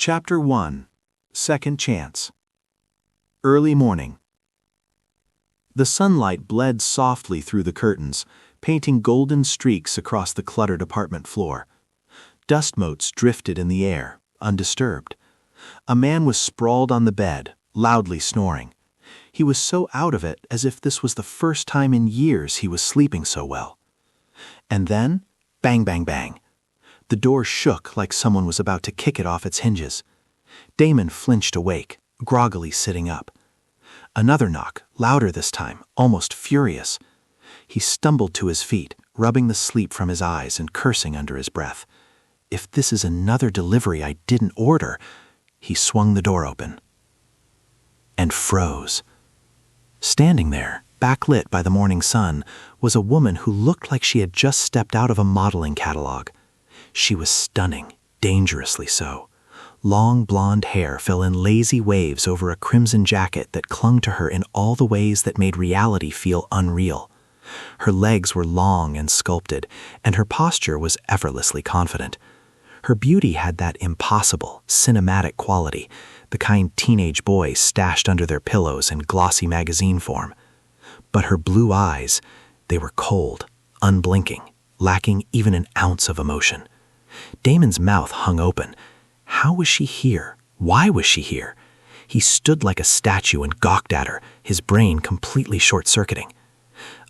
Chapter 1. Second Chance. Early morning. The sunlight bled softly through the curtains, painting golden streaks across the cluttered apartment floor. Dust motes drifted in the air, undisturbed. A man was sprawled on the bed, loudly snoring. He was so out of it as if this was the first time in years he was sleeping so well. And then, bang, bang, bang. The door shook like someone was about to kick it off its hinges. Damon flinched awake, groggily sitting up. Another knock, louder this time, almost furious. He stumbled to his feet, rubbing the sleep from his eyes and cursing under his breath. If this is another delivery I didn't order, he swung the door open. And froze. Standing there, backlit by the morning sun, was a woman who looked like she had just stepped out of a modeling catalog. She was stunning, dangerously so. Long blonde hair fell in lazy waves over a crimson jacket that clung to her in all the ways that made reality feel unreal. Her legs were long and sculpted, and her posture was effortlessly confident. Her beauty had that impossible, cinematic quality, the kind teenage boys stashed under their pillows in glossy magazine form. But her blue eyes, they were cold, unblinking, lacking even an ounce of emotion. Damon's mouth hung open. How was she here? Why was she here? He stood like a statue and gawked at her, his brain completely short-circuiting.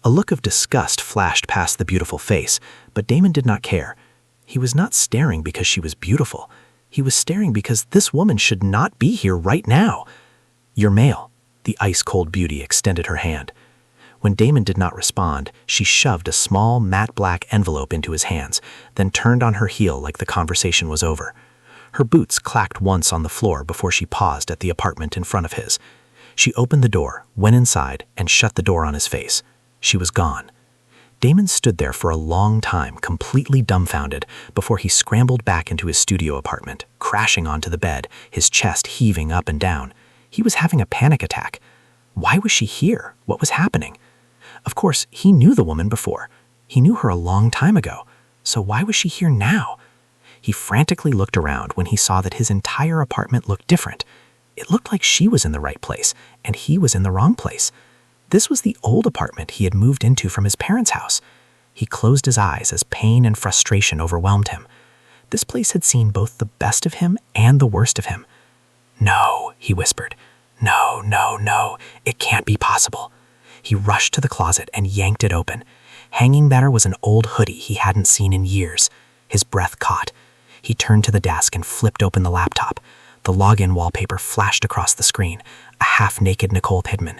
A look of disgust flashed past the beautiful face, but Damon did not care. He was not staring because she was beautiful. He was staring because this woman should not be here right now. "Your mail." The ice-cold beauty extended her hand. When Damon did not respond, she shoved a small, matte black envelope into his hands, then turned on her heel like the conversation was over. Her boots clacked once on the floor before she paused at the apartment in front of his. She opened the door, went inside, and shut the door on his face. She was gone. Damon stood there for a long time, completely dumbfounded, before he scrambled back into his studio apartment, crashing onto the bed, his chest heaving up and down. He was having a panic attack. Why was she here? What was happening? Of course, he knew the woman before. He knew her a long time ago. So why was she here now? He frantically looked around when he saw that his entire apartment looked different. It looked like she was in the right place, and he was in the wrong place. This was the old apartment he had moved into from his parents' house. He closed his eyes as pain and frustration overwhelmed him. This place had seen both the best of him and the worst of him. "No," he whispered. "No, no, no. It can't be possible." He rushed to the closet and yanked it open. Hanging there was an old hoodie he hadn't seen in years. His breath caught. He turned to the desk and flipped open the laptop. The login wallpaper flashed across the screen, a half-naked Nicole Kidman.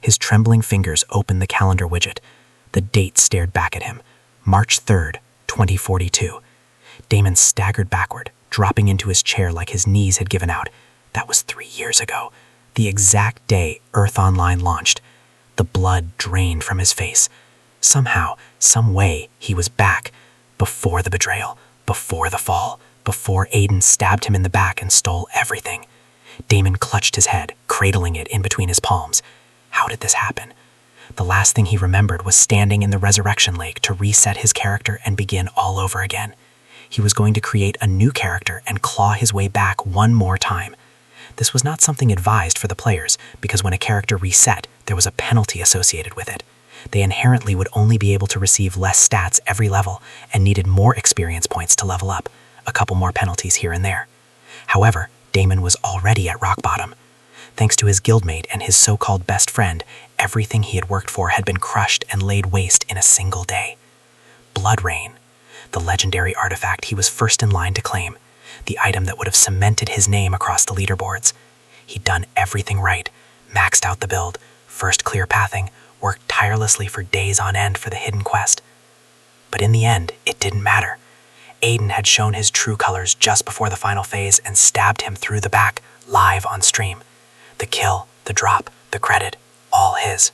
His trembling fingers opened the calendar widget. The date stared back at him. March 3rd, 2042. Damon staggered backward, dropping into his chair like his knees had given out. That was 3 years ago, the exact day Earth Online launched. The blood drained from his face. Somehow, some way, he was back. Before the betrayal, before the fall, before Aiden stabbed him in the back and stole everything. Damon clutched his head, cradling it in between his palms. How did this happen? The last thing he remembered was standing in the resurrection lake to reset his character and begin all over again. He was going to create a new character and claw his way back one more time. This was not something advised for the players, because when a character reset, there was a penalty associated with it. They inherently would only be able to receive less stats every level and needed more experience points to level up, a couple more penalties here and there. However, Damon was already at rock bottom. Thanks to his guildmate and his so-called best friend, everything he had worked for had been crushed and laid waste in a single day. Blood Rain, the legendary artifact he was first in line to claim, the item that would have cemented his name across the leaderboards. He'd done everything right, maxed out the build, first clear pathing, worked tirelessly for days on end for the hidden quest. But in the end, it didn't matter. Aiden had shown his true colors just before the final phase and stabbed him through the back, live on stream. The kill, the drop, the credit, all his.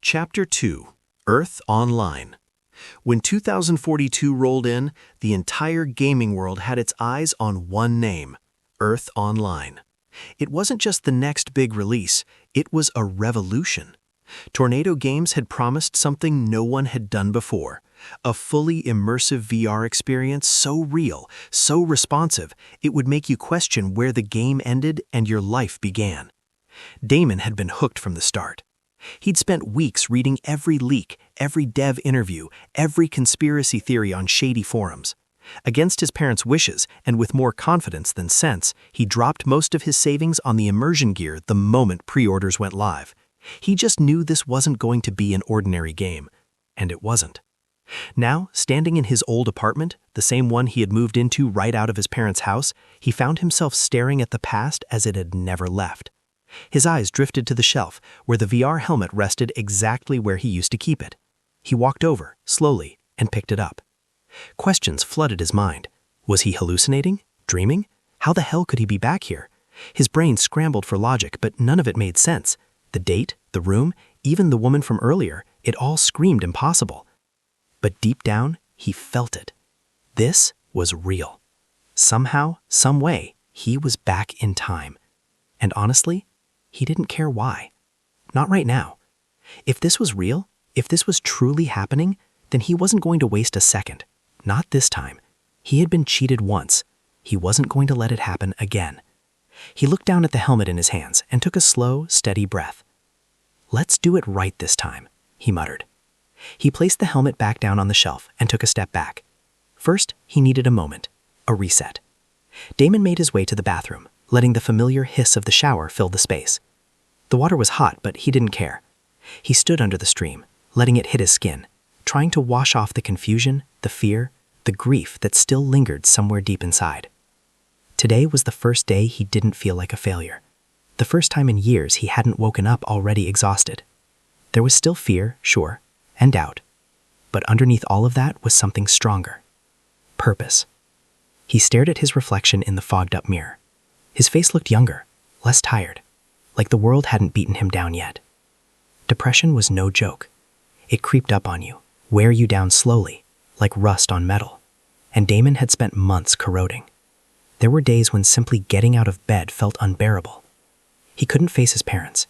Chapter 2. Earth Online. When 2042 rolled in, the entire gaming world had its eyes on one name, Earth Online. It wasn't just the next big release, It was a revolution. Tornado Games had promised something no one had done before. A fully immersive VR experience so real, so responsive, it would make you question where the game ended and your life began. Damon had been hooked from the start. He'd spent weeks reading every leak, every dev interview, every conspiracy theory on shady forums. Against his parents' wishes, and with more confidence than sense, he dropped most of his savings on the immersion gear the moment pre-orders went live. He just knew this wasn't going to be an ordinary game. And it wasn't. Now, standing in his old apartment, the same one he had moved into right out of his parents' house, he found himself staring at the past as it had never left. His eyes drifted to the shelf, where the VR helmet rested exactly where he used to keep it. He walked over, slowly, and picked it up. Questions flooded his mind. Was he hallucinating? Dreaming? How the hell could he be back here? His brain scrambled for logic, but none of it made sense. The date, the room, even the woman from earlier, it all screamed impossible. But deep down, he felt it. This was real. Somehow, some way, he was back in time. And honestly, he didn't care why. Not right now. If this was real, if this was truly happening, then he wasn't going to waste a second. Not this time. He had been cheated once. He wasn't going to let it happen again. He looked down at the helmet in his hands and took a slow, steady breath. "Let's do it right this time," he muttered. He placed the helmet back down on the shelf and took a step back. First, he needed a moment, a reset. Damon made his way to the bathroom, letting the familiar hiss of the shower fill the space. The water was hot, but he didn't care. He stood under the stream, letting it hit his skin, trying to wash off the confusion, the fear, the grief that still lingered somewhere deep inside. Today was the first day he didn't feel like a failure. The first time in years he hadn't woken up already exhausted. There was still fear, sure, and doubt. But underneath all of that was something stronger. Purpose. He stared at his reflection in the fogged-up mirror. His face looked younger, less tired, like the world hadn't beaten him down yet. Depression was no joke. It creeped up on you, wear you down slowly, like rust on metal. And Damon had spent months corroding. There were days when simply getting out of bed felt unbearable. He couldn't face his parents.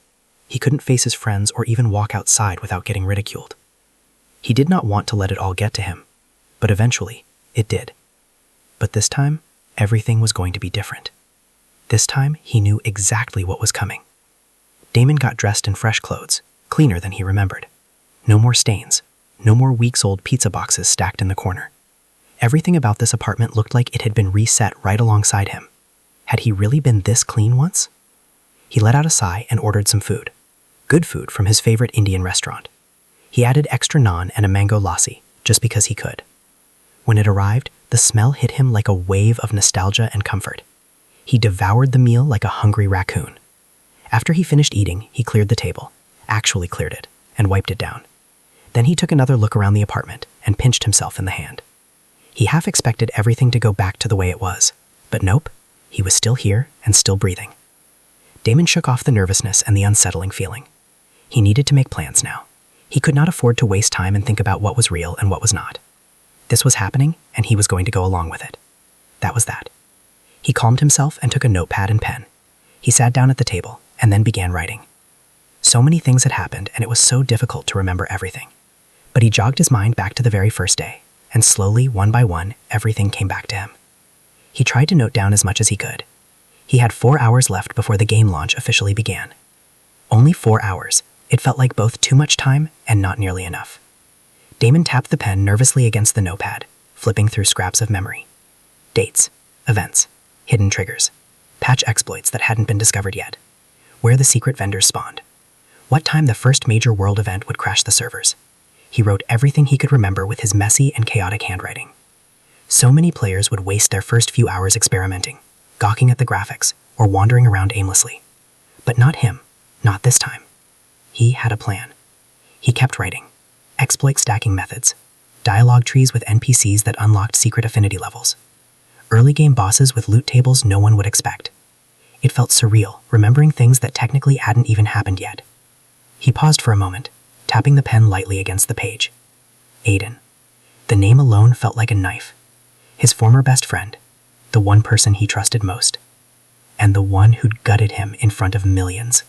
He couldn't face his friends or even walk outside without getting ridiculed. He did not want to let it all get to him, but eventually, it did. But this time, everything was going to be different. This time, he knew exactly what was coming. Damon got dressed in fresh clothes, cleaner than he remembered. No more stains, no more weeks-old pizza boxes stacked in the corner. Everything about this apartment looked like it had been reset right alongside him. Had he really been this clean once? He let out a sigh and ordered some food. Good food from his favorite Indian restaurant. He added extra naan and a mango lassi, just because he could. When it arrived, the smell hit him like a wave of nostalgia and comfort. He devoured the meal like a hungry raccoon. After he finished eating, he cleared the table, actually cleared it, and wiped it down. Then he took another look around the apartment and pinched himself in the hand. He half expected everything to go back to the way it was, but nope, he was still here and still breathing. Damon shook off the nervousness and the unsettling feeling. He needed to make plans now. He could not afford to waste time and think about what was real and what was not. This was happening, and he was going to go along with it. That was that. He calmed himself and took a notepad and pen. He sat down at the table and then began writing. So many things had happened, and it was so difficult to remember everything. But he jogged his mind back to the very first day, and slowly, one by one, everything came back to him. He tried to note down as much as he could. He had 4 hours left before the game launch officially began. Only 4 hours. It felt like both too much time and not nearly enough. Damon tapped the pen nervously against the notepad, flipping through scraps of memory. Dates, events, hidden triggers, patch exploits that hadn't been discovered yet, where the secret vendors spawned, what time the first major world event would crash the servers. He wrote everything he could remember with his messy and chaotic handwriting. So many players would waste their first few hours experimenting, gawking at the graphics, or wandering around aimlessly. But not him, not this time. He had a plan. He kept writing. Exploit stacking methods, dialogue trees with NPCs that unlocked secret affinity levels, early game bosses with loot tables no one would expect. It felt surreal, remembering things that technically hadn't even happened yet. He paused for a moment, tapping the pen lightly against the page. Aiden. The name alone felt like a knife. His former best friend, the one person he trusted most, and the one who'd gutted him in front of millions.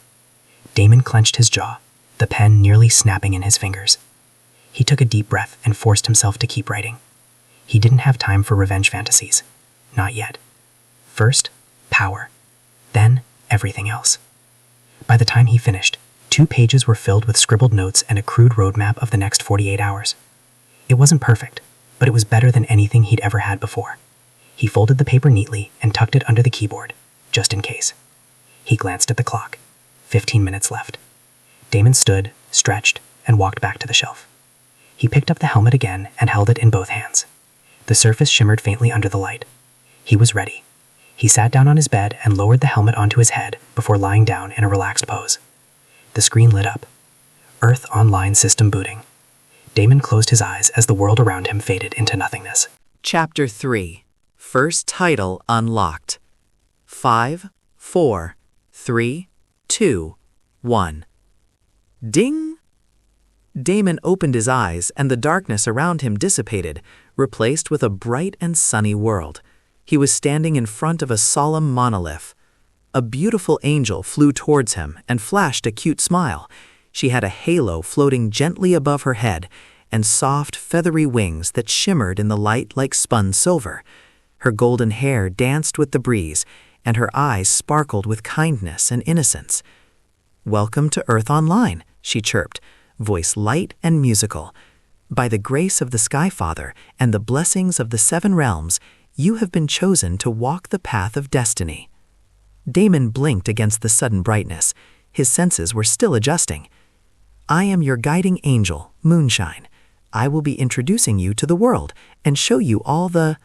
Damon clenched his jaw, the pen nearly snapping in his fingers. He took a deep breath and forced himself to keep writing. He didn't have time for revenge fantasies. Not yet. First, power. Then, everything else. By the time he finished, 2 pages were filled with scribbled notes and a crude roadmap of the next 48 hours. It wasn't perfect, but it was better than anything he'd ever had before. He folded the paper neatly and tucked it under the keyboard, just in case. He glanced at the clock. 15 minutes left. Damon stood, stretched, and walked back to the shelf. He picked up the helmet again and held it in both hands. The surface shimmered faintly under the light. He was ready. He sat down on his bed and lowered the helmet onto his head before lying down in a relaxed pose. The screen lit up. Earth Online system booting. Damon closed his eyes as the world around him faded into nothingness. Chapter 3. First title unlocked. 5, 4, 3, 2, 1. Ding! Damon opened his eyes and the darkness around him dissipated, replaced with a bright and sunny world. He was standing in front of a solemn monolith. A beautiful angel flew towards him and flashed a cute smile. She had a halo floating gently above her head and soft, feathery wings that shimmered in the light like spun silver. Her golden hair danced with the breeze, and her eyes sparkled with kindness and innocence. "Welcome to Earth Online," she chirped, voice light and musical. "By the grace of the Sky Father and the blessings of the 7 realms, you have been chosen to walk the path of destiny." Damon blinked against the sudden brightness. His senses were still adjusting. "I am your guiding angel, Moonshine. I will be introducing you to the world and show you all the—"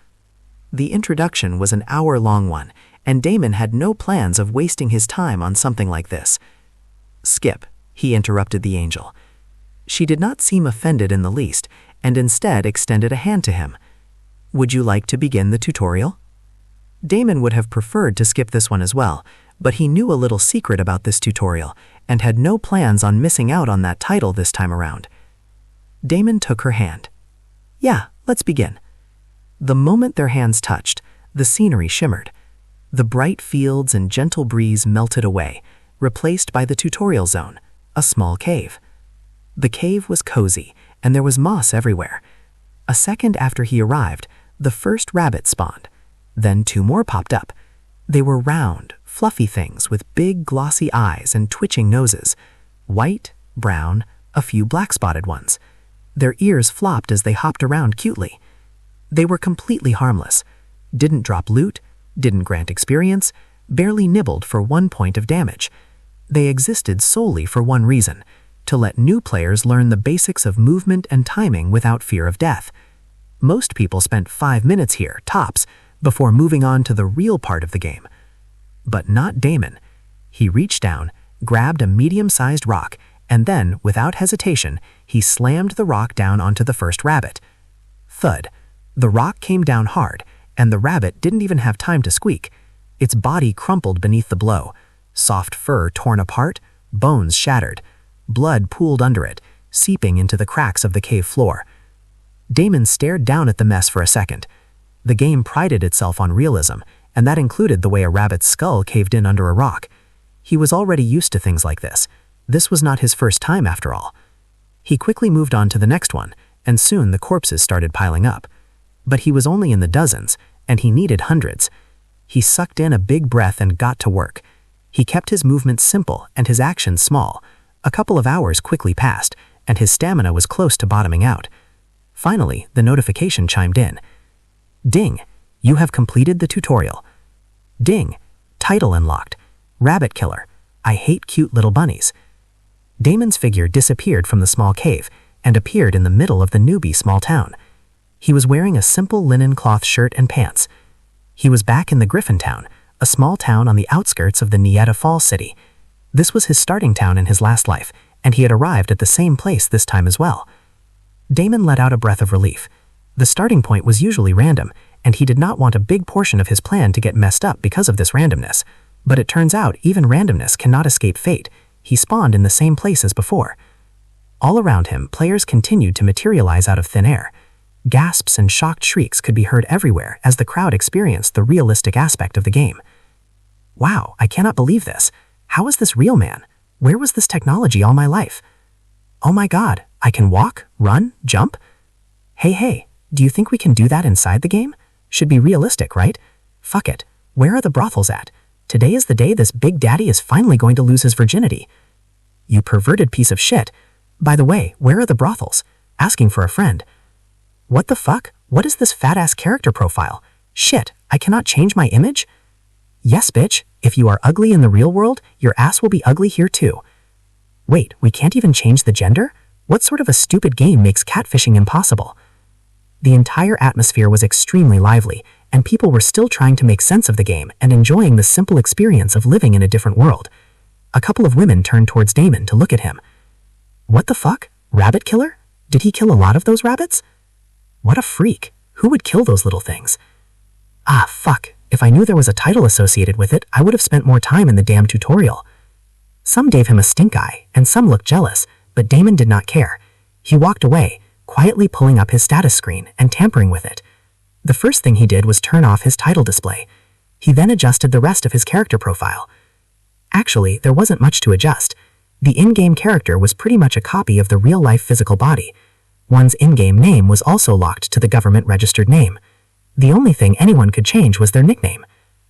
The introduction was an hour-long one, and Damon had no plans of wasting his time on something like this. "Skip," he interrupted the angel. She did not seem offended in the least, and instead extended a hand to him. "Would you like to begin the tutorial?" Damon would have preferred to skip this one as well, but he knew a little secret about this tutorial and had no plans on missing out on that title this time around. Damon took her hand. "Yeah, let's begin." The moment their hands touched, the scenery shimmered. The bright fields and gentle breeze melted away, replaced by the tutorial zone, a small cave. The cave was cozy, and there was moss everywhere. A second after he arrived, the first rabbit spawned. Then 2 more popped up. They were round, fluffy things with big, glossy eyes and twitching noses. White, brown, a few black-spotted ones. Their ears flopped as they hopped around cutely. They were completely harmless. Didn't drop loot, didn't grant experience, barely nibbled for 1 point of damage. They existed solely for one reason: to let new players learn the basics of movement and timing without fear of death. Most people spent 5 minutes here, tops, before moving on to the real part of the game. But not Damon. He reached down, grabbed a medium-sized rock, and then, without hesitation, he slammed the rock down onto the first rabbit. Thud. The rock came down hard, and the rabbit didn't even have time to squeak. Its body crumpled beneath the blow, soft fur torn apart, bones shattered. Blood pooled under it, seeping into the cracks of the cave floor. Damon stared down at the mess for a second. The game prided itself on realism, and that included the way a rabbit's skull caved in under a rock. He was already used to things like this. This was not his first time, after all. He quickly moved on to the next one, and soon the corpses started piling up. But he was only in the dozens, and he needed hundreds. He sucked in a big breath and got to work. He kept his movements simple and his actions small. A couple of hours quickly passed, and his stamina was close to bottoming out. Finally, the notification chimed in. "Ding! You have completed the tutorial." "Ding! Title unlocked. Rabbit Killer. I hate cute little bunnies." Damon's figure disappeared from the small cave and appeared in the middle of the newbie small town. He was wearing a simple linen cloth shirt and pants. He was back in the Griffin Town, a small town on the outskirts of the Nieta Falls city. This was his starting town in his last life, and he had arrived at the same place this time as well. Damon let out a breath of relief. The starting point was usually random, and he did not want a big portion of his plan to get messed up because of this randomness. But it turns out even randomness cannot escape fate. He spawned in the same place as before. All around him, players continued to materialize out of thin air. Gasps and shocked shrieks could be heard everywhere as the crowd experienced the realistic aspect of the game. "Wow, I cannot believe this. How is this real, man? Where was this technology all my life? Oh my god, I can walk, run, jump? Hey, do you think we can do that inside the game? Should be realistic, right? Fuck it. Where are the brothels at? Today is the day this big daddy is finally going to lose his virginity. You perverted piece of shit. By the way, where are the brothels? Asking for a friend. What the fuck? What is this fat-ass character profile? Shit, I cannot change my image? Yes, bitch. If you are ugly in the real world, your ass will be ugly here too. Wait, we can't even change the gender? What sort of a stupid game makes catfishing impossible? The entire atmosphere was extremely lively, and people were still trying to make sense of the game and enjoying the simple experience of living in a different world. A couple of women turned towards Damon to look at him. What the fuck? Rabbit killer? Did he kill a lot of those rabbits? What a freak. Who would kill those little things? Ah, fuck. If I knew there was a title associated with it, I would have spent more time in the damn tutorial. Some gave him a stink eye, and some looked jealous, but Damon did not care. He walked away, quietly pulling up his status screen and tampering with it. The first thing he did was turn off his title display. He then adjusted the rest of his character profile. Actually, there wasn't much to adjust. The in-game character was pretty much a copy of the real-life physical body. One's in-game name was also locked to the government-registered name. The only thing anyone could change was their nickname.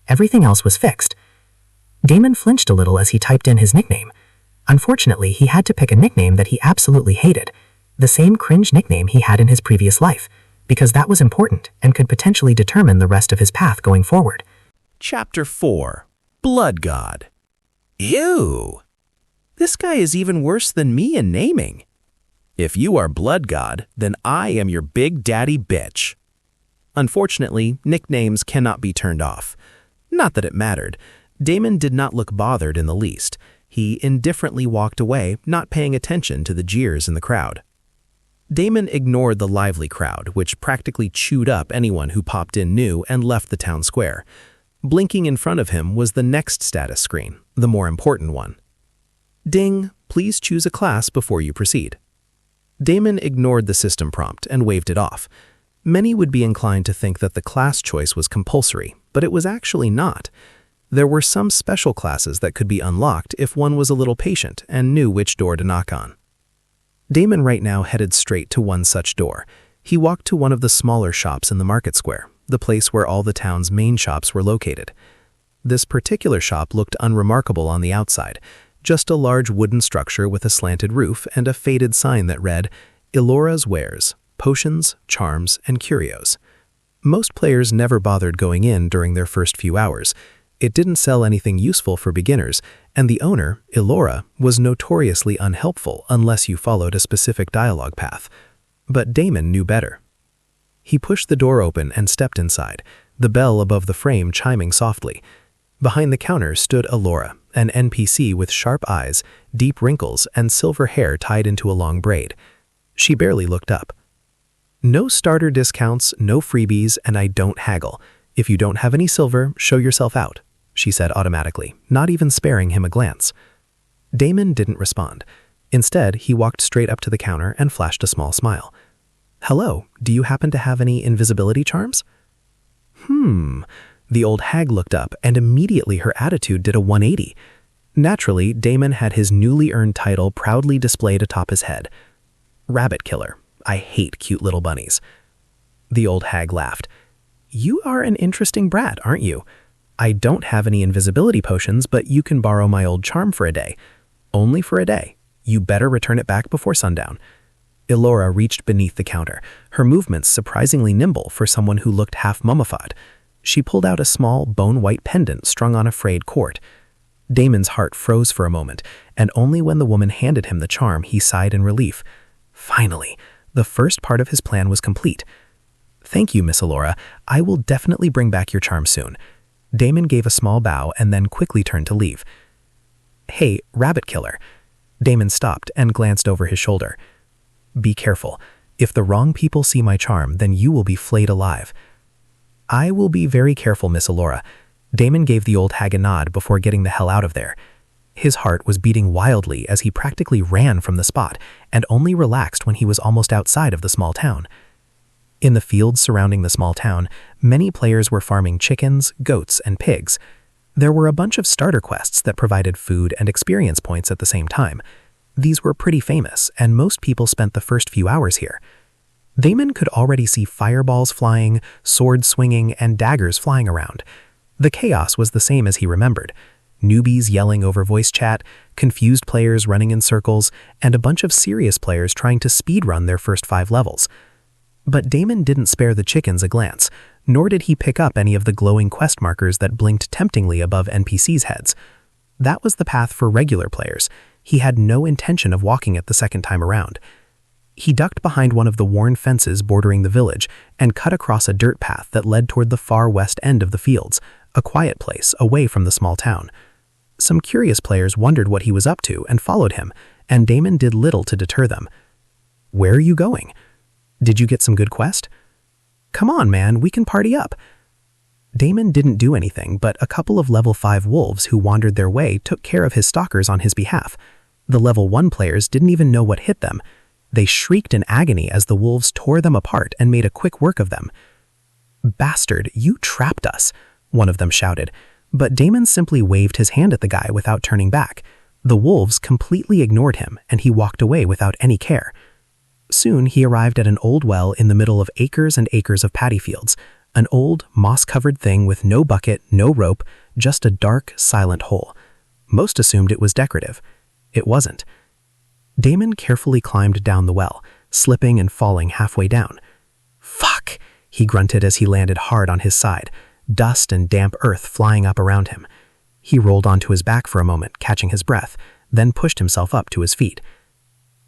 Everything else was fixed. Damon flinched a little as he typed in his nickname. Unfortunately, he had to pick a nickname that he absolutely hated, the same cringe nickname he had in his previous life, because that was important and could potentially determine the rest of his path going forward. Chapter 4. Blood God. Ew! This guy is even worse than me in naming. If you are Blood God, then I am your big daddy bitch. Unfortunately, nicknames cannot be turned off. Not that it mattered. Damon did not look bothered in the least. He indifferently walked away, not paying attention to the jeers in the crowd. Damon ignored the lively crowd, which practically chewed up anyone who popped in new and left the town square. Blinking in front of him was the next status screen, the more important one. Ding, please choose a class before you proceed. Damon ignored the system prompt and waved it off. Many would be inclined to think that the class choice was compulsory, but it was actually not. There were some special classes that could be unlocked if one was a little patient and knew which door to knock on. Damon right now headed straight to one such door. He walked to one of the smaller shops in the market square, the place where all the town's main shops were located. This particular shop looked unremarkable on the outside, just a large wooden structure with a slanted roof and a faded sign that read, Elora's Wares, Potions, Charms, and Curios. Most players never bothered going in during their first few hours. It didn't sell anything useful for beginners, and the owner, Elora, was notoriously unhelpful unless you followed a specific dialogue path. But Damon knew better. He pushed the door open and stepped inside, the bell above the frame chiming softly. Behind the counter stood Elora, an NPC with sharp eyes, deep wrinkles, and silver hair tied into a long braid. She barely looked up. No starter discounts, no freebies, and I don't haggle. If you don't have any silver, show yourself out, she said automatically, not even sparing him a glance. Damon didn't respond. Instead, he walked straight up to the counter and flashed a small smile. Hello, do you happen to have any invisibility charms? The old hag looked up, and immediately her attitude did a 180. Naturally, Damon had his newly earned title proudly displayed atop his head. Rabbit killer. I hate cute little bunnies. The old hag laughed. You are an interesting brat, aren't you? I don't have any invisibility potions, but you can borrow my old charm for a day. Only for a day. You better return it back before sundown. Elora reached beneath the counter, her movements surprisingly nimble for someone who looked half mummified. She pulled out a small, bone-white pendant strung on a frayed cord. Damon's heart froze for a moment, and only when the woman handed him the charm he sighed in relief. Finally, the first part of his plan was complete. Thank you, Miss Elora. I will definitely bring back your charm soon. Damon gave a small bow and then quickly turned to leave. Hey, Rabbit Killer. Damon stopped and glanced over his shoulder. Be careful. If the wrong people see my charm, then you will be flayed alive. I will be very careful, Miss Elora. Damon gave the old hag a nod before getting the hell out of there. His heart was beating wildly as he practically ran from the spot and only relaxed when he was almost outside of the small town. In the fields surrounding the small town, many players were farming chickens, goats, and pigs. There were a bunch of starter quests that provided food and experience points at the same time. These were pretty famous, and most people spent the first few hours here. Damon could already see fireballs flying, swords swinging, and daggers flying around. The chaos was the same as he remembered. Newbies yelling over voice chat, confused players running in circles, and a bunch of serious players trying to speedrun their first 5 levels. But Damon didn't spare the chickens a glance, nor did he pick up any of the glowing quest markers that blinked temptingly above NPCs' heads. That was the path for regular players. He had no intention of walking it the second time around. He ducked behind one of the worn fences bordering the village and cut across a dirt path that led toward the far west end of the fields, a quiet place away from the small town. Some curious players wondered what he was up to and followed him, and Damon did little to deter them. "Where are you going? Did you get some good quest? Come on, man, we can party up." Damon didn't do anything, but a couple of level 5 wolves who wandered their way took care of his stalkers on his behalf. The level 1 players didn't even know what hit them. They shrieked in agony as the wolves tore them apart and made a quick work of them. "Bastard, you trapped us," one of them shouted, but Damon simply waved his hand at the guy without turning back. The wolves completely ignored him, and he walked away without any care. Soon he arrived at an old well in the middle of acres and acres of paddy fields, an old, moss-covered thing with no bucket, no rope, just a dark, silent hole. Most assumed it was decorative. It wasn't. Damon carefully climbed down the well, slipping and falling halfway down. "Fuck," he grunted as he landed hard on his side, dust and damp earth flying up around him. He rolled onto his back for a moment, catching his breath, then pushed himself up to his feet.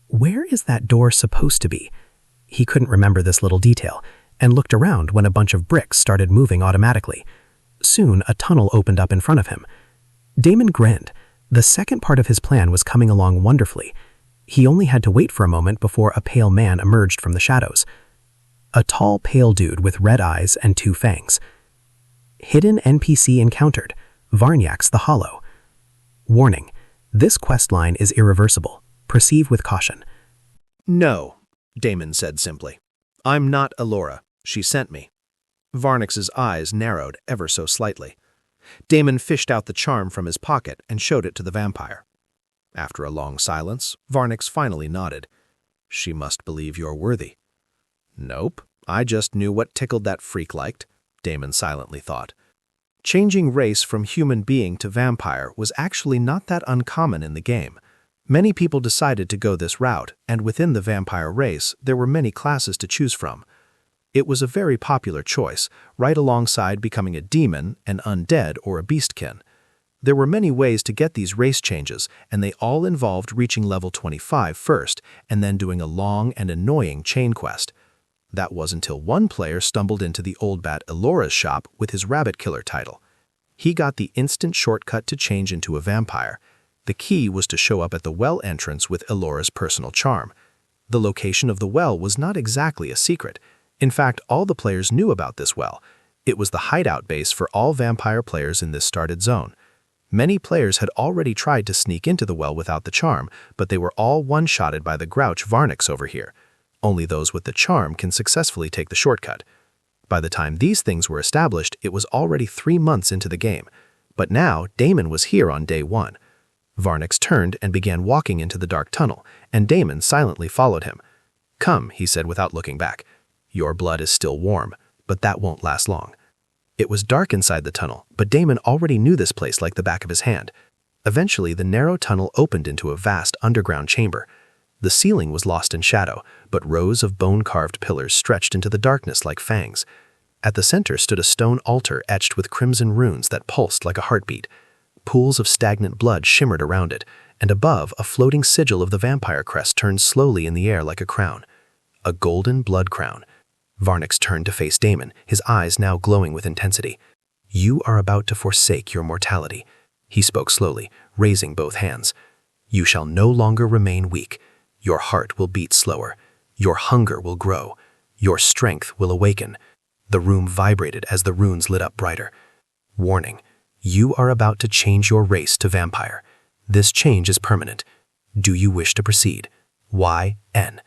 Where is that door supposed to be? He couldn't remember this little detail, and looked around when a bunch of bricks started moving automatically. Soon, a tunnel opened up in front of him. Damon grinned. The second part of his plan was coming along wonderfully. He only had to wait for a moment before a pale man emerged from the shadows. A tall, pale dude with red eyes and 2 fangs. Hidden NPC encountered. Varnyak's the Hollow. Warning: this quest line is irreversible. Proceed with caution. "No," Damon said simply. "I'm not Allura. She sent me." Varnix's eyes narrowed ever so slightly. Damon fished out the charm from his pocket and showed it to the vampire. After a long silence, Varnix finally nodded. "She must believe you're worthy." "Nope, I just knew what tickled that freak liked," Damon silently thought. Changing race from human being to vampire was actually not that uncommon in the game. Many people decided to go this route, and within the vampire race, there were many classes to choose from. It was a very popular choice, right alongside becoming a demon, an undead, or a beastkin. There were many ways to get these race changes, and they all involved reaching level 25 first, and then doing a long and annoying chain quest. That was until one player stumbled into the old bat Allura's shop with his rabbit killer title. He got the instant shortcut to change into a vampire. The key was to show up at the well entrance with Allura's personal charm. The location of the well was not exactly a secret. In fact, all the players knew about this well. It was the hideout base for all vampire players in this started zone. Many players had already tried to sneak into the well without the charm, but they were all one-shotted by the grouch Varnix over here. Only those with the charm can successfully take the shortcut. By the time these things were established, it was already 3 months into the game. But now, Damon was here on day 1. Varnix turned and began walking into the dark tunnel, and Damon silently followed him. "Come," he said without looking back. "Your blood is still warm, but that won't last long." It was dark inside the tunnel, but Damon already knew this place like the back of his hand. Eventually, the narrow tunnel opened into a vast underground chamber. The ceiling was lost in shadow, but rows of bone-carved pillars stretched into the darkness like fangs. At the center stood a stone altar etched with crimson runes that pulsed like a heartbeat. Pools of stagnant blood shimmered around it, and above, a floating sigil of the vampire crest turned slowly in the air like a crown. A golden blood crown. Varnix turned to face Damon, his eyes now glowing with intensity. "You are about to forsake your mortality," he spoke slowly, raising both hands. "You shall no longer remain weak. Your heart will beat slower. Your hunger will grow. Your strength will awaken." The room vibrated as the runes lit up brighter. "Warning. You are about to change your race to vampire. This change is permanent. Do you wish to proceed? YN."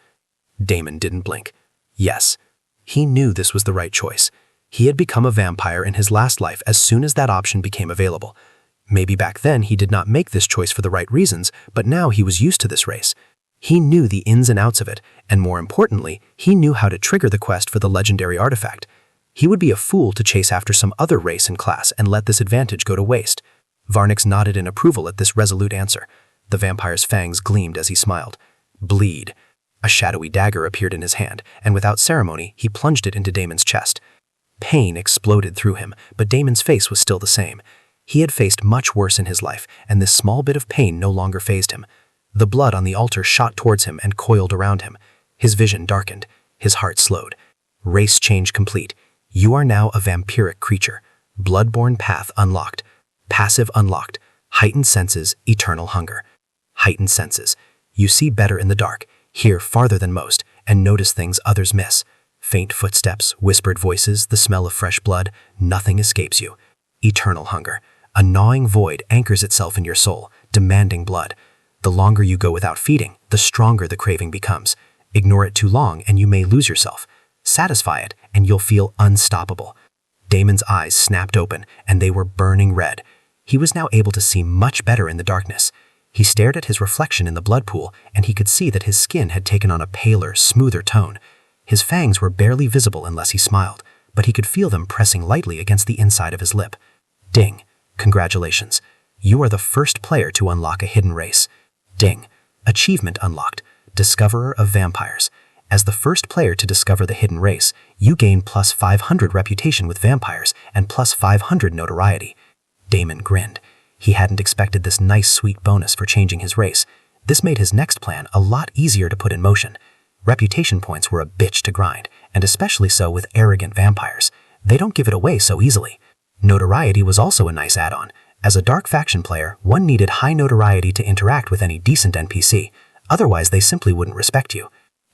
Damon didn't blink. Yes, he knew this was the right choice. He had become a vampire in his last life as soon as that option became available. Maybe back then he did not make this choice for the right reasons, but now he was used to this race. He knew the ins and outs of it, and more importantly, he knew how to trigger the quest for the legendary artifact. He would be a fool to chase after some other race and class and let this advantage go to waste. Varnix nodded in approval at this resolute answer. The vampire's fangs gleamed as he smiled. Bleed. A shadowy dagger appeared in his hand, and without ceremony, he plunged it into Damon's chest. Pain exploded through him, but Damon's face was still the same. He had faced much worse in his life, and this small bit of pain no longer fazed him. The blood on the altar shot towards him and coiled around him. His vision darkened. His heart slowed. Race change complete. You are now a vampiric creature. Bloodborne path unlocked. Passive unlocked. Heightened senses, eternal hunger. Heightened senses. You see better in the dark, hear farther than most, and notice things others miss. Faint footsteps, whispered voices, the smell of fresh blood, nothing escapes you. Eternal hunger. A gnawing void anchors itself in your soul, demanding blood. The longer you go without feeding, the stronger the craving becomes. Ignore it too long and you may lose yourself. Satisfy it and you'll feel unstoppable. Damon's eyes snapped open and they were burning red. He was now able to see much better in the darkness. He stared at his reflection in the blood pool and he could see that his skin had taken on a paler, smoother tone. His fangs were barely visible unless he smiled, but he could feel them pressing lightly against the inside of his lip. Ding. Congratulations. You are the first player to unlock a hidden race. Ding. Achievement unlocked. Discoverer of vampires. As the first player to discover the hidden race, you gain plus 500 reputation with vampires and plus 500 notoriety. Damon grinned. He hadn't expected this nice sweet bonus for changing his race. This made his next plan a lot easier to put in motion. Reputation points were a bitch to grind, and especially so with arrogant vampires. They don't give it away so easily. Notoriety was also a nice add-on. As a dark faction player, one needed high notoriety to interact with any decent NPC, otherwise they simply wouldn't respect you.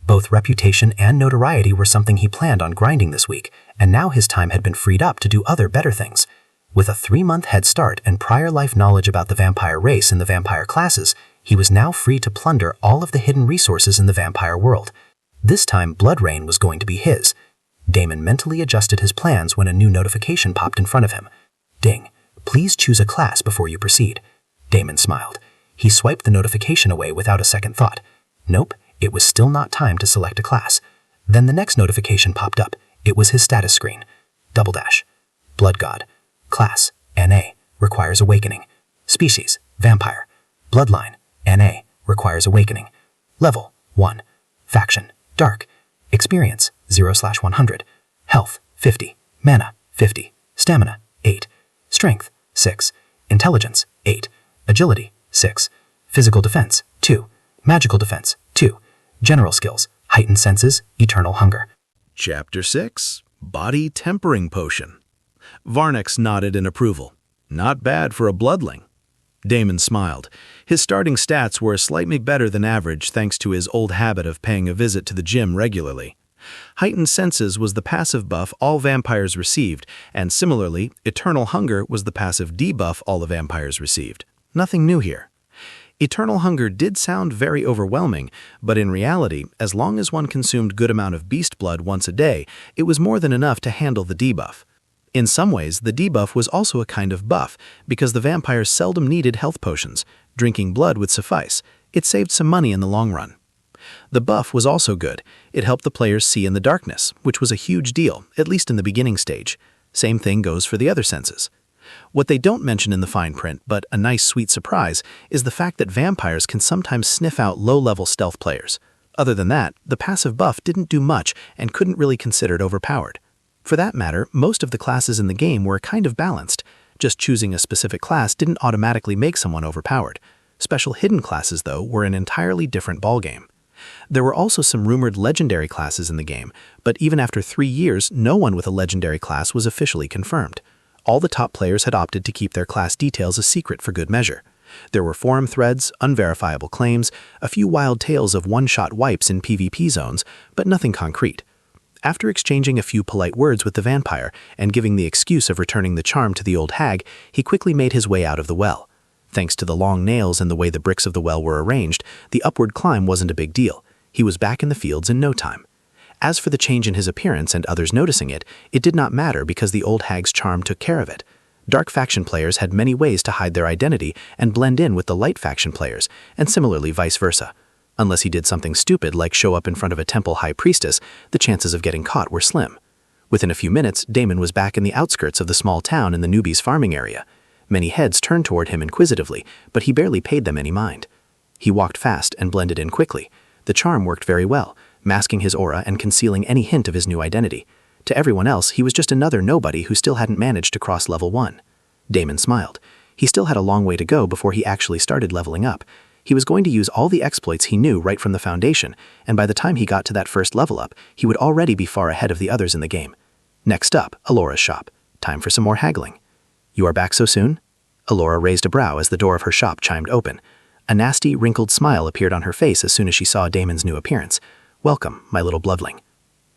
Both reputation and notoriety were something he planned on grinding this week, and now his time had been freed up to do other better things. With a 3-month head start and prior life knowledge about the vampire race and the vampire classes, he was now free to plunder all of the hidden resources in the vampire world. This time, Blood Rain was going to be his. Damon mentally adjusted his plans when a new notification popped in front of him. Ding. Please choose a class before you proceed. Damon smiled. He swiped the notification away without a second thought. Nope, it was still not time to select a class. Then the next notification popped up. It was his status screen. _ Blood God. Class, NA, requires awakening. Species, vampire. Bloodline, NA, requires awakening. Level, 1. Faction, dark. Experience, 0/100. Health, 50. Mana, 50. Stamina, 8. Strength, 6. Intelligence, 8. Agility, 6. Physical defense, 2. Magical defense, 2. General skills, heightened senses, eternal hunger. Chapter 6, Body Tempering Potion. Varnix nodded in approval. Not bad for a bloodling. Damon smiled. His starting stats were slightly better than average thanks to his old habit of paying a visit to the gym regularly. Heightened Senses was the passive buff all vampires received, and similarly, Eternal Hunger was the passive debuff all the vampires received. Nothing new here. Eternal Hunger did sound very overwhelming, but in reality, as long as one consumed good amount of beast blood once a day, it was more than enough to handle the debuff. In some ways, the debuff was also a kind of buff, because the vampires seldom needed health potions. Drinking blood would suffice. It saved some money in the long run. The buff was also good. It helped the players see in the darkness, which was a huge deal, at least in the beginning stage. Same thing goes for the other senses. What they don't mention in the fine print, but a nice sweet surprise, is the fact that vampires can sometimes sniff out low-level stealth players. Other than that, the passive buff didn't do much and couldn't really considered overpowered. For that matter, most of the classes in the game were kind of balanced. Just choosing a specific class didn't automatically make someone overpowered. Special hidden classes, though, were an entirely different ballgame. There were also some rumored legendary classes in the game, but even after 3 years, no one with a legendary class was officially confirmed. All the top players had opted to keep their class details a secret for good measure. There were forum threads, unverifiable claims, a few wild tales of one-shot wipes in PvP zones, but nothing concrete. After exchanging a few polite words with the vampire and giving the excuse of returning the charm to the old hag, he quickly made his way out of the well. Thanks to the long nails and the way the bricks of the well were arranged, the upward climb wasn't a big deal. He was back in the fields in no time. As for the change in his appearance and others noticing it, it did not matter because the old hag's charm took care of it. Dark faction players had many ways to hide their identity and blend in with the light faction players, and similarly vice versa. Unless he did something stupid like show up in front of a temple high priestess, the chances of getting caught were slim. Within a few minutes, Damon was back in the outskirts of the small town in the newbies' farming area. Many heads turned toward him inquisitively, but he barely paid them any mind. He walked fast and blended in quickly. The charm worked very well, masking his aura and concealing any hint of his new identity. To everyone else, he was just another nobody who still hadn't managed to cross level 1. Damon smiled. He still had a long way to go before he actually started leveling up. He was going to use all the exploits he knew right from the foundation, and by the time he got to that first level up, he would already be far ahead of the others in the game. Next up, Alora's shop. Time for some more haggling. "You are back so soon?" Alora raised a brow as the door of her shop chimed open. A nasty, wrinkled smile appeared on her face as soon as she saw Damon's new appearance. "Welcome, my little bloodling."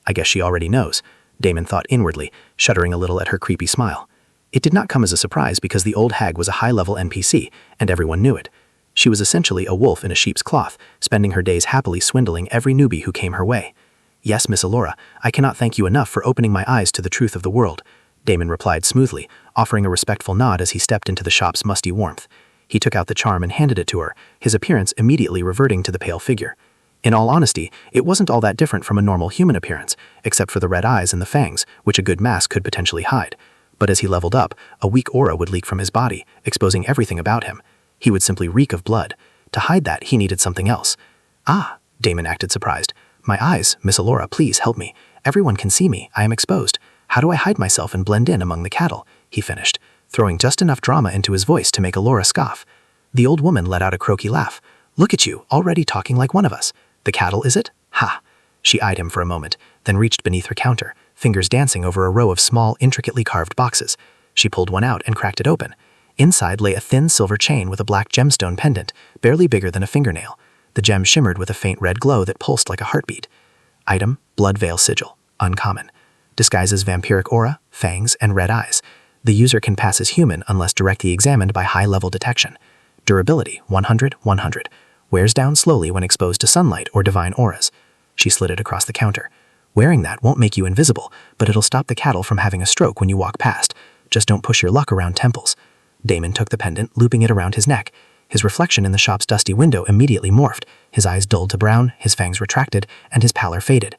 I guess she already knows, Damon thought inwardly, shuddering a little at her creepy smile. It did not come as a surprise because the old hag was a high-level NPC, and everyone knew it. She was essentially a wolf in a sheep's cloth, spending her days happily swindling every newbie who came her way. "Yes, Miss Alora, I cannot thank you enough for opening my eyes to the truth of the world," Damon replied smoothly, offering a respectful nod as he stepped into the shop's musty warmth. He took out the charm and handed it to her, his appearance immediately reverting to the pale figure. In all honesty, it wasn't all that different from a normal human appearance, except for the red eyes and the fangs, which a good mask could potentially hide. But as he leveled up, a weak aura would leak from his body, exposing everything about him. He would simply reek of blood. To hide that, he needed something else. "Ah," Damon acted surprised. "My eyes, Miss Alora, please help me. Everyone can see me. I am exposed. How do I hide myself and blend in among the cattle?" he finished, throwing just enough drama into his voice to make Alora scoff. The old woman let out a croaky laugh. "Look at you, already talking like one of us. The cattle, is it? Ha!" She eyed him for a moment, then reached beneath her counter, fingers dancing over a row of small, intricately carved boxes. She pulled one out and cracked it open. Inside lay a thin silver chain with a black gemstone pendant, barely bigger than a fingernail. The gem shimmered with a faint red glow that pulsed like a heartbeat. Item, Blood Veil Sigil. Uncommon. Disguises vampiric aura, fangs, and red eyes. The user can pass as human unless directly examined by high-level detection. Durability, 100/100. Wears down slowly when exposed to sunlight or divine auras. She slid it across the counter. "Wearing that won't make you invisible, but it'll stop the cattle from having a stroke when you walk past. Just don't push your luck around temples." Damon took the pendant, looping it around his neck. His reflection in the shop's dusty window immediately morphed. His eyes dulled to brown, his fangs retracted, and his pallor faded.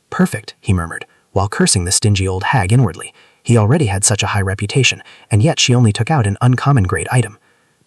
"Perfect," he murmured, while cursing the stingy old hag inwardly. He already had such a high reputation, and yet she only took out an uncommon grade item.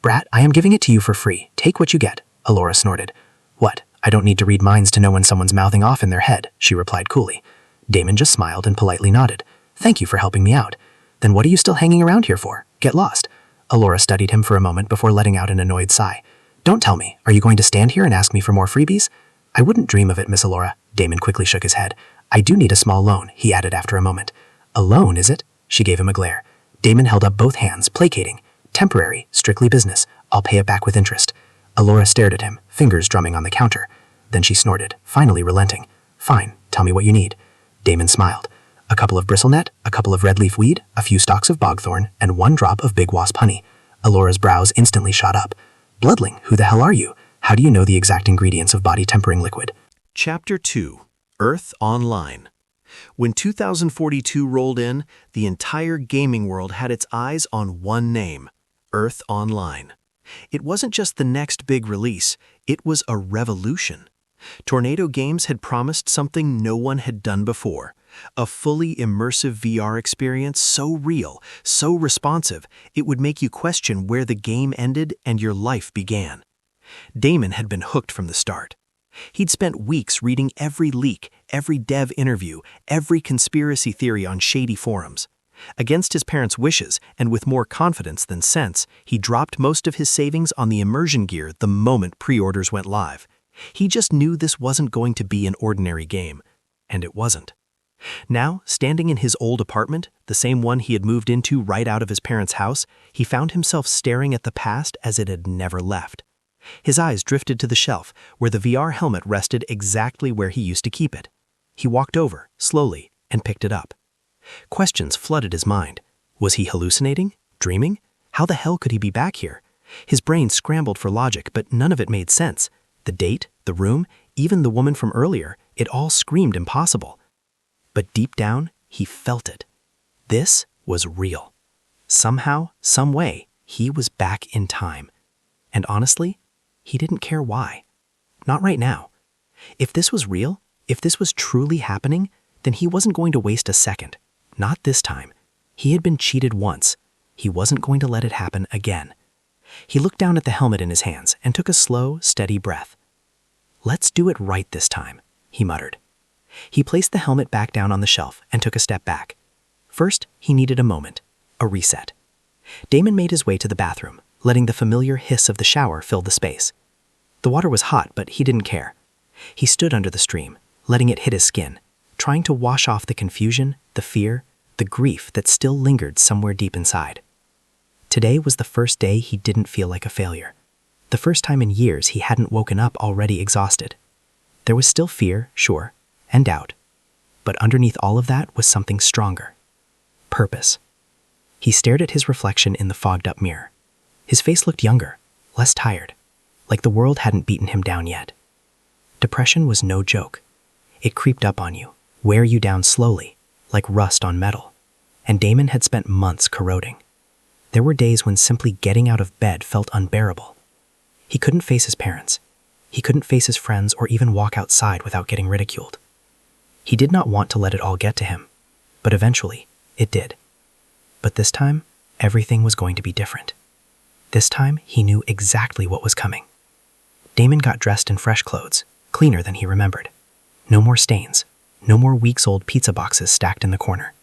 "Brat, I am giving it to you for free. Take what you get," Alora snorted. "What? I don't need to read minds to know when someone's mouthing off in their head," she replied coolly. Damon just smiled and politely nodded. "Thank you for helping me out. Then what are you still hanging around here for? Get lost." Alora studied him for a moment before letting out an annoyed sigh. "Don't tell me. Are you going to stand here and ask me for more freebies?" "I wouldn't dream of it, Miss Alora." Damon quickly shook his head. "I do need a small loan," he added after a moment. "A loan, is it?" She gave him a glare. Damon held up both hands, placating. "Temporary, strictly business. I'll pay it back with interest." Alora stared at him, fingers drumming on the counter. Then she snorted, finally relenting. "Fine, tell me what you need." Damon smiled. "A couple of bristlenet, a couple of red leaf weed, a few stalks of bogthorn, and 1 drop of big wasp honey." Alora's brows instantly shot up. "Bloodling, who the hell are you? How do you know the exact ingredients of body-tempering liquid?" Chapter 2. Earth Online. When 2042 rolled in, the entire gaming world had its eyes on one name, Earth Online. It wasn't just the next big release, it was a revolution. Tornado Games had promised something no one had done before, a fully immersive VR experience so real, so responsive, it would make you question where the game ended and your life began. Damon had been hooked from the start. He'd spent weeks reading every leak, every dev interview, every conspiracy theory on shady forums. Against his parents' wishes, and with more confidence than sense, he dropped most of his savings on the immersion gear the moment pre-orders went live. He just knew this wasn't going to be an ordinary game. And it wasn't. Now, standing in his old apartment, the same one he had moved into right out of his parents' house, he found himself staring at the past as it had never left. His eyes drifted to the shelf, where the VR helmet rested exactly where he used to keep it. He walked over, slowly, and picked it up. Questions flooded his mind. Was he hallucinating? Dreaming? How the hell could he be back here? His brain scrambled for logic, but none of it made sense. The date, the room, even the woman from earlier, it all screamed impossible. But deep down, he felt it. This was real. Somehow, some way, he was back in time. And honestly, he didn't care why. Not right now. If this was real, if this was truly happening, then he wasn't going to waste a second. Not this time. He had been cheated once. He wasn't going to let it happen again. He looked down at the helmet in his hands and took a slow, steady breath. "Let's do it right this time," he muttered. He placed the helmet back down on the shelf and took a step back. First, he needed a moment, a reset. Damon made his way to the bathroom, letting the familiar hiss of the shower fill the space. The water was hot, but he didn't care. He stood under the stream, letting it hit his skin, trying to wash off the confusion, the fear, the grief that still lingered somewhere deep inside. Today was the first day he didn't feel like a failure. The first time in years he hadn't woken up already exhausted. There was still fear, sure, and doubt. But underneath all of that was something stronger. Purpose. He stared at his reflection in the fogged-up mirror. His face looked younger, less tired, like the world hadn't beaten him down yet. Depression was no joke. It creeped up on you, wear you down slowly, like rust on metal. And Damon had spent months corroding. There were days when simply getting out of bed felt unbearable. He couldn't face his parents. He couldn't face his friends or even walk outside without getting ridiculed. He did not want to let it all get to him, but eventually, it did. But this time, everything was going to be different. This time, he knew exactly what was coming. Damon got dressed in fresh clothes, cleaner than he remembered. No more stains, no more weeks-old pizza boxes stacked in the corner.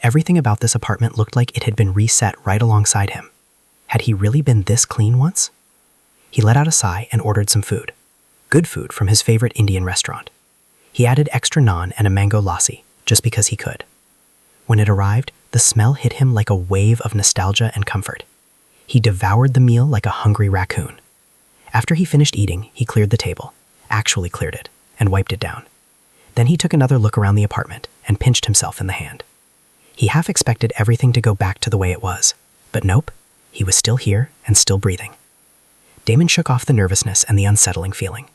Everything about this apartment looked like it had been reset right alongside him. Had he really been this clean once? He let out a sigh and ordered some food. Good food from his favorite Indian restaurant. He added extra naan and a mango lassi, just because he could. When it arrived, the smell hit him like a wave of nostalgia and comfort. He devoured the meal like a hungry raccoon. After he finished eating, he cleared the table, actually cleared it, and wiped it down. Then he took another look around the apartment and pinched himself in the hand. He half expected everything to go back to the way it was, but nope, he was still here and still breathing. Damon shook off the nervousness and the unsettling feeling.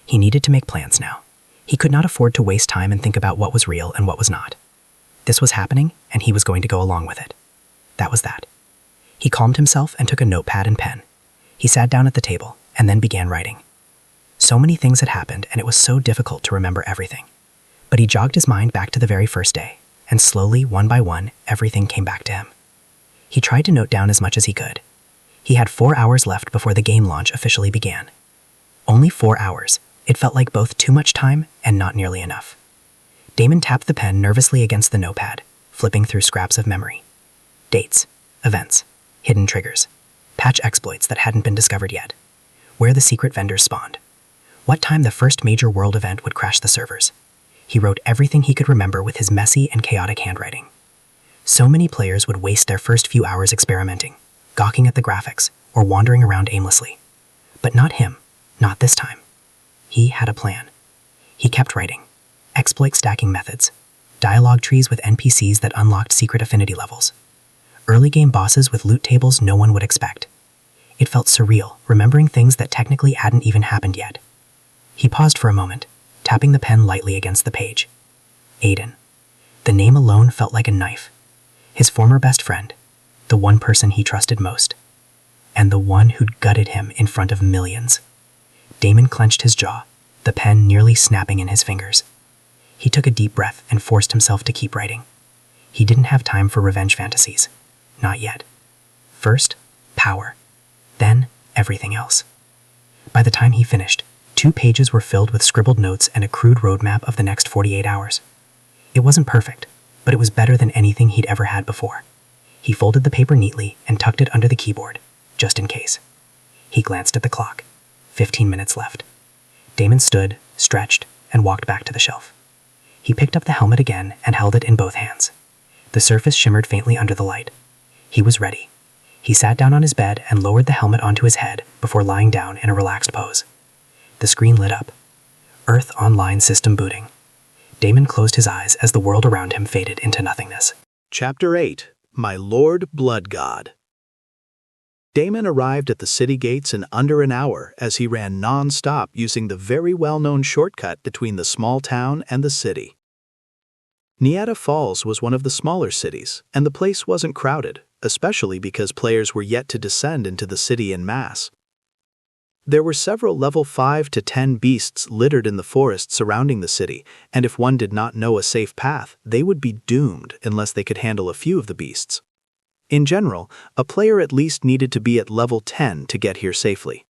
He needed to make plans now. He could not afford to waste time and think about what was real and what was not. This was happening, and he was going to go along with it. That was that. He calmed himself and took a notepad and pen. He sat down at the table and then began writing. So many things had happened, and it was so difficult to remember everything. But he jogged his mind back to the very first day, and slowly, one by one, everything came back to him. He tried to note down as much as he could. He had 4 hours left before the game launch officially began. Only 4 hours. It felt like both too much time and not nearly enough. Damon tapped the pen nervously against the notepad, flipping through scraps of memory. Dates, events, hidden triggers, patch exploits that hadn't been discovered yet, where the secret vendors spawned, what time the first major world event would crash the servers. He wrote everything he could remember with his messy and chaotic handwriting. So many players would waste their first few hours experimenting, gawking at the graphics, or wandering around aimlessly. But not him, not this time. He had a plan. He kept writing. Exploit stacking methods. Dialogue trees with NPCs that unlocked secret affinity levels. Early game bosses with loot tables no one would expect. It felt surreal, remembering things that technically hadn't even happened yet. He paused for a moment, tapping the pen lightly against the page. Aiden. The name alone felt like a knife. His former best friend. The one person he trusted most. And the one who'd gutted him in front of millions. Damon clenched his jaw, the pen nearly snapping in his fingers. He took a deep breath and forced himself to keep writing. He didn't have time for revenge fantasies. Not yet. First, power. Then, everything else. By the time he finished, 2 pages were filled with scribbled notes and a crude roadmap of the next 48 hours. It wasn't perfect, but it was better than anything he'd ever had before. He folded the paper neatly and tucked it under the keyboard, just in case. He glanced at the clock. 15 minutes left. Damon stood, stretched, and walked back to the shelf. He picked up the helmet again and held it in both hands. The surface shimmered faintly under the light. He was ready. He sat down on his bed and lowered the helmet onto his head before lying down in a relaxed pose. The screen lit up. Earth Online system booting. Damon closed his eyes as the world around him faded into nothingness. Chapter 8. My Lord Blood God. Damon arrived at the city gates in under an hour as he ran non-stop using the very well-known shortcut between the small town and the city. Niata Falls was one of the smaller cities, and the place wasn't crowded, especially because players were yet to descend into the city en masse. There were several level 5 to 10 beasts littered in the forest surrounding the city, and if one did not know a safe path, they would be doomed unless they could handle a few of the beasts. In general, a player at least needed to be at level 10 to get here safely.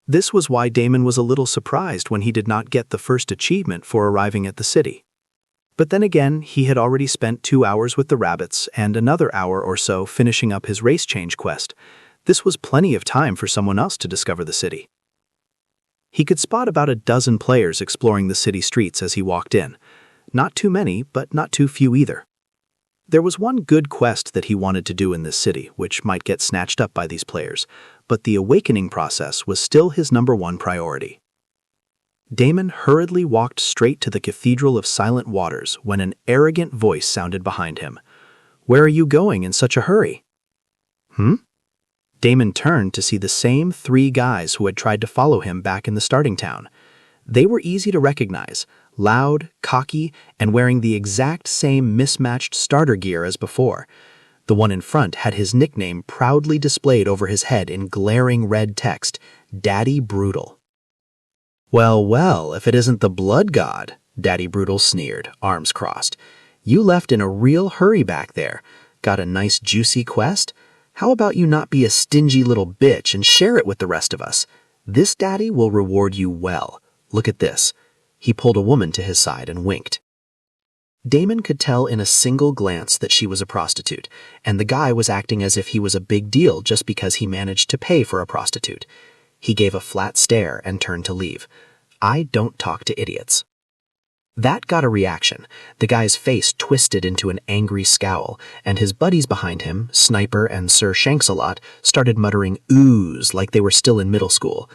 This was why Damon was a little surprised when he did not get the first achievement for arriving at the city. But then again, he had already spent 2 hours with the rabbits and another hour or so finishing up his race change quest. This was plenty of time for someone else to discover the city. He could spot about a dozen players exploring the city streets as he walked in. Not too many, but not too few either. There was one good quest that he wanted to do in this city, which might get snatched up by these players, but the awakening process was still his #1 priority. Damon hurriedly walked straight to the Cathedral of Silent Waters when an arrogant voice sounded behind him. "Where are you going in such a hurry?" Damon turned to see the same 3 guys who had tried to follow him back in the starting town. They were easy to recognize, loud, cocky, and wearing the exact same mismatched starter gear as before. The one in front had his nickname proudly displayed over his head in glaring red text, Daddy Brutal. Well, if it isn't the Blood God," Daddy Brutal sneered, arms crossed. "You left in a real hurry back there. Got a nice juicy quest? How about you not be a stingy little bitch and share it with the rest of us? This daddy will reward you well. Look at this." He pulled a woman to his side and winked. Damon could tell in a single glance that she was a prostitute, and the guy was acting as if he was a big deal just because he managed to pay for a prostitute. He gave a flat stare and turned to leave. "I don't talk to idiots." That got a reaction. The guy's face twisted into an angry scowl, and his buddies behind him, Sniper and Sir Shanks-a-Lot, started muttering oohs like they were still in middle school.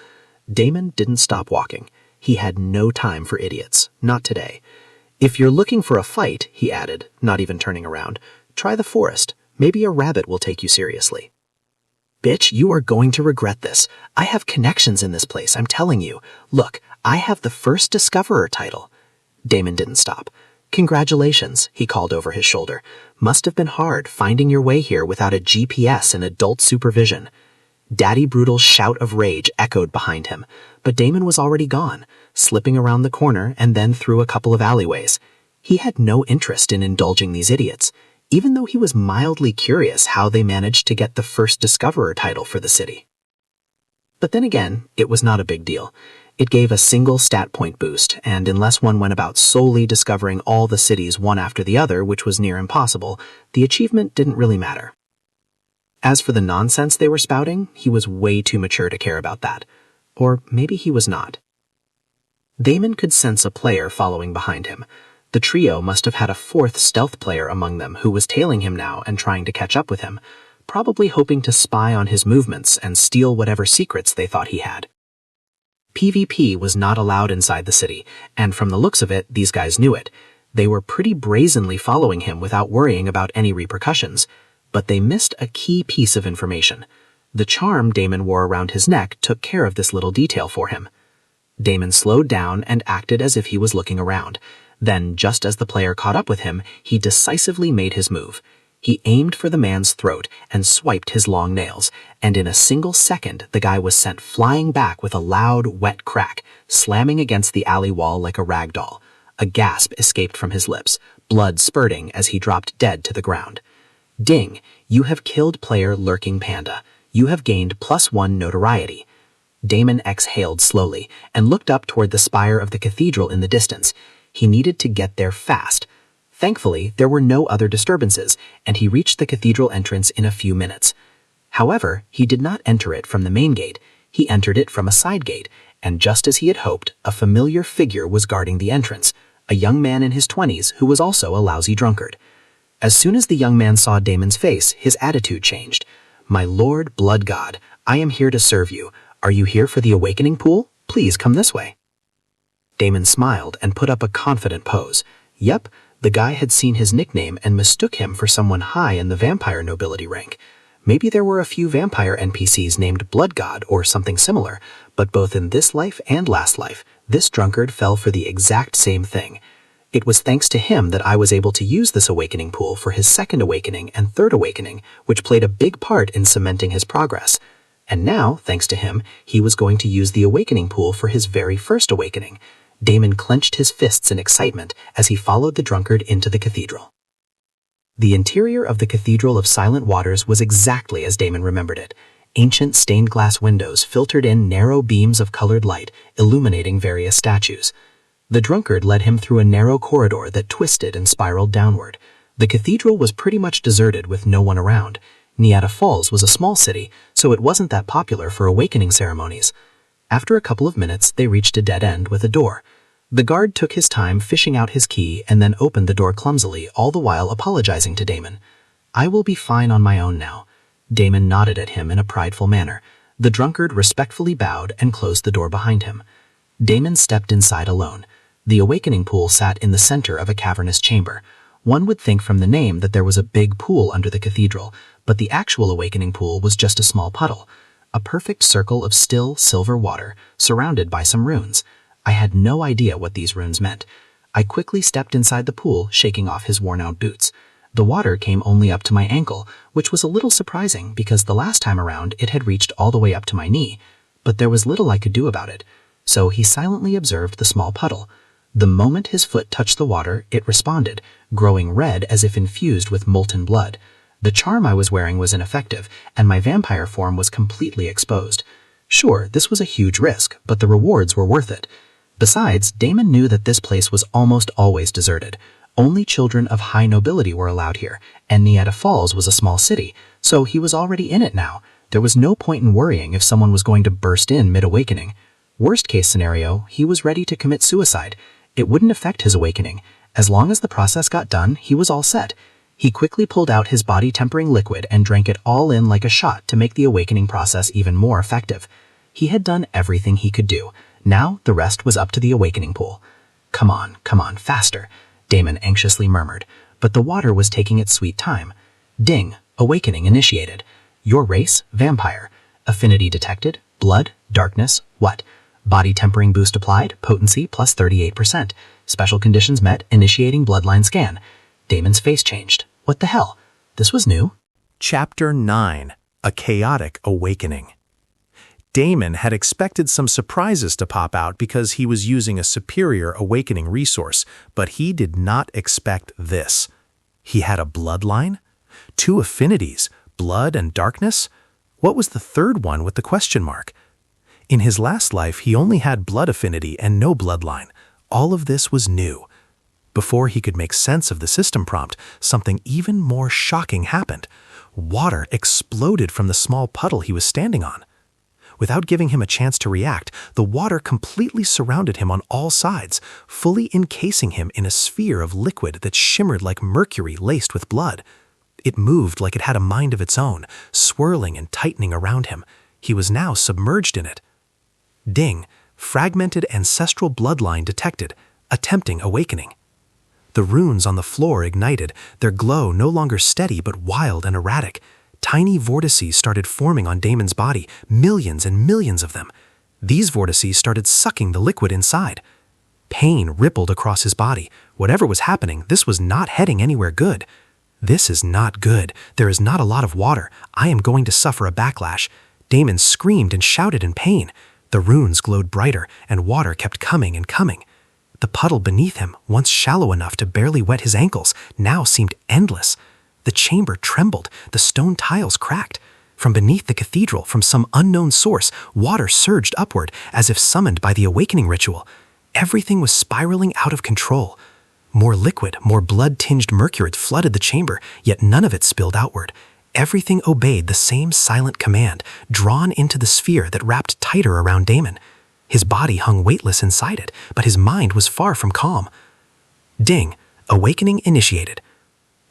Damon didn't stop walking. He had no time for idiots. Not today. "If you're looking for a fight," he added, not even turning around, "try the forest. Maybe a rabbit will take you seriously." "Bitch, you are going to regret this. I have connections in this place, I'm telling you. Look, I have the first Discoverer title." Damon didn't stop. "Congratulations," he called over his shoulder. "Must have been hard finding your way here without a GPS and adult supervision." Daddy Brutal's shout of rage echoed behind him, but Damon was already gone, slipping around the corner and then through a couple of alleyways. He had no interest in indulging these idiots, even though he was mildly curious how they managed to get the first Discoverer title for the city. But then again, it was not a big deal. It gave a single stat point boost, and unless one went about solely discovering all the cities one after the other, which was near impossible, the achievement didn't really matter. As for the nonsense they were spouting, he was way too mature to care about that. Or maybe he was not. Damon could sense a player following behind him. The trio must have had a 4th stealth player among them who was tailing him now and trying to catch up with him, probably hoping to spy on his movements and steal whatever secrets they thought he had. PvP was not allowed inside the city, and from the looks of it, these guys knew it. They were pretty brazenly following him without worrying about any repercussions. But they missed a key piece of information. The charm Damon wore around his neck took care of this little detail for him. Damon slowed down and acted as if he was looking around. Then, just as the player caught up with him, he decisively made his move. He aimed for the man's throat and swiped his long nails, and in a single second the guy was sent flying back with a loud, wet crack, slamming against the alley wall like a rag doll. A gasp escaped from his lips, blood spurting as he dropped dead to the ground. "Ding, you have killed player Lurking Panda. You have gained +1 notoriety." Damon exhaled slowly and looked up toward the spire of the cathedral in the distance. He needed to get there fast. Thankfully, there were no other disturbances, and he reached the cathedral entrance in a few minutes. However, he did not enter it from the main gate. He entered it from a side gate, and just as he had hoped, a familiar figure was guarding the entrance, a young man in his 20s who was also a lousy drunkard. As soon as the young man saw Damon's face, his attitude changed. "My lord Blood God, I am here to serve you. Are you here for the awakening pool? Please come this way." Damon smiled and put up a confident pose. Yep, the guy had seen his nickname and mistook him for someone high in the vampire nobility rank. Maybe there were a few vampire NPCs named Blood God or something similar, but both in this life and last life, this drunkard fell for the exact same thing. It was thanks to him that I was able to use this awakening pool for his second awakening and third awakening, which played a big part in cementing his progress. And now, thanks to him, he was going to use the awakening pool for his very first awakening. Damon clenched his fists in excitement as he followed the drunkard into the cathedral. The interior of the Cathedral of Silent Waters was exactly as Damon remembered it. Ancient stained glass windows filtered in narrow beams of colored light, illuminating various statues. The drunkard led him through a narrow corridor that twisted and spiraled downward. The cathedral was pretty much deserted with no one around. Niata Falls was a small city, so it wasn't that popular for awakening ceremonies. After a couple of minutes, they reached a dead end with a door. The guard took his time fishing out his key and then opened the door clumsily, all the while apologizing to Damon. "I will be fine on my own now." Damon nodded at him in a prideful manner. The drunkard respectfully bowed and closed the door behind him. Damon stepped inside alone. The awakening pool sat in the center of a cavernous chamber. One would think from the name that there was a big pool under the cathedral, but the actual awakening pool was just a small puddle. A perfect circle of still, silver water, surrounded by some runes. I had no idea what these runes meant. I quickly stepped inside the pool, shaking off his worn-out boots. The water came only up to my ankle, which was a little surprising because the last time around it had reached all the way up to my knee. But there was little I could do about it. So he silently observed the small puddle. The moment his foot touched the water, it responded, growing red as if infused with molten blood. The charm I was wearing was ineffective, and my vampire form was completely exposed. Sure, this was a huge risk, but the rewards were worth it. Besides, Damon knew that this place was almost always deserted. Only children of high nobility were allowed here, and Niata Falls was a small city, so he was already in it now. There was no point in worrying if someone was going to burst in mid-awakening. Worst case scenario, he was ready to commit suicide. It wouldn't affect his awakening. As long as the process got done, he was all set. He quickly pulled out his body-tempering liquid and drank it all in like a shot to make the awakening process even more effective. He had done everything he could do. Now the rest was up to the awakening pool. Come on, faster," Damon anxiously murmured, but the water was taking its sweet time. Ding, awakening initiated. Your race, vampire. Affinity detected, blood, darkness, what? Body tempering boost applied, potency plus 38%. Special conditions met, initiating bloodline scan. Damon's face changed. What the hell? This was new. Chapter 9. A Chaotic Awakening. Damon had expected some surprises to pop out because he was using a superior awakening resource, but he did not expect this. He had a bloodline? 2 affinities, blood and darkness? What was the third one with the question mark? In his last life, he only had blood affinity and no bloodline. All of this was new. Before he could make sense of the system prompt, something even more shocking happened. Water exploded from the small puddle he was standing on. Without giving him a chance to react, the water completely surrounded him on all sides, fully encasing him in a sphere of liquid that shimmered like mercury laced with blood. It moved like it had a mind of its own, swirling and tightening around him. He was now submerged in it. Ding, fragmented ancestral bloodline detected, attempting awakening. The runes on the floor ignited, their glow no longer steady but wild and erratic. Tiny vortices started forming on Damon's body, millions and millions of them. These vortices started sucking the liquid inside. Pain rippled across his body. Whatever was happening, this was not heading anywhere good. This is not good. There is not a lot of water. I am going to suffer a backlash. Damon screamed and shouted in pain. The runes glowed brighter, and water kept coming and coming. The puddle beneath him, once shallow enough to barely wet his ankles, now seemed endless. The chamber trembled, the stone tiles cracked. From beneath the cathedral, from some unknown source, water surged upward, as if summoned by the awakening ritual. Everything was spiraling out of control. More liquid, more blood-tinged mercury flooded the chamber, yet none of it spilled outward. Everything obeyed the same silent command, drawn into the sphere that wrapped tighter around Damon. His body hung weightless inside it, but his mind was far from calm. Ding, awakening initiated.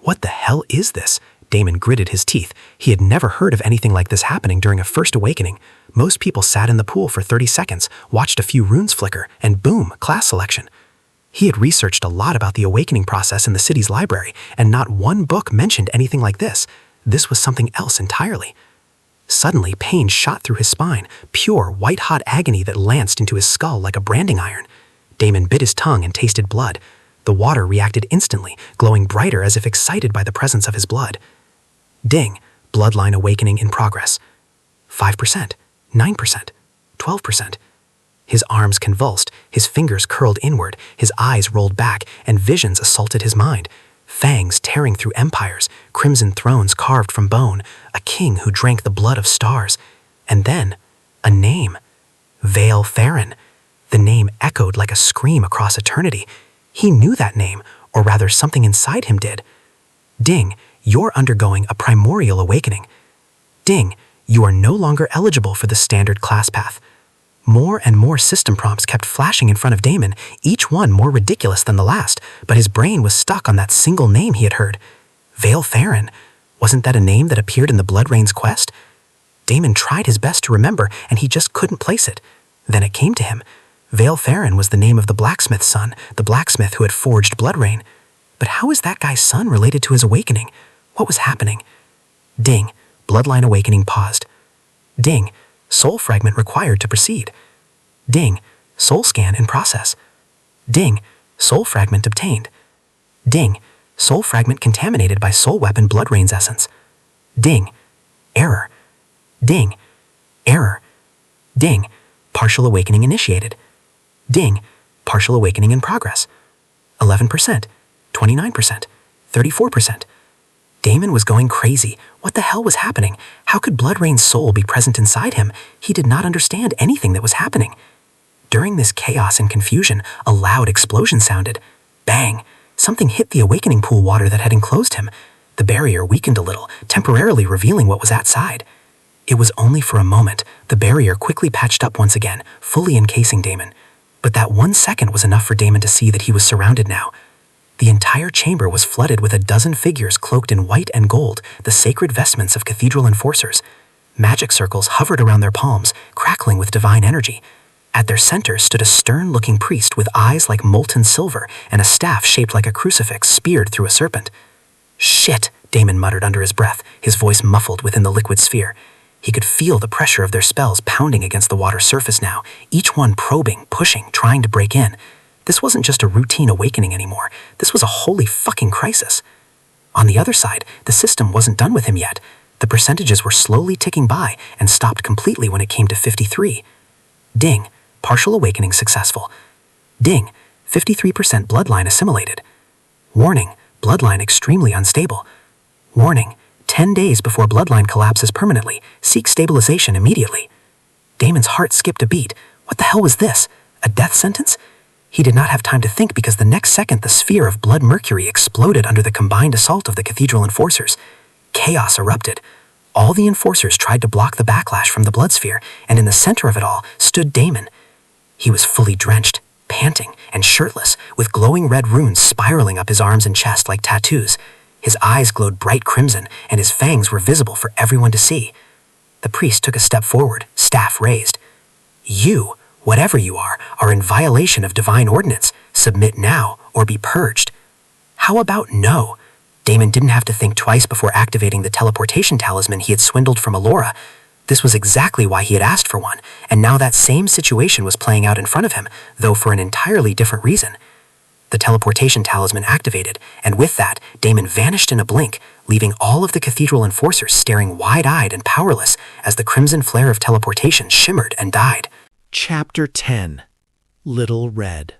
What the hell is this? Damon gritted his teeth. He had never heard of anything like this happening during a first awakening. Most people sat in the pool for 30 seconds, watched a few runes flicker, and boom, class selection. He had researched a lot about the awakening process in the city's library, and not one book mentioned anything like this. This was something else entirely. Suddenly, pain shot through his spine, pure, white-hot agony that lanced into his skull like a branding iron. Damon bit his tongue and tasted blood. The The water reacted instantly, glowing brighter as if excited by the presence of his blood. Ding, bloodline awakening in progress. 5%, 9%, 12%. His arms convulsed, his fingers curled inward, his eyes rolled back, and visions assaulted his mind. Fangs tearing through empires, crimson thrones carved from bone, a king who drank the blood of stars. And then, a name. Vale Farron. The name echoed like a scream across eternity. He knew that name, or rather something inside him did. Ding, you're undergoing a primordial awakening. Ding, you are no longer eligible for the standard class path. More and more system prompts kept flashing in front of Damon, each one more ridiculous than the last, but his brain was stuck on that single name he had heard. Vale Farron. Wasn't that a name that appeared in the Blood Rain's quest? Damon tried his best to remember, and he just couldn't place it. Then it came to him. Vale Farron was the name of the blacksmith's son, the blacksmith who had forged Blood Rain. But how is that guy's son related to his awakening? What was happening? Ding, bloodline awakening paused. Ding, soul fragment required to proceed. Ding, soul scan in process. Ding, soul fragment obtained. Ding, soul fragment contaminated by soul weapon Blood Rain's essence. Ding, error. Ding, error. Ding, partial awakening initiated. Ding, partial awakening in progress. 11%, 29%, 34%. Damon was going crazy. What the hell was happening? How could Blood Rain's soul be present inside him? He did not understand anything that was happening. During this chaos and confusion, a loud explosion sounded. Bang! Something hit the awakening pool water that had enclosed him. The barrier weakened a little, temporarily revealing what was outside. It was only for a moment. The barrier quickly patched up once again, fully encasing Damon. But that 1 second was enough for Damon to see that he was surrounded now. The entire chamber was flooded with a dozen figures cloaked in white and gold, the sacred vestments of cathedral enforcers. Magic circles hovered around their palms, crackling with divine energy. At their center stood a stern-looking priest with eyes like molten silver and a staff shaped like a crucifix speared through a serpent. "Shit," Damon muttered under his breath, his voice muffled within the liquid sphere. He could feel the pressure of their spells pounding against the water's surface now, each one probing, pushing, trying to break in. This wasn't just a routine awakening anymore. This was a holy fucking crisis. On the other side, the system wasn't done with him yet. The percentages were slowly ticking by and stopped completely when it came to 53. Ding, partial awakening successful. Ding, 53% bloodline assimilated. Warning, bloodline extremely unstable. Warning, 10 days before bloodline collapses permanently. Seek stabilization immediately. Damon's heart skipped a beat. What the hell was this? A death sentence? He did not have time to think because the next second the sphere of blood mercury exploded under the combined assault of the cathedral enforcers. Chaos erupted. All the enforcers tried to block the backlash from the blood sphere, and in the center of it all stood Damon. He was fully drenched, panting, and shirtless, with glowing red runes spiraling up his arms and chest like tattoos. His eyes glowed bright crimson, and his fangs were visible for everyone to see. The priest took a step forward, staff raised. "You, whatever you are in violation of divine ordinance. Submit now, or be purged." How about no? Damon didn't have to think twice before activating the teleportation talisman he had swindled from Alora. This was exactly why he had asked for one, and now that same situation was playing out in front of him, though for an entirely different reason. The teleportation talisman activated, and with that, Damon vanished in a blink, leaving all of the cathedral enforcers staring wide-eyed and powerless as the crimson flare of teleportation shimmered and died. Chapter 10. Little Red.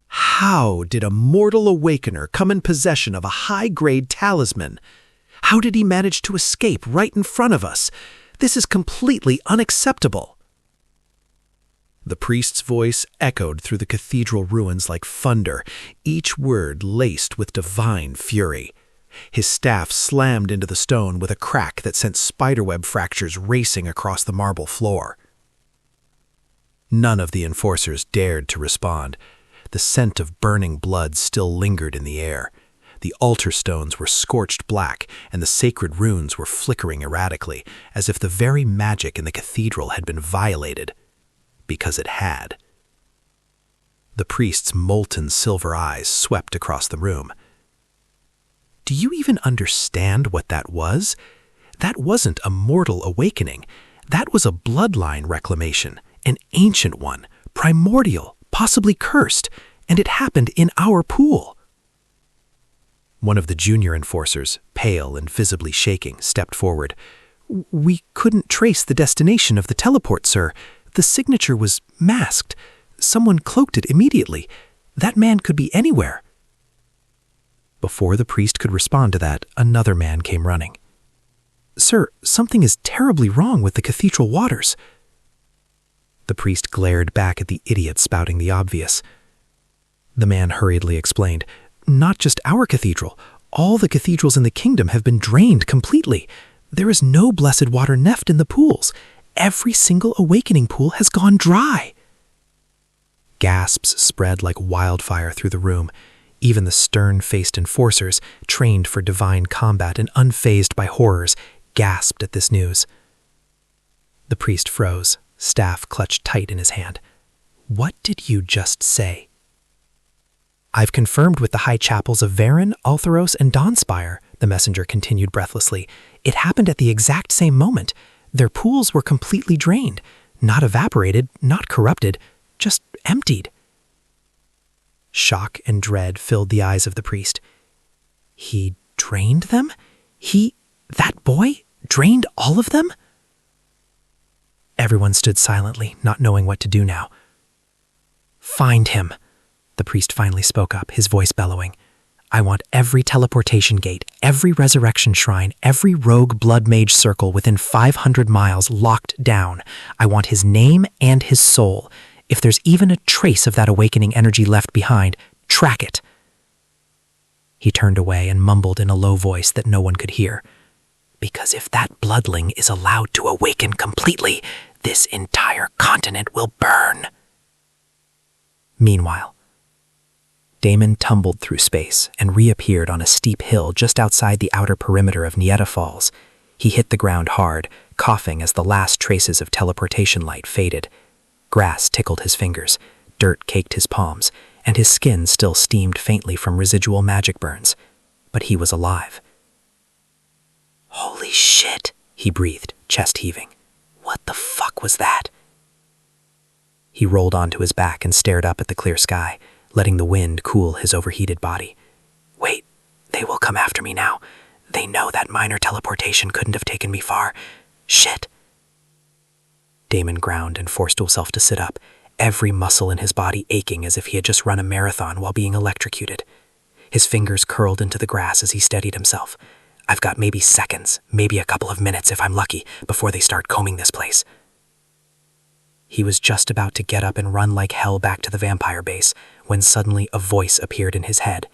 How did a mortal awakener come in possession of a high-grade talisman? How did he manage to escape right in front of us? This is completely unacceptable. The priest's voice echoed through the cathedral ruins like thunder, each word laced with divine fury. His staff slammed into the stone with a crack that sent spiderweb fractures racing across the marble floor. None of the enforcers dared to respond. The scent of burning blood still lingered in the air. The altar stones were scorched black, and the sacred runes were flickering erratically, as if the very magic in the cathedral had been violated. Because it had. The priest's molten silver eyes swept across the room. Do you even understand what that was? That wasn't a mortal awakening. That was a bloodline reclamation, an ancient one, primordial, possibly cursed, and it happened in our pool." One of the junior enforcers, pale and visibly shaking, stepped forward. "We couldn't trace the destination of the teleport, sir. The signature was masked. Someone cloaked it immediately. That man could be anywhere." Before the priest could respond to that, another man came running. "Sir, something is terribly wrong with the cathedral waters." The priest glared back at the idiot spouting the obvious. The man hurriedly explained, "Not just our cathedral. All the cathedrals in the kingdom have been drained completely. There is no blessed water left in the pools. Every single awakening pool has gone dry." Gasps spread like wildfire through the room. Even the stern-faced enforcers, trained for divine combat and unfazed by horrors, gasped at this news. The priest froze, staff clutched tight in his hand. "What did you just say?" "I've confirmed with the high chapels of Varen, Altharos, and Dawnspire," the messenger continued breathlessly. "It happened at the exact same moment. Their pools were completely drained, not evaporated, not corrupted, just emptied." Shock and dread filled the eyes of the priest. "He drained them? That boy, drained all of them?" Everyone stood silently, not knowing what to do now. "Find him," the priest finally spoke up, his voice bellowing. "I want every teleportation gate, every resurrection shrine, every rogue blood mage circle within 500 miles locked down. I want his name and his soul. If there's even a trace of that awakening energy left behind, track it." He turned away and mumbled in a low voice that no one could hear. "Because if that bloodling is allowed to awaken completely, this entire continent will burn." Meanwhile, Damon tumbled through space and reappeared on a steep hill just outside the outer perimeter of Nieta Falls. He hit the ground hard, coughing as the last traces of teleportation light faded. Grass tickled his fingers, dirt caked his palms, and his skin still steamed faintly from residual magic burns. But he was alive. "Holy shit," he breathed, chest heaving. "What the fuck was that?" He rolled onto his back and stared up at the clear sky, letting the wind cool his overheated body. "Wait, they will come after me now. They know that minor teleportation couldn't have taken me far. Shit." Damon ground and forced himself to sit up, every muscle in his body aching as if he had just run a marathon while being electrocuted. His fingers curled into the grass as he steadied himself. "I've got maybe seconds, maybe a couple of minutes if I'm lucky, before they start combing this place." He was just about to get up and run like hell back to the vampire base when suddenly a voice appeared in his head.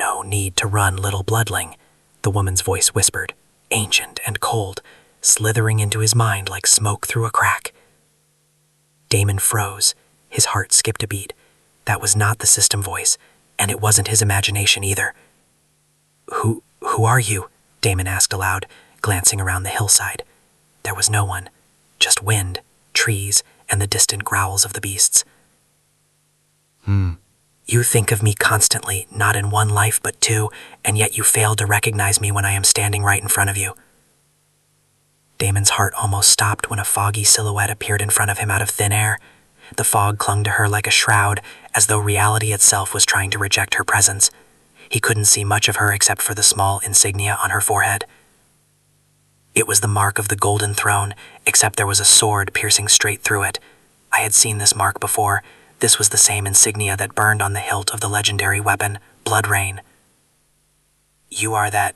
"No need to run, little bloodling," the woman's voice whispered, ancient and cold, slithering into his mind like smoke through a crack. Damon froze. His heart skipped a beat. That was not the system voice, and it wasn't his imagination either. Who are you?" Damon asked aloud, glancing around the hillside. There was no one, just wind, trees, and the distant growls of the beasts. "You think of me constantly, not in one life but two, and yet you fail to recognize me when I am standing right in front of you." Damon's heart almost stopped when a foggy silhouette appeared in front of him out of thin air. The fog clung to her like a shroud, as though reality itself was trying to reject her presence. He couldn't see much of her except for the small insignia on her forehead. It was the mark of the Golden Throne, except there was a sword piercing straight through it. I had seen this mark before. This was the same insignia that burned on the hilt of the legendary weapon, Blood Rain. You are that.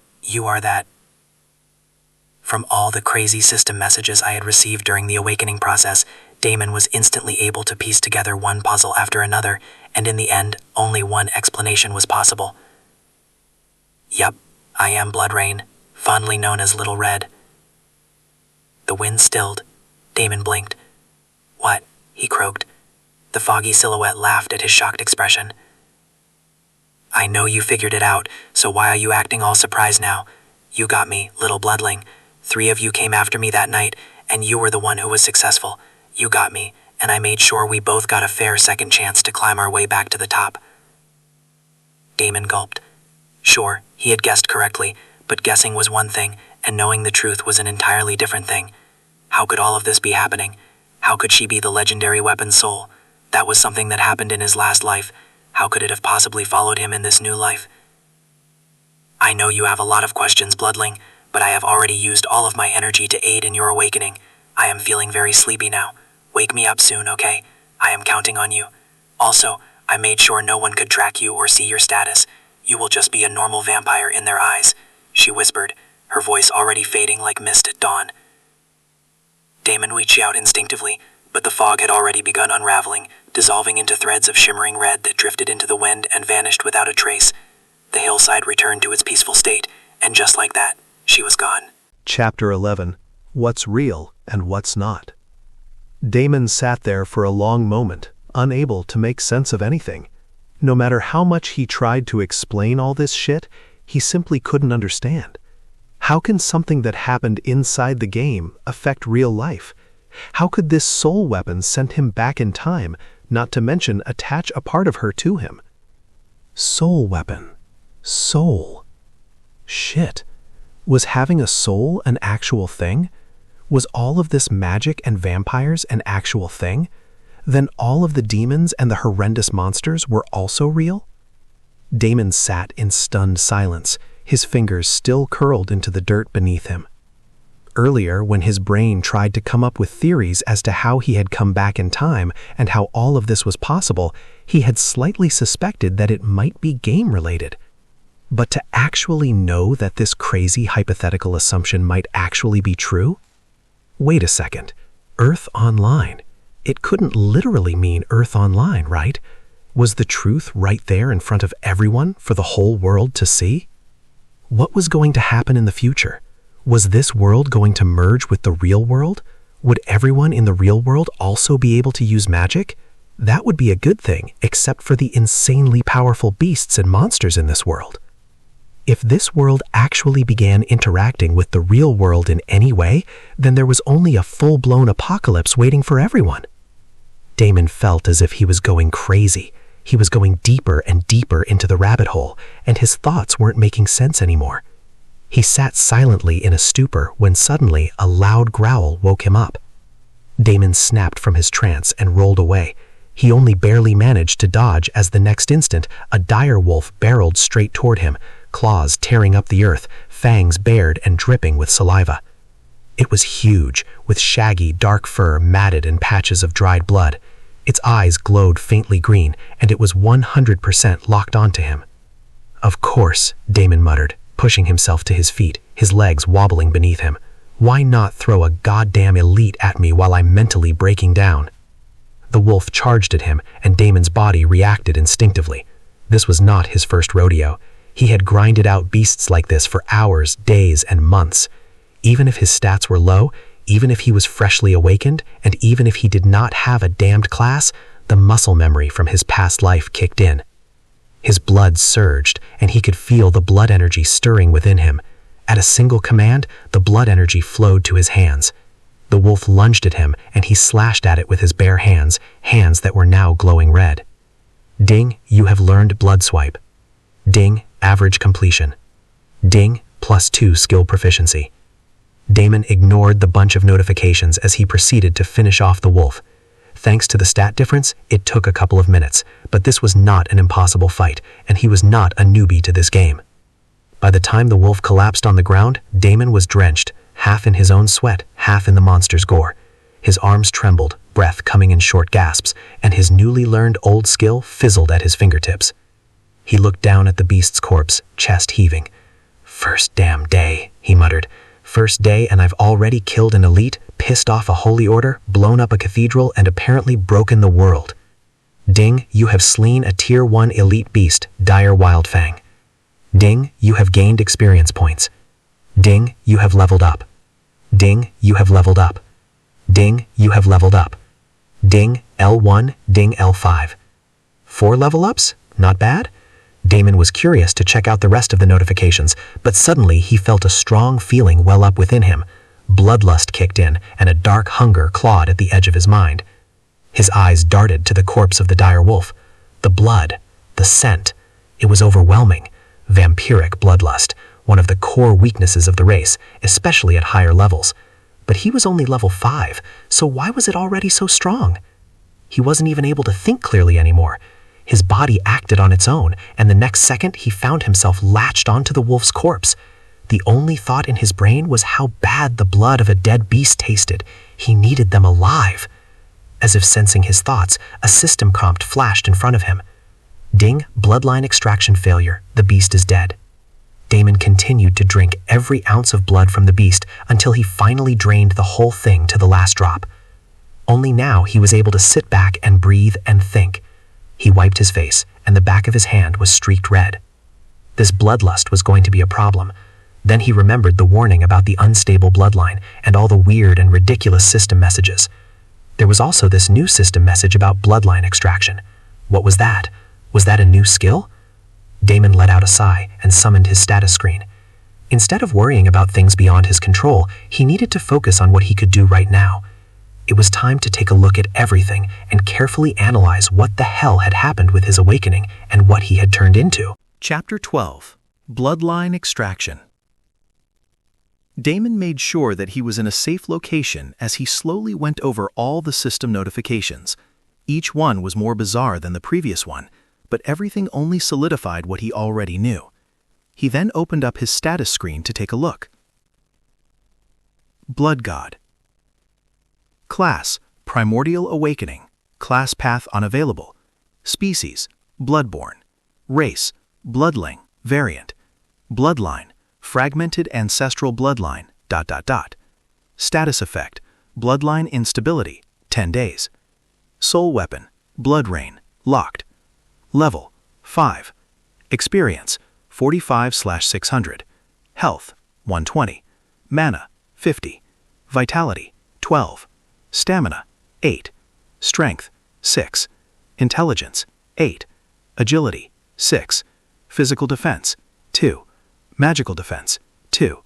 From all the crazy system messages I had received during the awakening process, Damon was instantly able to piece together one puzzle after another, and in the end, only one explanation was possible. "Yup, I am Blood Rain, fondly known as Little Red." The wind stilled. Damon blinked. "What?" he croaked. The foggy silhouette laughed at his shocked expression. "I know you figured it out, so why are you acting all surprised now? You got me, little bloodling. 3 of you came after me that night, and you were the one who was successful. You got me, and I made sure we both got a fair second chance to climb our way back to the top." Damon gulped. Sure, he had guessed correctly, but guessing was one thing, and knowing the truth was an entirely different thing. How could all of this be happening? How could she be the legendary weapon's soul? That was something that happened in his last life. How could it have possibly followed him in this new life? I know you have a lot of questions, Bloodling, but I have already used all of my energy to aid in your awakening. I am feeling very sleepy now. Wake me up soon, okay? I am counting on you. Also, I made sure no one could track you or see your status. You will just be a normal vampire in their eyes, she whispered, her voice already fading like mist at dawn. Damon reached out instinctively, but the fog had already begun unraveling, dissolving into threads of shimmering red that drifted into the wind and vanished without a trace. The hillside returned to its peaceful state, and just like that, she was gone. Chapter 11. What's Real and What's Not. Damon sat there for a long moment, unable to make sense of anything. No matter how much he tried to explain all this shit, he simply couldn't understand. How can something that happened inside the game affect real life? How could this soul weapon send him back in time, not to mention attach a part of her to him? Soul weapon. Soul. Shit. Was having a soul an actual thing? Was all of this magic and vampires an actual thing? Then all of the demons and the horrendous monsters were also real? Damon sat in stunned silence, his fingers still curled into the dirt beneath him. Earlier, when his brain tried to come up with theories as to how he had come back in time and how all of this was possible, he had slightly suspected that it might be game-related. But to actually know that this crazy hypothetical assumption might actually be true? Wait a second. Earth Online. It couldn't literally mean Earth Online, right? Was the truth right there in front of everyone for the whole world to see? What was going to happen in the future? Was this world going to merge with the real world? Would everyone in the real world also be able to use magic? That would be a good thing, except for the insanely powerful beasts and monsters in this world. If this world actually began interacting with the real world in any way, then there was only a full-blown apocalypse waiting for everyone. Damon felt as if he was going crazy. He was going deeper and deeper into the rabbit hole, and his thoughts weren't making sense anymore. He sat silently in a stupor when suddenly a loud growl woke him up. Damon snapped from his trance and rolled away. He only barely managed to dodge as the next instant a dire wolf barreled straight toward him, claws tearing up the earth, fangs bared and dripping with saliva. It was huge, with shaggy, dark fur matted in patches of dried blood. Its eyes glowed faintly green, and it was 100% locked onto him. Of course, Damon muttered, pushing himself to his feet, his legs wobbling beneath him. Why not throw a goddamn elite at me while I'm mentally breaking down? The wolf charged at him, and Damon's body reacted instinctively. This was not his first rodeo. He had grinded out beasts like this for hours, days, and months. Even if his stats were low, even if he was freshly awakened, and even if he did not have a damned class, the muscle memory from his past life kicked in. His blood surged, and he could feel the blood energy stirring within him. At a single command, the blood energy flowed to his hands. The wolf lunged at him, and he slashed at it with his bare hands, hands that were now glowing red. Ding, you have learned Blood Swipe. Ding, average completion. Ding, +2 skill proficiency. Damon ignored the bunch of notifications as he proceeded to finish off the wolf. Thanks to the stat difference, it took a couple of minutes, but this was not an impossible fight, and he was not a newbie to this game. By the time the wolf collapsed on the ground, Damon was drenched, half in his own sweat, half in the monster's gore. His arms trembled, breath coming in short gasps, and his newly learned old skill fizzled at his fingertips. He looked down at the beast's corpse, chest heaving. "First damn day," he muttered. "First day, and I've already killed an elite, pissed off a holy order, blown up a cathedral, and apparently broken the world. Ding, you have slain a Tier 1 elite beast, Dire Wildfang. Ding, you have gained experience points. Ding, you have leveled up. Ding, you have leveled up. Ding, you have leveled up. Ding, L1, ding, L5. 4 level ups? Not bad?" Damon was curious to check out the rest of the notifications, but suddenly he felt a strong feeling well up within him. Bloodlust kicked in, and a dark hunger clawed at the edge of his mind. His eyes darted to the corpse of the dire wolf. The blood, the scent, it was overwhelming. Vampiric bloodlust, one of the core weaknesses of the race, especially at higher levels. But he was only level 5, so why was it already so strong? He wasn't even able to think clearly anymore. His body acted on its own, and the next second he found himself latched onto the wolf's corpse. The only thought in his brain was how bad the blood of a dead beast tasted. He needed them alive. As if sensing his thoughts, a system prompt flashed in front of him. Ding, bloodline extraction failure. The beast is dead. Damon continued to drink every ounce of blood from the beast until he finally drained the whole thing to the last drop. Only now he was able to sit back and breathe and think. He wiped his face, and the back of his hand was streaked red. This bloodlust was going to be a problem. Then he remembered the warning about the unstable bloodline and all the weird and ridiculous system messages. There was also this new system message about bloodline extraction. What was that? Was that a new skill? Damon let out a sigh and summoned his status screen. Instead of worrying about things beyond his control, he needed to focus on what he could do right now. It was time to take a look at everything and carefully analyze what the hell had happened with his awakening and what he had turned into. Chapter 12. Bloodline Extraction. Damon made sure that he was in a safe location as he slowly went over all the system notifications. Each one was more bizarre than the previous one, but everything only solidified what he already knew. He then opened up his status screen to take a look. Blood God. Class, Primordial Awakening. Class path unavailable. Species, Bloodborne. Race, Bloodling, Variant. Bloodline, Fragmented Ancestral Bloodline, ... Status effect, Bloodline Instability, 10 days. Soul Weapon, Blood Rain, Locked. Level, 5. Experience, 45/600. Health, 120. Mana, 50. Vitality, 12. Stamina, 8. Strength, 6. Intelligence, 8. Agility, 6. Physical defense, 2. Magical defense, 2.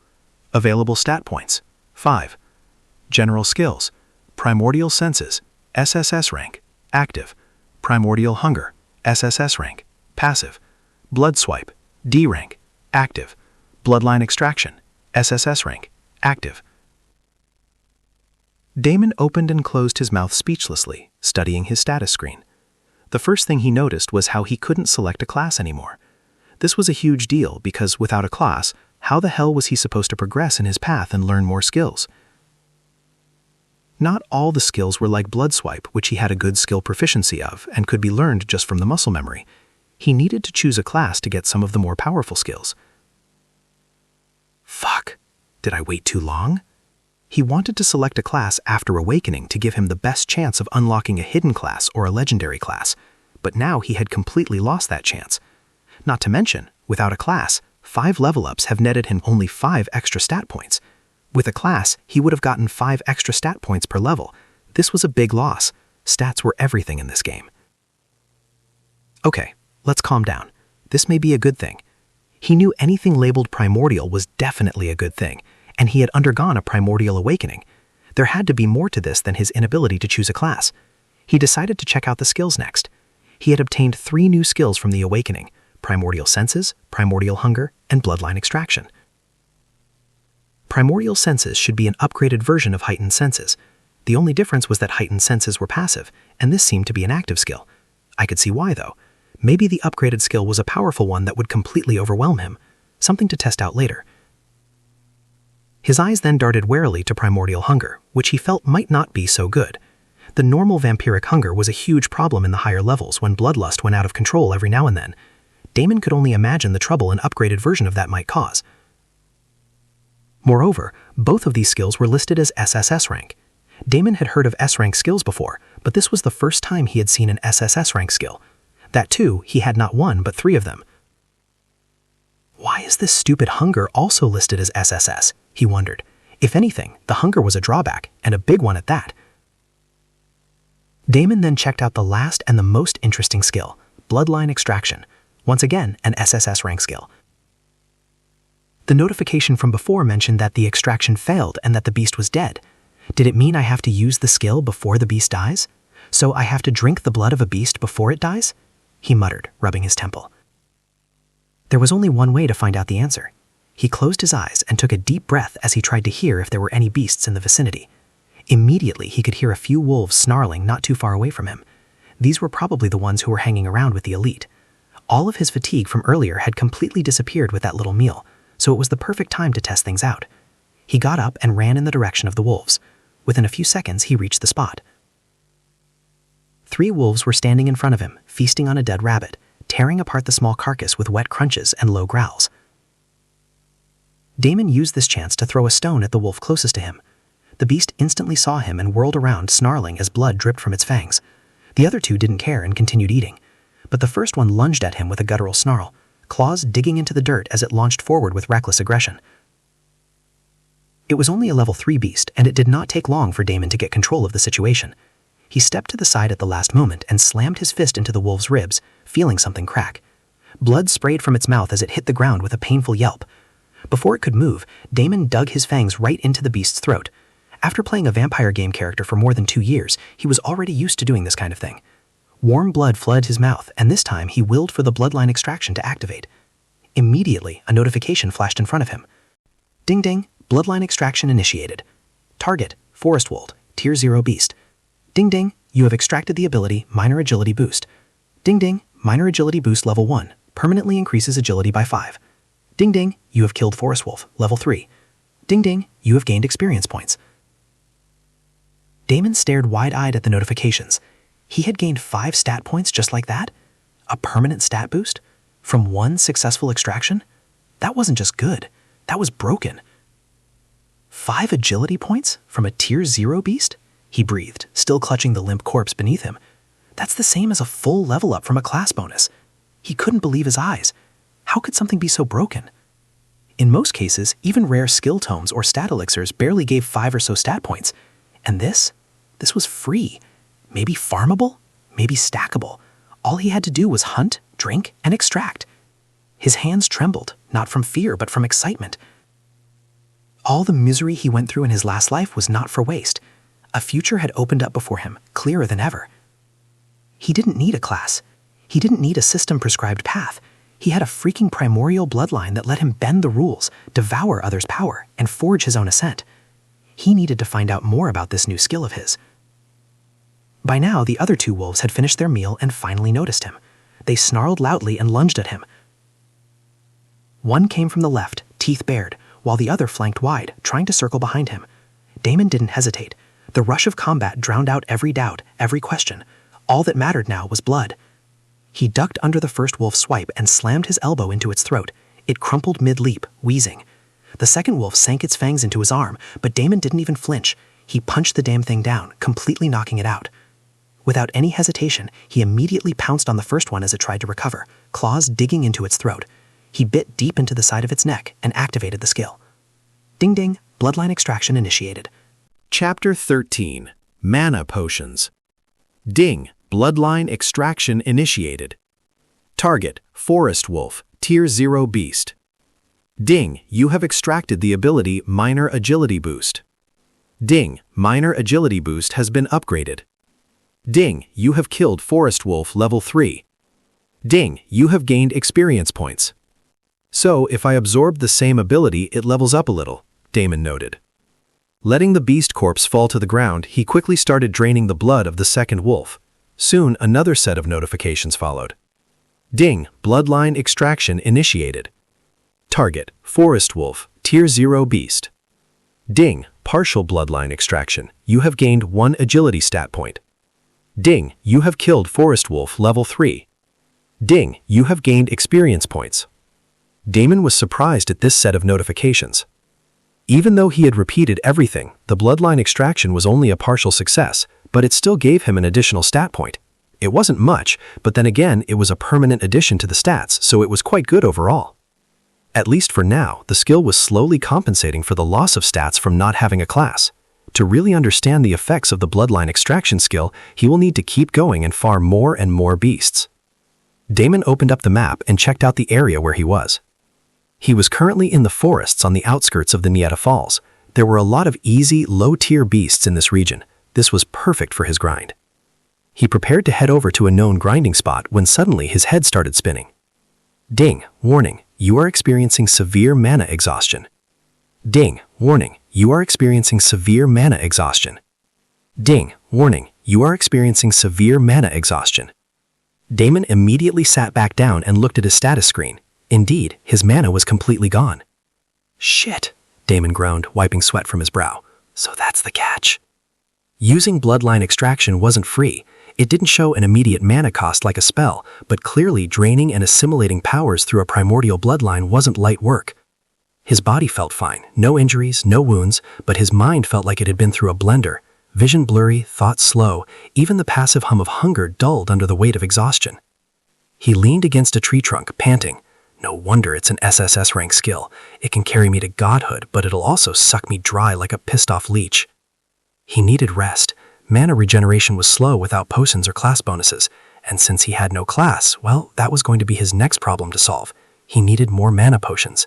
Available stat points, 5. General skills, Primordial Senses, SSS rank, active. Primordial Hunger, SSS rank, passive. Blood Swipe, D rank, active. Bloodline Extraction, SSS rank, active. Damon opened and closed his mouth speechlessly, studying his status screen. The first thing he noticed was how he couldn't select a class anymore. This was a huge deal because without a class, how the hell was he supposed to progress in his path and learn more skills? Not all the skills were like Blood Swipe, which he had a good skill proficiency of and could be learned just from the muscle memory. He needed to choose a class to get some of the more powerful skills. Fuck. Did I wait too long? He wanted to select a class after awakening to give him the best chance of unlocking a hidden class or a legendary class, but now he had completely lost that chance. Not to mention, without a class, 5 level-ups have netted him only 5 extra stat points. With a class, he would have gotten 5 extra stat points per level. This was a big loss. Stats were everything in this game. Okay, let's calm down. This may be a good thing. He knew anything labeled primordial was definitely a good thing, and he had undergone a primordial awakening. There had to be more to this than his inability to choose a class. He decided to check out the skills next. He had obtained 3 new skills from the awakening: Primordial Senses, Primordial Hunger, and Bloodline Extraction. Primordial Senses should be an upgraded version of Heightened Senses. The only difference was that Heightened Senses were passive, and this seemed to be an active skill. I could see why, though. Maybe the upgraded skill was a powerful one that would completely overwhelm him. Something to test out later. His eyes then darted warily to Primordial Hunger, which he felt might not be so good. The normal vampiric hunger was a huge problem in the higher levels when bloodlust went out of control every now and then. Damon could only imagine the trouble an upgraded version of that might cause. Moreover, both of these skills were listed as SSS rank. Damon had heard of S-rank skills before, but this was the first time he had seen an SSS rank skill. That too, he had not 1 but 3 of them. Why is this stupid hunger also listed as SSS? He wondered. If anything, the hunger was a drawback, and a big one at that. Damon then checked out the last and the most interesting skill, Bloodline Extraction. Once again, an SSS rank skill. The notification from before mentioned that the extraction failed and that the beast was dead. Did it mean I have to use the skill before the beast dies? So I have to drink the blood of a beast before it dies? He muttered, rubbing his temple. There was only one way to find out the answer. He closed his eyes and took a deep breath as he tried to hear if there were any beasts in the vicinity. Immediately, he could hear a few wolves snarling not too far away from him. These were probably the ones who were hanging around with the elite. All of his fatigue from earlier had completely disappeared with that little meal, so it was the perfect time to test things out. He got up and ran in the direction of the wolves. Within a few seconds, he reached the spot. 3 wolves were standing in front of him, feasting on a dead rabbit, tearing apart the small carcass with wet crunches and low growls. Damon used this chance to throw a stone at the wolf closest to him. The beast instantly saw him and whirled around, snarling as blood dripped from its fangs. The other 2 didn't care and continued eating, but the first one lunged at him with a guttural snarl, claws digging into the dirt as it launched forward with reckless aggression. It was only a level 3 beast, and it did not take long for Damon to get control of the situation. He stepped to the side at the last moment and slammed his fist into the wolf's ribs, feeling something crack. Blood sprayed from its mouth as it hit the ground with a painful yelp. Before it could move, Damon dug his fangs right into the beast's throat. After playing a vampire game character for more than 2 years, he was already used to doing this kind of thing. Warm blood flooded his mouth, and this time he willed for the bloodline extraction to activate. Immediately, a notification flashed in front of him. Ding ding, bloodline extraction initiated. Target, Forest Wolf, Tier 0 Beast. Ding ding, you have extracted the ability Minor Agility Boost. Ding ding, Minor Agility Boost Level 1, permanently increases agility by 5. Ding ding, you have killed Forest Wolf, Level 3. Ding ding, you have gained experience points. Damon stared wide-eyed at the notifications. He had gained 5 stat points just like that? A permanent stat boost? From 1 successful extraction? That wasn't just good, that was broken. 5 agility points from a Tier 0 beast? He breathed, still clutching the limp corpse beneath him. That's the same as a full level up from a class bonus. He couldn't believe his eyes. How could something be so broken? In most cases, even rare skill tomes or stat elixirs barely gave 5 or so stat points. And this was free. Maybe farmable? Maybe stackable. All he had to do was hunt, drink, and extract. His hands trembled, not from fear, but from excitement. All the misery he went through in his last life was not for waste. A future had opened up before him, clearer than ever. He didn't need a class. He didn't need a system-prescribed path. He had a freaking primordial bloodline that let him bend the rules, devour others' power, and forge his own ascent. He needed to find out more about this new skill of his. By now, the other 2 wolves had finished their meal and finally noticed him. They snarled loudly and lunged at him. One came from the left, teeth bared, while the other flanked wide, trying to circle behind him. Damon didn't hesitate. The rush of combat drowned out every doubt, every question. All that mattered now was blood. He ducked under the first wolf's swipe and slammed his elbow into its throat. It crumpled mid-leap, wheezing. The second wolf sank its fangs into his arm, but Damon didn't even flinch. He punched the damn thing down, completely knocking it out. Without any hesitation, he immediately pounced on the first one as it tried to recover, claws digging into its throat. He bit deep into the side of its neck and activated the skill. Ding ding, bloodline extraction initiated. Chapter 13, Mana Potions. Ding, bloodline extraction initiated. Target, Forest Wolf, Tier 0 Beast. Ding, you have extracted the ability Minor Agility Boost. Ding, Minor Agility Boost has been upgraded. Ding, you have killed Forest Wolf Level 3. Ding, you have gained experience points. So, if I absorb the same ability, it levels up a little, Damon noted. Letting the beast corpse fall to the ground, he quickly started draining the blood of the second wolf. Soon, another set of notifications followed. Ding, bloodline extraction initiated. Target, Forest Wolf, Tier 0 Beast. Ding, partial bloodline extraction. You have gained 1 agility stat point. Ding, you have killed Forest Wolf Level 3. Ding, you have gained experience points. Damon was surprised at this set of notifications. Even though he had repeated everything, the bloodline extraction was only a partial success, but it still gave him an additional stat point. It wasn't much, but then again, it was a permanent addition to the stats, so it was quite good overall. At least for now, the skill was slowly compensating for the loss of stats from not having a class. To really understand the effects of the bloodline extraction skill, he will need to keep going and farm more and more beasts. Damon opened up the map and checked out the area where he was. He was currently in the forests on the outskirts of the Nieta Falls. There were a lot of easy, low-tier beasts in this region. This was perfect for his grind. He prepared to head over to a known grinding spot when suddenly his head started spinning. Ding, warning, you are experiencing severe mana exhaustion. Ding, warning, you are experiencing severe mana exhaustion. Ding, warning, You are experiencing severe mana exhaustion. Damon immediately sat back down and looked at his status screen. Indeed, his mana was completely gone. Shit, Damon groaned, wiping sweat from his brow. So that's the catch. Using bloodline extraction wasn't free. It didn't show an immediate mana cost like a spell, but clearly draining and assimilating powers through a primordial bloodline wasn't light work. His body felt fine, no injuries, no wounds, but his mind felt like it had been through a blender. Vision blurry, thoughts slow, even the passive hum of hunger dulled under the weight of exhaustion. He leaned against a tree trunk, panting. No wonder it's an SSS rank skill. It can carry me to godhood, but it'll also suck me dry like a pissed-off leech. He needed rest. Mana regeneration was slow without potions or class bonuses, and since he had no class, well, that was going to be his next problem to solve. He needed more mana potions.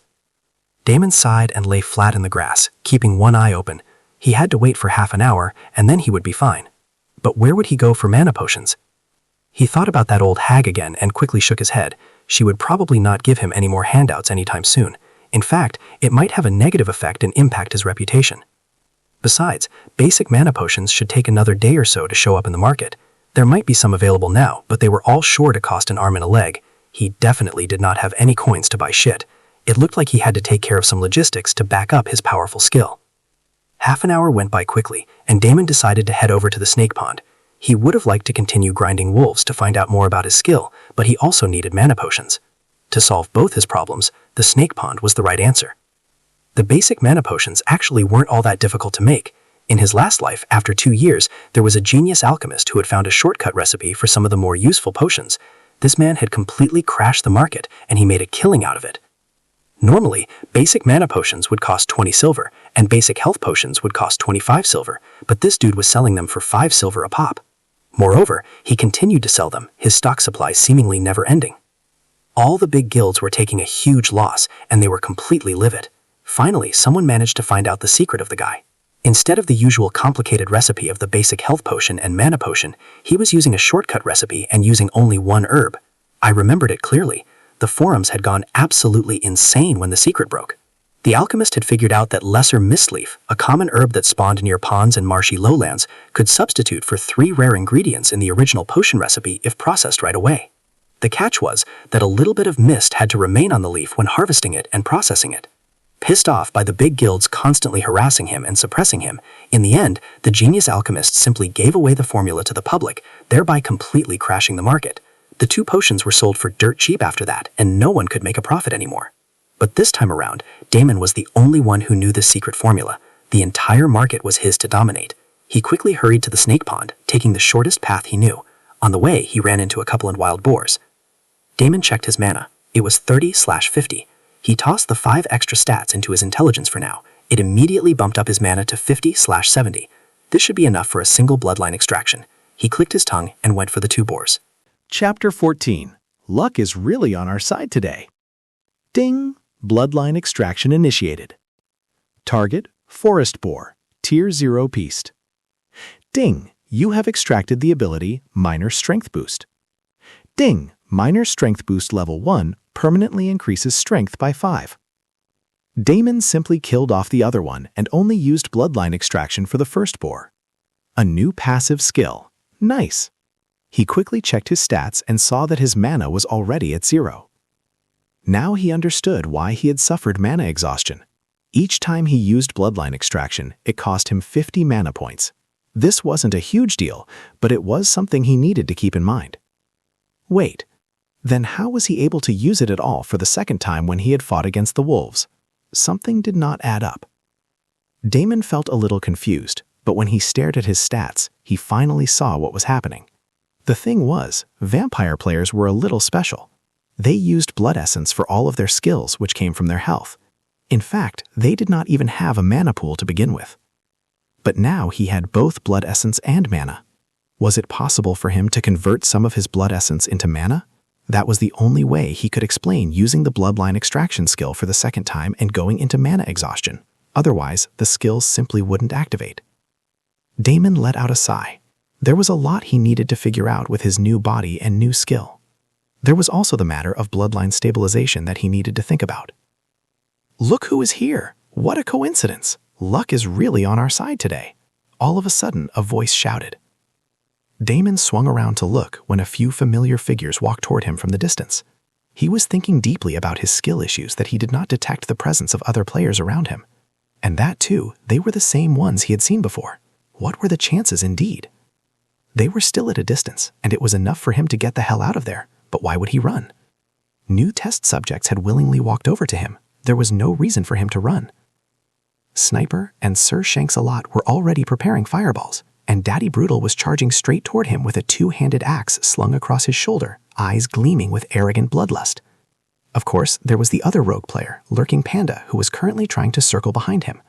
Damon sighed and lay flat in the grass, keeping one eye open. He had to wait for half an hour, and then he would be fine. But where would he go for mana potions? He thought about that old hag again and quickly shook his head. She would probably not give him any more handouts anytime soon. In fact, it might have a negative effect and impact his reputation. Besides, basic mana potions should take another day or so to show up in the market. There might be some available now, but they were all sure to cost an arm and a leg. He definitely did not have any coins to buy shit. It looked like he had to take care of some logistics to back up his powerful skill. Half an hour went by quickly, and Damon decided to head over to the snake pond. He would have liked to continue grinding wolves to find out more about his skill, but he also needed mana potions. To solve both his problems, the snake pond was the right answer. The basic mana potions actually weren't all that difficult to make. In his last life, after 2 years, there was a genius alchemist who had found a shortcut recipe for some of the more useful potions. This man had completely crashed the market, and he made a killing out of it. Normally, basic mana potions would cost 20 silver, and basic health potions would cost 25 silver, but this dude was selling them for 5 silver a pop. Moreover, he continued to sell them, his stock supply seemingly never ending. All the big guilds were taking a huge loss, and they were completely livid. Finally, someone managed to find out the secret of the guy. Instead of the usual complicated recipe of the basic health potion and mana potion, he was using a shortcut recipe and using only one herb. I remembered it clearly. The forums had gone absolutely insane when the secret broke. The alchemist had figured out that lesser mistleaf, a common herb that spawned near ponds and marshy lowlands, could substitute for 3 rare ingredients in the original potion recipe if processed right away. The catch was that a little bit of mist had to remain on the leaf when harvesting it and processing it. Pissed off by the big guilds constantly harassing him and suppressing him, in the end, the genius alchemist simply gave away the formula to the public, thereby completely crashing the market. The 2 potions were sold for dirt cheap after that, and no one could make a profit anymore. But this time around, Damon was the only one who knew this secret formula. The entire market was his to dominate. He quickly hurried to the snake pond, taking the shortest path he knew. On the way, he ran into a couple of wild boars. Damon checked his mana. It was 30/50. He tossed the 5 extra stats into his intelligence for now. It immediately bumped up his mana to 50/70. This should be enough for a single bloodline extraction. He clicked his tongue and went for the 2 boars. Chapter 14. Luck is really on our side today. Ding! Bloodline extraction initiated. Target, Forest Boar, Tier 0 Beast. Ding! You have extracted the ability Minor Strength Boost. Ding! Minor Strength Boost Level 1 permanently increases strength by 5. Damon simply killed off the other one and only used bloodline extraction for the first boar. A new passive skill. Nice! He quickly checked his stats and saw that his mana was already at 0. Now he understood why he had suffered mana exhaustion. Each time he used bloodline extraction, it cost him 50 mana points. This wasn't a huge deal, but it was something he needed to keep in mind. Wait, then how was he able to use it at all for the second time when he had fought against the wolves? Something did not add up. Damon felt a little confused, but when he stared at his stats, he finally saw what was happening. The thing was, vampire players were a little special. They used blood essence for all of their skills, which came from their health. In fact, they did not even have a mana pool to begin with. But now he had both blood essence and mana. Was it possible for him to convert some of his blood essence into mana? That was the only way he could explain using the bloodline extraction skill for the second time and going into mana exhaustion. Otherwise, the skills simply wouldn't activate. Damon let out a sigh. There was a lot he needed to figure out with his new body and new skill. There was also the matter of bloodline stabilization that he needed to think about. Look who is here! What a coincidence! Luck is really on our side today. All of a sudden, a voice shouted. Damon swung around to look when a few familiar figures walked toward him from the distance. He was thinking deeply about his skill issues that he did not detect the presence of other players around him. And that too, they were the same ones he had seen before. What were the chances indeed? They were still at a distance, and it was enough for him to get the hell out of there, but why would he run? New test subjects had willingly walked over to him. There was no reason for him to run. Sniper and Sir Shanks-a-Lot were already preparing fireballs, and Daddy Brutal was charging straight toward him with a two-handed axe slung across his shoulder, eyes gleaming with arrogant bloodlust. Of course, there was the other rogue player, Lurking Panda, who was currently trying to circle behind him.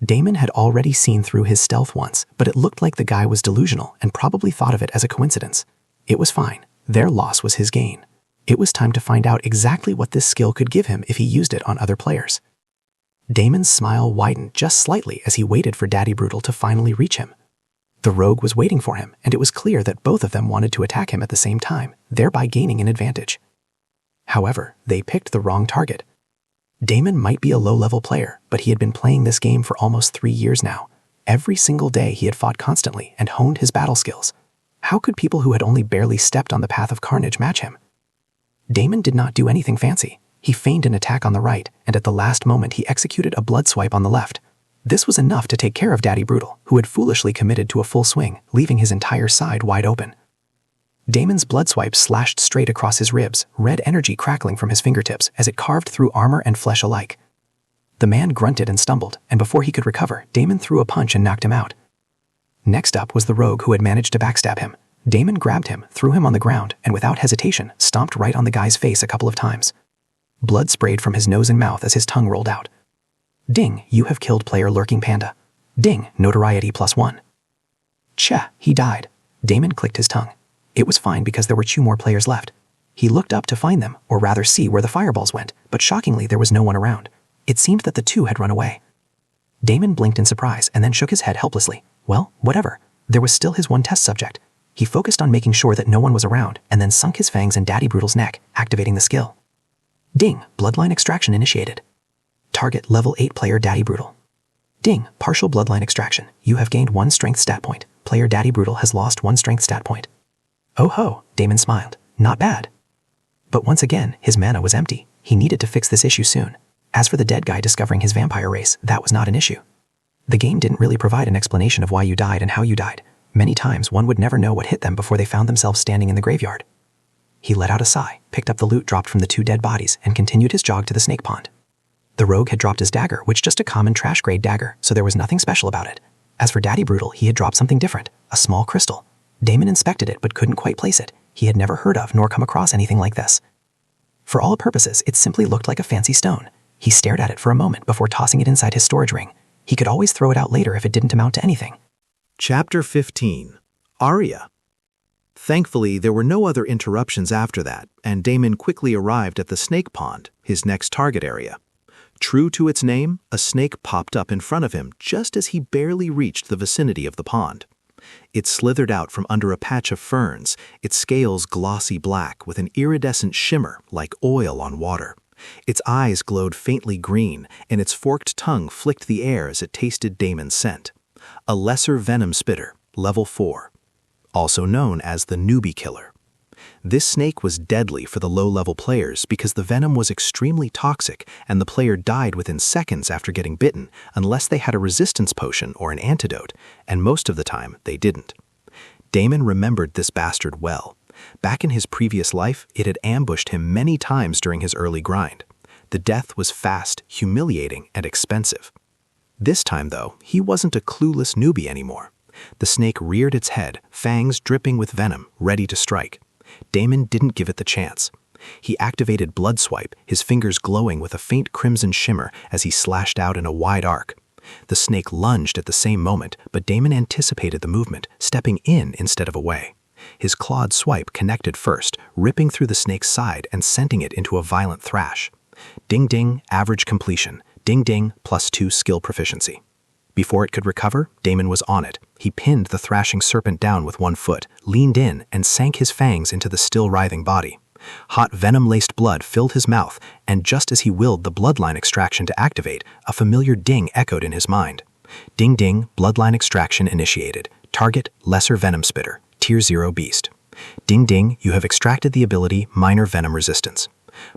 Damon had already seen through his stealth once, but it looked like the guy was delusional and probably thought of it as a coincidence. It was fine. Their loss was his gain. It was time to find out exactly what this skill could give him if he used it on other players. Damon's smile widened just slightly as he waited for Daddy Brutal to finally reach him. The rogue was waiting for him, and it was clear that both of them wanted to attack him at the same time, thereby gaining an advantage. However, they picked the wrong target. Damon might be a low-level player, but he had been playing this game for almost 3 years now. Every single day he had fought constantly and honed his battle skills. How could people who had only barely stepped on the path of carnage match him? Damon did not do anything fancy. He feigned an attack on the right, and at the last moment he executed a blood swipe on the left. This was enough to take care of Daddy Brutal, who had foolishly committed to a full swing, leaving his entire side wide open. Damon's blood swipe slashed straight across his ribs, red energy crackling from his fingertips as it carved through armor and flesh alike. The man grunted and stumbled, and before he could recover, Damon threw a punch and knocked him out. Next up was the rogue who had managed to backstab him. Damon grabbed him, threw him on the ground, and without hesitation, stomped right on the guy's face a couple of times. Blood sprayed from his nose and mouth as his tongue rolled out. Ding, you have killed player Lurking Panda. Ding, notoriety +1. Cheh, he died. Damon clicked his tongue. It was fine because there were 2 more players left. He looked up to find them, or rather see where the fireballs went, but shockingly there was no one around. It seemed that the 2 had run away. Damon blinked in surprise and then shook his head helplessly. Well, whatever. There was still his one test subject. He focused on making sure that no one was around and then sunk his fangs in Daddy Brutal's neck, activating the skill. Ding, bloodline extraction initiated. Target level 8 player Daddy Brutal. Ding, partial bloodline extraction. You have gained 1 strength stat point. Player Daddy Brutal has lost 1 strength stat point. Oh ho, Damon smiled. Not bad. But once again, his mana was empty. He needed to fix this issue soon. As for the dead guy discovering his vampire race, that was not an issue. The game didn't really provide an explanation of why you died and how you died. Many times one would never know what hit them before they found themselves standing in the graveyard. He let out a sigh, picked up the loot dropped from the 2 dead bodies, and continued his jog to the snake pond. The rogue had dropped his dagger, which just a common trash-grade dagger, so there was nothing special about it. As for Daddy Brutal, he had dropped something different, a small crystal. Damon inspected it but couldn't quite place it. He had never heard of nor come across anything like this. For all purposes, it simply looked like a fancy stone. He stared at it for a moment before tossing it inside his storage ring. He could always throw it out later if it didn't amount to anything. Chapter 15. Aria. Thankfully, there were no other interruptions after that, and Damon quickly arrived at the snake pond, his next target area. True to its name, a snake popped up in front of him just as he barely reached the vicinity of the pond. It slithered out from under a patch of ferns, its scales glossy black with an iridescent shimmer like oil on water. Its eyes glowed faintly green, and its forked tongue flicked the air as it tasted Damon's scent. A lesser venom spitter, level 4, also known as the newbie killer. This snake was deadly for the low-level players because the venom was extremely toxic and the player died within seconds after getting bitten unless they had a resistance potion or an antidote, and most of the time they didn't. Damon remembered this bastard well. Back in his previous life, it had ambushed him many times during his early grind. The death was fast, humiliating, and expensive. This time, though, he wasn't a clueless newbie anymore. The snake reared its head, fangs dripping with venom, ready to strike. Damon didn't give it the chance. He activated Blood Swipe, his fingers glowing with a faint crimson shimmer as he slashed out in a wide arc. The snake lunged at the same moment, but Damon anticipated the movement, stepping in instead of away. His clawed swipe connected first, ripping through the snake's side and sending it into a violent thrash. Ding ding, average completion. Ding ding, +2 skill proficiency. Before it could recover, Damon was on it. He pinned the thrashing serpent down with one foot, leaned in, and sank his fangs into the still writhing body. Hot venom-laced blood filled his mouth, and just as he willed the bloodline extraction to activate, a familiar ding echoed in his mind. Ding ding, bloodline extraction initiated. Target, lesser venom spitter. Tier 0 Beast. Ding ding, you have extracted the ability Minor Venom Resistance.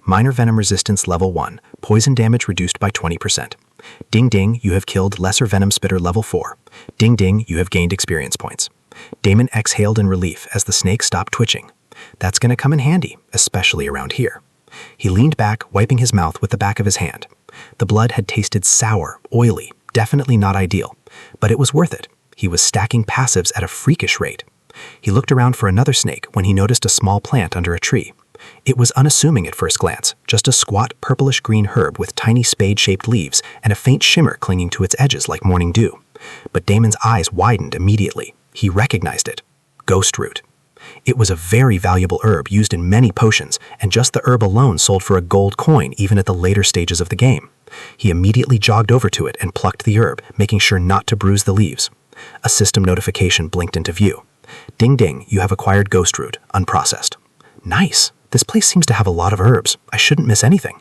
Minor Venom Resistance Level 1, poison damage reduced by 20%. Ding ding, you have killed Lesser Venom Spitter Level 4. Ding ding, you have gained experience points. Damon exhaled in relief as the snake stopped twitching. That's gonna come in handy, especially around here. He leaned back, wiping his mouth with the back of his hand. The blood had tasted sour, oily, definitely not ideal, but it was worth it. He was stacking passives at a freakish rate. He looked around for another snake when he noticed a small plant under a tree. It was unassuming at first glance, just a squat purplish-green herb with tiny spade-shaped leaves and a faint shimmer clinging to its edges like morning dew. But Damon's eyes widened immediately. He recognized it. Ghost root. It was a very valuable herb used in many potions, and just the herb alone sold for a gold coin even at the later stages of the game. He immediately jogged over to it and plucked the herb, making sure not to bruise the leaves. A system notification blinked into view. Ding ding, you have acquired ghost root, unprocessed. Nice. This place seems to have a lot of herbs. I shouldn't miss anything.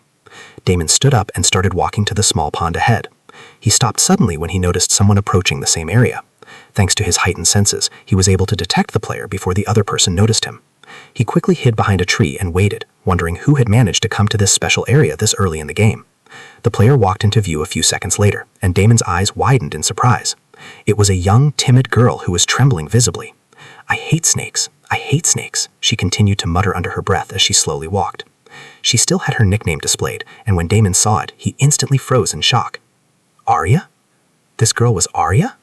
Damon stood up and started walking to the small pond ahead. He stopped suddenly when he noticed someone approaching the same area. Thanks to his heightened senses, he was able to detect the player before the other person noticed him. He quickly hid behind a tree and waited, wondering who had managed to come to this special area this early in the game. The player walked into view a few seconds later, and Damon's eyes widened in surprise. It was a young, timid girl who was trembling visibly. I hate snakes, she continued to mutter under her breath as she slowly walked. She still had her nickname displayed, and when Damon saw it, he instantly froze in shock. Arya? This girl was Arya?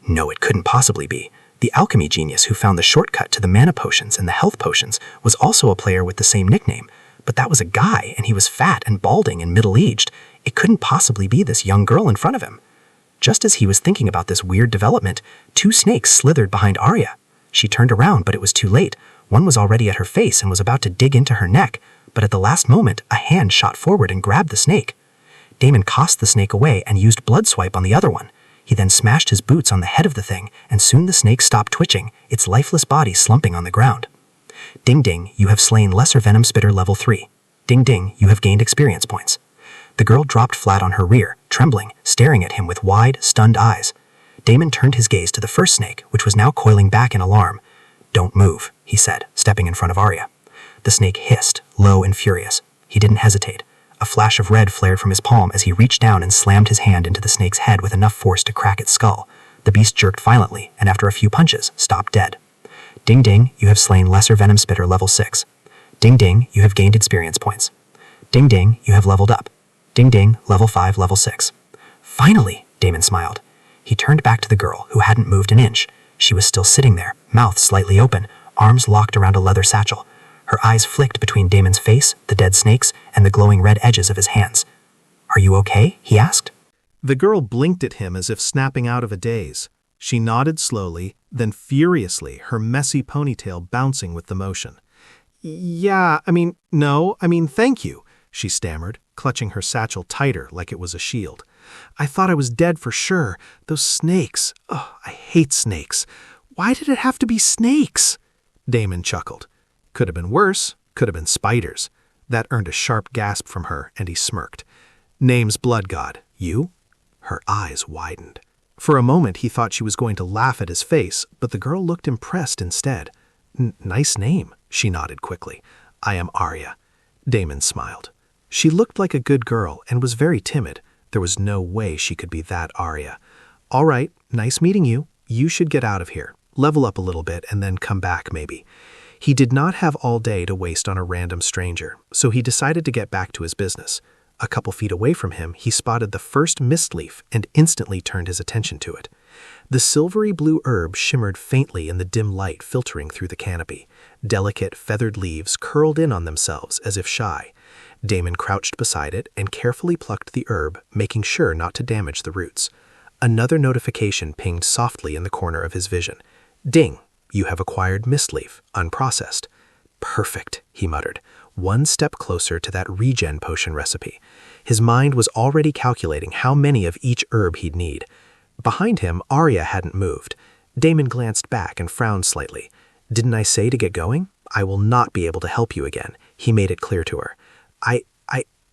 No, it couldn't possibly be. The alchemy genius who found the shortcut to the mana potions and the health potions was also a player with the same nickname, but that was a guy, and he was fat and balding and middle-aged. It couldn't possibly be this young girl in front of him. Just as he was thinking about this weird development, two snakes slithered behind Arya. She turned around, but it was too late. One was already at her face and was about to dig into her neck, but at the last moment, a hand shot forward and grabbed the snake. Damon tossed the snake away and used blood swipe on the other one. He then smashed his boots on the head of the thing, and soon the snake stopped twitching, its lifeless body slumping on the ground. Ding ding, you have slain Lesser Venom Spitter Level 3. Ding ding, you have gained experience points. The girl dropped flat on her rear, trembling, staring at him with wide, stunned eyes. Damon turned his gaze to the first snake, which was now coiling back in alarm. Don't move, he said, stepping in front of Arya. The snake hissed, low and furious. He didn't hesitate. A flash of red flared from his palm as he reached down and slammed his hand into the snake's head with enough force to crack its skull. The beast jerked violently, and after a few punches, stopped dead. Ding ding, you have slain Lesser Venom Spitter Level 6. Ding ding, you have gained experience points. Ding ding, you have leveled up. Ding ding, Level 5, Level 6. Finally, Damon smiled. He turned back to the girl, who hadn't moved an inch. She was still sitting there, mouth slightly open, arms locked around a leather satchel. Her eyes flicked between Damon's face, the dead snakes, and the glowing red edges of his hands. Are you okay? He asked. The girl blinked at him as if snapping out of a daze. She nodded slowly, then furiously, her messy ponytail bouncing with the motion. Thank you, she stammered, clutching her satchel tighter like it was a shield. I thought I was dead for sure. Those snakes. Oh, I hate snakes. Why did it have to be snakes? Damon chuckled. Could have been worse. Could have been spiders. That earned a sharp gasp from her, and he smirked. Name's Blood God. You? Her eyes widened. For a moment, he thought she was going to laugh at his face, but the girl looked impressed instead. Nice name, she nodded quickly. I am Arya. Damon smiled. She looked like a good girl and was very timid. There was no way she could be that Arya. All right, nice meeting you. You should get out of here. Level up a little bit and then come back, maybe. He did not have all day to waste on a random stranger, so he decided to get back to his business. A couple feet away from him, he spotted the first mist leaf and instantly turned his attention to it. The silvery blue herb shimmered faintly in the dim light filtering through the canopy. Delicate, feathered leaves curled in on themselves as if shy. Damon crouched beside it and carefully plucked the herb, making sure not to damage the roots. Another notification pinged softly in the corner of his vision. Ding! You have acquired mistleaf, unprocessed. Perfect, he muttered, one step closer to that regen potion recipe. His mind was already calculating how many of each herb he'd need. Behind him, Arya hadn't moved. Damon glanced back and frowned slightly. Didn't I say to get going? I will not be able to help you again, he made it clear to her.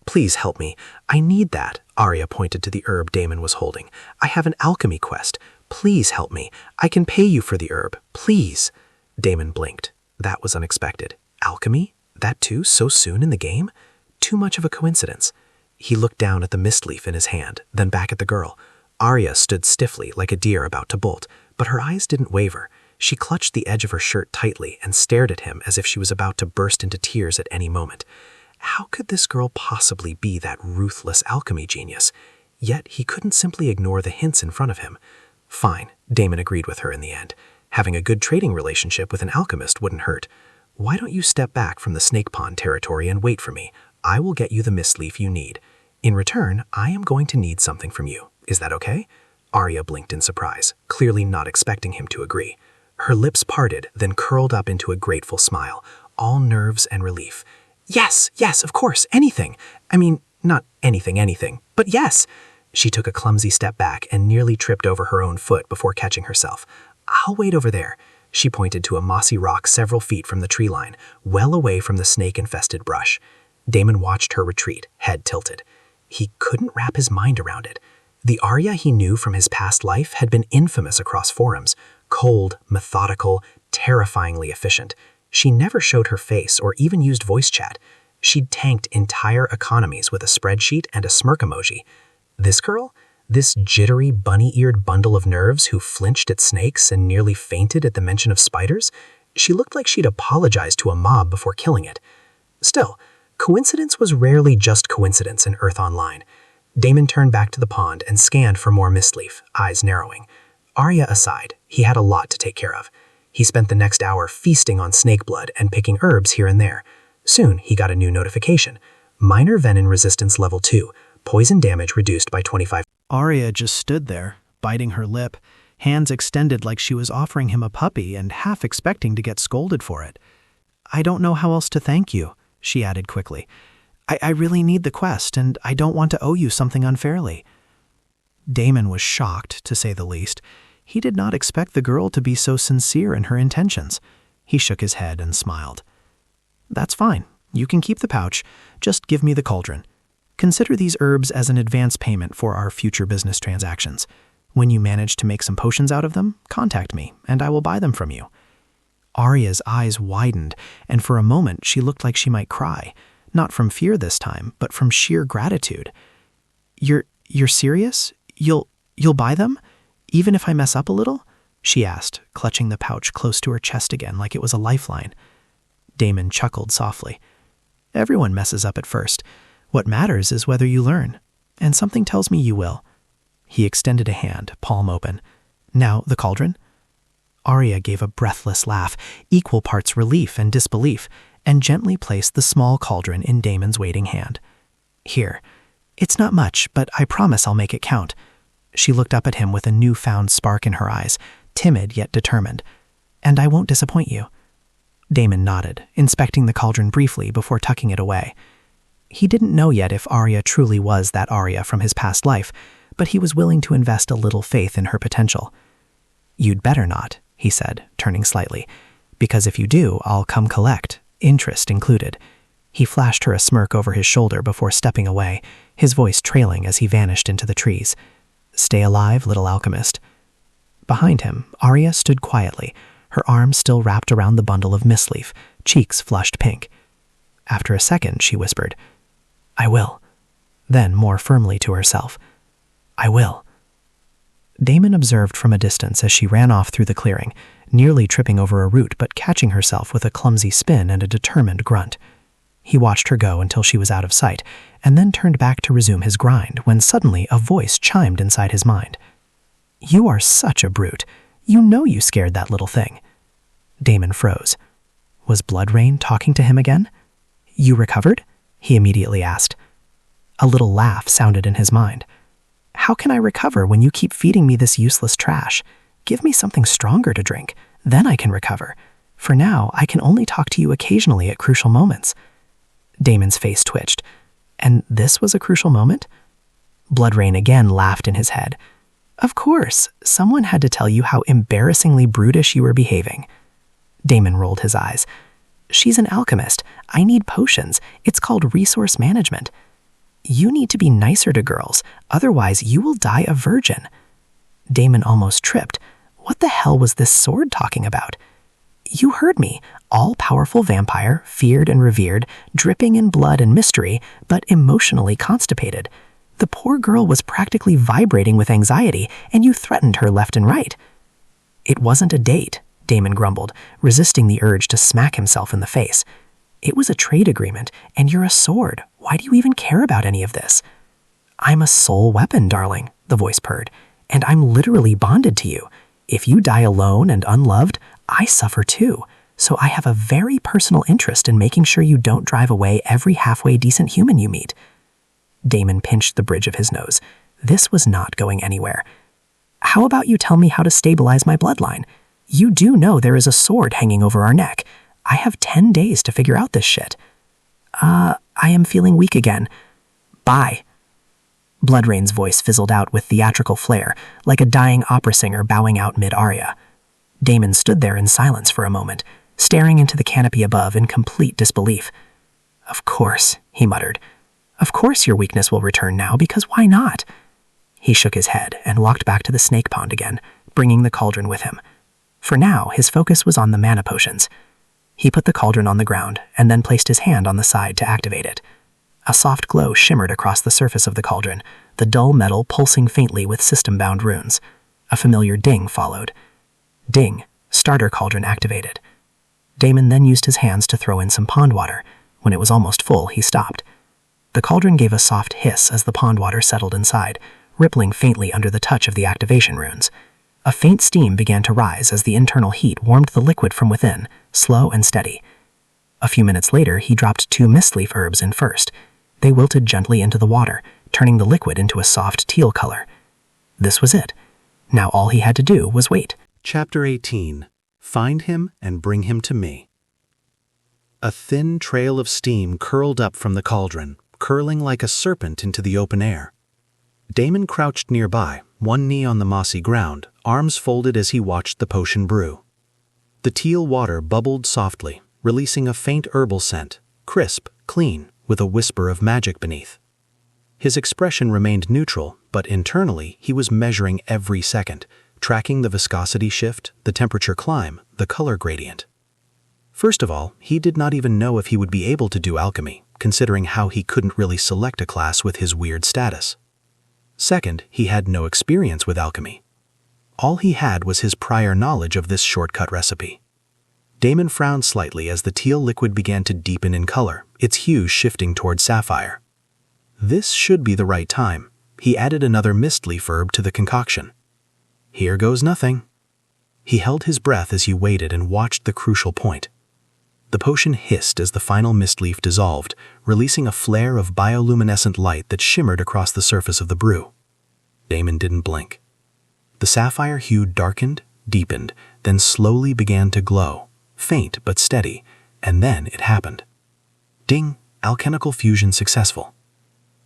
Please help me. I need that, Arya pointed to the herb Damon was holding. I have an alchemy quest. Please help me. I can pay you for the herb. Please. Damon blinked. That was unexpected. Alchemy? That too, so soon in the game? Too much of a coincidence. He looked down at the mist leaf in his hand, then back at the girl. Arya stood stiffly, like a deer about to bolt, but her eyes didn't waver. She clutched the edge of her shirt tightly and stared at him as if she was about to burst into tears at any moment. How could this girl possibly be that ruthless alchemy genius? Yet he couldn't simply ignore the hints in front of him. Fine, Damon agreed with her in the end. Having a good trading relationship with an alchemist wouldn't hurt. Why don't you step back from the snake pond territory and wait for me? I will get you the mist leaf you need. In return, I am going to need something from you. Is that okay? Arya blinked in surprise, clearly not expecting him to agree. Her lips parted, then curled up into a grateful smile, all nerves and relief. Yes, of course, anything. I mean, not anything, but yes. She took a clumsy step back and nearly tripped over her own foot before catching herself. I'll wait over there. She pointed to a mossy rock several feet from the tree line, well away from the snake-infested brush. Damon watched her retreat, head tilted. He couldn't wrap his mind around it. The Arya he knew from his past life had been infamous across forums. Cold, methodical, terrifyingly efficient. She never showed her face or even used voice chat. She'd tanked entire economies with a spreadsheet and a smirk emoji. This girl? This jittery, bunny-eared bundle of nerves who flinched at snakes and nearly fainted at the mention of spiders? She looked like she'd apologized to a mob before killing it. Still, coincidence was rarely just coincidence in Earth Online. Damon turned back to the pond and scanned for more mistleaf, eyes narrowing. Arya aside, he had a lot to take care of. He spent the next hour feasting on snake blood and picking herbs here and there. Soon, he got a new notification. Minor venin resistance level 2, poison damage reduced by 25. Arya just stood there, biting her lip, hands extended like she was offering him a puppy and half expecting to get scolded for it. I don't know how else to thank you, she added quickly. I really need the quest, and I don't want to owe you something unfairly. Damon was shocked, to say the least. He did not expect the girl to be so sincere in her intentions. He shook his head and smiled. That's fine. You can keep the pouch. Just give me the cauldron. Consider these herbs as an advance payment for our future business transactions. When you manage to make some potions out of them, contact me, and I will buy them from you. Arya's eyes widened, and for a moment she looked like she might cry. Not from fear this time, but from sheer gratitude. You're serious? You'll buy them? Even if I mess up a little? She asked, clutching the pouch close to her chest again like it was a lifeline. Damon chuckled softly. Everyone messes up at first. What matters is whether you learn, and something tells me you will. He extended a hand, palm open. Now, the cauldron? Arya gave a breathless laugh, equal parts relief and disbelief, and gently placed the small cauldron in Damon's waiting hand. Here. It's not much, but I promise I'll make it count. She looked up at him with a newfound spark in her eyes, timid yet determined. And I won't disappoint you. Damon nodded, inspecting the cauldron briefly before tucking it away. He didn't know yet if Arya truly was that Arya from his past life, but he was willing to invest a little faith in her potential. You'd better not, he said, turning slightly, because if you do, I'll come collect, interest included. He flashed her a smirk over his shoulder before stepping away, his voice trailing as he vanished into the trees. Stay alive, little alchemist. Behind him, Arya stood quietly, her arms still wrapped around the bundle of mistleaf, cheeks flushed pink. After a second, she whispered, I will. Then, more firmly to herself, I will. Damon observed from a distance as she ran off through the clearing, nearly tripping over a root but catching herself with a clumsy spin and a determined grunt. He watched her go until she was out of sight, and then turned back to resume his grind when suddenly a voice chimed inside his mind. You are such a brute. You know you scared that little thing. Damon froze. Was Bloodrain talking to him again? You recovered? He immediately asked. A little laugh sounded in his mind. How can I recover when you keep feeding me this useless trash? Give me something stronger to drink. Then I can recover. For now, I can only talk to you occasionally at crucial moments. Damon's face twitched. And this was a crucial moment? Bloodrain again laughed in his head. Of course, someone had to tell you how embarrassingly brutish you were behaving. Damon rolled his eyes. She's an alchemist. I need potions. It's called resource management. You need to be nicer to girls, otherwise you will die a virgin. Damon almost tripped. What the hell was this sword talking about? You heard me. All-powerful vampire, feared and revered, dripping in blood and mystery, but emotionally constipated. The poor girl was practically vibrating with anxiety, and you threatened her left and right. It wasn't a date, Damon grumbled, resisting the urge to smack himself in the face. It was a trade agreement, and you're a sword. Why do you even care about any of this? I'm a soul weapon, darling, the voice purred, and I'm literally bonded to you. If you die alone and unloved, I suffer too, so I have a very personal interest in making sure you don't drive away every halfway decent human you meet. Damon pinched the bridge of his nose. This was not going anywhere. How about you tell me how to stabilize my bloodline? You do know there is a sword hanging over our neck. I have 10 days to figure out this shit. I am feeling weak again. Bye. Bloodrain's voice fizzled out with theatrical flair, like a dying opera singer bowing out mid-aria. Damon stood there in silence for a moment, staring into the canopy above in complete disbelief. Of course, he muttered. Of course your weakness will return now, because why not? He shook his head and walked back to the snake pond again, bringing the cauldron with him. For now, his focus was on the mana potions. He put the cauldron on the ground and then placed his hand on the side to activate it. A soft glow shimmered across the surface of the cauldron, the dull metal pulsing faintly with system-bound runes. A familiar ding followed. Ding, starter cauldron activated. Damon then used his hands to throw in some pond water. When it was almost full, he stopped. The cauldron gave a soft hiss as the pond water settled inside, rippling faintly under the touch of the activation runes. A faint steam began to rise as the internal heat warmed the liquid from within, slow and steady. A few minutes later, he dropped 2 mistleaf herbs in first. They wilted gently into the water, turning the liquid into a soft teal color. This was it. Now all he had to do was wait. Chapter 18. Find him and bring him to me. A thin trail of steam curled up from the cauldron, curling like a serpent into the open air. Damon crouched nearby, one knee on the mossy ground, arms folded as he watched the potion brew. The teal water bubbled softly, releasing a faint herbal scent, crisp, clean, with a whisper of magic beneath. His expression remained neutral, but internally he was measuring every second, tracking the viscosity shift, the temperature climb, the color gradient. First of all, he did not even know if he would be able to do alchemy, considering how he couldn't really select a class with his weird status. Second, he had no experience with alchemy. All he had was his prior knowledge of this shortcut recipe. Damon frowned slightly as the teal liquid began to deepen in color, its hue shifting toward sapphire. This should be the right time. He added another mistleaf herb to the concoction. Here goes nothing. He held his breath as he waited and watched the crucial point. The potion hissed as the final mistleaf dissolved, releasing a flare of bioluminescent light that shimmered across the surface of the brew. Damon didn't blink. The sapphire hue darkened, deepened, then slowly began to glow, faint but steady, and then it happened. Ding, alchemical fusion successful.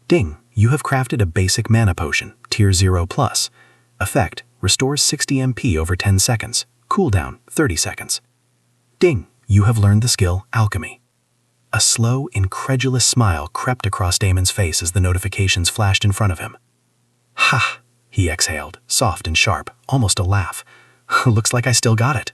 Ding, you have crafted a basic mana potion, tier 0+. Effect, restores 60 MP over 10 seconds. Cooldown, 30 seconds. Ding, you have learned the skill Alchemy. A slow, incredulous smile crept across Damon's face as the notifications flashed in front of him. Ha, he exhaled, soft and sharp, almost a laugh. Looks like I still got it.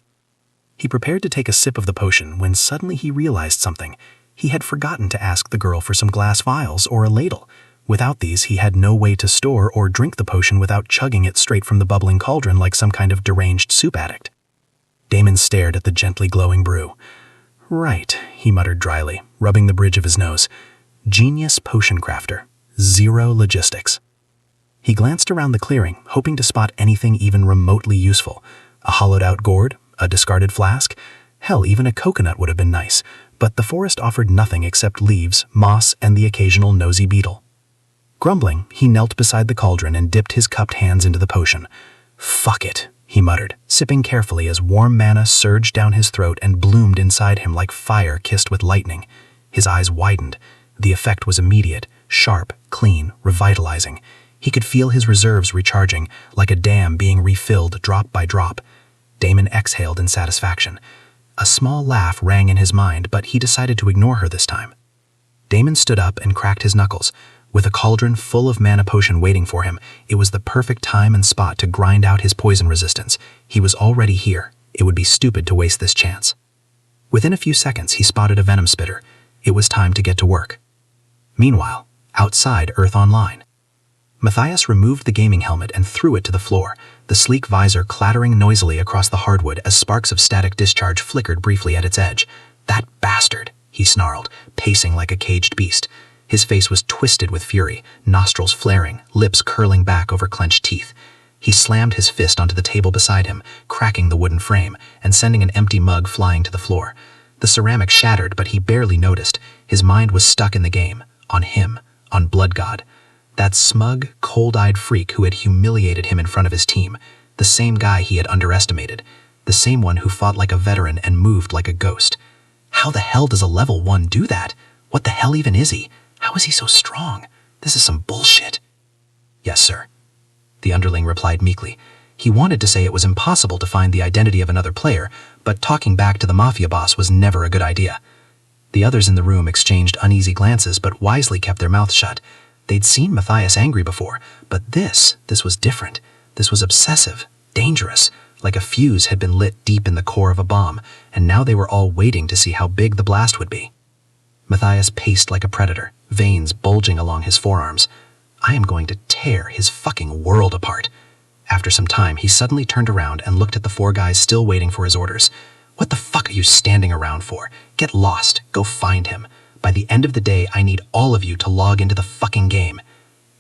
He prepared to take a sip of the potion when suddenly he realized something. He had forgotten to ask the girl for some glass vials or a ladle. Without these, he had no way to store or drink the potion without chugging it straight from the bubbling cauldron like some kind of deranged soup addict. Damon stared at the gently glowing brew. Right, he muttered dryly, rubbing the bridge of his nose. Genius potion crafter. Zero logistics. He glanced around the clearing, hoping to spot anything even remotely useful. A hollowed-out gourd, a discarded flask, hell, even a coconut would have been nice, but the forest offered nothing except leaves, moss, and the occasional nosy beetle. Grumbling, he knelt beside the cauldron and dipped his cupped hands into the potion. Fuck it, he muttered, sipping carefully as warm mana surged down his throat and bloomed inside him like fire kissed with lightning. His eyes widened. The effect was immediate, sharp, clean, revitalizing. He could feel his reserves recharging, like a dam being refilled drop by drop. Damon exhaled in satisfaction. A small laugh rang in his mind, but he decided to ignore her this time. Damon stood up and cracked his knuckles. With a cauldron full of mana potion waiting for him, it was the perfect time and spot to grind out his poison resistance. He was already here, It would be stupid to waste this chance. Within a few seconds, he spotted a venom spitter. It was time to get to work. Meanwhile, outside Earth Online, Matthias removed the gaming helmet and threw it to the floor, the sleek visor clattering noisily across the hardwood as sparks of static discharge flickered briefly at its edge. "That bastard," he snarled, pacing like a caged beast. His face was twisted with fury, nostrils flaring, lips curling back over clenched teeth. He slammed his fist onto the table beside him, cracking the wooden frame and sending an empty mug flying to the floor. The ceramic shattered, but he barely noticed. His mind was stuck in the game, on him, on Blood God. That smug, cold-eyed freak who had humiliated him in front of his team, the same guy he had underestimated, the same one who fought like a veteran and moved like a ghost. How the hell does a level 1 do that? What the hell even is he? How is he so strong? This is some bullshit. "Yes, sir," the underling replied meekly. He wanted to say it was impossible to find the identity of another player, but talking back to the mafia boss was never a good idea. The others in the room exchanged uneasy glances but wisely kept their mouths shut. They'd seen Matthias angry before, but this was different. This was obsessive, dangerous, like a fuse had been lit deep in the core of a bomb, and now they were all waiting to see how big the blast would be. Matthias paced like a predator, veins bulging along his forearms. "I am going to tear his fucking world apart." After some time, he suddenly turned around and looked at the four guys still waiting for his orders. "What the fuck are you standing around for? Get lost. Go find him. By the end of the day, I need all of you to log into the fucking game."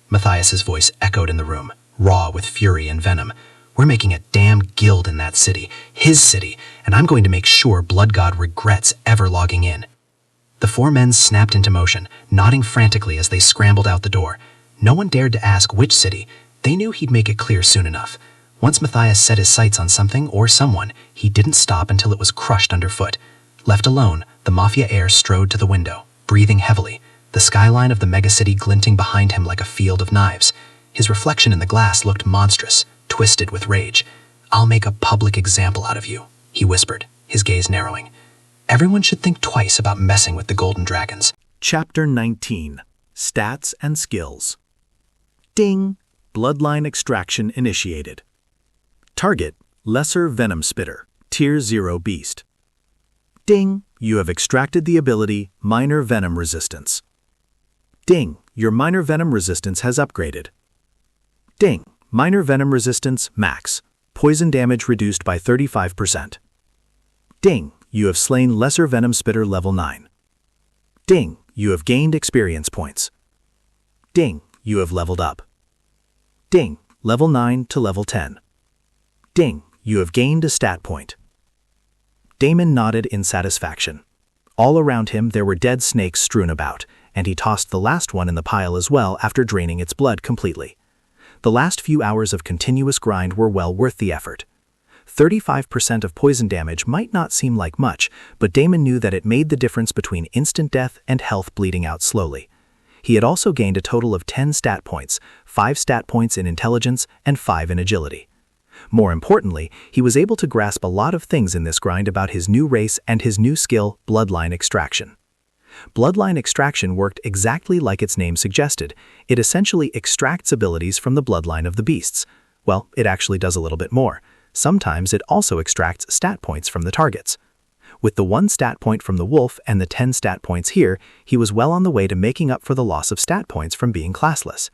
Matthias's voice echoed in the room, raw with fury and venom. "We're making a damn guild in that city, his city, and I'm going to make sure Blood God regrets ever logging in." The four men snapped into motion, nodding frantically as they scrambled out the door. No one dared to ask which city. They knew he'd make it clear soon enough. Once Matthias set his sights on something or someone, he didn't stop until it was crushed underfoot. Left alone, the mafia heir strode to the window, breathing heavily, the skyline of the megacity glinting behind him like a field of knives. His reflection in the glass looked monstrous, twisted with rage. "I'll make a public example out of you," he whispered, his gaze narrowing. "Everyone should think twice about messing with the Golden Dragons." Chapter 19. Stats and Skills. Ding! Bloodline extraction initiated. Target: Lesser Venom Spitter, Tier 0 Beast. Ding! You have extracted the ability Minor Venom Resistance. Ding! Your Minor Venom Resistance has upgraded. Ding! Minor Venom Resistance Max. Poison damage reduced by 35%. Ding! You have slain Lesser Venom Spitter Level 9. Ding! You have gained experience points. Ding! You have leveled up. Ding! Level 9 to level 10. Ding! You have gained a stat point. Damon nodded in satisfaction. All around him there were dead snakes strewn about, and he tossed the last one in the pile as well after draining its blood completely. The last few hours of continuous grind were well worth the effort. 35% of poison damage might not seem like much, but Damon knew that it made the difference between instant death and health bleeding out slowly. He had also gained a total of 10 stat points, 5 stat points in intelligence and 5 in agility. More importantly, he was able to grasp a lot of things in this grind about his new race and his new skill, Bloodline Extraction. Bloodline Extraction worked exactly like its name suggested. It essentially extracts abilities from the bloodline of the beasts. Well, it actually does a little bit more. Sometimes it also extracts stat points from the targets. With the 1 stat point from the wolf and the 10 stat points here, he was well on the way to making up for the loss of stat points from being classless.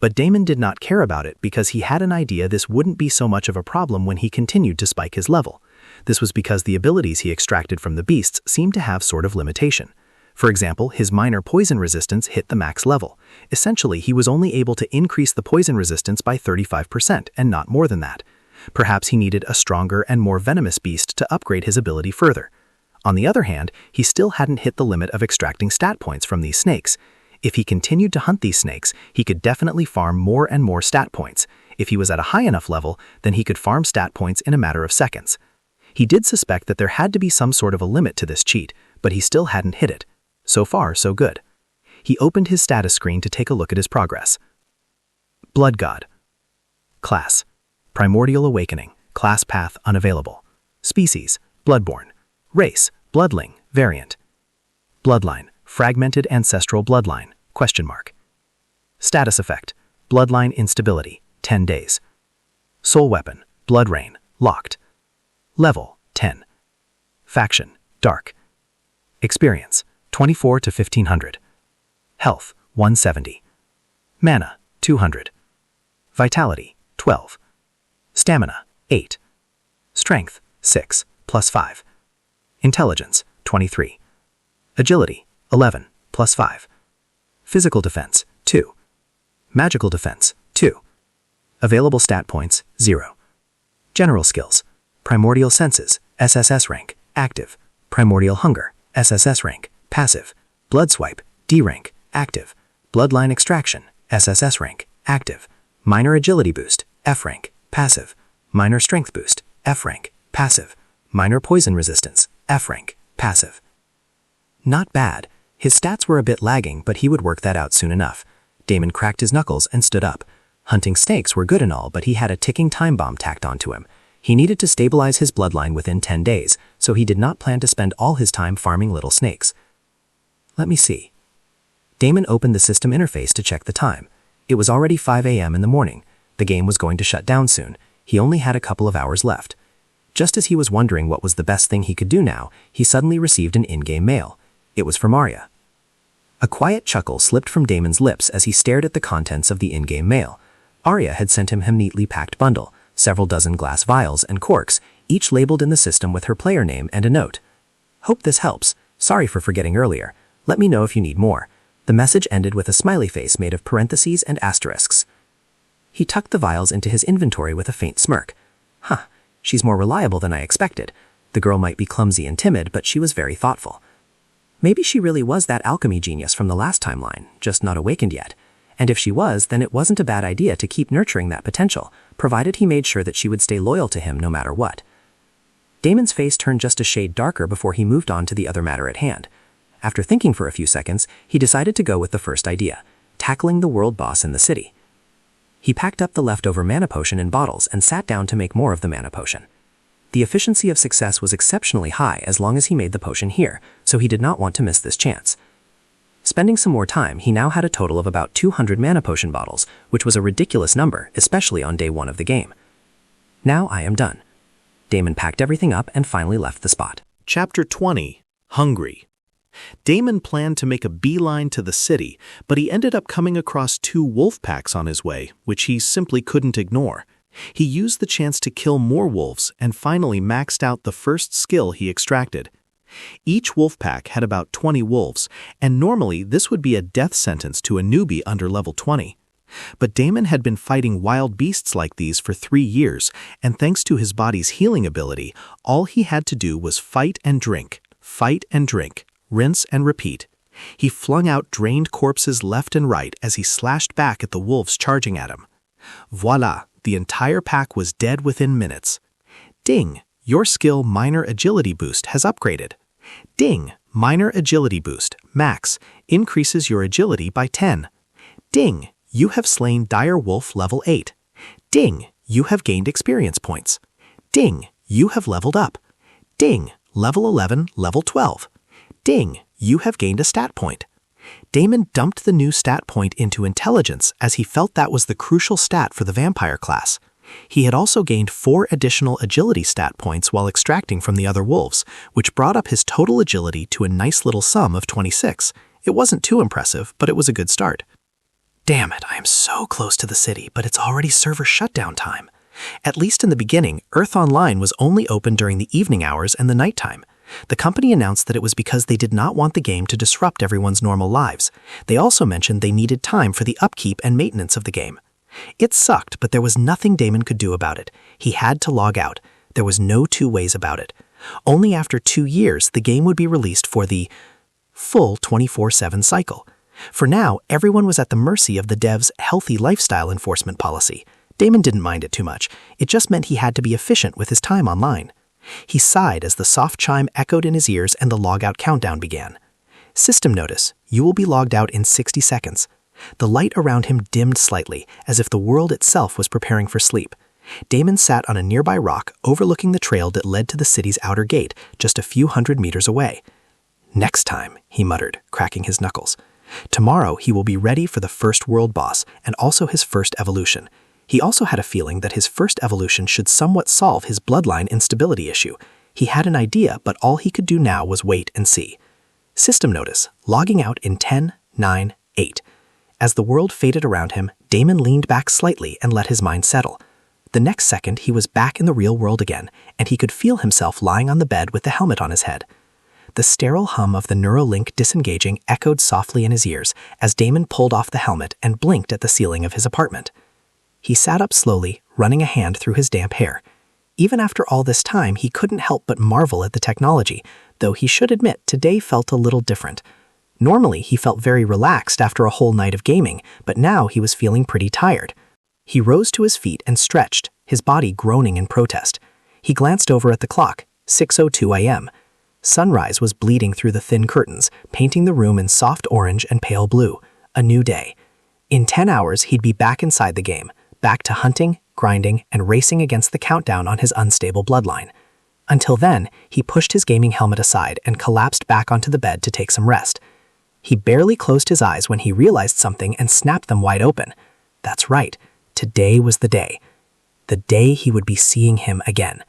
But Damon did not care about it because he had an idea this wouldn't be so much of a problem when he continued to spike his level. This was because the abilities he extracted from the beasts seemed to have sort of limitation. For example, his minor poison resistance hit the max level. Essentially, he was only able to increase the poison resistance by 35% and not more than that. Perhaps he needed a stronger and more venomous beast to upgrade his ability further. On the other hand, he still hadn't hit the limit of extracting stat points from these snakes. If he continued to hunt these snakes, he could definitely farm more and more stat points. If he was at a high enough level, then he could farm stat points in a matter of seconds. He did suspect that there had to be some sort of a limit to this cheat, but he still hadn't hit it. So far, so good. He opened his status screen to take a look at his progress. Blood God. Class: Primordial Awakening. Class path unavailable. Species: Bloodborne. Race: Bloodling. Variant: Bloodline: Fragmented Ancestral Bloodline? Status effect: Bloodline instability, 10 days. Soul weapon: Blood Rain, locked. Level: 10. Faction, dark. Experience, 24 to 1500. Health, 170. Mana, 200. Vitality, 12. Stamina, 8. Strength, 6, plus 5. Intelligence, 23. Agility, 11, plus 5. Physical defense, 2. Magical defense, 2. Available stat points, 0. General skills. Primordial senses, SSS rank, active. Primordial hunger, SSS rank, passive. Blood swipe, D rank, active. Bloodline extraction, SSS rank, active. Minor agility boost, F rank, passive. Minor strength boost, F rank, passive. Minor poison resistance, F rank, passive. Not bad. His stats were a bit lagging, but he would work that out soon enough. Damon cracked his knuckles and stood up. Hunting snakes were good and all, but he had a ticking time bomb tacked onto him. He needed to stabilize his bloodline within 10 days, so he did not plan to spend all his time farming little snakes. Let me see. Damon opened the system interface to check the time. It was already 5 a.m. in the morning. The game was going to shut down soon. He only had a couple of hours left. Just as he was wondering what was the best thing he could do now, he suddenly received an in-game mail. It was from Arya. A quiet chuckle slipped from Damon's lips as he stared at the contents of the in-game mail. Arya had sent him a neatly packed bundle, several dozen glass vials and corks, each labeled in the system with her player name and a note. Hope this helps. Sorry for forgetting earlier. Let me know if you need more. The message ended with a smiley face made of parentheses and asterisks. He tucked the vials into his inventory with a faint smirk. She's more reliable than I expected. The girl might be clumsy and timid, but she was very thoughtful. Maybe she really was that alchemy genius from the last timeline, just not awakened yet. And if she was, then it wasn't a bad idea to keep nurturing that potential, provided he made sure that she would stay loyal to him no matter what. Damon's face turned just a shade darker before he moved on to the other matter at hand. After thinking for a few seconds, he decided to go with the first idea, tackling the world boss in the city. He packed up the leftover mana potion in bottles and sat down to make more of the mana potion. The efficiency of success was exceptionally high as long as he made the potion here, so he did not want to miss this chance. Spending some more time, he now had a total of about 200 mana potion bottles, which was a ridiculous number, especially on day 1 of the game. Now I am done. Damon packed everything up and finally left the spot. Chapter 20. Hungry. Damon planned to make a beeline to the city, but he ended up coming across 2 wolf packs on his way, which he simply couldn't ignore. He used the chance to kill more wolves and finally maxed out the first skill he extracted. Each wolf pack had about 20 wolves, and normally this would be a death sentence to a newbie under level 20. But Damon had been fighting wild beasts like these for 3 years, and thanks to his body's healing ability, all he had to do was fight and drink, rinse and repeat. He flung out drained corpses left and right as he slashed back at the wolves charging at him. Voila, the entire pack was dead within minutes. Ding, your skill minor agility boost has upgraded. Ding, minor agility boost, max, increases your agility by 10. Ding, you have slain dire wolf level 8. Ding, you have gained experience points. Ding, you have leveled up. Ding, level 11, level 12. Ding, you have gained a stat point. Damon dumped the new stat point into intelligence as he felt that was the crucial stat for the vampire class. He had also gained 4 additional agility stat points while extracting from the other wolves, which brought up his total agility to a nice little sum of 26. It wasn't too impressive, but it was a good start. Damn it, I am so close to the city, but it's already server shutdown time. At least in the beginning, Earth Online was only open during the evening hours and the nighttime. The company announced that it was because they did not want the game to disrupt everyone's normal lives. They also mentioned they needed time for the upkeep and maintenance of the game. It sucked, but there was nothing Damon could do about it. He had to log out. There was no 2 ways about it. Only after 2 years, the game would be released for the full 24/7 cycle. For now, everyone was at the mercy of the devs' healthy lifestyle enforcement policy. Damon didn't mind it too much. It just meant he had to be efficient with his time online. He sighed as the soft chime echoed in his ears and the logout countdown began. System notice, you will be logged out in 60 seconds. The light around him dimmed slightly, as if the world itself was preparing for sleep. Damon sat on a nearby rock overlooking the trail that led to the city's outer gate, just a few hundred meters away. Next time, he muttered, cracking his knuckles. Tomorrow he will be ready for the first world boss, and also his first evolution. He also had a feeling that his first evolution should somewhat solve his bloodline instability issue. He had an idea, but all he could do now was wait and see. System notice, logging out in 10, 9, 8. As the world faded around him, Damon leaned back slightly and let his mind settle. The next second, he was back in the real world again, and he could feel himself lying on the bed with the helmet on his head. The sterile hum of the Neuralink disengaging echoed softly in his ears as Damon pulled off the helmet and blinked at the ceiling of his apartment. He sat up slowly, running a hand through his damp hair. Even after all this time, he couldn't help but marvel at the technology, though he should admit today felt a little different. Normally, he felt very relaxed after a whole night of gaming, but now he was feeling pretty tired. He rose to his feet and stretched, his body groaning in protest. He glanced over at the clock, 6:02 a.m. Sunrise was bleeding through the thin curtains, painting the room in soft orange and pale blue. A new day. In 10 hours, he'd be back inside the game, back to hunting, grinding, and racing against the countdown on his unstable bloodline. Until then, he pushed his gaming helmet aside and collapsed back onto the bed to take some rest. He barely closed his eyes when he realized something and snapped them wide open. That's right, today was the day. The day he would be seeing him again.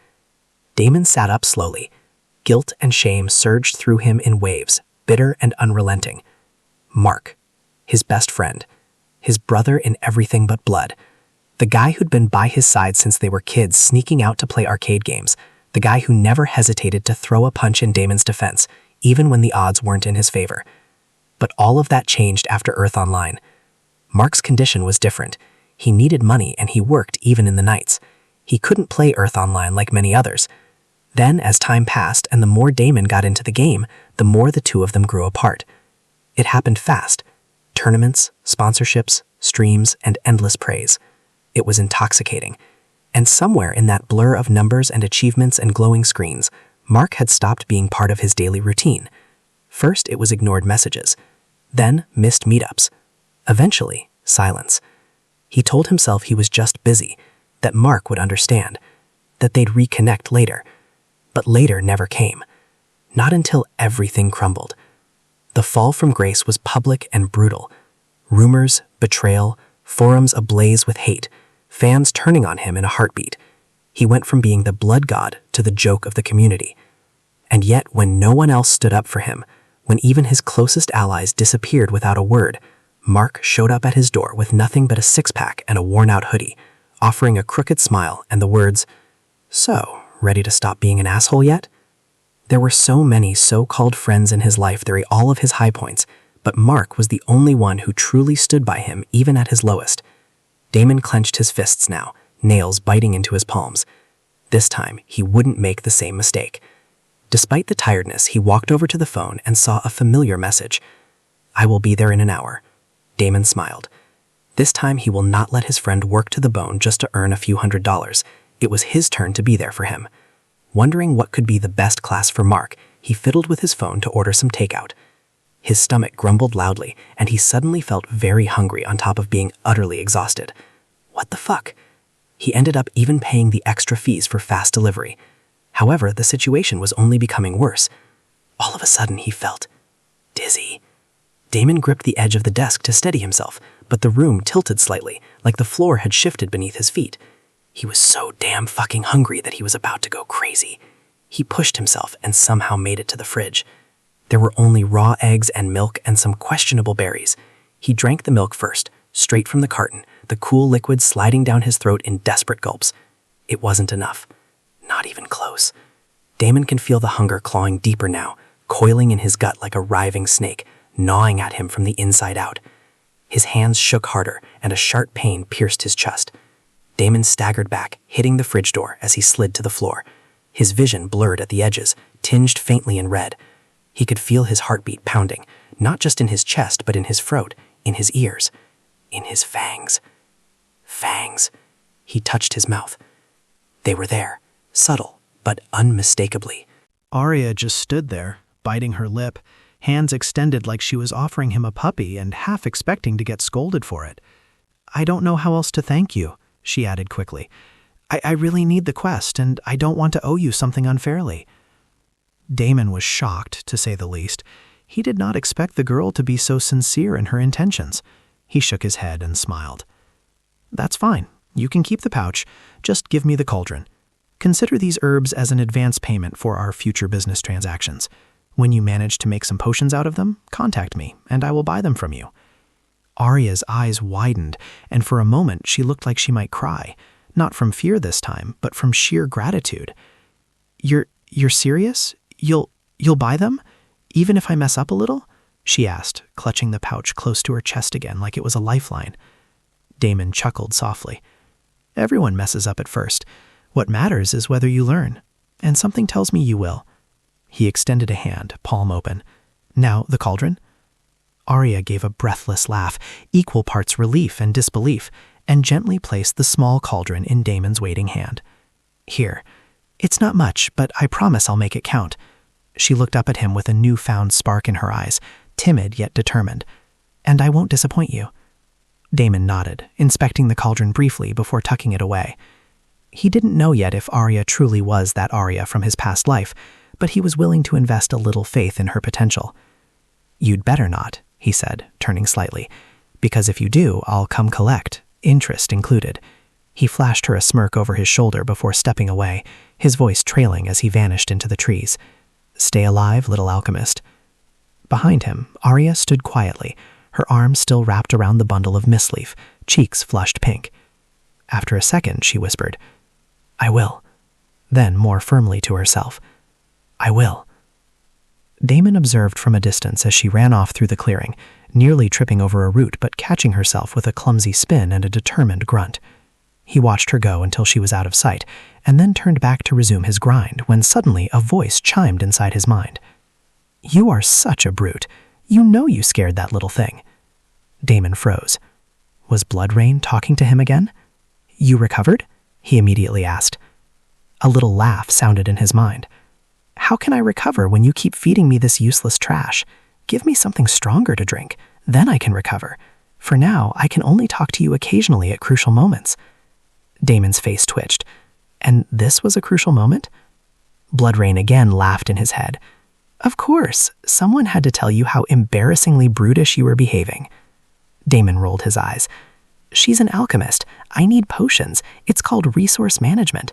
Damon sat up slowly. Guilt and shame surged through him in waves, bitter and unrelenting. Mark, his best friend, his brother in everything but blood. The guy who'd been by his side since they were kids sneaking out to play arcade games. The guy who never hesitated to throw a punch in Damon's defense, even when the odds weren't in his favor. But all of that changed after Earth Online. Mark's condition was different. He needed money and he worked even in the nights. He couldn't play Earth Online like many others. Then, as time passed and the more Damon got into the game, the more the two of them grew apart. It happened fast. Tournaments, sponsorships, streams, and endless praise. It was intoxicating. And somewhere in that blur of numbers and achievements and glowing screens, Mark had stopped being part of his daily routine. First, it was ignored messages. Then, missed meetups. Eventually, silence. He told himself he was just busy, that Mark would understand, that they'd reconnect later. But later never came. Not until everything crumbled. The fall from grace was public and brutal. Rumors, betrayal, forums ablaze with hate, fans turning on him in a heartbeat. He went from being the blood god to the joke of the community. And yet, when no one else stood up for him, when even his closest allies disappeared without a word, Mark showed up at his door with nothing but a six-pack and a worn-out hoodie, offering a crooked smile and the words, "So, ready to stop being an asshole yet?" There were so many so-called friends in his life during all of his high points, but Mark was the only one who truly stood by him even at his lowest. Damon clenched his fists now, nails biting into his palms. This time, he wouldn't make the same mistake. Despite the tiredness, he walked over to the phone and saw a familiar message. "I will be there in an hour." Damon smiled. This time, he will not let his friend work to the bone just to earn a few $100s. It was his turn to be there for him. Wondering what could be the best class for Mark, he fiddled with his phone to order some takeout. His stomach grumbled loudly, and he suddenly felt very hungry on top of being utterly exhausted. What the fuck? He ended up even paying the extra fees for fast delivery. However, the situation was only becoming worse. All of a sudden, he felt dizzy. Damon gripped the edge of the desk to steady himself, but the room tilted slightly, like the floor had shifted beneath his feet. He was so damn fucking hungry that he was about to go crazy. He pushed himself and somehow made it to the fridge. There were only raw eggs and milk and some questionable berries. He drank the milk first, straight from the carton, the cool liquid sliding down his throat in desperate gulps. It wasn't enough. Not even close. Damon can feel the hunger clawing deeper now, coiling in his gut like a writhing snake, gnawing at him from the inside out. His hands shook harder, and a sharp pain pierced his chest. Damon staggered back, hitting the fridge door as he slid to the floor. His vision blurred at the edges, tinged faintly in red. He could feel his heartbeat pounding, not just in his chest but in his throat, in his ears, in his fangs. Fangs. He touched his mouth. They were there, subtle, but unmistakably. Arya just stood there, biting her lip, hands extended like she was offering him a puppy and half expecting to get scolded for it. "I don't know how else to thank you," she added quickly. I really need the quest, and I don't want to owe you something unfairly." Damon was shocked, to say the least. He did not expect the girl to be so sincere in her intentions. He shook his head and smiled. "That's fine. You can keep the pouch. Just give me the cauldron." Consider these herbs as an advance payment for our future business transactions. When you manage to make some potions out of them, contact me, and I will buy them from you." Arya's eyes widened, and for a moment she looked like she might cry, not from fear this time, but from sheer gratitude. You're serious? You'll buy them? Even if I mess up a little?" she asked, clutching the pouch close to her chest again like it was a lifeline. Damon chuckled softly. "Everyone messes up at first. What matters is whether you learn, and something tells me you will." He extended a hand, palm open. "Now, the cauldron?" Arya gave a breathless laugh, equal parts relief and disbelief, and gently placed the small cauldron in Damon's waiting hand. "Here. It's not much, but I promise I'll make it count." She looked up at him with a newfound spark in her eyes, timid yet determined. "And I won't disappoint you." Damon nodded, inspecting the cauldron briefly before tucking it away. He didn't know yet if Arya truly was that Arya from his past life, but he was willing to invest a little faith in her potential. "You'd better not," he said, turning slightly, "because if you do, I'll come collect, interest included." He flashed her a smirk over his shoulder before stepping away, his voice trailing as he vanished into the trees. "Stay alive, little alchemist." Behind him, Arya stood quietly, her arms still wrapped around the bundle of mistleaf, cheeks flushed pink. After a second, she whispered, "I will." Then, more firmly to herself, "I will." Damon observed from a distance as she ran off through the clearing, nearly tripping over a root but catching herself with a clumsy spin and a determined grunt. He watched her go until she was out of sight, and then turned back to resume his grind when suddenly a voice chimed inside his mind. "You are such a brute. You know you scared that little thing." Damon froze. Was Bloodrain talking to him again? "You recovered?" he immediately asked. A little laugh sounded in his mind. "How can I recover when you keep feeding me this useless trash? Give me something stronger to drink, then I can recover. For now, I can only talk to you occasionally at crucial moments." Damon's face twitched. And this was a crucial moment? Bloodrain again laughed in his head. "Of course, someone had to tell you how embarrassingly brutish you were behaving." Damon rolled his eyes. "She's an alchemist. I need potions. It's called resource management.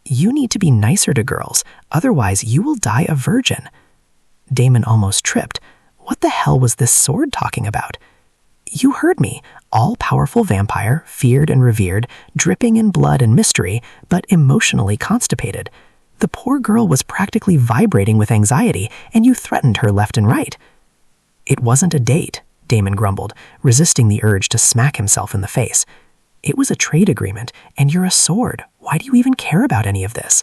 You need to be nicer to girls, otherwise you will die a virgin." Damon almost tripped. What the hell was this sword talking about? "You heard me. All-powerful vampire, feared and revered, dripping in blood and mystery, but emotionally constipated. The poor girl was practically vibrating with anxiety, and you threatened her left and right." "It wasn't a date," Damon grumbled, resisting the urge to smack himself in the face. "It was a trade agreement, and you're a sword. Why do you even care about any of this?"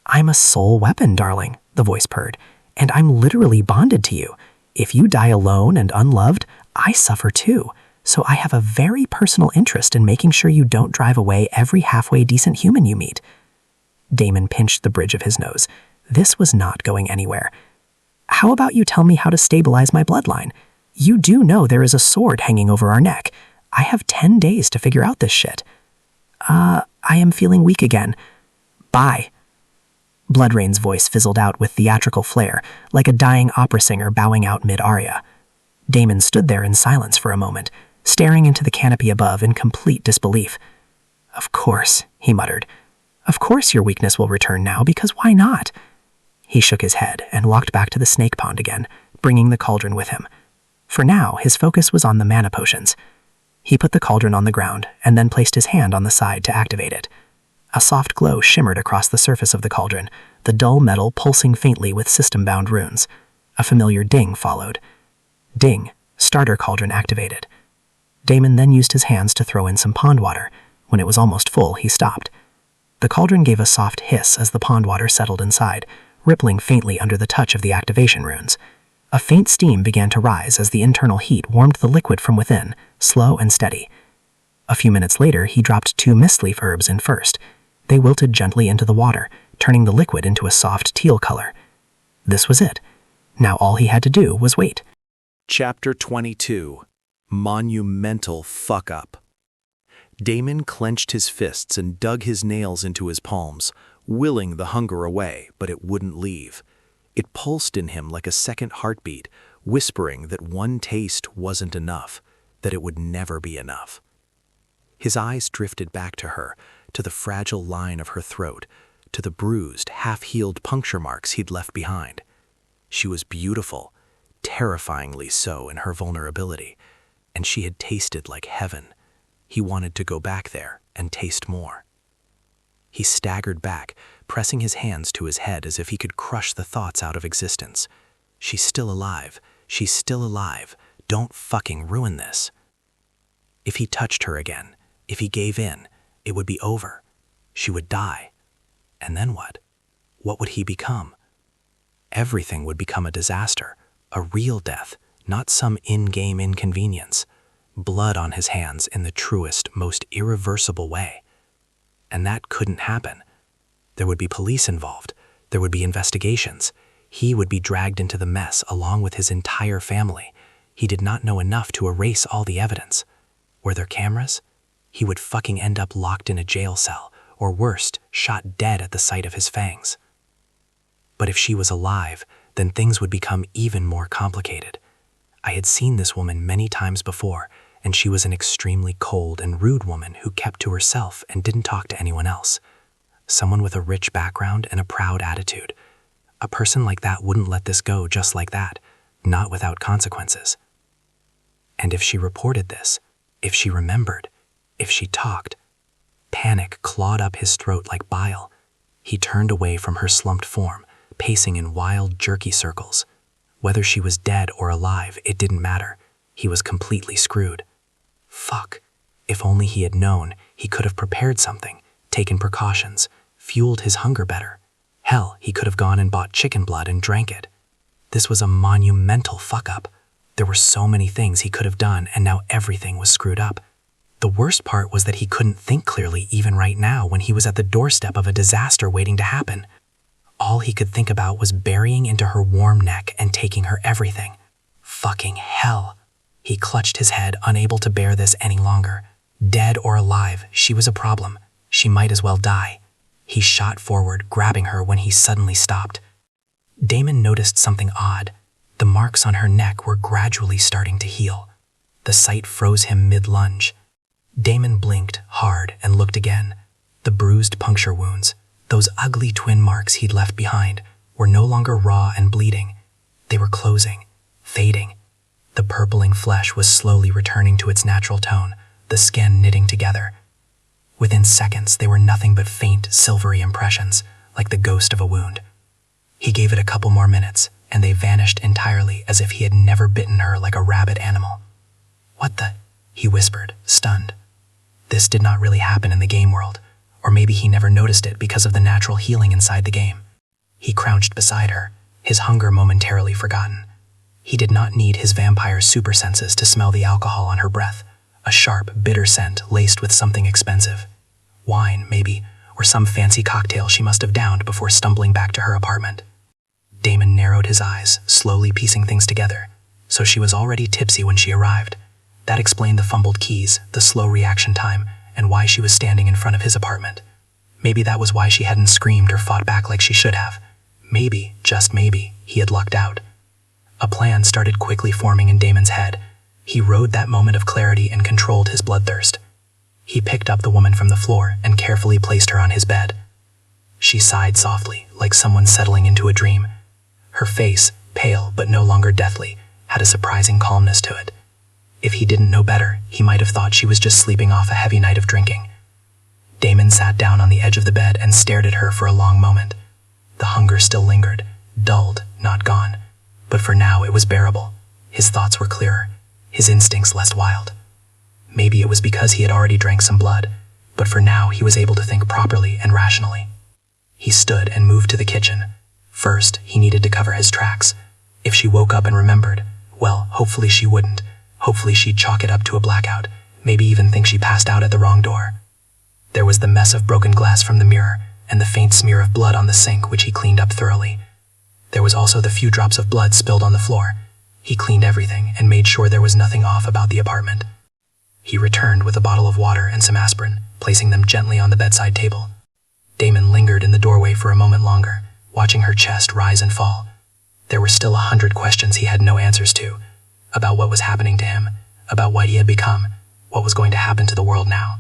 "I'm a soul weapon, darling," the voice purred, "and I'm literally bonded to you. If you die alone and unloved, I suffer too, so I have a very personal interest in making sure you don't drive away every halfway decent human you meet." Damon pinched the bridge of his nose. This was not going anywhere. "How about you tell me how to stabilize my bloodline? You do know there is a sword hanging over our neck. I have 10 days to figure out this shit." I am feeling weak again. Bye." Bloodrain's voice fizzled out with theatrical flair, like a dying opera singer bowing out mid-aria. Damon stood there in silence for a moment, staring into the canopy above in complete disbelief. "Of course," he muttered. "Of course your weakness will return now, because why not?" He shook his head and walked back to the snake pond again, bringing the cauldron with him. For now, his focus was on the mana potions. He put the cauldron on the ground and then placed his hand on the side to activate it. A soft glow shimmered across the surface of the cauldron, the dull metal pulsing faintly with system-bound runes. A familiar ding followed. Ding, starter cauldron activated. Damon then used his hands to throw in some pond water. When it was almost full, he stopped. The cauldron gave a soft hiss as the pond water settled inside, rippling faintly under the touch of the activation runes. A faint steam began to rise as the internal heat warmed the liquid from within, slow and steady. A few minutes later, he dropped 2 mistleaf herbs in first. They wilted gently into the water, turning the liquid into a soft teal color. This was it. Now all he had to do was wait. Chapter 22. Monumental Fuck-Up. Damon clenched his fists and dug his nails into his palms, willing the hunger away, but it wouldn't leave. It pulsed in him like a second heartbeat, whispering that one taste wasn't enough, that it would never be enough. His eyes drifted back to her, to the fragile line of her throat, to the bruised, half-healed puncture marks he'd left behind. She was beautiful, terrifyingly so in her vulnerability, and she had tasted like heaven. He wanted to go back there and taste more. He staggered back, pressing his hands to his head as if he could crush the thoughts out of existence. She's still alive. She's still alive. Don't fucking ruin this. If he touched her again, if he gave in, it would be over. She would die. And then what? What would he become? Everything would become a disaster, a real death, not some in-game inconvenience. Blood on his hands in the truest, most irreversible way. And that couldn't happen. There would be police involved. There would be investigations. He would be dragged into the mess along with his entire family. He did not know enough to erase all the evidence. Were there cameras? He would fucking end up locked in a jail cell, or worst, shot dead at the sight of his fangs. But if she was alive, then things would become even more complicated. I had seen this woman many times before, and she was an extremely cold and rude woman who kept to herself and didn't talk to anyone else. Someone with a rich background and a proud attitude. A person like that wouldn't let this go just like that, not without consequences. And if she reported this, if she remembered, if she talked, panic clawed up his throat like bile. He turned away from her slumped form, pacing in wild, jerky circles. Whether she was dead or alive, it didn't matter. He was completely screwed. Fuck. If only he had known, he could have prepared something, taken precautions, fueled his hunger better. Hell, he could have gone and bought chicken blood and drank it. This was a monumental fuck-up. There were so many things he could have done, and now everything was screwed up. The worst part was that he couldn't think clearly even right now when he was at the doorstep of a disaster waiting to happen. All he could think about was burying into her warm neck and taking her everything. Fucking hell. He clutched his head, unable to bear this any longer. Dead or alive, she was a problem. She might as well die. He shot forward, grabbing her when he suddenly stopped. Damon noticed something odd. The marks on her neck were gradually starting to heal. The sight froze him mid-lunge. Damon blinked hard and looked again. The bruised puncture wounds, those ugly twin marks he'd left behind, were no longer raw and bleeding. They were closing, fading. The purpling flesh was slowly returning to its natural tone, the skin knitting together. Within seconds, they were nothing but faint, silvery impressions, like the ghost of a wound. He gave it a couple more minutes, and they vanished entirely as if he had never bitten her like a rabid animal. "What the?" he whispered, stunned. This did not really happen in the game world, or maybe he never noticed it because of the natural healing inside the game. He crouched beside her, his hunger momentarily forgotten. He did not need his vampire super senses to smell the alcohol on her breath, a sharp, bitter scent laced with something expensive. Wine, maybe, or some fancy cocktail she must have downed before stumbling back to her apartment. Damon narrowed his eyes, slowly piecing things together. So she was already tipsy when she arrived. That explained the fumbled keys, the slow reaction time, and why she was standing in front of his apartment. Maybe that was why she hadn't screamed or fought back like she should have. Maybe, just maybe, he had lucked out. A plan started quickly forming in Damon's head. He rode that moment of clarity and controlled his bloodthirst. He picked up the woman from the floor and carefully placed her on his bed. She sighed softly, like someone settling into a dream. Her face, pale but no longer deathly, had a surprising calmness to it. If he didn't know better, he might have thought she was just sleeping off a heavy night of drinking. Damon sat down on the edge of the bed and stared at her for a long moment. The hunger still lingered, dulled, not gone. But for now it was bearable. His thoughts were clearer, his instincts less wild. Maybe it was because he had already drank some blood, but for now he was able to think properly and rationally. He stood and moved to the kitchen. First, he needed to cover his tracks. If she woke up and remembered, well, hopefully she wouldn't. Hopefully she'd chalk it up to a blackout, maybe even think she passed out at the wrong door. There was the mess of broken glass from the mirror, and the faint smear of blood on the sink which he cleaned up thoroughly. There was also the few drops of blood spilled on the floor. He cleaned everything and made sure there was nothing off about the apartment. He returned with a bottle of water and some aspirin, placing them gently on the bedside table. Damon lingered in the doorway for a moment longer, watching her chest rise and fall. There were still 100 questions he had no answers to, about what was happening to him, about what he had become, what was going to happen to the world now.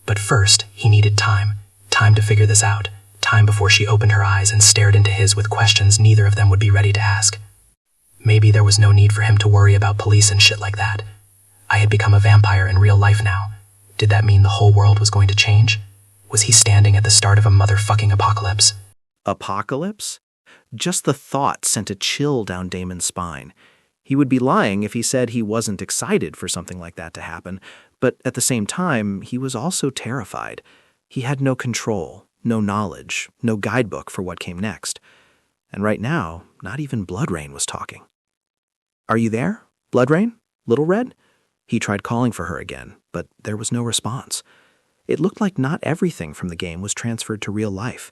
But first, he needed time to figure this out, time before she opened her eyes and stared into his with questions neither of them would be ready to ask. Maybe there was no need for him to worry about police and shit like that. I had become a vampire in real life now. Did that mean the whole world was going to change? Was he standing at the start of a motherfucking apocalypse? Apocalypse? Just the thought sent a chill down Damon's spine. He would be lying if he said he wasn't excited for something like that to happen, but at the same time, he was also terrified. He had no control, no knowledge, no guidebook for what came next. And right now, not even Bloodrain was talking. "Are you there, Bloodrain? Little Red?" He tried calling for her again, but there was no response. It looked like not everything from the game was transferred to real life.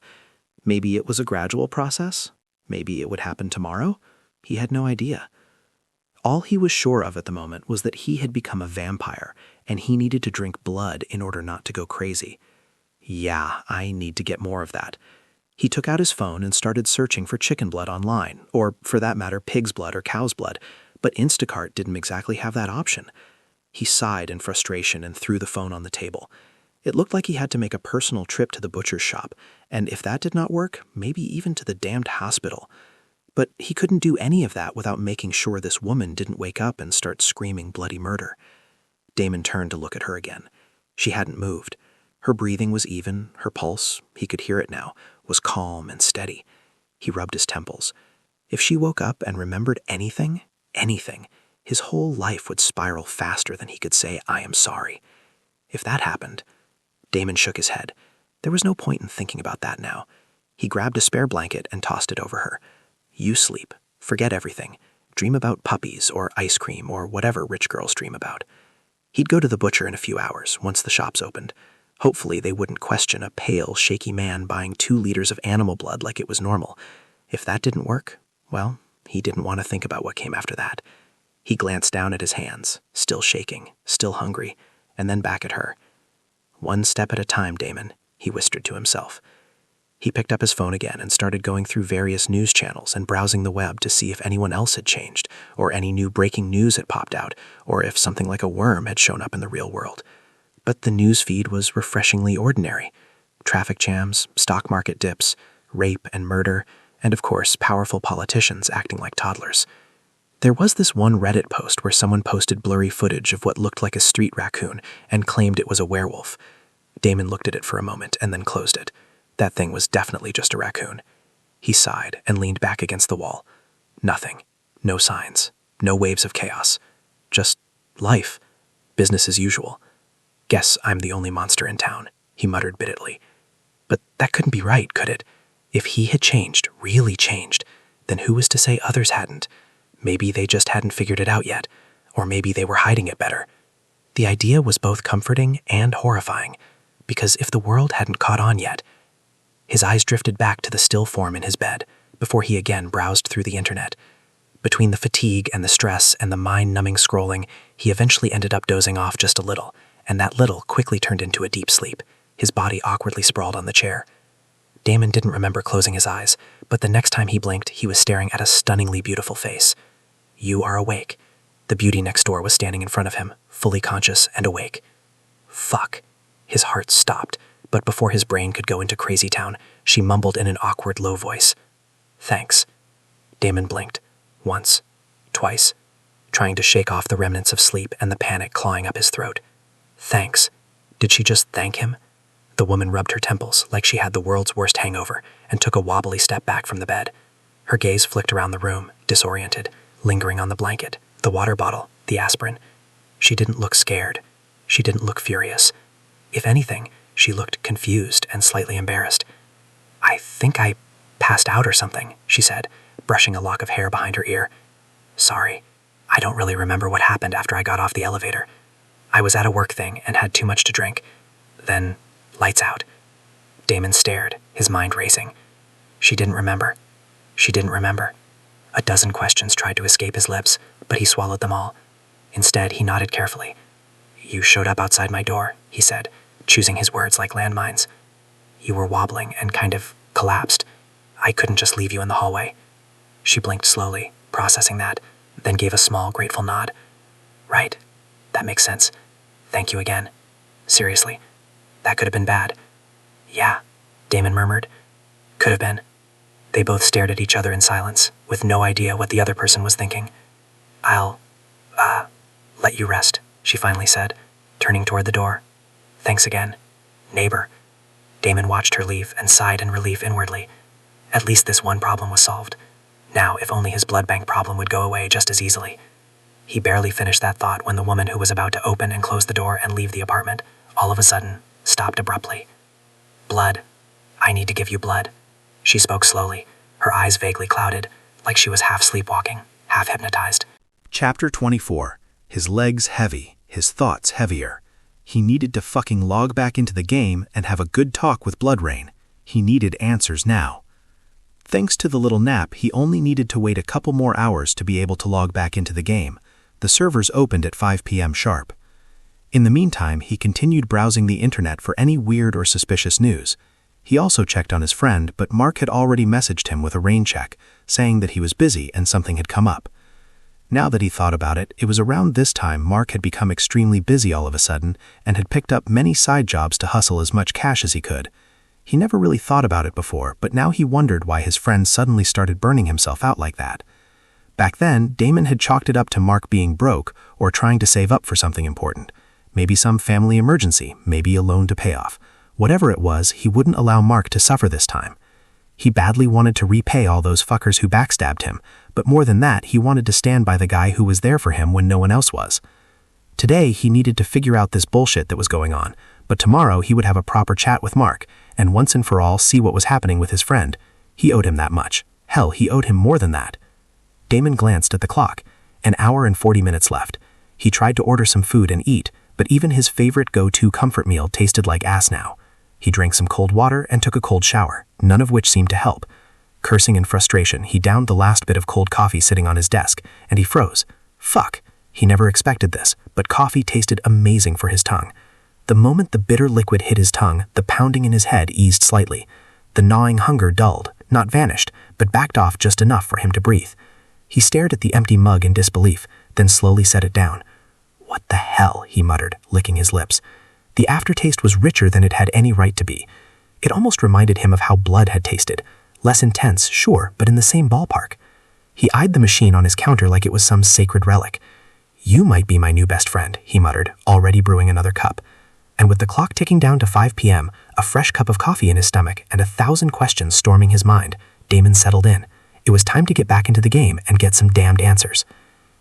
Maybe it was a gradual process. Maybe it would happen tomorrow. He had no idea. All he was sure of at the moment was that he had become a vampire, and he needed to drink blood in order not to go crazy. Yeah, I need to get more of that. He took out his phone and started searching for chicken blood online, or for that matter, pig's blood or cow's blood, but Instacart didn't exactly have that option. He sighed in frustration and threw the phone on the table. It looked like he had to make a personal trip to the butcher's shop, and if that did not work, maybe even to the damned hospital. But he couldn't do any of that without making sure this woman didn't wake up and start screaming bloody murder. Damon turned to look at her again. She hadn't moved. Her breathing was even, her pulse, he could hear it now, was calm and steady. He rubbed his temples. If she woke up and remembered anything, his whole life would spiral faster than he could say, "I am sorry." If that happened, Damon shook his head. There was no point in thinking about that now. He grabbed a spare blanket and tossed it over her. "You sleep. Forget everything. Dream about puppies or ice cream or whatever rich girls dream about." He'd go to the butcher in a few hours, once the shops opened. Hopefully they wouldn't question a pale, shaky man buying 2 liters of animal blood like it was normal. If that didn't work, well, he didn't want to think about what came after that. He glanced down at his hands, still shaking, still hungry, and then back at her. "One step at a time, Damon," he whispered to himself. He picked up his phone again and started going through various news channels and browsing the web to see if anyone else had changed, or any new breaking news had popped out, or if something like a worm had shown up in the real world. But the news feed was refreshingly ordinary. Traffic jams, stock market dips, rape and murder, and of course, powerful politicians acting like toddlers. There was this one Reddit post where someone posted blurry footage of what looked like a street raccoon and claimed it was a werewolf. Damon looked at it for a moment and then closed it. That thing was definitely just a raccoon. He sighed and leaned back against the wall. Nothing. No signs. No waves of chaos. Just life. Business as usual. "Guess I'm the only monster in town," he muttered bitterly. But that couldn't be right, could it? If he had changed, really changed, then who was to say others hadn't? Maybe they just hadn't figured it out yet, or maybe they were hiding it better. The idea was both comforting and horrifying, because if the world hadn't caught on yet. His eyes drifted back to the still form in his bed, before he again browsed through the internet. Between the fatigue and the stress and the mind-numbing scrolling, he eventually ended up dozing off just a little, and that little quickly turned into a deep sleep, his body awkwardly sprawled on the chair. Damon didn't remember closing his eyes, but the next time he blinked, he was staring at a stunningly beautiful face. "You are awake." The beauty next door was standing in front of him, fully conscious and awake. Fuck. His heart stopped, but before his brain could go into crazy town, she mumbled in an awkward, low voice. "Thanks." Damon blinked. Once. Twice. Trying to shake off the remnants of sleep and the panic clawing up his throat. Thanks. Did she just thank him? The woman rubbed her temples like she had the world's worst hangover and took a wobbly step back from the bed. Her gaze flicked around the room, disoriented, lingering on the blanket, the water bottle, the aspirin. She didn't look scared. She didn't look furious. If anything, she looked confused and slightly embarrassed. "I think I passed out or something," she said, brushing a lock of hair behind her ear. "Sorry. I don't really remember what happened after I got off the elevator. I was at a work thing and had too much to drink. Then, lights out." Damon stared, his mind racing. She didn't remember. She didn't remember. A dozen questions tried to escape his lips, but he swallowed them all. Instead, he nodded carefully. "You showed up outside my door," he said, choosing his words like landmines. "You were wobbling and kind of collapsed. I couldn't just leave you in the hallway." She blinked slowly, processing that, then gave a small, grateful nod. "Right. That makes sense. Thank you again. Seriously. That could have been bad." "Yeah," Damon murmured. Could have been. They both stared at each other in silence, with no idea what the other person was thinking. I'll, let you rest, she finally said, turning toward the door. Thanks again, neighbor. Damon watched her leave and sighed in relief inwardly. At least this one problem was solved. Now, if only his blood bank problem would go away just as easily. He barely finished that thought when the woman who was about to open and close the door and leave the apartment, all of a sudden, stopped abruptly. Blood. I need to give you blood. She spoke slowly, her eyes vaguely clouded, like she was half sleepwalking, half hypnotized. Chapter 24. His legs heavy, his thoughts heavier. He needed to fucking log back into the game and have a good talk with Blood Rain. He needed answers now. Thanks to the little nap, he only needed to wait a couple more hours to be able to log back into the game. The servers opened at 5 p.m. sharp. In the meantime, he continued browsing the internet for any weird or suspicious news. He also checked on his friend, but Mark had already messaged him with a rain check, saying that he was busy and something had come up. Now that he thought about it, it was around this time Mark had become extremely busy all of a sudden and had picked up many side jobs to hustle as much cash as he could. He never really thought about it before, but now he wondered why his friend suddenly started burning himself out like that. Back then, Damon had chalked it up to Mark being broke or trying to save up for something important. Maybe some family emergency, maybe a loan to pay off. Whatever it was, he wouldn't allow Mark to suffer this time. He badly wanted to repay all those fuckers who backstabbed him, but more than that, he wanted to stand by the guy who was there for him when no one else was. Today, he needed to figure out this bullshit that was going on, but tomorrow he would have a proper chat with Mark, and once and for all see what was happening with his friend. He owed him that much. Hell, he owed him more than that. Damon glanced at the clock. An hour and 40 minutes left. He tried to order some food and eat, but even his favorite go-to comfort meal tasted like ass now. He drank some cold water and took a cold shower, none of which seemed to help. Cursing in frustration, he downed the last bit of cold coffee sitting on his desk, and he froze. Fuck. He never expected this, but coffee tasted amazing for his tongue. The moment the bitter liquid hit his tongue, the pounding in his head eased slightly. The gnawing hunger dulled, not vanished, but backed off just enough for him to breathe. He stared at the empty mug in disbelief, then slowly set it down. What the hell, he muttered, licking his lips. The aftertaste was richer than it had any right to be. It almost reminded him of how blood had tasted. Less intense, sure, but in the same ballpark. He eyed the machine on his counter like it was some sacred relic. You might be my new best friend, he muttered, already brewing another cup. And with the clock ticking down to 5 p.m., a fresh cup of coffee in his stomach, and 1,000 questions storming his mind, Damon settled in. It was time to get back into the game and get some damned answers.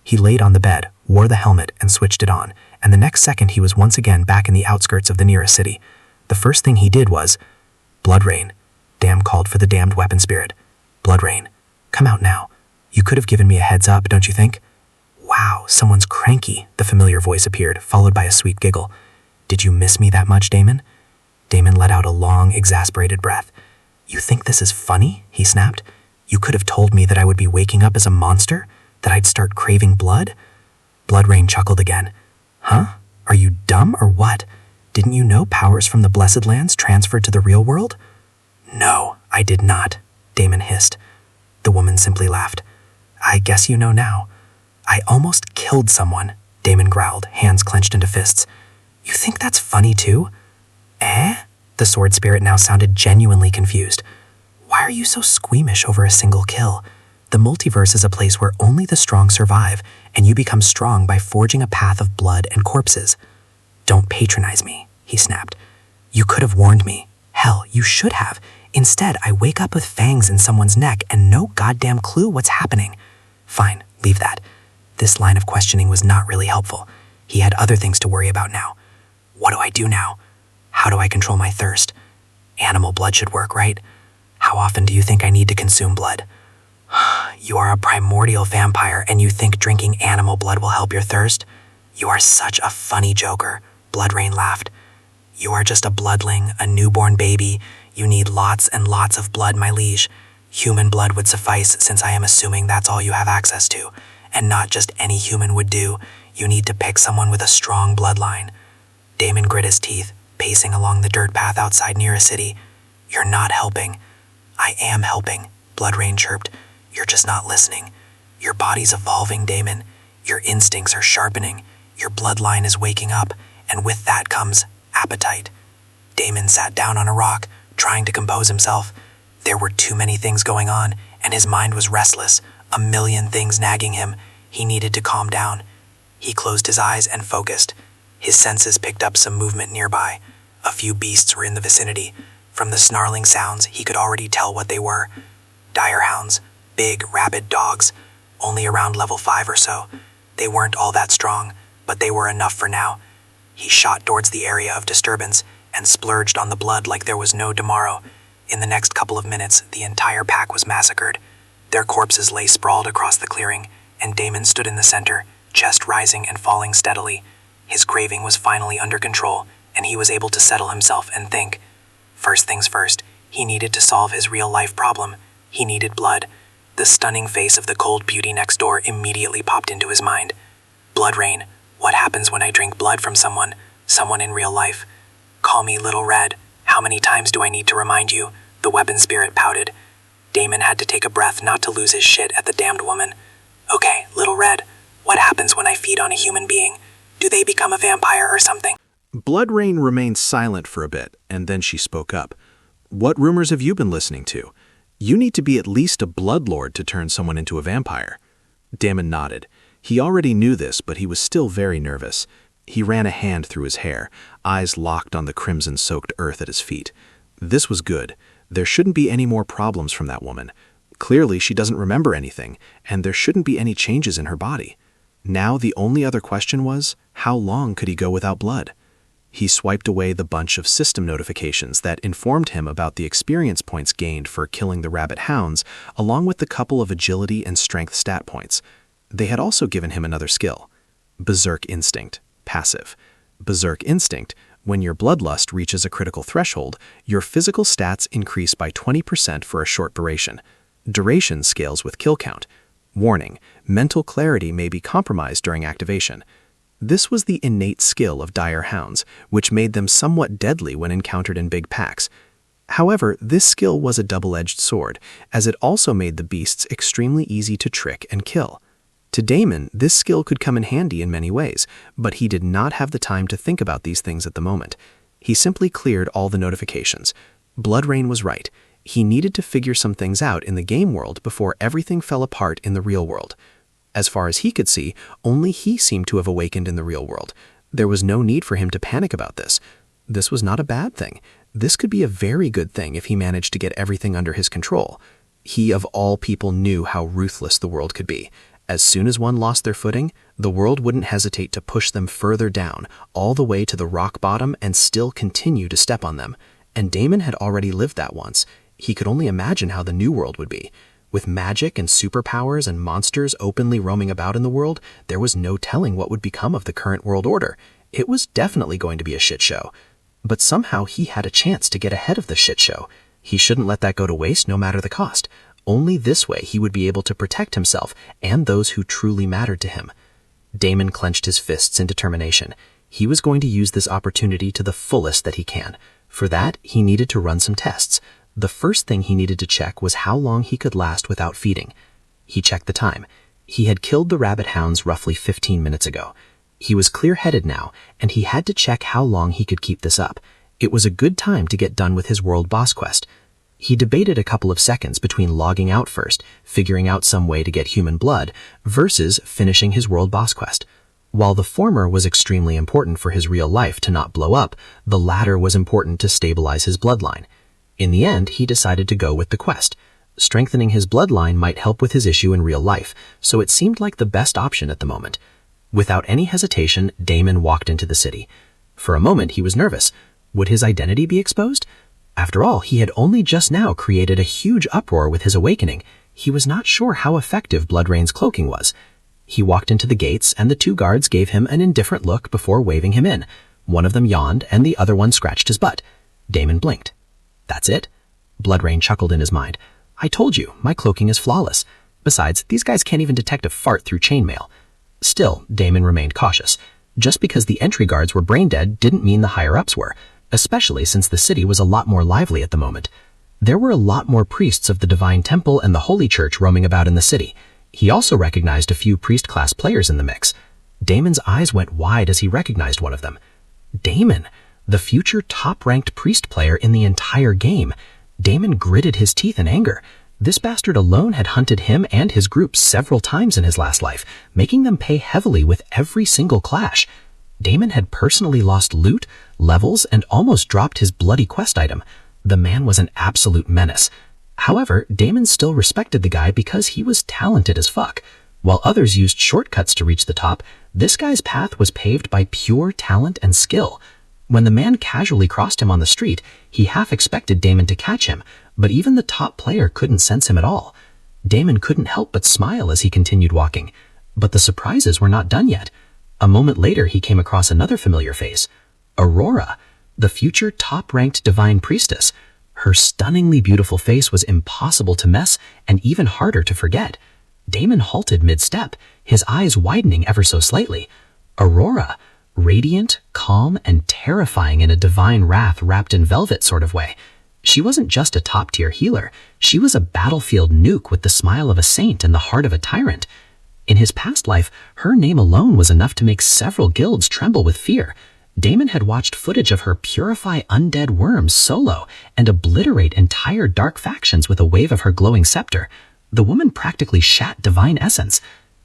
He laid on the bed, wore the helmet, and switched it on, and the next second he was once again back in the outskirts of the nearest city. The first thing he did was, Blood Rain. Damn called for the damned weapon spirit. Blood Rain. Come out now. You could have given me a heads up, don't you think? Wow, someone's cranky, the familiar voice appeared, followed by a sweet giggle. Did you miss me that much, Damon? Damon let out a long, exasperated breath. You think this is funny? He snapped. You could have told me that I would be waking up as a monster? That I'd start craving blood? Blood Rain chuckled again. Huh? Are you dumb or what? Didn't you know powers from the Blessed Lands transferred to the real world? No, I did not, Damon hissed. The woman simply laughed. I guess you know now. I almost killed someone, Damon growled, hands clenched into fists. You think that's funny too? Eh? The sword spirit now sounded genuinely confused. Why are you so squeamish over a single kill? The multiverse is a place where only the strong survive, and you become strong by forging a path of blood and corpses. Don't patronize me, he snapped. You could have warned me. Hell, you should have. Instead, I wake up with fangs in someone's neck and no goddamn clue what's happening. Fine, leave that. This line of questioning was not really helpful. He had other things to worry about now. What do I do now? How do I control my thirst? Animal blood should work, right? How often do you think I need to consume blood? You are a primordial vampire and you think drinking animal blood will help your thirst? You are such a funny joker, Blood Rain laughed. You are just a bloodling, a newborn baby. You need lots and lots of blood, my liege. Human blood would suffice since I am assuming that's all you have access to. And not just any human would do. You need to pick someone with a strong bloodline. Damon grit his teeth, pacing along the dirt path outside near a city. You're not helping. I am helping, Blood Rain chirped. You're just not listening. Your body's evolving, Damon. Your instincts are sharpening. Your bloodline is waking up, and with that comes appetite. Damon sat down on a rock, trying to compose himself. There were too many things going on, and his mind was restless, a million things nagging him. He needed to calm down. He closed his eyes and focused. His senses picked up some movement nearby. A few beasts were in the vicinity. From the snarling sounds, he could already tell what they were. Dire hounds, big, rabid dogs, only around level 5 or so. They weren't all that strong, but they were enough for now. He shot towards the area of disturbance and splurged on the blood like there was no tomorrow. In the next couple of minutes, the entire pack was massacred. Their corpses lay sprawled across the clearing, and Damon stood in the center, chest rising and falling steadily. His craving was finally under control, and he was able to settle himself and think. First things first, he needed to solve his real-life problem. He needed blood. The stunning face of the cold beauty next door immediately popped into his mind. Blood rain. What happens when I drink blood from someone in real life? Call me Little Red. How many times do I need to remind you? The weapon spirit pouted. Damon had to take a breath not to lose his shit at the damned woman. Okay, Little Red, what happens when I feed on a human being? Do they become a vampire or something? Blood Rain remained silent for a bit, and then she spoke up. What rumors have you been listening to? You need to be at least a bloodlord to turn someone into a vampire. Damon nodded. He already knew this, but he was still very nervous. He ran a hand through his hair, eyes locked on the crimson-soaked earth at his feet. This was good. There shouldn't be any more problems from that woman. Clearly, she doesn't remember anything, and there shouldn't be any changes in her body. Now the only other question was, how long could he go without blood? He swiped away the bunch of system notifications that informed him about the experience points gained for killing the rabbit hounds, along with the couple of agility and strength stat points. They had also given him another skill. Berserk Instinct, passive. Berserk Instinct, when your bloodlust reaches a critical threshold, your physical stats increase by 20% for a short duration. Duration scales with kill count. Warning, mental clarity may be compromised during activation. This was the innate skill of dire hounds, which made them somewhat deadly when encountered in big packs. However, this skill was a double-edged sword, as it also made the beasts extremely easy to trick and kill. To Damon, this skill could come in handy in many ways, but he did not have the time to think about these things at the moment. He simply cleared all the notifications. Blood Rain was right. He needed to figure some things out in the game world before everything fell apart in the real world. As far as he could see, only he seemed to have awakened in the real world. There was no need for him to panic about this. This was not a bad thing. This could be a very good thing if he managed to get everything under his control. He of all people knew how ruthless the world could be. As soon as one lost their footing, the world wouldn't hesitate to push them further down, all the way to the rock bottom and still continue to step on them. And Damon had already lived that once. He could only imagine how the new world would be. With magic and superpowers and monsters openly roaming about in the world, there was no telling what would become of the current world order. It was definitely going to be a shit show. But somehow he had a chance to get ahead of the shit show. He shouldn't let that go to waste no matter the cost. Only this way he would be able to protect himself and those who truly mattered to him. Damon clenched his fists in determination. He was going to use this opportunity to the fullest that he can. For that, he needed to run some tests. The first thing he needed to check was how long he could last without feeding. He checked the time. He had killed the rabbit hounds roughly 15 minutes ago. He was clear-headed now, and he had to check how long he could keep this up. It was a good time to get done with his world boss quest. He debated a couple of seconds between logging out first, figuring out some way to get human blood, versus finishing his world boss quest. While the former was extremely important for his real life to not blow up, the latter was important to stabilize his bloodline. In the end, he decided to go with the quest. Strengthening his bloodline might help with his issue in real life, so it seemed like the best option at the moment. Without any hesitation, Damon walked into the city. For a moment, he was nervous. Would his identity be exposed? After all, he had only just now created a huge uproar with his awakening. He was not sure how effective Blood Rain's cloaking was. He walked into the gates, and the two guards gave him an indifferent look before waving him in. One of them yawned, and the other one scratched his butt. Damon blinked. That's it? Blood Rain chuckled in his mind. I told you, my cloaking is flawless. Besides, these guys can't even detect a fart through chainmail. Still, Damon remained cautious. Just because the entry guards were brain dead didn't mean the higher-ups were, especially since the city was a lot more lively at the moment. There were a lot more priests of the Divine Temple and the Holy Church roaming about in the city. He also recognized a few priest-class players in the mix. Damon's eyes went wide as he recognized one of them. Damon, the future top-ranked priest player in the entire game. Damon gritted his teeth in anger. This bastard alone had hunted him and his group several times in his last life, making them pay heavily with every single clash. Damon had personally lost loot, levels, and almost dropped his bloody quest item. The man was an absolute menace. However, Damon still respected the guy because he was talented as fuck. While others used shortcuts to reach the top, this guy's path was paved by pure talent and skill. When the man casually crossed him on the street, he half expected Damon to catch him, but even the top player couldn't sense him at all. Damon couldn't help but smile as he continued walking. But the surprises were not done yet. A moment later, he came across another familiar face. Aurora, the future top-ranked divine priestess. Her stunningly beautiful face was impossible to miss and even harder to forget. Damon halted mid-step, his eyes widening ever so slightly. Aurora, radiant, calm, and terrifying in a divine wrath wrapped in velvet sort of way. She wasn't just a top-tier healer. She was a battlefield nuke with the smile of a saint and the heart of a tyrant. In his past life, her name alone was enough to make several guilds tremble with fear. Damon had watched footage of her purify undead worms solo and obliterate entire dark factions with a wave of her glowing scepter. The woman practically shat divine essence.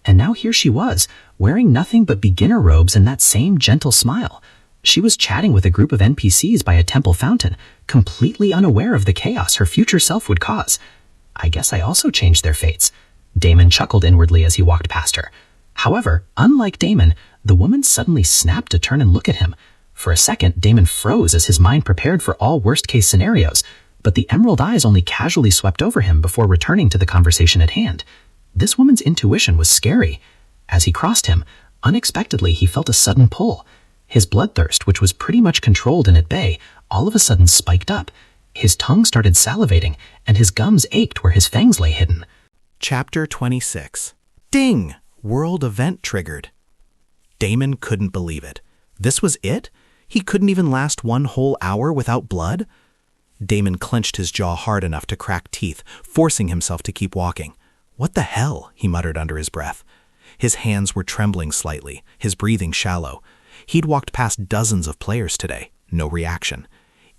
And now here she was, wearing nothing but beginner robes and that same gentle smile. She was chatting with a group of NPCs by a temple fountain, completely unaware of the chaos her future self would cause. I guess I also changed their fates. Damon chuckled inwardly as he walked past her. However, unlike Damon, the woman suddenly snapped to turn and look at him. For a second, Damon froze as his mind prepared for all worst-case scenarios, but the emerald eyes only casually swept over him before returning to the conversation at hand. This woman's intuition was scary. As he crossed him, unexpectedly he felt a sudden pull. His bloodthirst, which was pretty much controlled and at bay, all of a sudden spiked up. His tongue started salivating, and his gums ached where his fangs lay hidden. Chapter 26. Ding! World event triggered. Damon couldn't believe it. This was it? He couldn't even last 1 whole hour without blood? Damon clenched his jaw hard enough to crack teeth, forcing himself to keep walking. What the hell? He muttered under his breath. His hands were trembling slightly, his breathing shallow. He'd walked past dozens of players today. No reaction.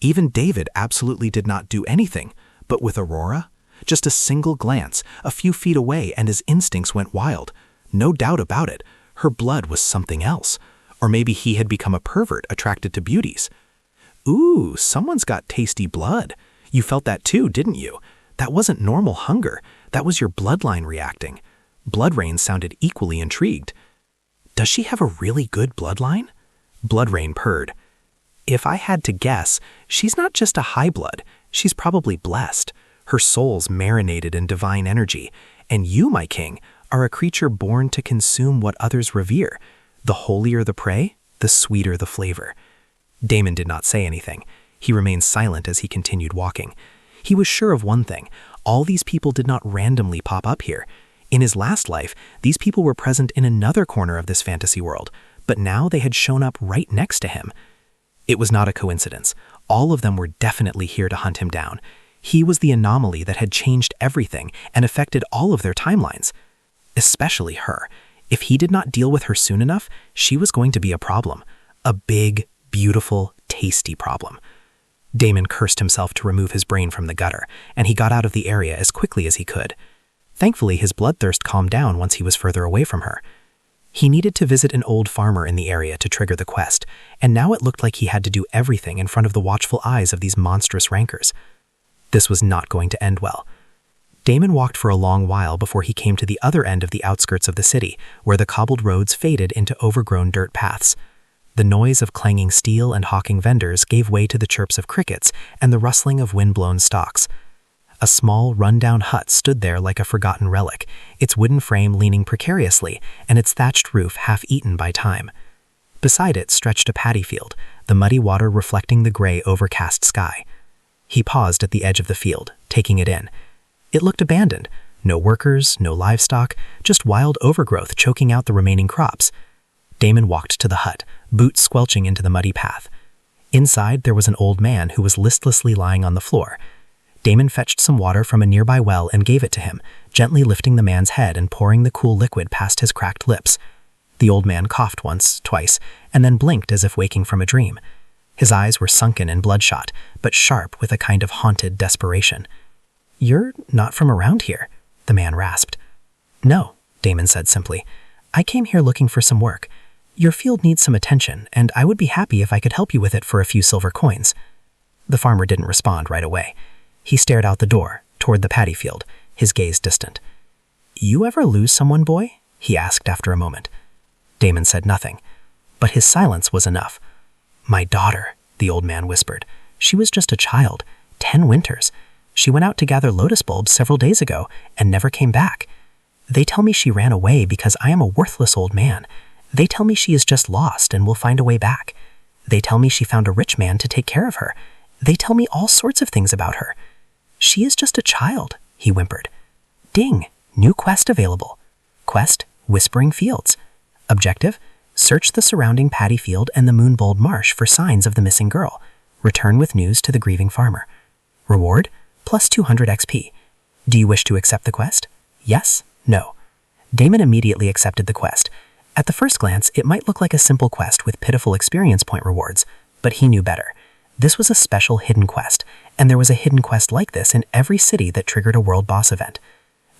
Even David absolutely did not do anything. But with Aurora? Just a single glance, a few feet away, and his instincts went wild. No doubt about it. Her blood was something else. Or maybe he had become a pervert attracted to beauties. Ooh, someone's got tasty blood. You felt that too, didn't you? That wasn't normal hunger. That was your bloodline reacting. Bloodrain sounded equally intrigued. Does she have a really good bloodline? Bloodrain purred. If I had to guess, she's not just a high blood. She's probably blessed. Her soul's marinated in divine energy. And you, my king, are a creature born to consume what others revere. The holier the prey, the sweeter the flavor. Damon did not say anything. He remained silent as he continued walking. He was sure of one thing. All these people did not randomly pop up here. In his last life, these people were present in another corner of this fantasy world, but now they had shown up right next to him. It was not a coincidence. All of them were definitely here to hunt him down. He was the anomaly that had changed everything and affected all of their timelines. Especially her. If he did not deal with her soon enough, she was going to be a problem. A big, beautiful, tasty problem. Damon cursed himself to remove his brain from the gutter, and he got out of the area as quickly as he could. Thankfully, his bloodthirst calmed down once he was further away from her. He needed to visit an old farmer in the area to trigger the quest, and now it looked like he had to do everything in front of the watchful eyes of these monstrous rankers. This was not going to end well. Damon walked for a long while before he came to the other end of the outskirts of the city, where the cobbled roads faded into overgrown dirt paths. The noise of clanging steel and hawking vendors gave way to the chirps of crickets and the rustling of wind-blown stalks. A small, run-down hut stood there like a forgotten relic, its wooden frame leaning precariously and its thatched roof half-eaten by time. Beside it stretched a paddy field, the muddy water reflecting the gray, overcast sky. He paused at the edge of the field, taking it in. It looked abandoned. No workers, no livestock, just wild overgrowth choking out the remaining crops. Damon walked to the hut, boots squelching into the muddy path. Inside, there was an old man who was listlessly lying on the floor. Damon fetched some water from a nearby well and gave it to him, gently lifting the man's head and pouring the cool liquid past his cracked lips. The old man coughed once, twice, and then blinked as if waking from a dream. His eyes were sunken and bloodshot, but sharp with a kind of haunted desperation. "You're not from around here," the man rasped. "No," Damon said simply. "I came here looking for some work. Your field needs some attention, and I would be happy if I could help you with it for a few silver coins." The farmer didn't respond right away. He stared out the door, toward the paddy field, his gaze distant. "You ever lose someone, boy?" he asked after a moment. Damon said nothing, but his silence was enough. "My daughter," the old man whispered. "She was just a child, 10 winters. She went out to gather lotus bulbs several days ago and never came back. They tell me she ran away because I am a worthless old man. They tell me she is just lost and will find a way back. They tell me she found a rich man to take care of her. They tell me all sorts of things about her. She is just a child," he whimpered. "Ding! New quest available. Quest, Whispering Fields. Objective, search the surrounding paddy field and the Moonbold Marsh for signs of the missing girl. Return with news to the grieving farmer. Reward, plus 200 XP. Do you wish to accept the quest? Yes? No?" Damon immediately accepted the quest. At the first glance, it might look like a simple quest with pitiful experience point rewards, but he knew better. This was a special hidden quest, and there was a hidden quest like this in every city that triggered a world boss event.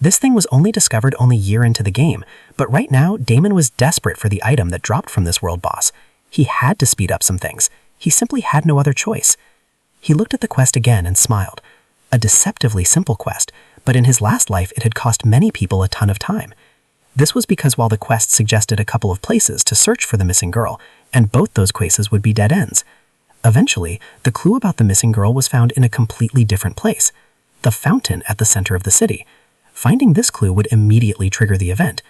This thing was only discovered only a year into the game, but right now, Damon was desperate for the item that dropped from this world boss. He had to speed up some things. He simply had no other choice. He looked at the quest again and smiled. A deceptively simple quest, but in his last life it had cost many people a ton of time. This was because while the quest suggested a couple of places to search for the missing girl, and both those places would be dead ends. Eventually, the clue about the missing girl was found in a completely different place, the fountain at the center of the city. Finding this clue would immediately trigger the event.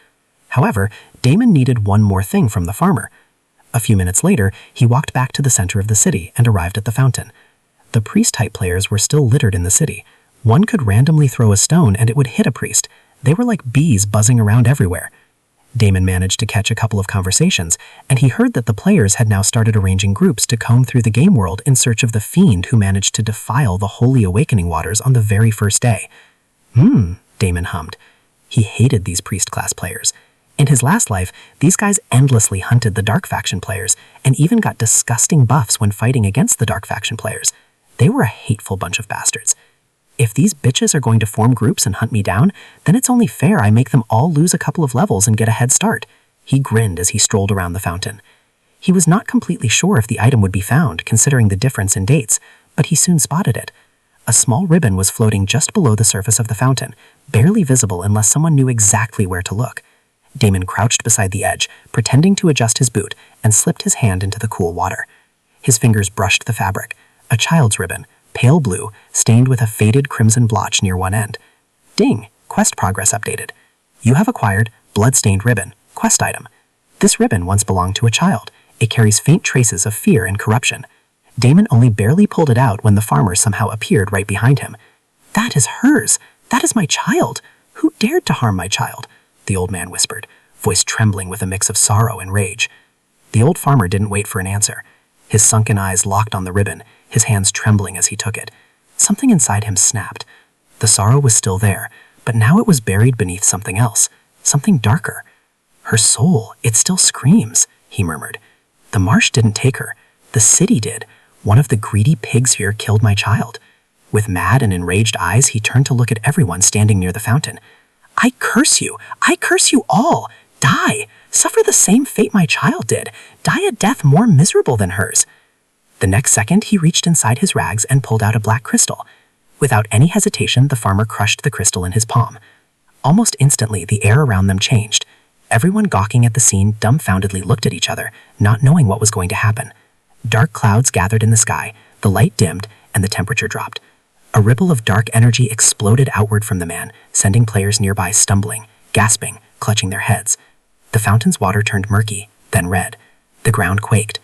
However, Damon needed one more thing from the farmer. A few minutes later, he walked back to the center of the city and arrived at the fountain. The priest-type players were still littered in the city. One could randomly throw a stone and it would hit a priest. They were like bees buzzing around everywhere. Damon managed to catch a couple of conversations, and he heard that the players had now started arranging groups to comb through the game world in search of the fiend who managed to defile the holy awakening waters on the very first day. Damon hummed. He hated these priest-class players. In his last life, these guys endlessly hunted the Dark Faction players, and even got disgusting buffs when fighting against the Dark Faction players. They were a hateful bunch of bastards. If these bitches are going to form groups and hunt me down, then it's only fair I make them all lose a couple of levels and get a head start. He grinned as he strolled around the fountain. He was not completely sure if the item would be found, considering the difference in dates, but he soon spotted it. A small ribbon was floating just below the surface of the fountain, barely visible unless someone knew exactly where to look. Damon crouched beside the edge, pretending to adjust his boot, and slipped his hand into the cool water. His fingers brushed the fabric, a child's ribbon, pale blue, stained with a faded crimson blotch near one end. Ding! Quest progress updated. You have acquired blood-stained ribbon, quest item. This ribbon once belonged to a child. It carries faint traces of fear and corruption. Damon only barely pulled it out when the farmer somehow appeared right behind him. That is hers! That is my child! Who dared to harm my child? The old man whispered, voice trembling with a mix of sorrow and rage. The old farmer didn't wait for an answer. His sunken eyes locked on the ribbon, his hands trembling as he took it. Something inside him snapped. The sorrow was still there, but now it was buried beneath something else, something darker. Her soul, it still screams, he murmured. The marsh didn't take her. The city did. One of the greedy pigs here killed my child. With mad and enraged eyes, he turned to look at everyone standing near the fountain. I curse you! I curse you all! Die! Suffer the same fate my child did! Die a death more miserable than hers! The next second, he reached inside his rags and pulled out a black crystal. Without any hesitation, the farmer crushed the crystal in his palm. Almost instantly, the air around them changed. Everyone gawking at the scene dumbfoundedly looked at each other, not knowing what was going to happen. Dark clouds gathered in the sky, the light dimmed, and the temperature dropped. A ripple of dark energy exploded outward from the man, sending players nearby stumbling, gasping, clutching their heads. The fountain's water turned murky, then red. The ground quaked.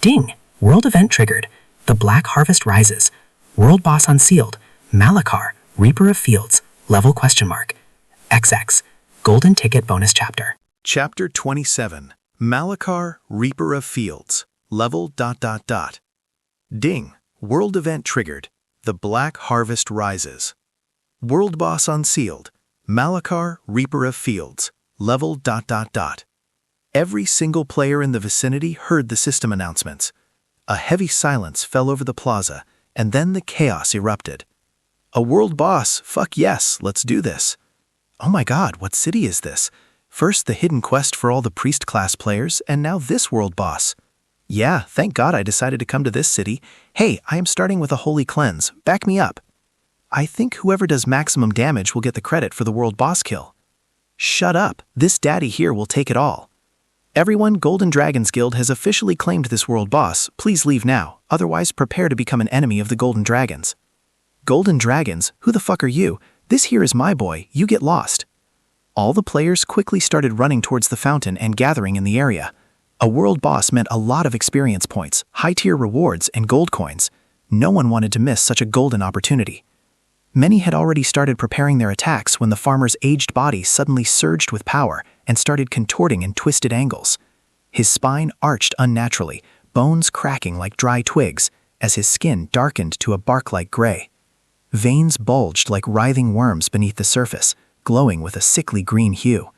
Ding! World event triggered. The Black Harvest rises. World boss unsealed. Malakar, Reaper of Fields, level ? XX. Golden ticket bonus chapter. Chapter 27. Malakar, Reaper of Fields. Level ... Ding. World event triggered. The Black Harvest rises. World boss unsealed. Malakar, Reaper of Fields. Level ... Every single player in the vicinity heard the system announcements. A heavy silence fell over the plaza, and then the chaos erupted. A world boss? Fuck yes, let's do this. Oh my god, what city is this? First the hidden quest for all the priest class players, and now this world boss. Yeah, thank God I decided to come to this city. Hey, I am starting with a holy cleanse. Back me up. I think whoever does maximum damage will get the credit for the world boss kill. Shut up. This daddy here will take it all. Everyone, Golden Dragons Guild has officially claimed this world boss. Please leave now, otherwise prepare to become an enemy of the Golden Dragons. Golden Dragons? Who the fuck are you? This here is my boy. You get lost. All the players quickly started running towards the fountain and gathering in the area. A world boss meant a lot of experience points, high-tier rewards, and gold coins. No one wanted to miss such a golden opportunity. Many had already started preparing their attacks when the farmer's aged body suddenly surged with power and started contorting in twisted angles. His spine arched unnaturally, bones cracking like dry twigs, as his skin darkened to a bark-like gray. Veins bulged like writhing worms beneath the surface, glowing with a sickly green hue.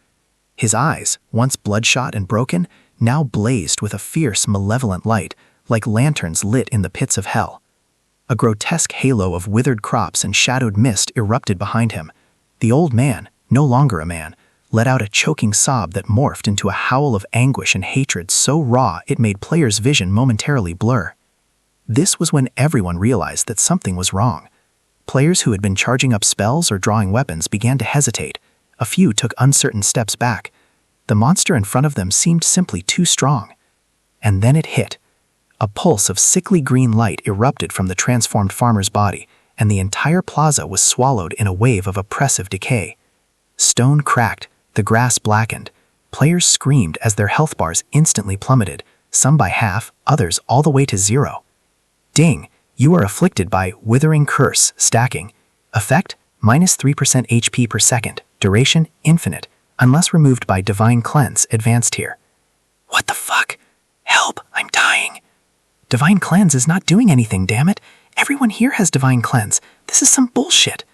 His eyes, once bloodshot and broken, now blazed with a fierce, malevolent light, like lanterns lit in the pits of hell. A grotesque halo of withered crops and shadowed mist erupted behind him. The old man, no longer a man, let out a choking sob that morphed into a howl of anguish and hatred so raw it made players' vision momentarily blur. This was when everyone realized that something was wrong. Players who had been charging up spells or drawing weapons began to hesitate. A few took uncertain steps back. The monster in front of them seemed simply too strong. And then it hit. A pulse of sickly green light erupted from the transformed farmer's body, and the entire plaza was swallowed in a wave of oppressive decay. Stone cracked, the grass blackened. Players screamed as their health bars instantly plummeted, some by half, others all the way to 0. Ding! You are afflicted by Withering Curse stacking. Effect, -3% HP per second. Duration, infinite. Unless removed by Divine Cleanse, advanced tier. What the fuck? Help, I'm dying. Divine Cleanse is not doing anything, damn it. Everyone here has Divine Cleanse. This is some bullshit.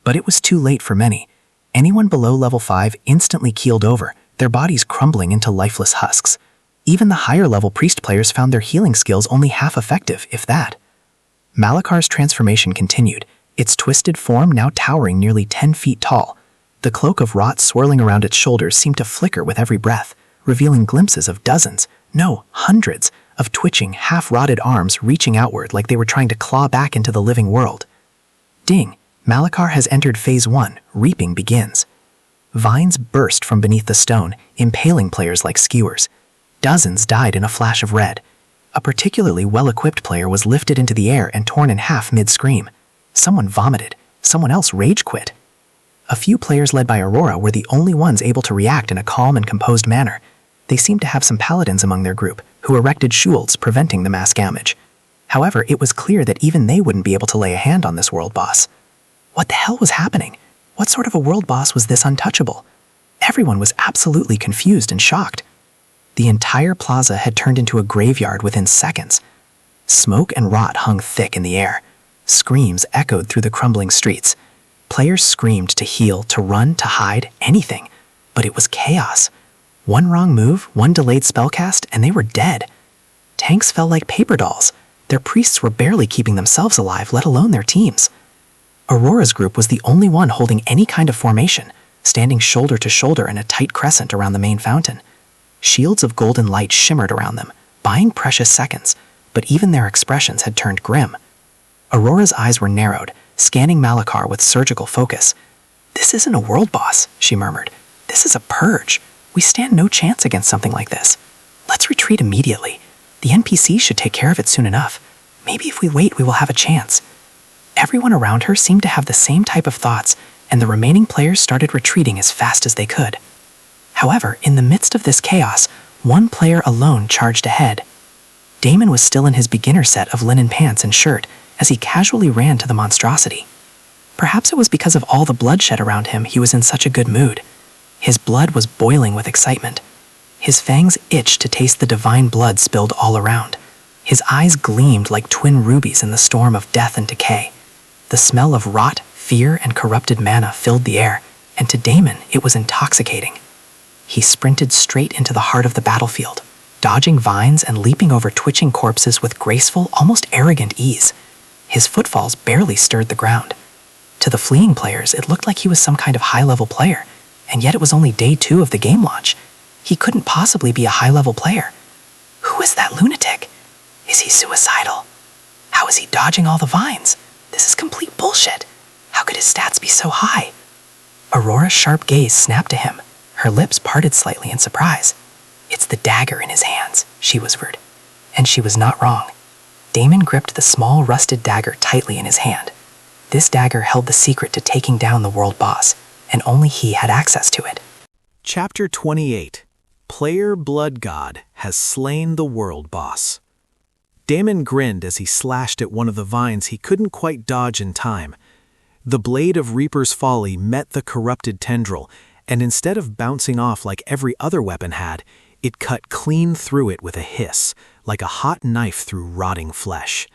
But it was too late for many. Anyone below level 5 instantly keeled over, their bodies crumbling into lifeless husks. Even the higher level priest players found their healing skills only half effective, if that. Malakar's transformation continued, its twisted form now towering nearly 10 feet tall. The cloak of rot swirling around its shoulders seemed to flicker with every breath, revealing glimpses of dozens, no, hundreds, of twitching, half-rotted arms reaching outward like they were trying to claw back into the living world. Ding! Malakar has entered Phase 1, Reaping begins. Vines burst from beneath the stone, impaling players like skewers. Dozens died in a flash of red. A particularly well-equipped player was lifted into the air and torn in half mid-scream. Someone vomited. Someone else rage-quit. A few players led by Aurora were the only ones able to react in a calm and composed manner. They seemed to have some paladins among their group, who erected shields preventing the mass damage. However, it was clear that even they wouldn't be able to lay a hand on this world boss. What the hell was happening? What sort of a world boss was this untouchable? Everyone was absolutely confused and shocked. The entire plaza had turned into a graveyard within seconds. Smoke and rot hung thick in the air. Screams echoed through the crumbling streets. Players screamed to heal, to run, to hide, anything. But it was chaos. One wrong move, one delayed spellcast, and they were dead. Tanks fell like paper dolls. Their priests were barely keeping themselves alive, let alone their teams. Aurora's group was the only one holding any kind of formation, standing shoulder to shoulder in a tight crescent around the main fountain. Shields of golden light shimmered around them, buying precious seconds, but even their expressions had turned grim. Aurora's eyes were narrowed, scanning Malakar with surgical focus. "This isn't a world boss," she murmured. "This is a purge. We stand no chance against something like this. Let's retreat immediately. The NPCs should take care of it soon enough. Maybe if we wait, we will have a chance." Everyone around her seemed to have the same type of thoughts, and the remaining players started retreating as fast as they could. However, in the midst of this chaos, one player alone charged ahead. Damon was still in his beginner set of linen pants and shirt as he casually ran to the monstrosity. Perhaps it was because of all the bloodshed around him he was in such a good mood. His blood was boiling with excitement. His fangs itched to taste the divine blood spilled all around. His eyes gleamed like twin rubies in the storm of death and decay. The smell of rot, fear, and corrupted mana filled the air, and to Damon it was intoxicating. He sprinted straight into the heart of the battlefield, dodging vines and leaping over twitching corpses with graceful, almost arrogant ease. His footfalls barely stirred the ground. To the fleeing players, it looked like he was some kind of high-level player, and yet it was only day 2 of the game launch. He couldn't possibly be a high-level player. Who is that lunatic? Is he suicidal? How is he dodging all the vines? This is complete bullshit. How could his stats be so high? Aurora's sharp gaze snapped to him. Her lips parted slightly in surprise. "It's the dagger in his hands," she whispered. And she was not wrong. Damon gripped the small rusted dagger tightly in his hand. This dagger held the secret to taking down the world boss, and only he had access to it. Chapter 28. Player Blood God has slain the world boss. Damon grinned as he slashed at one of the vines he couldn't quite dodge in time. The blade of Reaper's Folly met the corrupted tendril, and instead of bouncing off like every other weapon had, it cut clean through it with a hiss, like a hot knife through rotting flesh.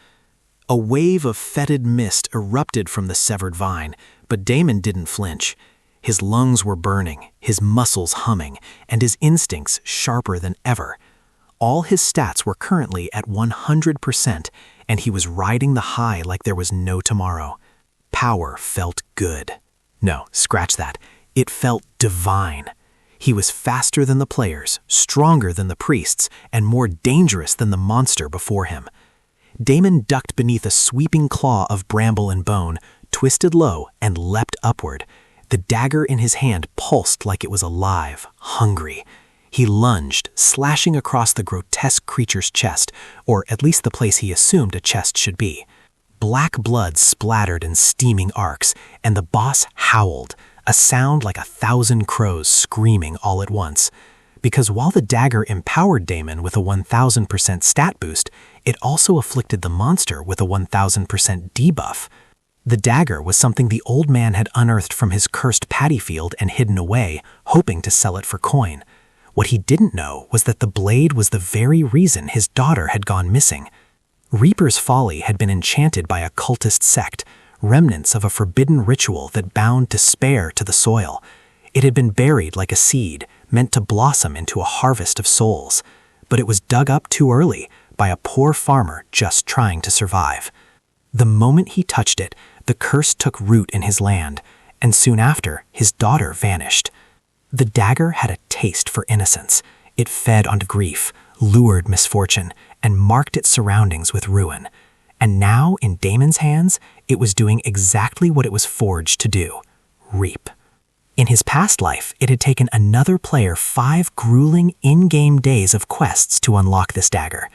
A wave of fetid mist erupted from the severed vine, but Damon didn't flinch. His lungs were burning, his muscles humming, and his instincts sharper than ever. All his stats were currently at 100%, and he was riding the high like there was no tomorrow. Power felt good. No, scratch that. It felt divine. He was faster than the players, stronger than the priests, and more dangerous than the monster before him. Damon ducked beneath a sweeping claw of bramble and bone, twisted low, and leapt upward. The dagger in his hand pulsed like it was alive, hungry. He lunged, slashing across the grotesque creature's chest, or at least the place he assumed a chest should be. Black blood splattered in steaming arcs, and the boss howled, a sound like 1,000 crows screaming all at once. Because while the dagger empowered Damon with a 1,000% stat boost, it also afflicted the monster with a 1,000% debuff. The dagger was something the old man had unearthed from his cursed paddy field and hidden away, hoping to sell it for coin. What he didn't know was that the blade was the very reason his daughter had gone missing. Reaper's Folly had been enchanted by a cultist sect, remnants of a forbidden ritual that bound despair to the soil. It had been buried like a seed, meant to blossom into a harvest of souls. But it was dug up too early by a poor farmer just trying to survive. The moment he touched it, the curse took root in his land, and soon after, his daughter vanished. The dagger had a taste for innocence. It fed on grief, lured misfortune, and marked its surroundings with ruin. And now, in Damon's hands, it was doing exactly what it was forged to do: reap. In his past life, it had taken another player 5 grueling in-game days of quests to unlock this dagger.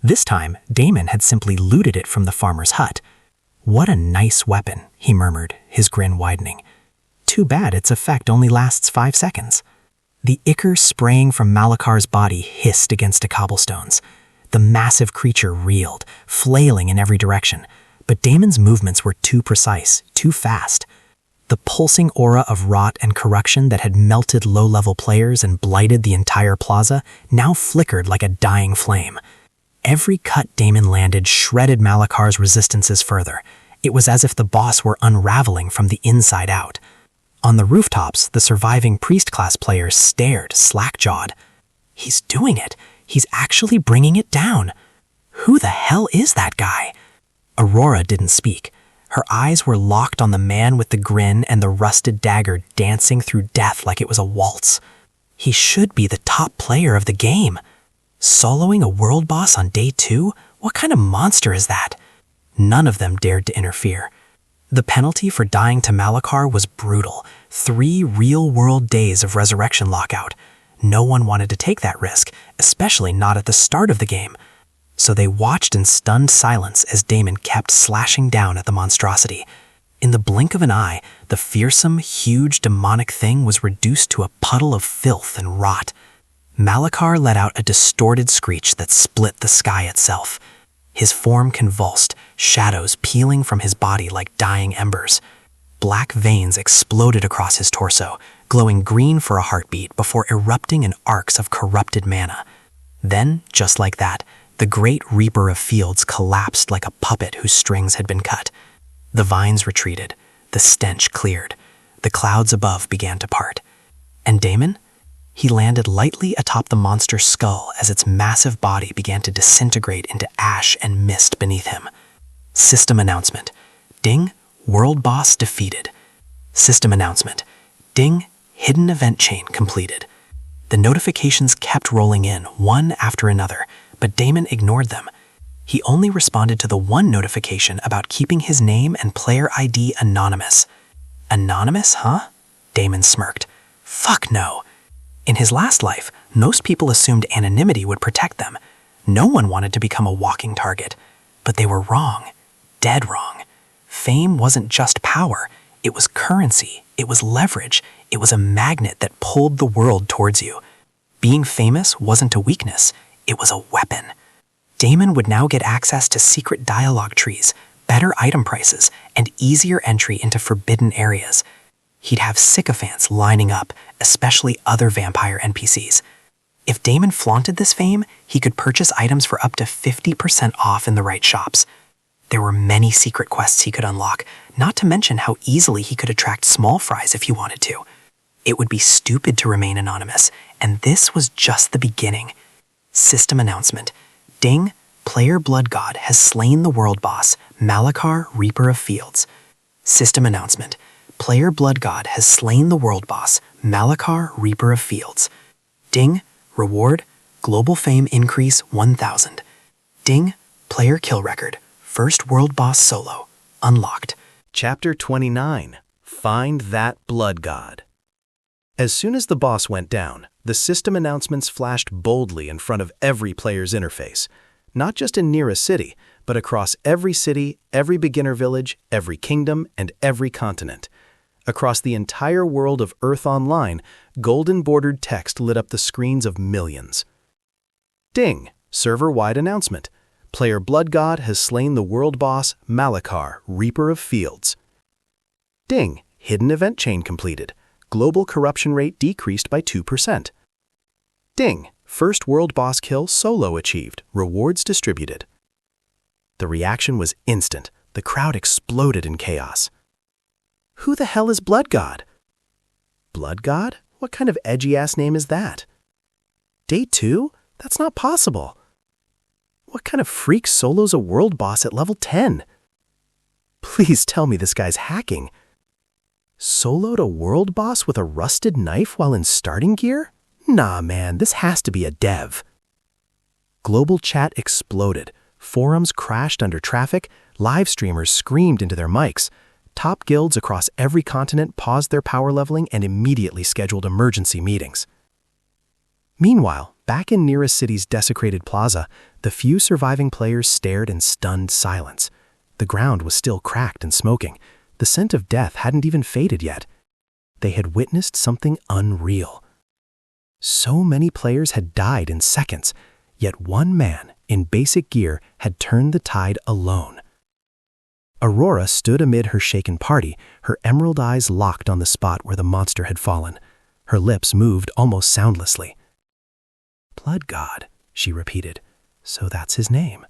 This time, Damon had simply looted it from the farmer's hut. "What a nice weapon," he murmured, his grin widening. "Too bad its effect only lasts 5 seconds. The ichor spraying from Malakar's body hissed against the cobblestones. The massive creature reeled, flailing in every direction, but Damon's movements were too precise, too fast. The pulsing aura of rot and corruption that had melted low-level players and blighted the entire plaza now flickered like a dying flame. Every cut Damon landed shredded Malakar's resistances further. It was as if the boss were unraveling from the inside out. On the rooftops, the surviving priest-class players stared, slack-jawed. "He's doing it. He's actually bringing it down. Who the hell is that guy?" Aurora didn't speak. Her eyes were locked on the man with the grin and the rusted dagger dancing through death like it was a waltz. He should be the top player of the game. Soloing a world boss on day 2? What kind of monster is that? None of them dared to interfere. The penalty for dying to Malakar was brutal. 3 real-world days of resurrection lockout. No one wanted to take that risk, especially not at the start of the game. So they watched in stunned silence as Damon kept slashing down at the monstrosity. In the blink of an eye, the fearsome, huge, demonic thing was reduced to a puddle of filth and rot. Malakar let out a distorted screech that split the sky itself. His form convulsed, shadows peeling from his body like dying embers. Black veins exploded across his torso, glowing green for a heartbeat before erupting in arcs of corrupted mana. Then, just like that, the great Reaper of Fields collapsed like a puppet whose strings had been cut. The vines retreated, the stench cleared, the clouds above began to part. And Damon? He landed lightly atop the monster's skull as its massive body began to disintegrate into ash and mist beneath him. System announcement. Ding, world boss defeated. System announcement. Ding, hidden event chain completed. The notifications kept rolling in, one after another, but Damon ignored them. He only responded to the one notification about keeping his name and player ID anonymous. Anonymous, huh? Damon smirked. Fuck no. In his last life, most people assumed anonymity would protect them. No one wanted to become a walking target. But they were wrong. Dead wrong. Fame wasn't just power. It was currency. It was leverage. It was a magnet that pulled the world towards you. Being famous wasn't a weakness. It was a weapon. Damon would now get access to secret dialogue trees, better item prices, and easier entry into forbidden areas. He'd have sycophants lining up, especially other vampire NPCs. If Damon flaunted this fame, he could purchase items for up to 50% off in the right shops. There were many secret quests he could unlock, not to mention how easily he could attract small fries if he wanted to. It would be stupid to remain anonymous, and this was just the beginning. System announcement. Ding, player Blood God has slain the world boss, Malachar, Reaper of Fields. System announcement. Player Blood God has slain the world boss, Malachar, Reaper of Fields. Ding, reward, global fame increase 1,000. Ding, player kill record, first world boss solo, unlocked. Chapter 29. Find That Blood God. As soon as the boss went down, the system announcements flashed boldly in front of every player's interface, not just in Nira City, but across every city, every beginner village, every kingdom, and every continent. Across the entire world of Earth Online, golden-bordered text lit up the screens of millions. Ding! Server-wide announcement. Player Blood God has slain the world boss, Malachar, Reaper of Fields. Ding! Hidden event chain completed. Global corruption rate decreased by 2%. Ding! First world boss kill solo achieved. Rewards distributed. The reaction was instant. The crowd exploded in chaos. Who the hell is Blood God? Blood God? What kind of edgy-ass name is that? Day 2? That's not possible. What kind of freak solos a world boss at level 10? Please tell me this guy's hacking. Soloed a world boss with a rusted knife while in starting gear? Nah, man, this has to be a dev. Global chat exploded. Forums crashed under traffic. Live streamers screamed into their mics. Top guilds across every continent paused their power leveling and immediately scheduled emergency meetings. Meanwhile, back in Nira City's desecrated plaza, the few surviving players stared in stunned silence. The ground was still cracked and smoking. The scent of death hadn't even faded yet. They had witnessed something unreal. So many players had died in seconds, yet one man, in basic gear, had turned the tide alone. Aurora stood amid her shaken party, her emerald eyes locked on the spot where the monster had fallen. Her lips moved almost soundlessly. Blood God, she repeated. So that's his name.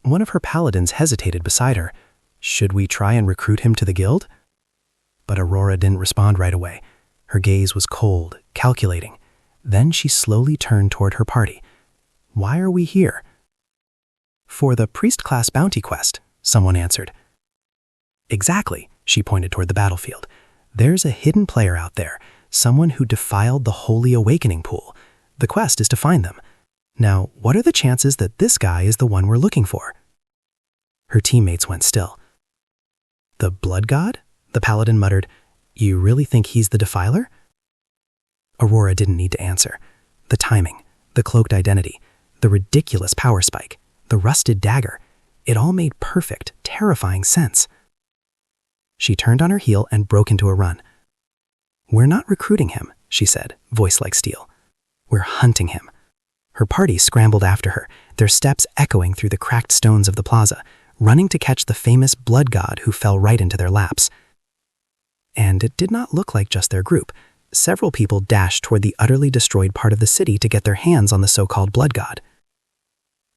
One of her paladins hesitated beside her. Should we try and recruit him to the guild? But Aurora didn't respond right away. Her gaze was cold, calculating. Then she slowly turned toward her party. Why are we here? For the priest class bounty quest, someone answered. Exactly, she pointed toward the battlefield. There's a hidden player out there, someone who defiled the Holy Awakening pool. The quest is to find them. Now, what are the chances that this guy is the one we're looking for? Her teammates went still. The Blood God? The paladin muttered. You really think he's the defiler? Aurora didn't need to answer. The timing, the cloaked identity, the ridiculous power spike, the rusted dagger, it all made perfect, terrifying sense. She turned on her heel and broke into a run. We're not recruiting him, she said, voice like steel. We're hunting him. Her party scrambled after her, their steps echoing through the cracked stones of the plaza, running to catch the famous Blood God who fell right into their laps. And it did not look like just their group. Several people dashed toward the utterly destroyed part of the city to get their hands on the so-called Blood God.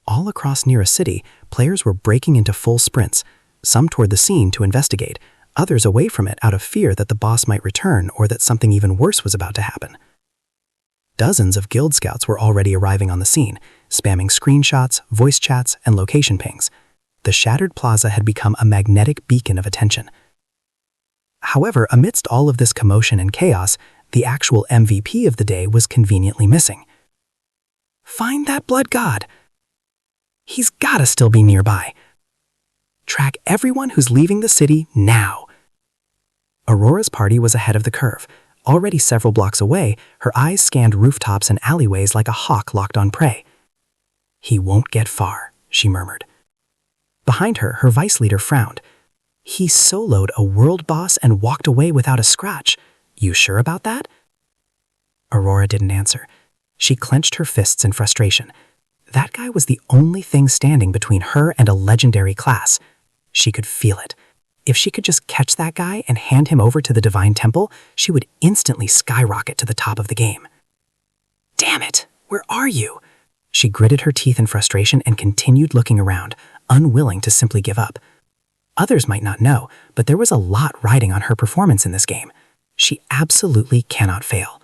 All across Nira City, players were breaking into full sprints, some toward the scene to investigate, others away from it out of fear that the boss might return or that something even worse was about to happen. Dozens of guild scouts were already arriving on the scene, spamming screenshots, voice chats, and location pings. The shattered plaza had become a magnetic beacon of attention. However, amidst all of this commotion and chaos, the actual MVP of the day was conveniently missing. Find that blood god! He's gotta still be nearby. Track everyone who's leaving the city now. Aurora's party was ahead of the curve. Already several blocks away, her eyes scanned rooftops and alleyways like a hawk locked on prey. He won't get far, she murmured. Behind her, her vice leader frowned. He soloed a world boss and walked away without a scratch. You sure about that? Aurora didn't answer. She clenched her fists in frustration. That guy was the only thing standing between her and a legendary class. She could feel it. If she could just catch that guy and hand him over to the Divine Temple, she would instantly skyrocket to the top of the game. Damn it! Where are you? She gritted her teeth in frustration and continued looking around, unwilling to simply give up. Others might not know, but there was a lot riding on her performance in this game. She absolutely cannot fail.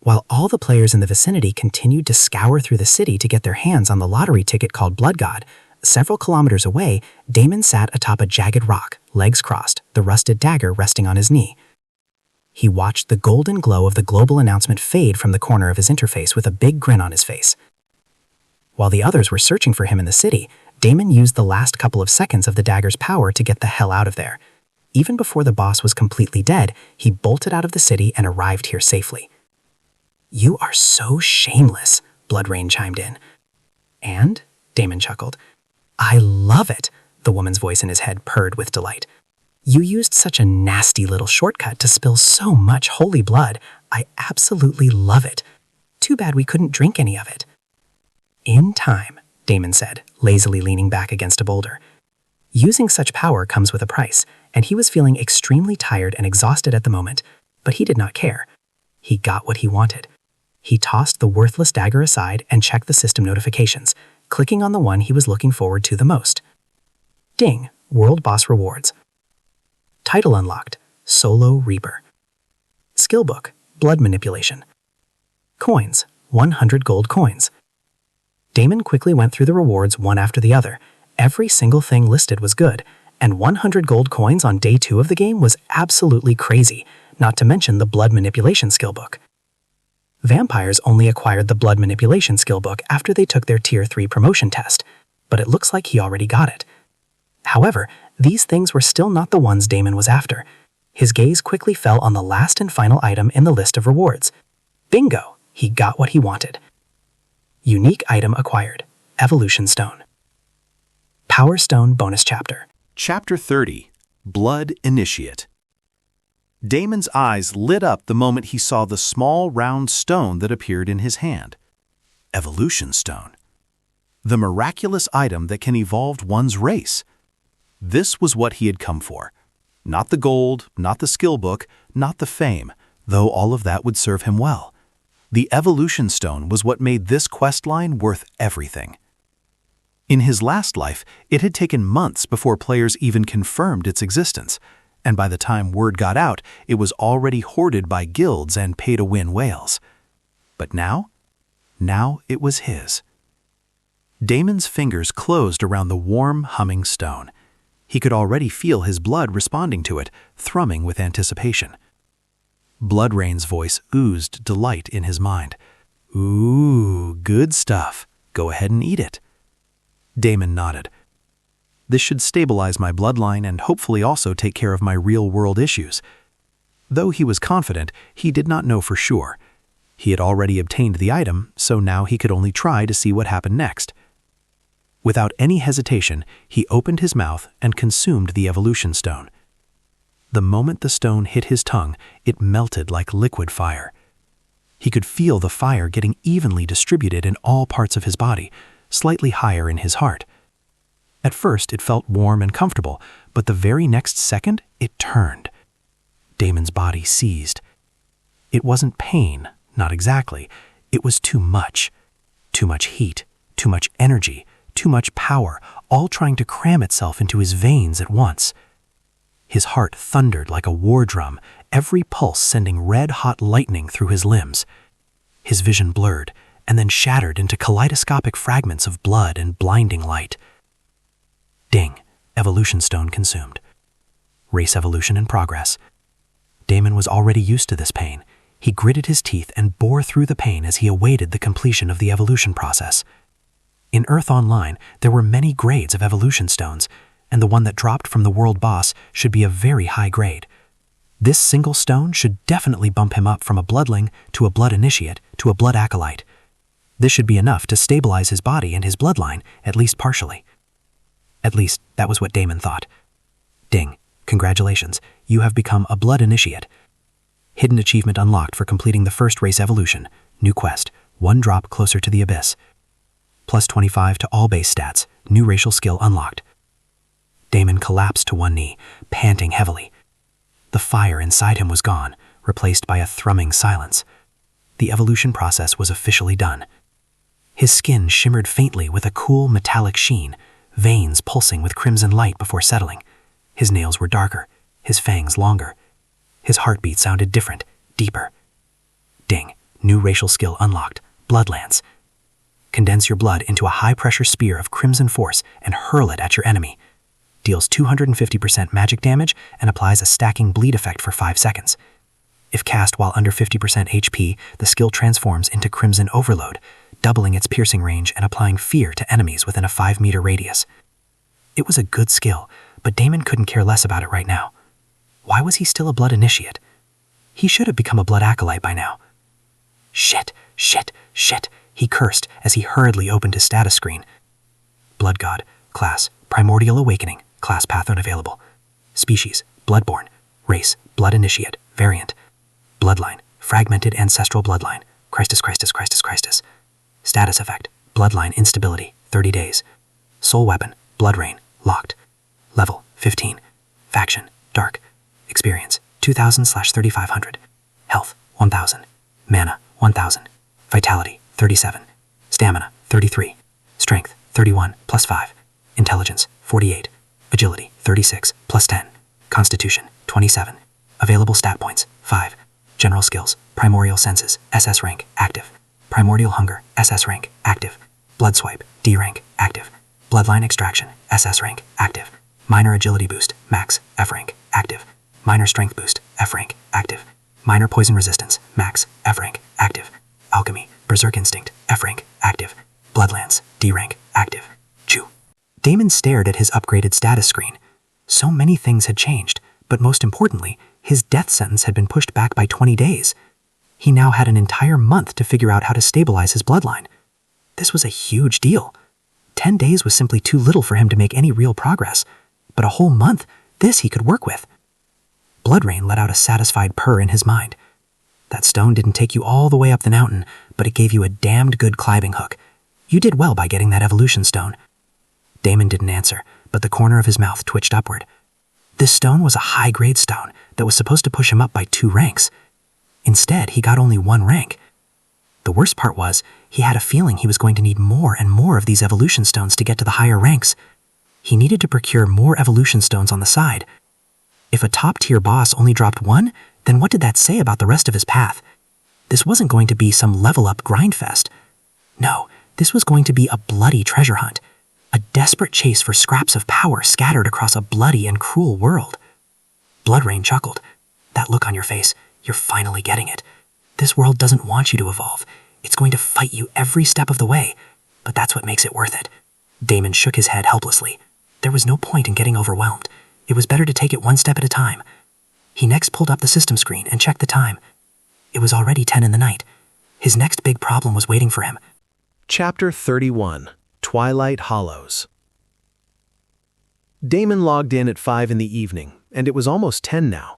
While all the players in the vicinity continued to scour through the city to get their hands on the lottery ticket called Blood God, several kilometers away, Damon sat atop a jagged rock, legs crossed, the rusted dagger resting on his knee. He watched the golden glow of the global announcement fade from the corner of his interface with a big grin on his face. While the others were searching for him in the city, Damon used the last couple of seconds of the dagger's power to get the hell out of there. Even before the boss was completely dead, he bolted out of the city and arrived here safely. You are so shameless, Bloodrain chimed in. And? Damon chuckled. I love it, the woman's voice in his head purred with delight. You used such a nasty little shortcut to spill so much holy blood. I absolutely love it. Too bad we couldn't drink any of it. In time, Damon said, lazily leaning back against a boulder. Using such power comes with a price, and he was feeling extremely tired and exhausted at the moment, but he did not care. He got what he wanted. He tossed the worthless dagger aside and checked the system notifications, clicking on the one he was looking forward to the most. Ding, World Boss Rewards. Title unlocked, Solo Reaper. Skill book, Blood Manipulation. Coins, 100 gold coins. Damon quickly went through the rewards one after the other. Every single thing listed was good, and 100 gold coins on day 2 of the game was absolutely crazy, not to mention the Blood Manipulation skill book. Vampires only acquired the Blood Manipulation skill book after they took their Tier 3 promotion test, but it looks like he already got it. However, these things were still not the ones Damon was after. His gaze quickly fell on the last and final item in the list of rewards. Bingo! He got what he wanted. Unique item acquired, Evolution Stone. Power Stone Bonus Chapter. Chapter 30, Blood Initiate. Damon's eyes lit up the moment he saw the small round stone that appeared in his hand. Evolution Stone. The miraculous item that can evolve one's race. This was what he had come for. Not the gold, not the skill book, not the fame, though all of that would serve him well. The Evolution Stone was what made this questline worth everything. In his last life, it had taken months before players even confirmed its existence, and by the time word got out, it was already hoarded by guilds and pay-to-win whales. But now it was his. Damon's fingers closed around the warm, humming stone. He could already feel his blood responding to it, thrumming with anticipation. Bloodrain's voice oozed delight in his mind. Ooh, good stuff. Go ahead and eat it. Damon nodded. This should stabilize my bloodline and hopefully also take care of my real-world issues. Though he was confident, he did not know for sure. He had already obtained the item, so now he could only try to see what happened next. Without any hesitation, he opened his mouth and consumed the Evolution Stone. The moment the stone hit his tongue, it melted like liquid fire. He could feel the fire getting evenly distributed in all parts of his body, slightly higher in his heart. At first, it felt warm and comfortable, but the very next second, it turned. Damon's body seized. It wasn't pain, not exactly. It was too much. Too much heat, too much energy, too much power, all trying to cram itself into his veins at once. His heart thundered like a war drum, every pulse sending red-hot lightning through his limbs. His vision blurred, and then shattered into kaleidoscopic fragments of blood and blinding light. Ding. Evolution stone consumed. Race evolution in progress. Damon was already used to this pain. He gritted his teeth and bore through the pain as he awaited the completion of the evolution process. In Earth Online, there were many grades of evolution stones, and the one that dropped from the world boss should be a very high grade. This single stone should definitely bump him up from a bloodling to a blood initiate to a blood acolyte. This should be enough to stabilize his body and his bloodline, at least partially. At least, that was what Damon thought. Ding. Congratulations, you have become a blood initiate. Hidden achievement unlocked for completing the first race evolution. New quest, 1 drop closer to the abyss. Plus 25 to all base stats, new racial skill unlocked. Damon collapsed to one knee, panting heavily. The fire inside him was gone, replaced by a thrumming silence. The evolution process was officially done. His skin shimmered faintly with a cool metallic sheen, veins pulsing with crimson light before settling. His nails were darker, his fangs longer. His heartbeat sounded different, deeper. Ding. New racial skill unlocked. Blood Lance. Condense your blood into a high-pressure spear of crimson force and hurl it at your enemy. Deals 250% magic damage and applies a stacking bleed effect for 5 seconds. If cast while under 50% HP, the skill transforms into Crimson Overload, doubling its piercing range and applying fear to enemies within a 5-meter radius. It was a good skill, but Damon couldn't care less about it right now. Why was he still a blood initiate? He should have become a blood acolyte by now. Shit, he cursed as he hurriedly opened his status screen. Blood God, class, Primordial Awakening, class path unavailable. Species, Bloodborne. Race, Blood Initiate, variant. Bloodline, Fragmented Ancestral Bloodline, Christus. Status effect, Bloodline Instability, 30 days. Soul weapon, Blood Rain, locked. Level, 15. Faction, Dark. Experience, 2000/3500. Health, 1000. Mana, 1000. Vitality, 37. Stamina, 33. Strength, 31, plus 5. Intelligence, 48. Agility, 36, plus 10. Constitution, 27. Available stat points, 5. General skills, Primordial Senses, SS rank, active. Primordial Hunger, SS rank, active. Blood Swipe, D rank, active. Bloodline Extraction, SS rank, active. Minor Agility Boost, max, F rank, active. Minor Strength Boost, F rank, active. Minor Poison Resistance, max, F rank, active. Alchemy, Berserk Instinct, F rank, active. Bloodlance, D rank, active. Chew. Damon stared at his upgraded status screen. So many things had changed, but most importantly, his death sentence had been pushed back by 20 days. He now had an entire month to figure out how to stabilize his bloodline. This was a huge deal. 10 days was simply too little for him to make any real progress, but a whole month, this he could work with. Bloodrain let out a satisfied purr in his mind. That stone didn't take you all the way up the mountain, but it gave you a damned good climbing hook. You did well by getting that evolution stone. Damon didn't answer, but the corner of his mouth twitched upward. This stone was a high-grade stone that was supposed to push him up by 2 ranks. Instead, he got only 1 rank. The worst part was, he had a feeling he was going to need more and more of these evolution stones to get to the higher ranks. He needed to procure more evolution stones on the side. If a top-tier boss only dropped 1, then what did that say about the rest of his path? This wasn't going to be some level-up grind fest. No, this was going to be a bloody treasure hunt. A desperate chase for scraps of power scattered across a bloody and cruel world. Bloodrain chuckled. That look on your face, you're finally getting it. This world doesn't want you to evolve. It's going to fight you every step of the way, but that's what makes it worth it. Damon shook his head helplessly. There was no point in getting overwhelmed. It was better to take it 1 step at a time. He next pulled up the system screen and checked the time. It was already 10 in the night. His next big problem was waiting for him. Chapter 31. Twilight Hollows. Damon logged in at 5 in the evening, and it was almost 10 now.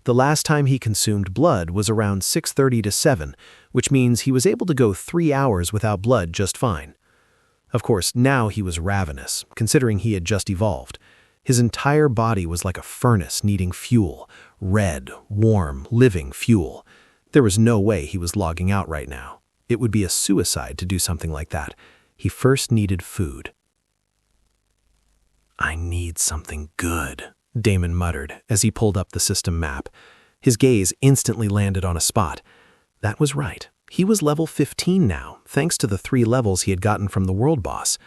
The last time he consumed blood was around 6:30 to 7, which means he was able to go 3 hours without blood just fine. Of course, now he was ravenous, considering he had just evolved. His entire body was like a furnace needing fuel, red, warm, living fuel. There was no way he was logging out right now. It would be a suicide to do something like that. He first needed food. "I need something good," Damon muttered as he pulled up the system map. His gaze instantly landed on a spot. That was right. He was level 15 now, thanks to the 3 levels he had gotten from the world boss.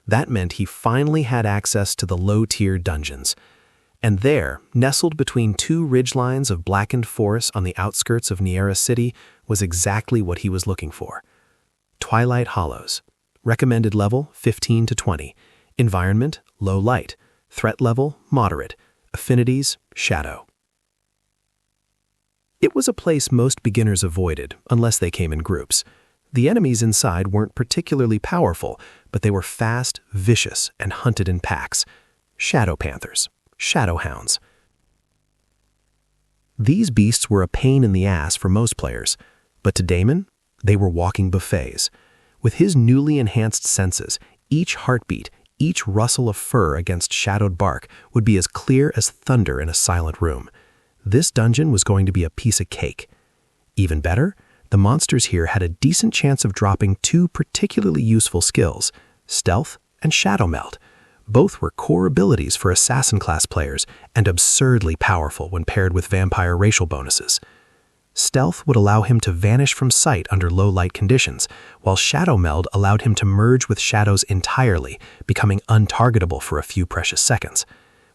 That meant he finally had access to the low-tier dungeons. And there, nestled between 2 ridgelines of blackened forests on the outskirts of Niera City, was exactly what he was looking for. Twilight Hollows. Recommended level, 15 to 20. Environment, low light. Threat level, moderate. Affinities, shadow. It was a place most beginners avoided, unless they came in groups. The enemies inside weren't particularly powerful, but they were fast, vicious, and hunted in packs. Shadow panthers. Shadow hounds. These beasts were a pain in the ass for most players, but to Damon, they were walking buffets. With his newly enhanced senses, each heartbeat, each rustle of fur against shadowed bark would be as clear as thunder in a silent room. This dungeon was going to be a piece of cake. Even better, the monsters here had a decent chance of dropping 2 particularly useful skills, stealth and shadow meld. Both were core abilities for assassin-class players and absurdly powerful when paired with vampire racial bonuses. Stealth would allow him to vanish from sight under low-light conditions, while shadow meld allowed him to merge with shadows entirely, becoming untargetable for a few precious seconds.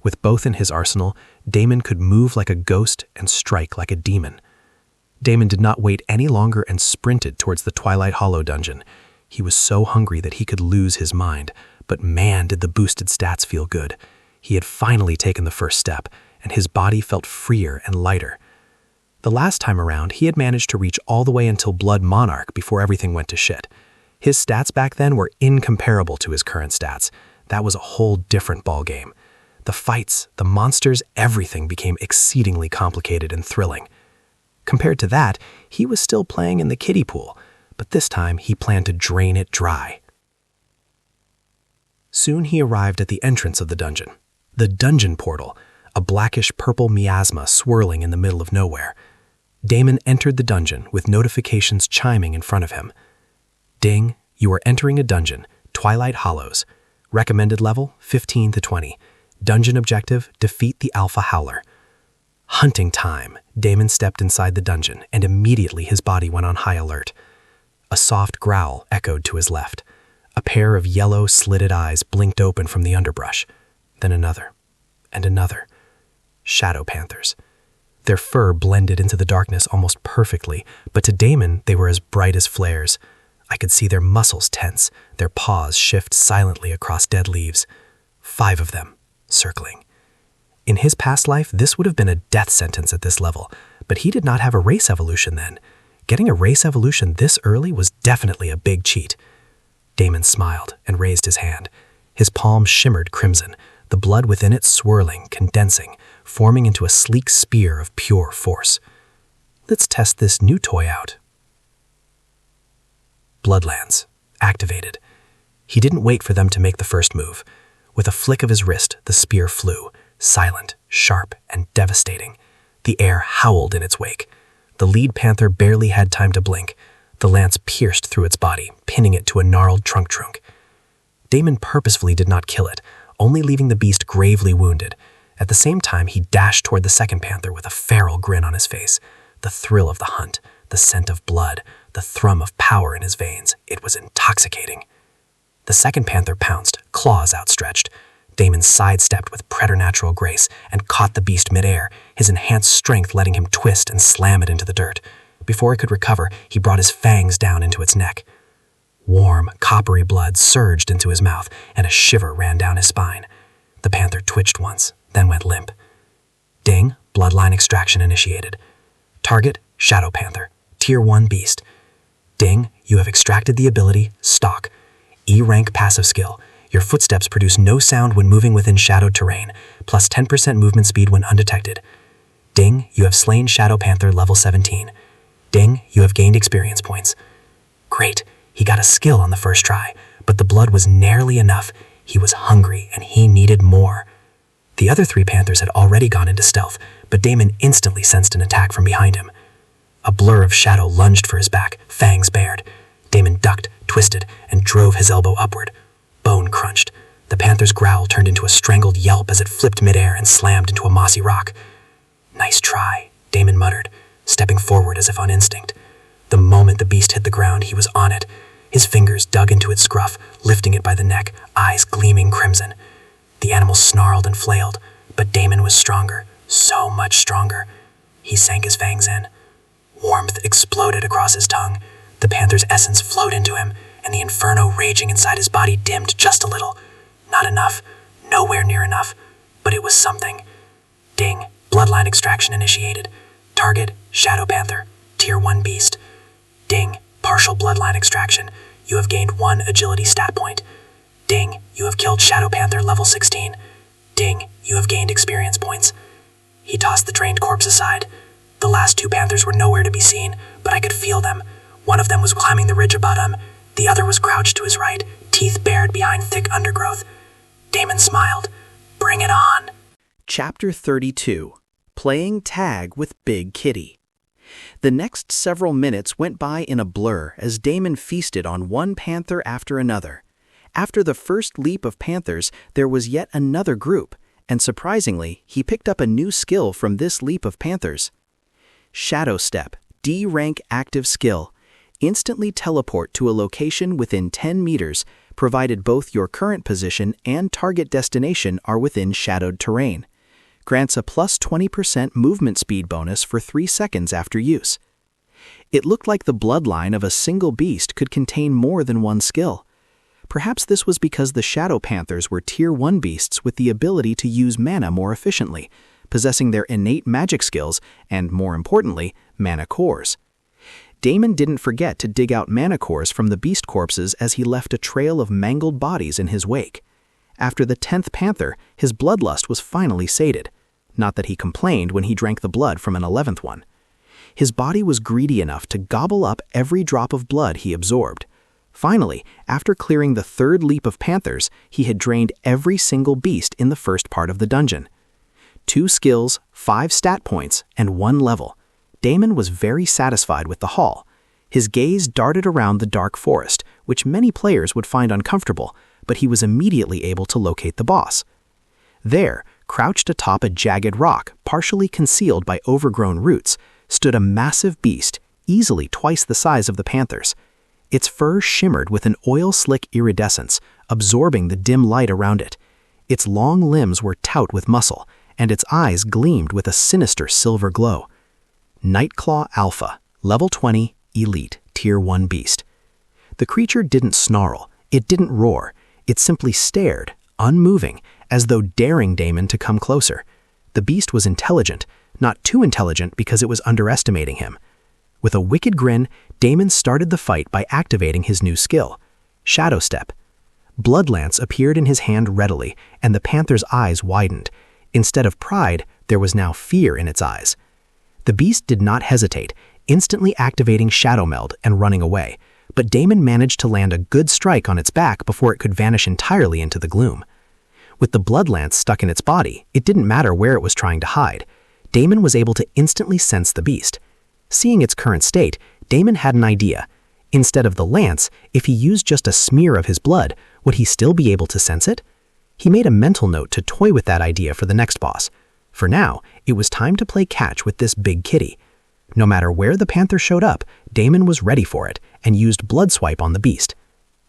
With both in his arsenal, Damon could move like a ghost and strike like a demon. Damon did not wait any longer and sprinted towards the Twilight Hollow dungeon. He was so hungry that he could lose his mind, but man did the boosted stats feel good. He had finally taken the first step, and his body felt freer and lighter. The last time around, he had managed to reach all the way until Blood Monarch before everything went to shit. His stats back then were incomparable to his current stats. That was a whole different ballgame. The fights, the monsters, everything became exceedingly complicated and thrilling. Compared to that, he was still playing in the kiddie pool, but this time he planned to drain it dry. Soon he arrived at the entrance of the dungeon. The dungeon portal, a blackish-purple miasma swirling in the middle of nowhere. Damon entered the dungeon with notifications chiming in front of him. Ding, you are entering a dungeon, Twilight Hollows. Recommended level, 15 to 20. Dungeon objective, defeat the Alpha Howler. Hunting time. Damon stepped inside the dungeon, and immediately his body went on high alert. A soft growl echoed to his left. A pair of yellow, slitted eyes blinked open from the underbrush. Then another, and another. Shadow panthers. Their fur blended into the darkness almost perfectly, but to Damon they were as bright as flares. I could see their muscles tense, their paws shift silently across dead leaves. 5 of them, circling. In his past life, this would have been a death sentence at this level, but he did not have a race evolution then. Getting a race evolution this early was definitely a big cheat. Damon smiled and raised his hand. His palm shimmered crimson, the blood within it swirling, condensing, forming into a sleek spear of pure force. Let's test this new toy out. Bloodlands, activated. He didn't wait for them to make the first move. With a flick of his wrist, the spear flew, silent, sharp, and devastating. The air howled in its wake. The lead panther barely had time to blink. The lance pierced through its body, pinning it to a gnarled trunk. Damon purposefully did not kill it, only leaving the beast gravely wounded. At the same time, he dashed toward the second panther with a feral grin on his face. The thrill of the hunt, the scent of blood, the thrum of power in his veins. It was intoxicating. The second panther pounced, claws outstretched. Damon sidestepped with preternatural grace and caught the beast midair, his enhanced strength letting him twist and slam it into the dirt. Before it could recover, he brought his fangs down into its neck. Warm, coppery blood surged into his mouth, and a shiver ran down his spine. The panther twitched once, then went limp. Ding, bloodline extraction initiated. Target, Shadow Panther, Tier 1 beast. Ding, you have extracted the ability, Stalk. E-rank passive skill. Your footsteps produce no sound when moving within shadowed terrain, plus 10% movement speed when undetected. Ding, you have slain Shadow Panther level 17. Ding, you have gained experience points. Great, he got a skill on the first try, but the blood was narrowly enough. He was hungry and he needed more. The other 3 panthers had already gone into stealth, but Damon instantly sensed an attack from behind him. A blur of shadow lunged for his back, fangs bared. Damon ducked, twisted, and drove his elbow upward. Bone crunched. The panther's growl turned into a strangled yelp as it flipped midair and slammed into a mossy rock. Nice try, Damon muttered, stepping forward as if on instinct. The moment the beast hit the ground, he was on it. His fingers dug into its scruff, lifting it by the neck, eyes gleaming crimson. The animal snarled and flailed, but Damon was stronger, so much stronger. He sank his fangs in. Warmth exploded across his tongue. The panther's essence flowed into him, and the inferno raging inside his body dimmed just a little. Not enough, nowhere near enough, but it was something. Ding, bloodline extraction initiated. Target, Shadow Panther, Tier 1 beast. Ding, partial bloodline extraction. You have gained 1 agility stat point. Ding, you have killed Shadow Panther level 16. Ding, you have gained experience points. He tossed the drained corpse aside. The last 2 panthers were nowhere to be seen, but I could feel them. One of them was climbing the ridge above him. The other was crouched to his right, teeth bared behind thick undergrowth. Damon smiled. Bring it on. Chapter 32. Playing Tag with Big Kitty. The next several minutes went by in a blur as Damon feasted on one panther after another. After the first leap of panthers, there was yet another group, and surprisingly, he picked up a new skill from this leap of panthers. Shadow Step, D-rank active skill. Instantly teleport to a location within 10 meters, provided both your current position and target destination are within shadowed terrain. Grants a plus 20% movement speed bonus for 3 seconds after use. It looked like the bloodline of a single beast could contain more than one skill. Perhaps this was because the Shadow Panthers were Tier 1 beasts with the ability to use mana more efficiently, possessing their innate magic skills and, more importantly, mana cores. Damon didn't forget to dig out mana cores from the beast corpses as he left a trail of mangled bodies in his wake. After the 10th panther, his bloodlust was finally sated. Not that he complained when he drank the blood from an 11th one. His body was greedy enough to gobble up every drop of blood he absorbed. Finally, after clearing the 3rd leap of panthers, he had drained every single beast in the first part of the dungeon. 2 skills, 5 stat points, and 1 level. Damon was very satisfied with the haul. His gaze darted around the dark forest, which many players would find uncomfortable, but he was immediately able to locate the boss. There, crouched atop a jagged rock, partially concealed by overgrown roots, stood a massive beast, easily twice the size of the panthers. Its fur shimmered with an oil-slick iridescence, absorbing the dim light around it. Its long limbs were taut with muscle, and its eyes gleamed with a sinister silver glow. Nightclaw Alpha, Level 20, Elite, Tier 1 Beast. The creature didn't snarl, it didn't roar, it simply stared, unmoving, as though daring Damon to come closer. The beast was intelligent, not too intelligent because it was underestimating him. With a wicked grin, Damon started the fight by activating his new skill, Shadow Step. Bloodlance appeared in his hand readily, and the panther's eyes widened. Instead of pride, there was now fear in its eyes. The beast did not hesitate, instantly activating Shadow Meld and running away, but Damon managed to land a good strike on its back before it could vanish entirely into the gloom. With the bloodlance stuck in its body, it didn't matter where it was trying to hide. Damon was able to instantly sense the beast. Seeing its current state, Damon had an idea. Instead of the lance, if he used just a smear of his blood, would he still be able to sense it? He made a mental note to toy with that idea for the next boss. For now, it was time to play catch with this big kitty. No matter where the panther showed up, Damon was ready for it and used Blood Swipe on the beast.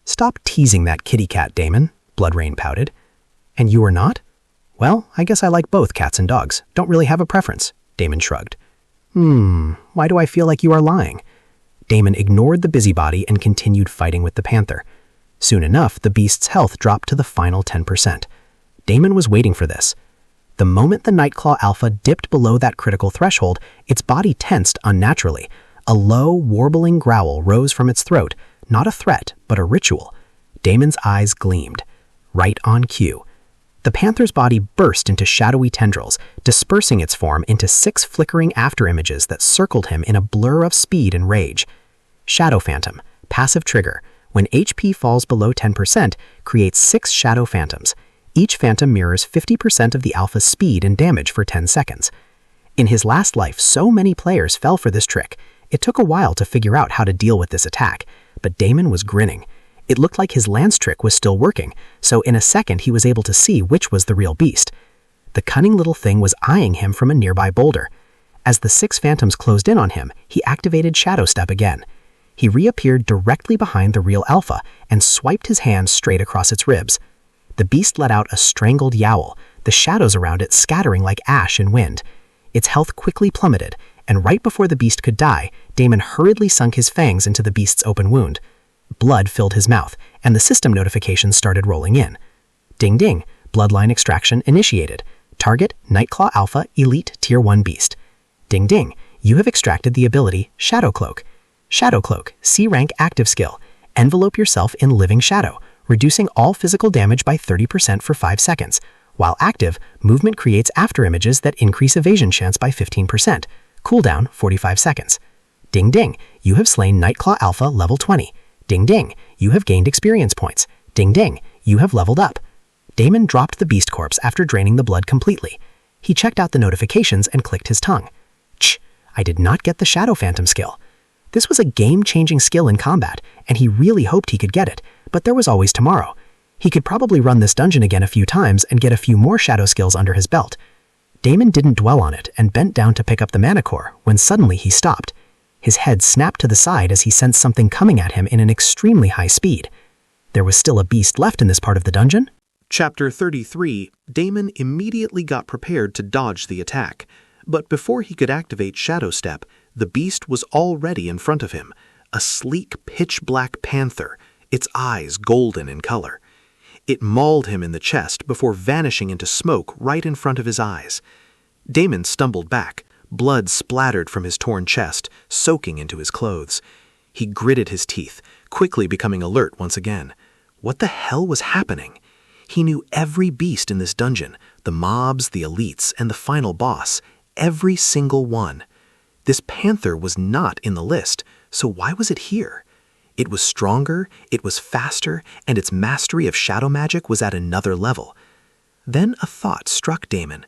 "Stop teasing that kitty cat, Damon," Bloodrain pouted. "And you are not?" "Well, I guess I like both cats and dogs. Don't really have a preference," Damon shrugged. Why do I feel like you are lying?" Damon ignored the busybody and continued fighting with the panther. Soon enough, the beast's health dropped to the final 10%. Damon was waiting for this. The moment the Nightclaw Alpha dipped below that critical threshold, its body tensed unnaturally. A low, warbling growl rose from its throat, not a threat, but a ritual. Damon's eyes gleamed. Right on cue. The panther's body burst into shadowy tendrils, dispersing its form into 6 flickering afterimages that circled him in a blur of speed and rage. Shadow Phantom, passive trigger. When HP falls below 10%, creates 6 Shadow Phantoms. Each phantom mirrors 50% of the alpha's speed and damage for 10 seconds. In his last life, so many players fell for this trick. It took a while to figure out how to deal with this attack, but Damon was grinning. It looked like his lance trick was still working, so in a second he was able to see which was the real beast. The cunning little thing was eyeing him from a nearby boulder. As the 6 phantoms closed in on him, he activated Shadow Step again. He reappeared directly behind the real Alpha and swiped his hand straight across its ribs. The beast let out a strangled yowl, the shadows around it scattering like ash in wind. Its health quickly plummeted, and right before the beast could die, Damon hurriedly sunk his fangs into the beast's open wound. Blood filled his mouth, and the system notifications started rolling in. Ding ding, bloodline extraction initiated. Target, Nightclaw Alpha Elite Tier 1 Beast. Ding ding, you have extracted the ability Shadow Cloak. Shadow Cloak, C-rank active skill. Envelope yourself in living shadow, reducing all physical damage by 30% for 5 seconds. While active, movement creates afterimages that increase evasion chance by 15%. Cooldown 45 seconds. Ding ding, you have slain Nightclaw Alpha level 20. Ding ding, you have gained experience points. Ding ding, you have leveled up. Damon dropped the beast corpse after draining the blood completely. He checked out the notifications and clicked his tongue. Ch, I did not get the Shadow Phantom skill. This was a game-changing skill in combat, and he really hoped he could get it, but there was always tomorrow. He could probably run this dungeon again a few times and get a few more shadow skills under his belt. Damon didn't dwell on it and bent down to pick up the mana core when suddenly he stopped. His head snapped to the side as he sensed something coming at him in an extremely high speed. There was still a beast left in this part of the dungeon? Chapter 33, Damon immediately got prepared to dodge the attack, but before he could activate Shadow Step, the beast was already in front of him, a sleek, pitch-black panther, its eyes golden in color. It mauled him in the chest before vanishing into smoke right in front of his eyes. Damon stumbled back, blood splattered from his torn chest, soaking into his clothes. He gritted his teeth, quickly becoming alert once again. What the hell was happening? He knew every beast in this dungeon, the mobs, the elites, and the final boss, every single one. This panther was not in the list, so why was it here? It was stronger, it was faster, and its mastery of shadow magic was at another level. Then a thought struck Damon.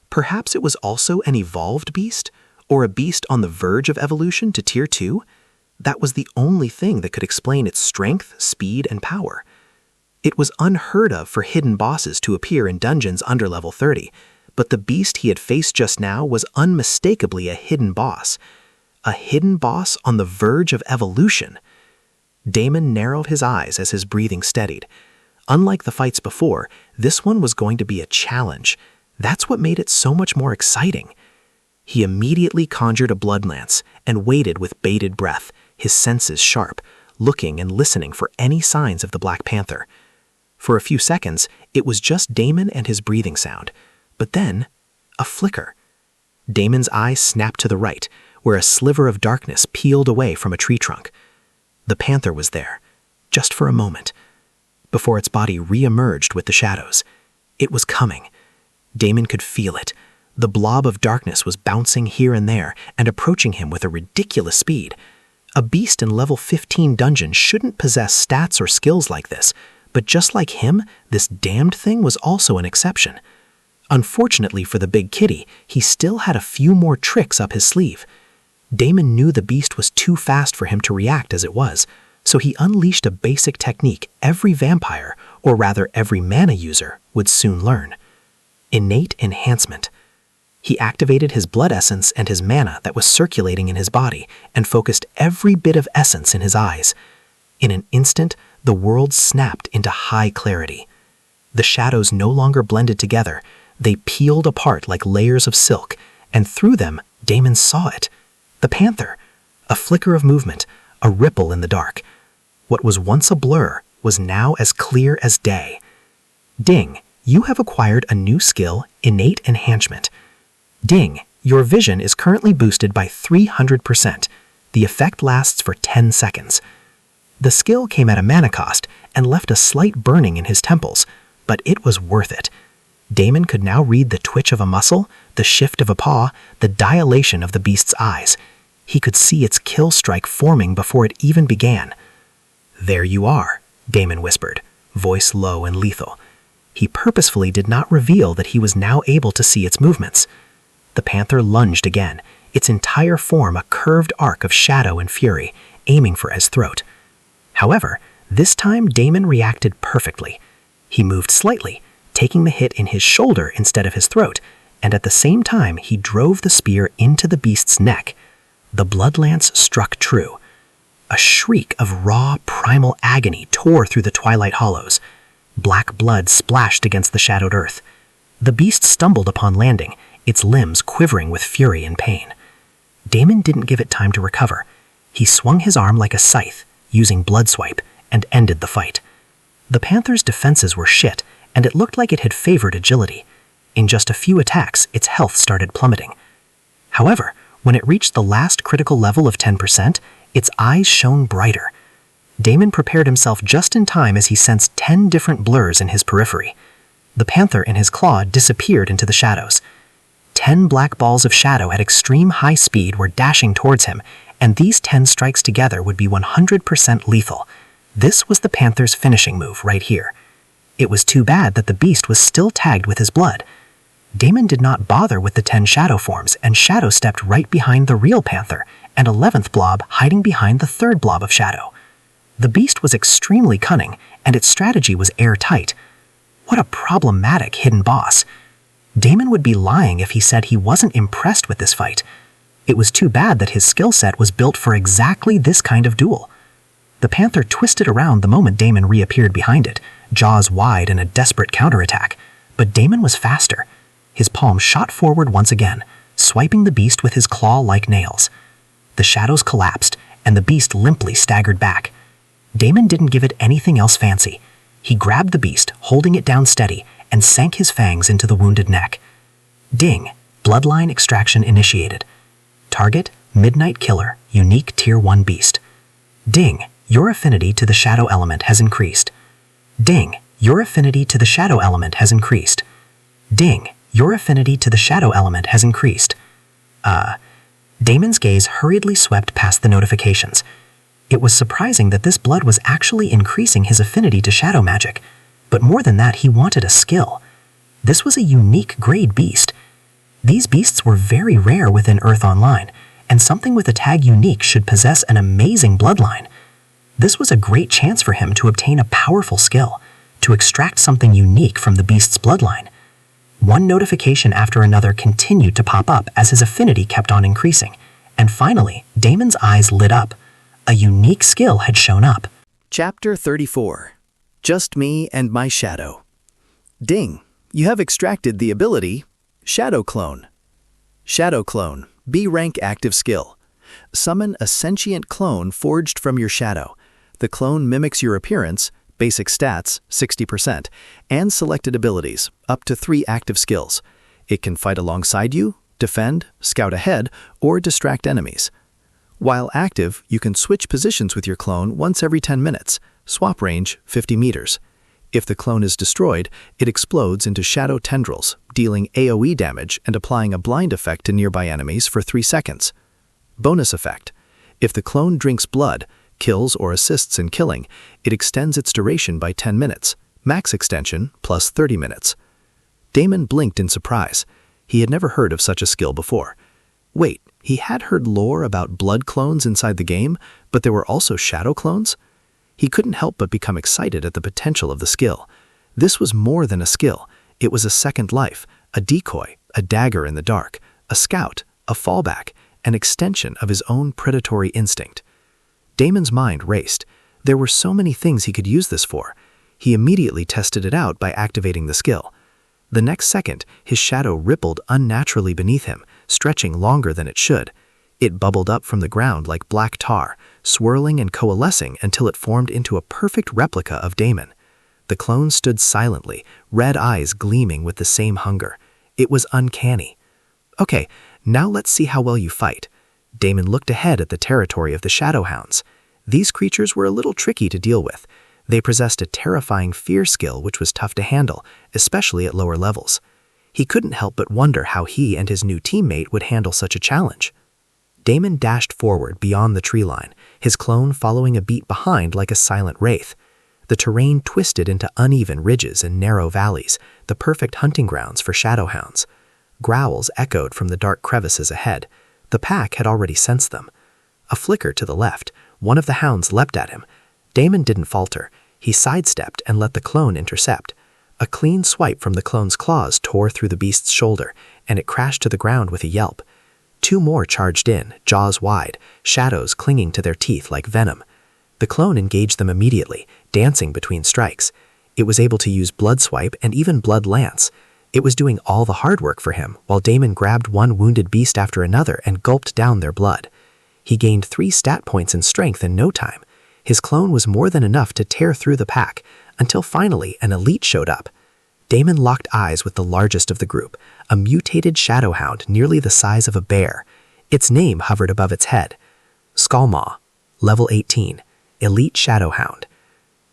Perhaps it was also an evolved beast, or a beast on the verge of evolution to Tier 2? That was the only thing that could explain its strength, speed, and power. It was unheard of for hidden bosses to appear in dungeons under level 30, but the beast he had faced just now was unmistakably a hidden boss. A hidden boss on the verge of evolution. Damon narrowed his eyes as his breathing steadied. Unlike the fights before, this one was going to be a challenge. That's what made it so much more exciting. He immediately conjured a blood lance and waited with bated breath, his senses sharp, looking and listening for any signs of the Black Panther. For a few seconds, it was just Damon and his breathing sound. But then, a flicker. Damon's eyes snapped to the right, where a sliver of darkness peeled away from a tree trunk. The panther was there, just for a moment, before its body re-emerged with the shadows. It was coming. Damon could feel it. The blob of darkness was bouncing here and there and approaching him with a ridiculous speed. A beast in level 15 dungeon shouldn't possess stats or skills like this, but just like him, this damned thing was also an exception. Unfortunately for the big kitty, he still had a few more tricks up his sleeve. Damon knew the beast was too fast for him to react as it was, so he unleashed a basic technique every vampire, or rather every mana user, would soon learn. Innate enhancement. He activated his blood essence and his mana that was circulating in his body and focused every bit of essence in his eyes. In an instant, the world snapped into high clarity. The shadows no longer blended together. They peeled apart like layers of silk, and through them, Damon saw it. The panther. A flicker of movement, a ripple in the dark. What was once a blur was now as clear as day. Ding, you have acquired a new skill, Innate Enhancement. Ding, your vision is currently boosted by 300%. The effect lasts for 10 seconds. The skill came at a mana cost and left a slight burning in his temples, but it was worth it. Damon could now read the twitch of a muscle, the shift of a paw, the dilation of the beast's eyes. He could see its kill strike forming before it even began. "There you are," Damon whispered, voice low and lethal. He purposefully did not reveal that he was now able to see its movements. The panther lunged again, its entire form a curved arc of shadow and fury, aiming for his throat. However, this time Damon reacted perfectly. He moved slightly, taking the hit in his shoulder instead of his throat, and at the same time he drove the spear into the beast's neck. The blood lance struck true. A shriek of raw, primal agony tore through the twilight hollows. Black blood splashed against the shadowed earth. The beast stumbled upon landing, its limbs quivering with fury and pain. Damon didn't give it time to recover. He swung his arm like a scythe, using blood swipe, and ended the fight. The panther's defenses were shit, and it looked like it had favored agility. In just a few attacks, its health started plummeting. However, when it reached the last critical level of 10%, its eyes shone brighter. Damon prepared himself just in time as he sensed 10 different blurs in his periphery. The panther in his claw disappeared into the shadows. 10 black balls of shadow at extreme high speed were dashing towards him, and these 10 strikes together would be 100% lethal. This was the panther's finishing move right here. It was too bad that the beast was still tagged with his blood. Damon did not bother with the 10 shadow forms, and shadow stepped right behind the real panther, and 11th blob hiding behind the 3rd blob of shadow. The beast was extremely cunning, and its strategy was airtight. What a problematic hidden boss. Damon would be lying if he said he wasn't impressed with this fight. It was too bad that his skill set was built for exactly this kind of duel. The panther twisted around the moment Damon reappeared behind it, jaws wide in a desperate counterattack, but Damon was faster. His palm shot forward once again, swiping the beast with his claw-like nails. The shadows collapsed, and the beast limply staggered back. Damon didn't give it anything else fancy. He grabbed the beast, holding it down steady, and sank his fangs into the wounded neck. Ding! Bloodline extraction initiated. Target, Midnight Killer, unique Tier 1 beast. Ding! Your affinity to the shadow element has increased. Ding! Your affinity to the shadow element has increased. Ding! Your affinity to the shadow element has increased. Damon's gaze hurriedly swept past the notifications. It was surprising that this blood was actually increasing his affinity to shadow magic, but more than that, he wanted a skill. This was a unique grade beast. These beasts were very rare within Earth Online, and something with a tag unique should possess an amazing bloodline. This was a great chance for him to obtain a powerful skill, to extract something unique from the beast's bloodline. One notification after another continued to pop up as his affinity kept on increasing, and finally, Damon's eyes lit up. A unique skill had shown up. Chapter 34. Just Me and My Shadow. Ding! You have extracted the ability Shadow Clone. Shadow Clone, B-rank active skill. Summon a sentient clone forged from your shadow. The clone mimics your appearance, basic stats, 60%, and selected abilities, up to 3 active skills. It can fight alongside you, defend, scout ahead, or distract enemies. While active, you can switch positions with your clone once every 10 minutes, swap range 50 meters. If the clone is destroyed, it explodes into shadow tendrils, dealing AoE damage and applying a blind effect to nearby enemies for 3 seconds. Bonus effect. If the clone drinks blood, kills or assists in killing, it extends its duration by 10 minutes, max extension plus 30 minutes. Damon blinked in surprise. He had never heard of such a skill before. Wait, he had heard lore about blood clones inside the game, but there were also shadow clones? He couldn't help but become excited at the potential of the skill. This was more than a skill. It was a second life, a decoy, a dagger in the dark, a scout, a fallback, an extension of his own predatory instinct. Damon's mind raced. There were so many things he could use this for. He immediately tested it out by activating the skill. The next second, his shadow rippled unnaturally beneath him, stretching longer than it should. It bubbled up from the ground like black tar, swirling and coalescing until it formed into a perfect replica of Damon. The clone stood silently, red eyes gleaming with the same hunger. It was uncanny. Okay, now let's see how well you fight. Damon looked ahead at the territory of the Shadowhounds. These creatures were a little tricky to deal with. They possessed a terrifying fear skill which was tough to handle, especially at lower levels. He couldn't help but wonder how he and his new teammate would handle such a challenge. Damon dashed forward beyond the tree line, his clone following a beat behind like a silent wraith. The terrain twisted into uneven ridges and narrow valleys, the perfect hunting grounds for Shadowhounds. Growls echoed from the dark crevices ahead. The pack had already sensed them. A flicker to the left, one of the hounds leapt at him. Damon didn't falter. He sidestepped and let the clone intercept. A clean swipe from the clone's claws tore through the beast's shoulder, and it crashed to the ground with a yelp. 2 more charged in, jaws wide, shadows clinging to their teeth like venom. The clone engaged them immediately, dancing between strikes. It was able to use Blood Swipe and even Blood Lance. It was doing all the hard work for him, while Damon grabbed one wounded beast after another and gulped down their blood. He gained 3 stat points in strength in no time. His clone was more than enough to tear through the pack, until finally an elite showed up. Damon locked eyes with the largest of the group, a mutated shadowhound nearly the size of a bear. Its name hovered above its head. Skullmaw, level 18, elite shadowhound.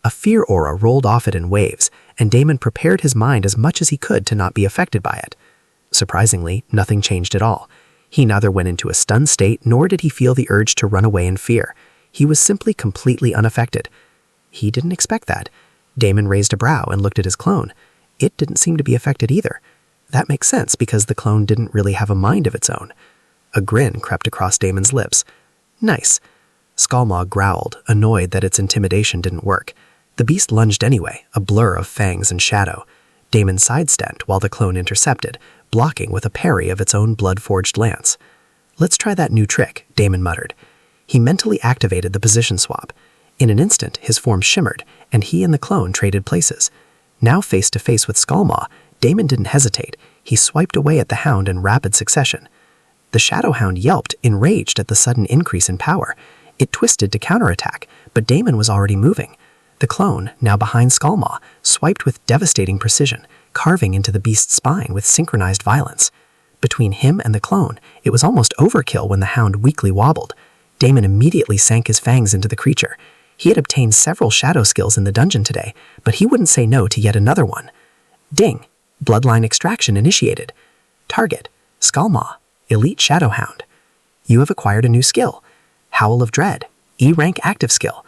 A fear aura rolled off it in waves, and Damon prepared his mind as much as he could to not be affected by it. Surprisingly, nothing changed at all. He neither went into a stunned state nor did he feel the urge to run away in fear. He was simply completely unaffected. He didn't expect that. Damon raised a brow and looked at his clone. It didn't seem to be affected either. That makes sense because the clone didn't really have a mind of its own. A grin crept across Damon's lips. Nice. Skullmaw growled, annoyed that its intimidation didn't work. The beast lunged anyway, a blur of fangs and shadow. Damon sidestepped while the clone intercepted, blocking with a parry of its own blood-forged lance. Let's try that new trick, Damon muttered. He mentally activated the position swap. In an instant, his form shimmered, and he and the clone traded places. Now face to face with Skullmaw, Damon didn't hesitate. He swiped away at the hound in rapid succession. The Shadowhound yelped, enraged at the sudden increase in power. It twisted to counterattack, but Damon was already moving. The clone, now behind Skullmaw, swiped with devastating precision, carving into the beast's spine with synchronized violence. Between him and the clone, it was almost overkill when the hound weakly wobbled. Damon immediately sank his fangs into the creature. He had obtained several shadow skills in the dungeon today, but he wouldn't say no to yet another one. Ding! Bloodline extraction initiated. Target: Skullmaw, Elite Shadowhound. You have acquired a new skill. Howl of Dread, E-rank active skill.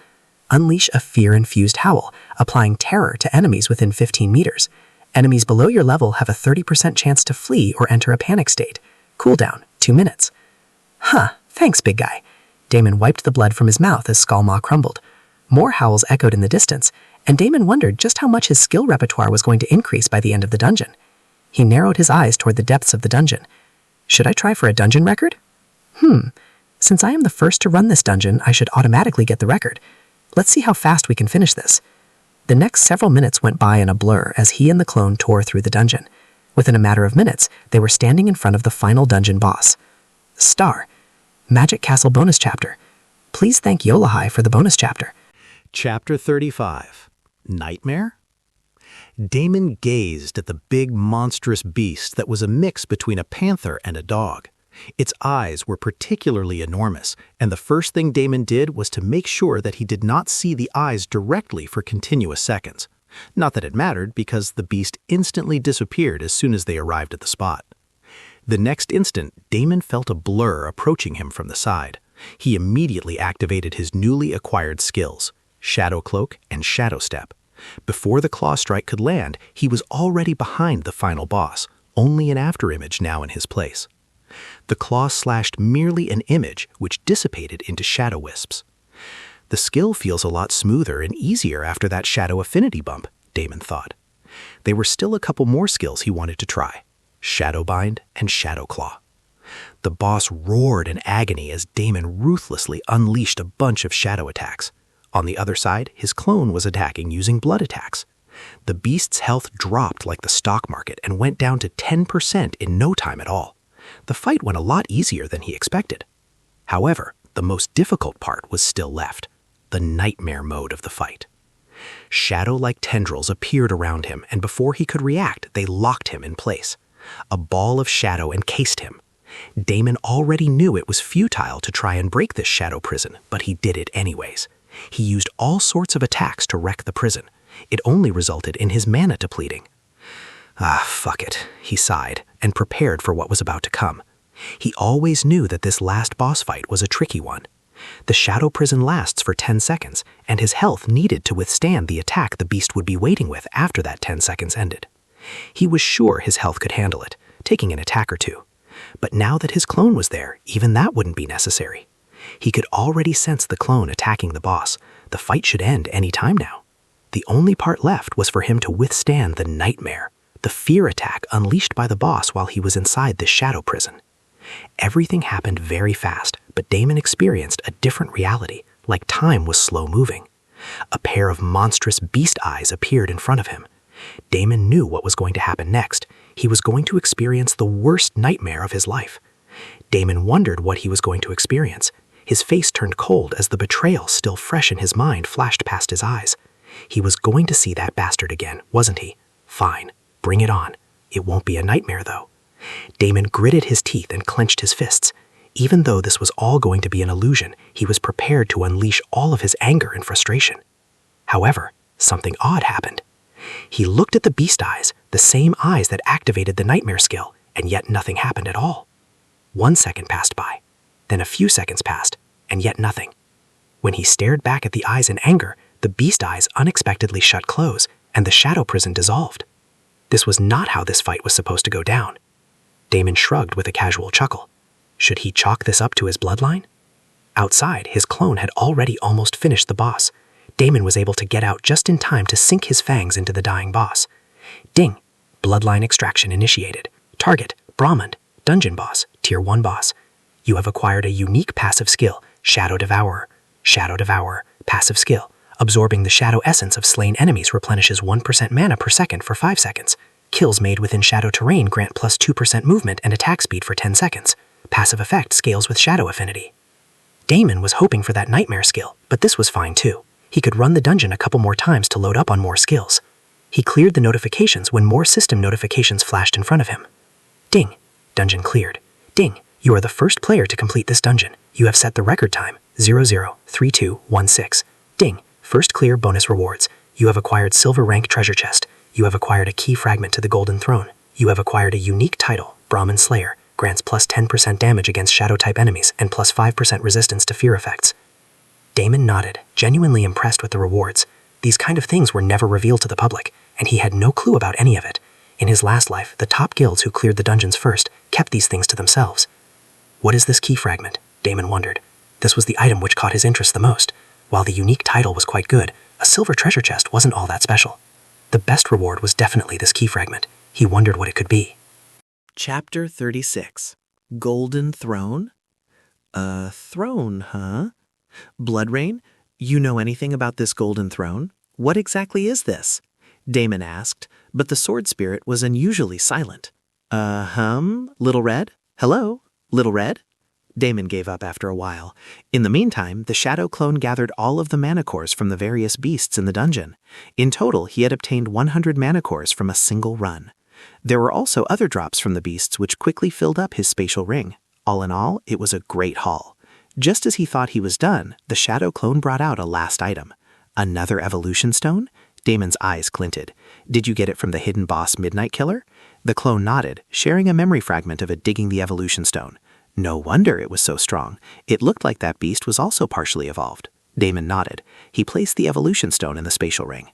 Unleash a fear-infused howl, applying terror to enemies within 15 meters. Enemies below your level have a 30% chance to flee or enter a panic state. Cooldown, 2 minutes. Huh, thanks, big guy. Damon wiped the blood from his mouth as Skullmaw crumbled. More howls echoed in the distance, and Damon wondered just how much his skill repertoire was going to increase by the end of the dungeon. He narrowed his eyes toward the depths of the dungeon. Should I try for a dungeon record? Since I am the first to run this dungeon, I should automatically get the record. Let's see how fast we can finish this. The next several minutes went by in a blur as he and the clone tore through the dungeon. Within a matter of minutes, they were standing in front of the final dungeon boss. Star. Magic Castle bonus chapter. Please thank Yolahai for the bonus chapter. Chapter 35. Nightmare? Damon gazed at the big monstrous beast that was a mix between a panther and a dog. Its eyes were particularly enormous, and the first thing Damon did was to make sure that he did not see the eyes directly for continuous seconds. Not that it mattered, because the beast instantly disappeared as soon as they arrived at the spot. The next instant, Damon felt a blur approaching him from the side. He immediately activated his newly acquired skills, Shadow Cloak and Shadow Step. Before the claw strike could land, he was already behind the final boss, only an afterimage now in his place. The claw slashed merely an image, which dissipated into shadow wisps. The skill feels a lot smoother and easier after that shadow affinity bump, Damon thought. There were still a couple more skills he wanted to try, Shadowbind and Shadow Claw. The boss roared in agony as Damon ruthlessly unleashed a bunch of shadow attacks. On the other side, his clone was attacking using blood attacks. The beast's health dropped like the stock market and went down to 10% in no time at all. The fight went a lot easier than he expected. However, the most difficult part was still left, the nightmare mode of the fight. Shadow-like tendrils appeared around him, and before he could react, they locked him in place. A ball of shadow encased him. Damon already knew it was futile to try and break this shadow prison, but he did it anyways. He used all sorts of attacks to wreck the prison. It only resulted in his mana depleting. Fuck it, he sighed, and prepared for what was about to come. He always knew that this last boss fight was a tricky one. The shadow prison lasts for 10 seconds, and his health needed to withstand the attack the beast would be waiting with after that 10 seconds ended. He was sure his health could handle it, taking an attack or two. But now that his clone was there, even that wouldn't be necessary. He could already sense the clone attacking the boss. The fight should end any time now. The only part left was for him to withstand the nightmare, the fear attack unleashed by the boss while he was inside this shadow prison. Everything happened very fast, but Damon experienced a different reality, like time was slow moving. A pair of monstrous beast eyes appeared in front of him. Damon knew what was going to happen next. He was going to experience the worst nightmare of his life. Damon wondered what he was going to experience. His face turned cold as the betrayal still fresh in his mind flashed past his eyes. He was going to see that bastard again, wasn't he? Fine, bring it on. It won't be a nightmare, though. Damon gritted his teeth and clenched his fists. Even though this was all going to be an illusion, he was prepared to unleash all of his anger and frustration. However, something odd happened. He looked at the beast eyes, the same eyes that activated the nightmare skill, and yet nothing happened at all. 1 second passed by. Then a few seconds passed, and yet nothing. When he stared back at the eyes in anger, the beast eyes unexpectedly shut close, and the shadow prison dissolved. This was not how this fight was supposed to go down. Damon shrugged with a casual chuckle. Should he chalk this up to his bloodline? Outside, his clone had already almost finished the boss. Damon was able to get out just in time to sink his fangs into the dying boss. Ding! Bloodline extraction initiated. Target, Brahman, Dungeon Boss, Tier 1 Boss. You have acquired a unique passive skill, Shadow Devourer. Shadow Devourer, passive skill. Absorbing the shadow essence of slain enemies replenishes 1% mana per second for 5 seconds. Kills made within shadow terrain grant plus 2% movement and attack speed for 10 seconds. Passive effect scales with shadow affinity. Damon was hoping for that nightmare skill, but this was fine too. He could run the dungeon a couple more times to load up on more skills. He cleared the notifications when more system notifications flashed in front of him. Ding! Dungeon cleared. Ding! You are the first player to complete this dungeon. You have set the record time, 003216. Ding! First clear bonus rewards. You have acquired silver rank treasure chest. You have acquired a key fragment to the golden throne. You have acquired a unique title, Brahmin Slayer. Grants plus 10% damage against shadow-type enemies and plus 5% resistance to fear effects. Damon nodded, genuinely impressed with the rewards. These kind of things were never revealed to the public, and he had no clue about any of it. In his last life, the top guilds who cleared the dungeons first kept these things to themselves. What is this key fragment? Damon wondered. This was the item which caught his interest the most. While the unique title was quite good, a silver treasure chest wasn't all that special. The best reward was definitely this key fragment. He wondered what it could be. Chapter 36. Golden Throne? A throne, huh? Bloodrain, you know anything about this golden throne? What exactly is this? Damon asked, but the sword spirit was unusually silent. Little Red? Hello? Little Red? Damon gave up after a while. In the meantime, the shadow clone gathered all of the mana cores from the various beasts in the dungeon. In total, he had obtained 100 mana cores from a single run. There were also other drops from the beasts which quickly filled up his spatial ring. All in all, it was a great haul. Just as he thought he was done, the shadow clone brought out a last item. Another evolution stone? Damon's eyes glinted. Did you get it from the hidden boss Midnight Killer? The clone nodded, sharing a memory fragment of it digging the evolution stone. No wonder it was so strong. It looked like that beast was also partially evolved. Damon nodded. He placed the evolution stone in the spatial ring.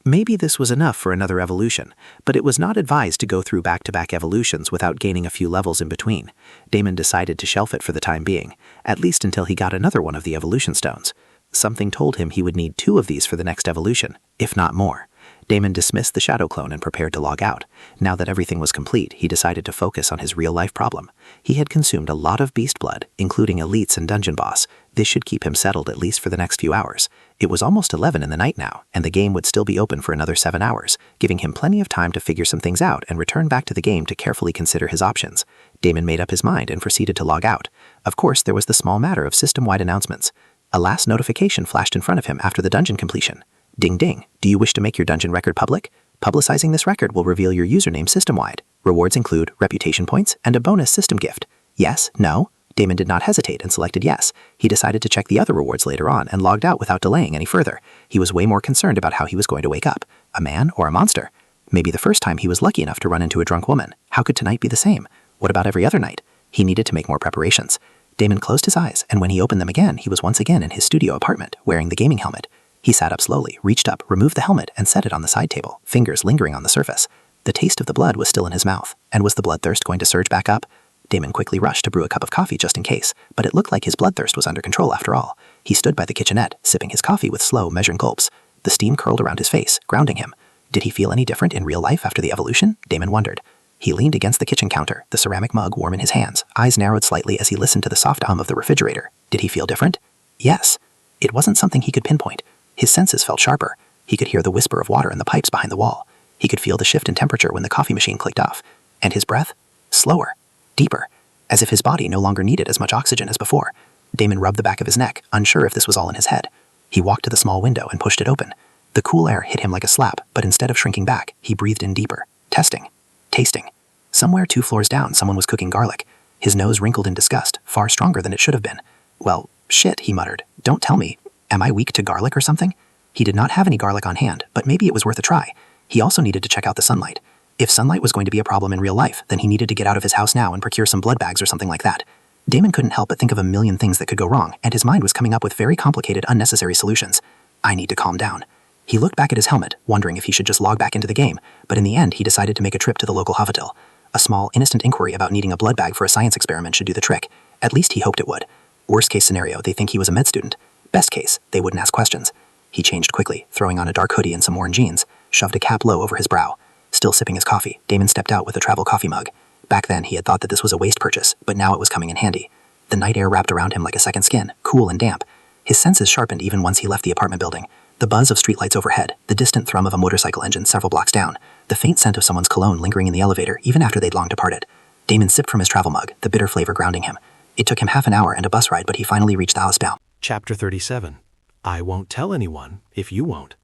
Maybe this was enough for another evolution, but it was not advised to go through back-to-back evolutions without gaining a few levels in between. Damon decided to shelf it for the time being, at least until he got another one of the evolution stones. Something told him he would need 2 of these for the next evolution, if not more. Damon dismissed the shadow clone and prepared to log out. Now that everything was complete, he decided to focus on his real-life problem. He had consumed a lot of beast blood, including elites and dungeon boss. This should keep him settled at least for the next few hours. It was almost 11 in the night now, and the game would still be open for another 7 hours, giving him plenty of time to figure some things out and return back to the game to carefully consider his options. Damon made up his mind and proceeded to log out. Of course, there was the small matter of system-wide announcements. A last notification flashed in front of him after the dungeon completion. Ding ding, do you wish to make your dungeon record public? Publicizing this record will reveal your username system-wide. Rewards include reputation points and a bonus system gift. Yes? No? Damon did not hesitate and selected yes. He decided to check the other rewards later on and logged out without delaying any further. He was way more concerned about how he was going to wake up. A man or a monster? Maybe the first time he was lucky enough to run into a drunk woman. How could tonight be the same? What about every other night? He needed to make more preparations. Damon closed his eyes, and when he opened them again, he was once again in his studio apartment, wearing the gaming helmet. He sat up slowly, reached up, removed the helmet, and set it on the side table, fingers lingering on the surface. The taste of the blood was still in his mouth, and was the bloodthirst going to surge back up? Damon quickly rushed to brew a cup of coffee just in case, but it looked like his bloodthirst was under control after all. He stood by the kitchenette, sipping his coffee with slow, measured gulps. The steam curled around his face, grounding him. Did he feel any different in real life after the evolution? Damon wondered. He leaned against the kitchen counter, the ceramic mug warm in his hands, eyes narrowed slightly as he listened to the soft hum of the refrigerator. Did he feel different? Yes. It wasn't something he could pinpoint. His senses felt sharper. He could hear the whisper of water in the pipes behind the wall. He could feel the shift in temperature when the coffee machine clicked off. And his breath? Slower. Deeper. As if his body no longer needed as much oxygen as before. Damon rubbed the back of his neck, unsure if this was all in his head. He walked to the small window and pushed it open. The cool air hit him like a slap, but instead of shrinking back, he breathed in deeper. Testing. Tasting. Somewhere 2 floors down, someone was cooking garlic. His nose wrinkled in disgust, far stronger than it should have been. Well, shit, he muttered. Don't tell me. Am I weak to garlic or something? He did not have any garlic on hand, but maybe it was worth a try. He also needed to check out the sunlight. If sunlight was going to be a problem in real life, then he needed to get out of his house now and procure some blood bags or something like that. Damon couldn't help but think of a million things that could go wrong, and his mind was coming up with very complicated, unnecessary solutions. I need to calm down. He looked back at his helmet, wondering if he should just log back into the game, but in the end he decided to make a trip to the local hospital. A small, innocent inquiry about needing a blood bag for a science experiment should do the trick. At least he hoped it would. Worst case scenario, they think he was a med student. Best case, they wouldn't ask questions. He changed quickly, throwing on a dark hoodie and some worn jeans, shoved a cap low over his brow. Still sipping his coffee, Damon stepped out with a travel coffee mug. Back then he had thought that this was a waste purchase, but now it was coming in handy. The night air wrapped around him like a second skin, cool and damp. His senses sharpened even once he left the apartment building. The buzz of streetlights overhead, the distant thrum of a motorcycle engine several blocks down, the faint scent of someone's cologne lingering in the elevator even after they'd long departed. Damon sipped from his travel mug, the bitter flavor grounding him. It took him half an hour and a bus ride, but he finally reached the hospital. Chapter 37. I won't tell anyone if you won't.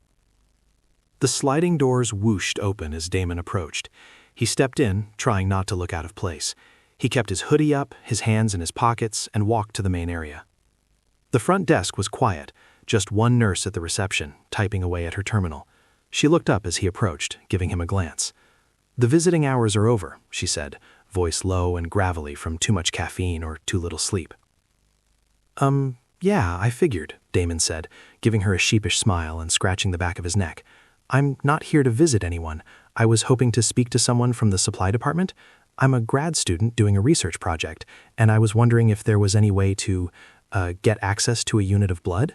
The sliding doors whooshed open as Damon approached. He stepped in, trying not to look out of place. He kept his hoodie up, his hands in his pockets, and walked to the main area. The front desk was quiet, just one nurse at the reception, typing away at her terminal. She looked up as he approached, giving him a glance. The visiting hours are over, she said, voice low and gravelly from too much caffeine or too little sleep. Yeah, I figured, Damon said, giving her a sheepish smile and scratching the back of his neck. I'm not here to visit anyone. I was hoping to speak to someone from the supply department. I'm a grad student doing a research project, and I was wondering if there was any way to, get access to a unit of blood?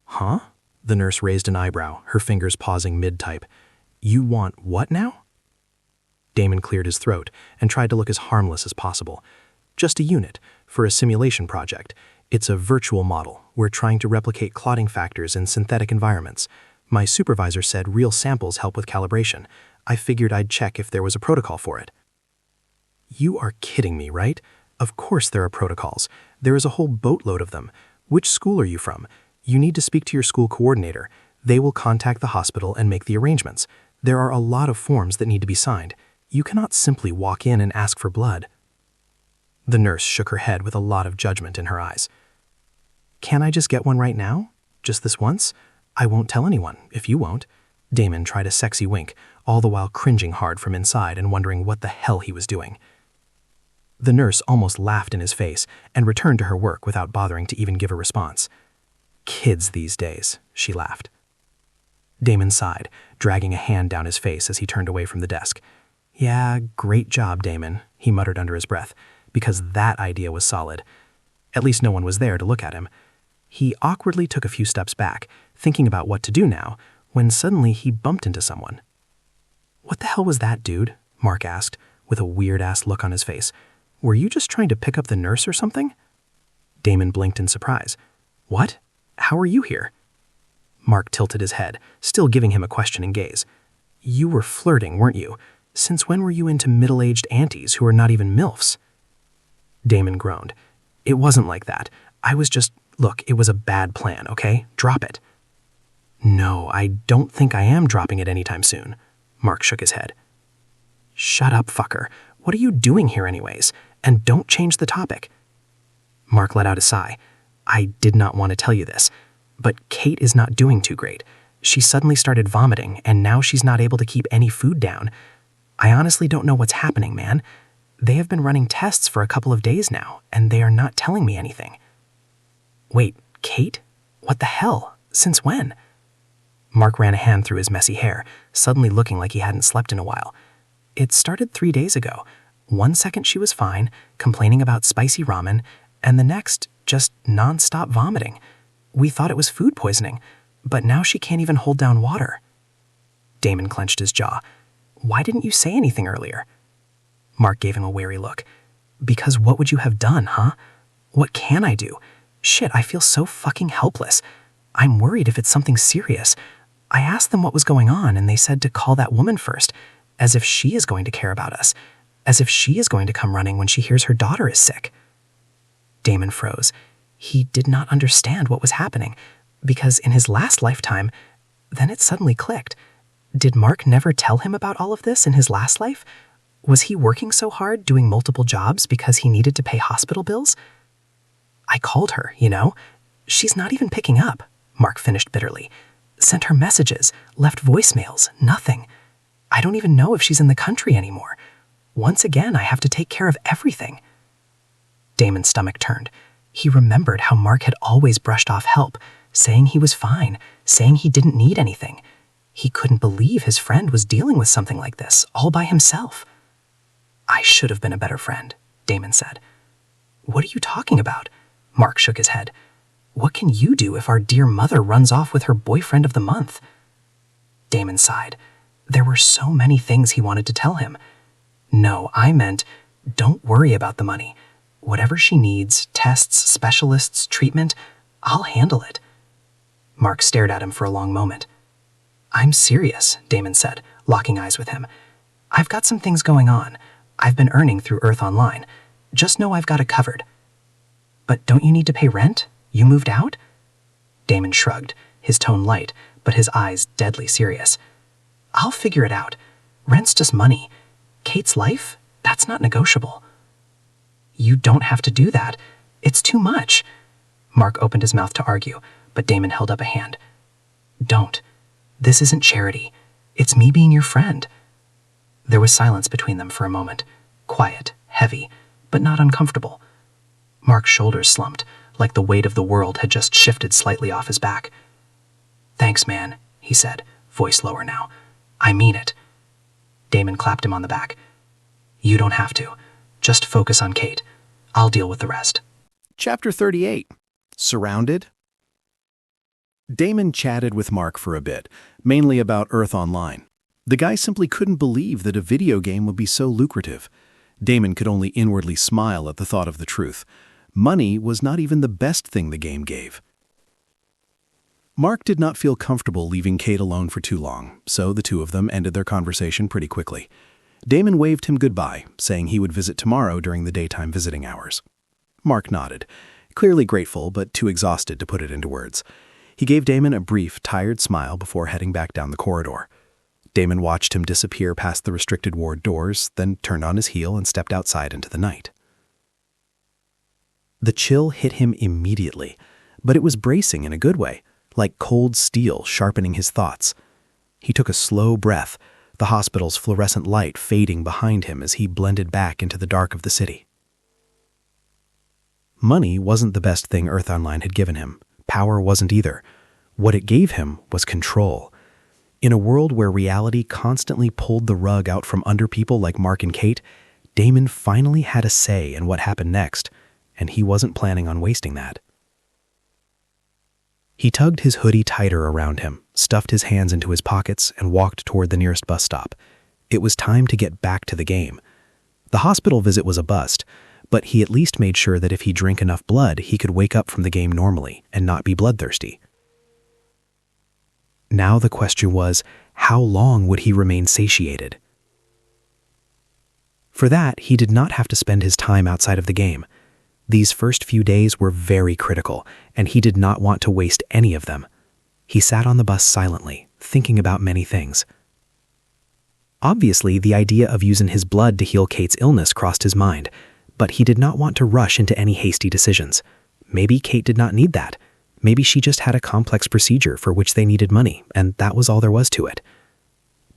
Huh? The nurse raised an eyebrow, her fingers pausing mid-type. You want what now? Damon cleared his throat and tried to look as harmless as possible. Just a unit, for a simulation project. It's a virtual model. We're trying to replicate clotting factors in synthetic environments. My supervisor said real samples help with calibration. I figured I'd check if there was a protocol for it. You are kidding me, right? Of course there are protocols. There is a whole boatload of them. Which school are you from? You need to speak to your school coordinator. They will contact the hospital and make the arrangements. There are a lot of forms that need to be signed. You cannot simply walk in and ask for blood. The nurse shook her head with a lot of judgment in her eyes. Can I just get one right now? Just this once? I won't tell anyone, if you won't. Damon tried a sexy wink, all the while cringing hard from inside and wondering what the hell he was doing. The nurse almost laughed in his face and returned to her work without bothering to even give a response. Kids these days, she laughed. Damon sighed, dragging a hand down his face as he turned away from the desk. Yeah, great job, Damon, he muttered under his breath, because that idea was solid. At least no one was there to look at him. He awkwardly took a few steps back, thinking about what to do now, when suddenly he bumped into someone. What the hell was that, dude? Mark asked, with a weird-ass look on his face. Were you just trying to pick up the nurse or something? Damon blinked in surprise. What? How are you here? Mark tilted his head, still giving him a questioning gaze. You were flirting, weren't you? Since when were you into middle-aged aunties who are not even MILFs? Damon groaned. It wasn't like that. I was just... Look, it was a bad plan, okay? Drop it. No, I don't think I am dropping it anytime soon. Mark shook his head. Shut up, fucker. What are you doing here anyways? And don't change the topic. Mark let out a sigh. I did not want to tell you this, but Kate is not doing too great. She suddenly started vomiting, and now she's not able to keep any food down. I honestly don't know what's happening, man. They have been running tests for a couple of days now, and they are not telling me anything. Wait, Kate? What the hell? Since when? Mark ran a hand through his messy hair, suddenly looking like he hadn't slept in a while. It started 3 days ago. 1 second she was fine, complaining about spicy ramen, and the next, just non-stop vomiting. We thought it was food poisoning, But now she can't even hold down water. Damon clenched his jaw. Why didn't you say anything earlier? Mark gave him a wary look. Because what would you have done, huh? What can I do? Shit, I feel so fucking helpless. I'm worried if it's something serious. I asked them what was going on, and they said to call that woman first, as if she is going to care about us, as if she is going to come running when she hears her daughter is sick. Damon froze. He did not understand what was happening, because in his last lifetime, then it suddenly clicked. Did Mark never tell him about all of this in his last life? Was he working so hard doing multiple jobs because he needed to pay hospital bills? I called her, you know. She's not even picking up, Mark finished bitterly. Sent her messages, left voicemails, nothing. I don't even know if she's in the country anymore. Once again, I have to take care of everything. Damon's stomach turned. He remembered how Mark had always brushed off help, saying he was fine, saying he didn't need anything. He couldn't believe his friend was dealing with something like this, all by himself. I should have been a better friend, Damon said. What are you talking about? Mark shook his head. What can you do if our dear mother runs off with her boyfriend of the month? Damon sighed. There were so many things he wanted to tell him. No, I meant, don't worry about the money. Whatever she needs, tests, specialists, treatment, I'll handle it. Mark stared at him for a long moment. I'm serious, Damon said, locking eyes with him. I've got some things going on. I've been earning through Earth Online. Just know I've got it covered. But don't you need to pay rent? You moved out? Damon shrugged, his tone light, but his eyes deadly serious. I'll figure it out. Rent's just money. Kate's life? That's not negotiable. You don't have to do that. It's too much. Mark opened his mouth to argue, but Damon held up a hand. Don't. This isn't charity. It's me being your friend. There was silence between them for a moment. Quiet, heavy, but not uncomfortable. Mark's shoulders slumped, like the weight of the world had just shifted slightly off his back. Thanks, man, he said, voice lower now. I mean it. Damon clapped him on the back. You don't have to. Just focus on Kate. I'll deal with the rest. Chapter 38. Surrounded? Damon chatted with Mark for a bit, mainly about Earth Online. The guy simply couldn't believe that a video game would be so lucrative. Damon could only inwardly smile at the thought of the truth. Money was not even the best thing the game gave. Mark did not feel comfortable leaving Kate alone for too long, so the two of them ended their conversation pretty quickly. Damon waved him goodbye, saying he would visit tomorrow during the daytime visiting hours. Mark nodded, clearly grateful but too exhausted to put it into words. He gave Damon a brief, tired smile before heading back down the corridor. Damon watched him disappear past the restricted ward doors, then turned on his heel and stepped outside into the night. The chill hit him immediately, but it was bracing in a good way, like cold steel sharpening his thoughts. He took a slow breath, the hospital's fluorescent light fading behind him as he blended back into the dark of the city. Money wasn't the best thing Earth Online had given him. Power wasn't either. What it gave him was control. In a world where reality constantly pulled the rug out from under people like Mark and Kate, Damon finally had a say in what happened next, and he wasn't planning on wasting that. He tugged his hoodie tighter around him, stuffed his hands into his pockets, and walked toward the nearest bus stop. It was time to get back to the game. The hospital visit was a bust, but he at least made sure that if he drank enough blood, he could wake up from the game normally and not be bloodthirsty. Now the question was, how long would he remain satiated? For that, he did not have to spend his time outside of the game. These first few days were very critical, and he did not want to waste any of them. He sat on the bus silently, thinking about many things. Obviously, the idea of using his blood to heal Kate's illness crossed his mind, but he did not want to rush into any hasty decisions. Maybe Kate did not need that. Maybe she just had a complex procedure for which they needed money, and that was all there was to it.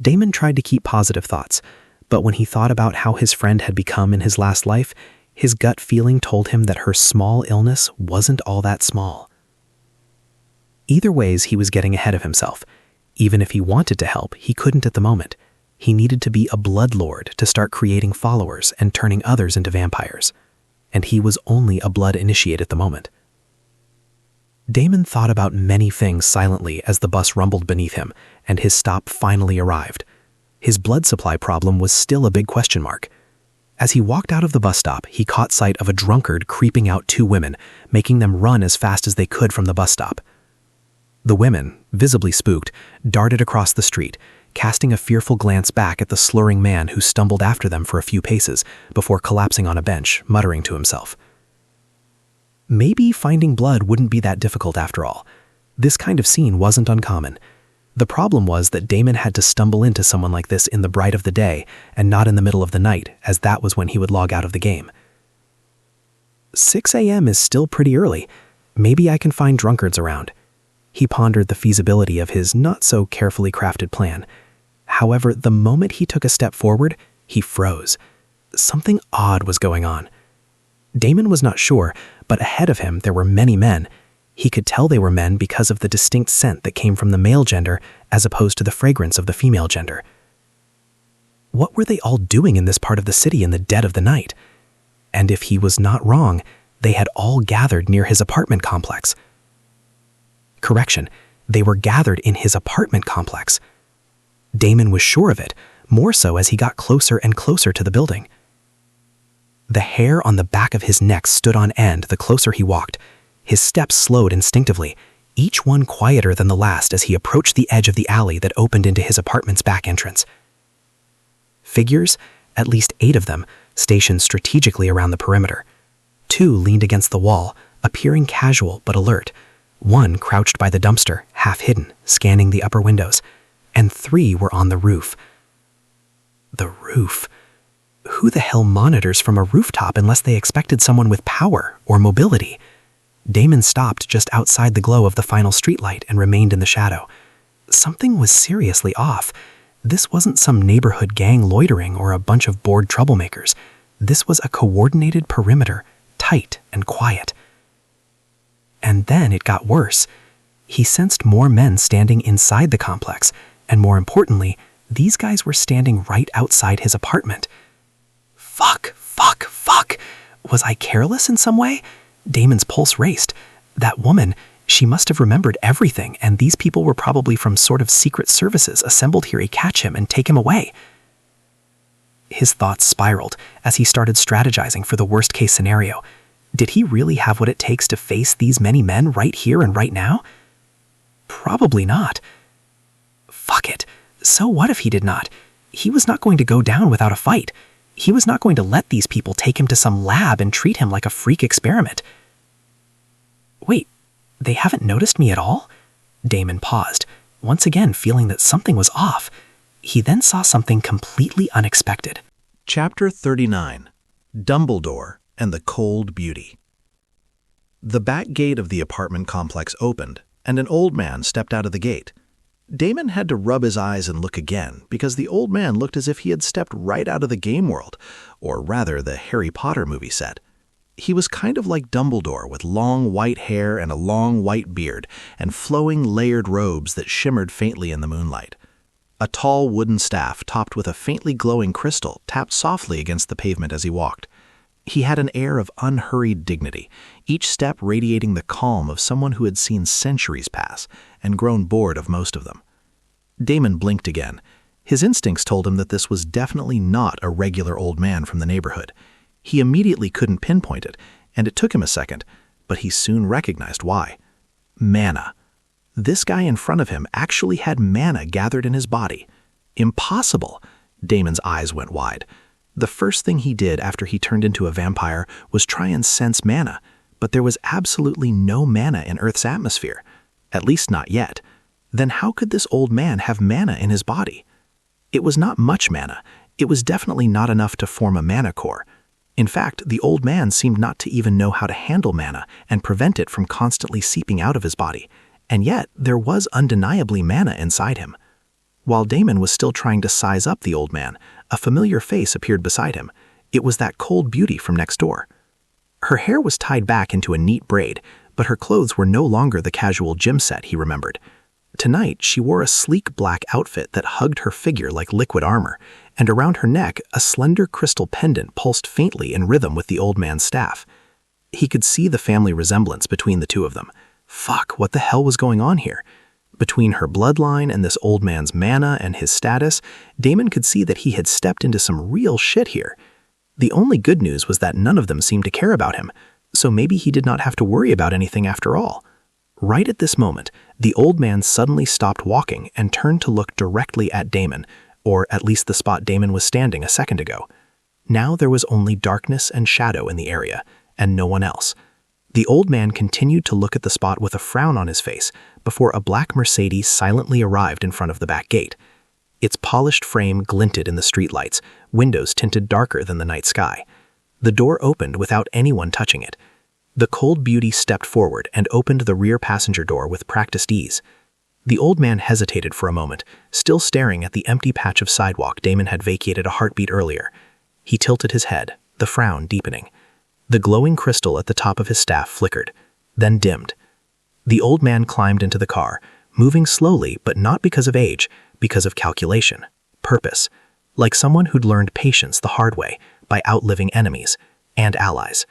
Damon tried to keep positive thoughts, but when he thought about how his friend had become in his last life, his gut feeling told him that her small illness wasn't all that small. Either ways, he was getting ahead of himself. Even if he wanted to help, he couldn't at the moment. He needed to be a bloodlord to start creating followers and turning others into vampires. And he was only a blood initiate at the moment. Damon thought about many things silently as the bus rumbled beneath him and his stop finally arrived. His blood supply problem was still a big question mark. As he walked out of the bus stop, he caught sight of a drunkard creeping out 2 women, making them run as fast as they could from the bus stop. The women, visibly spooked, darted across the street, casting a fearful glance back at the slurring man who stumbled after them for a few paces before collapsing on a bench, muttering to himself. Maybe finding blood wouldn't be that difficult after all. This kind of scene wasn't uncommon. The problem was that Damon had to stumble into someone like this in the bright of the day and not in the middle of the night, as that was when he would log out of the game. 6 a.m. is still pretty early. Maybe I can find drunkards around. He pondered the feasibility of his not-so-carefully crafted plan. However, the moment he took a step forward, he froze. Something odd was going on. Damon was not sure, but ahead of him there were many men. He could tell they were men because of the distinct scent that came from the male gender as opposed to the fragrance of the female gender. What were they all doing in this part of the city in the dead of the night? And if he was not wrong, they had all gathered near his apartment complex. Correction, they were gathered in his apartment complex. Damon was sure of it, more so as he got closer and closer to the building. The hair on the back of his neck stood on end the closer he walked. His steps slowed instinctively, each one quieter than the last as he approached the edge of the alley that opened into his apartment's back entrance. Figures, at least 8 of them, stationed strategically around the perimeter. 2 leaned against the wall, appearing casual but alert. 1 crouched by the dumpster, half hidden, scanning the upper windows. And 3 were on the roof. The roof. Who the hell monitors from a rooftop unless they expected someone with power or mobility? Damon stopped just outside the glow of the final streetlight and remained in the shadow. Something was seriously off. This wasn't some neighborhood gang loitering or a bunch of bored troublemakers. This was a coordinated perimeter, tight and quiet. And then it got worse. He sensed more men standing inside the complex, and more importantly, these guys were standing right outside his apartment. Fuck. Was I careless in some way? Damon's pulse raced. That woman, she must have remembered everything, and these people were probably from sort of secret services assembled here to catch him and take him away. His thoughts spiraled as he started strategizing for the worst-case scenario. Did he really have what it takes to face these many men right here and right now? Probably not. Fuck it. So what if he did not? He was not going to go down without a fight. He was not going to let these people take him to some lab and treat him like a freak experiment. Wait, they haven't noticed me at all? Damon paused, once again feeling that something was off. He then saw something completely unexpected. Chapter 39. Dumbledore and the Cold Beauty. The back gate of the apartment complex opened, and an old man stepped out of the gate. Damon had to rub his eyes and look again, because the old man looked as if he had stepped right out of the game world, or rather the Harry Potter movie set. He was kind of like Dumbledore, with long white hair and a long white beard, and flowing layered robes that shimmered faintly in the moonlight. A tall wooden staff topped with a faintly glowing crystal tapped softly against the pavement as he walked. He had an air of unhurried dignity, each step radiating the calm of someone who had seen centuries pass and grown bored of most of them. Damon blinked again. His instincts told him that this was definitely not a regular old man from the neighborhood. He immediately couldn't pinpoint it, and it took him a second, but he soon recognized why. Mana. This guy in front of him actually had mana gathered in his body. Impossible! Damon's eyes went wide. The first thing he did after he turned into a vampire was try and sense mana, but there was absolutely no mana in Earth's atmosphere. At least not yet. Then how could this old man have mana in his body? It was not much mana. It was definitely not enough to form a mana core. In fact, the old man seemed not to even know how to handle mana and prevent it from constantly seeping out of his body. And yet, there was undeniably mana inside him. While Damon was still trying to size up the old man, a familiar face appeared beside him. It was that cold beauty from next door. Her hair was tied back into a neat braid, but her clothes were no longer the casual gym set he remembered. Tonight, she wore a sleek black outfit that hugged her figure like liquid armor, and around her neck, a slender crystal pendant pulsed faintly in rhythm with the old man's staff. He could see the family resemblance between the two of them. Fuck, what the hell was going on here? Between her bloodline and this old man's mana and his status, Damon could see that he had stepped into some real shit here. The only good news was that none of them seemed to care about him, so maybe he did not have to worry about anything after all. Right at this moment, the old man suddenly stopped walking and turned to look directly at Damon, or at least the spot Damon was standing a second ago. Now there was only darkness and shadow in the area, and no one else. The old man continued to look at the spot with a frown on his face before a black Mercedes silently arrived in front of the back gate. Its polished frame glinted in the streetlights, windows tinted darker than the night sky. The door opened without anyone touching it. The cold beauty stepped forward and opened the rear passenger door with practiced ease. The old man hesitated for a moment, still staring at the empty patch of sidewalk Damon had vacated a heartbeat earlier. He tilted his head, the frown deepening. The glowing crystal at the top of his staff flickered, then dimmed. The old man climbed into the car, moving slowly but not because of age, because of calculation, purpose, like someone who'd learned patience the hard way by outliving enemies and allies.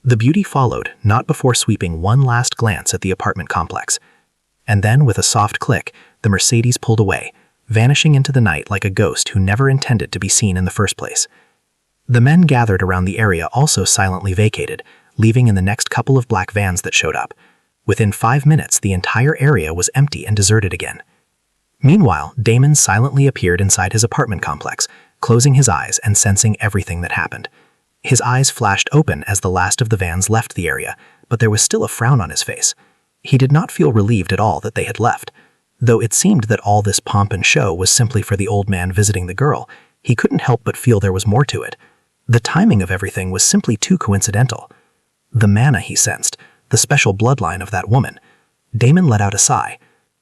The beauty followed, not before sweeping one last glance at the apartment complex. And then, with a soft click, the Mercedes pulled away, vanishing into the night like a ghost who never intended to be seen in the first place. The men gathered around the area also silently vacated, leaving in the next couple of black vans that showed up. Within 5 minutes, the entire area was empty and deserted again. Meanwhile, Damon silently appeared inside his apartment complex, closing his eyes and sensing everything that happened. His eyes flashed open as the last of the vans left the area, but there was still a frown on his face. He did not feel relieved at all that they had left. Though it seemed that all this pomp and show was simply for the old man visiting the girl, he couldn't help but feel there was more to it. The timing of everything was simply too coincidental. The mana he sensed, the special bloodline of that woman. Damon let out a sigh.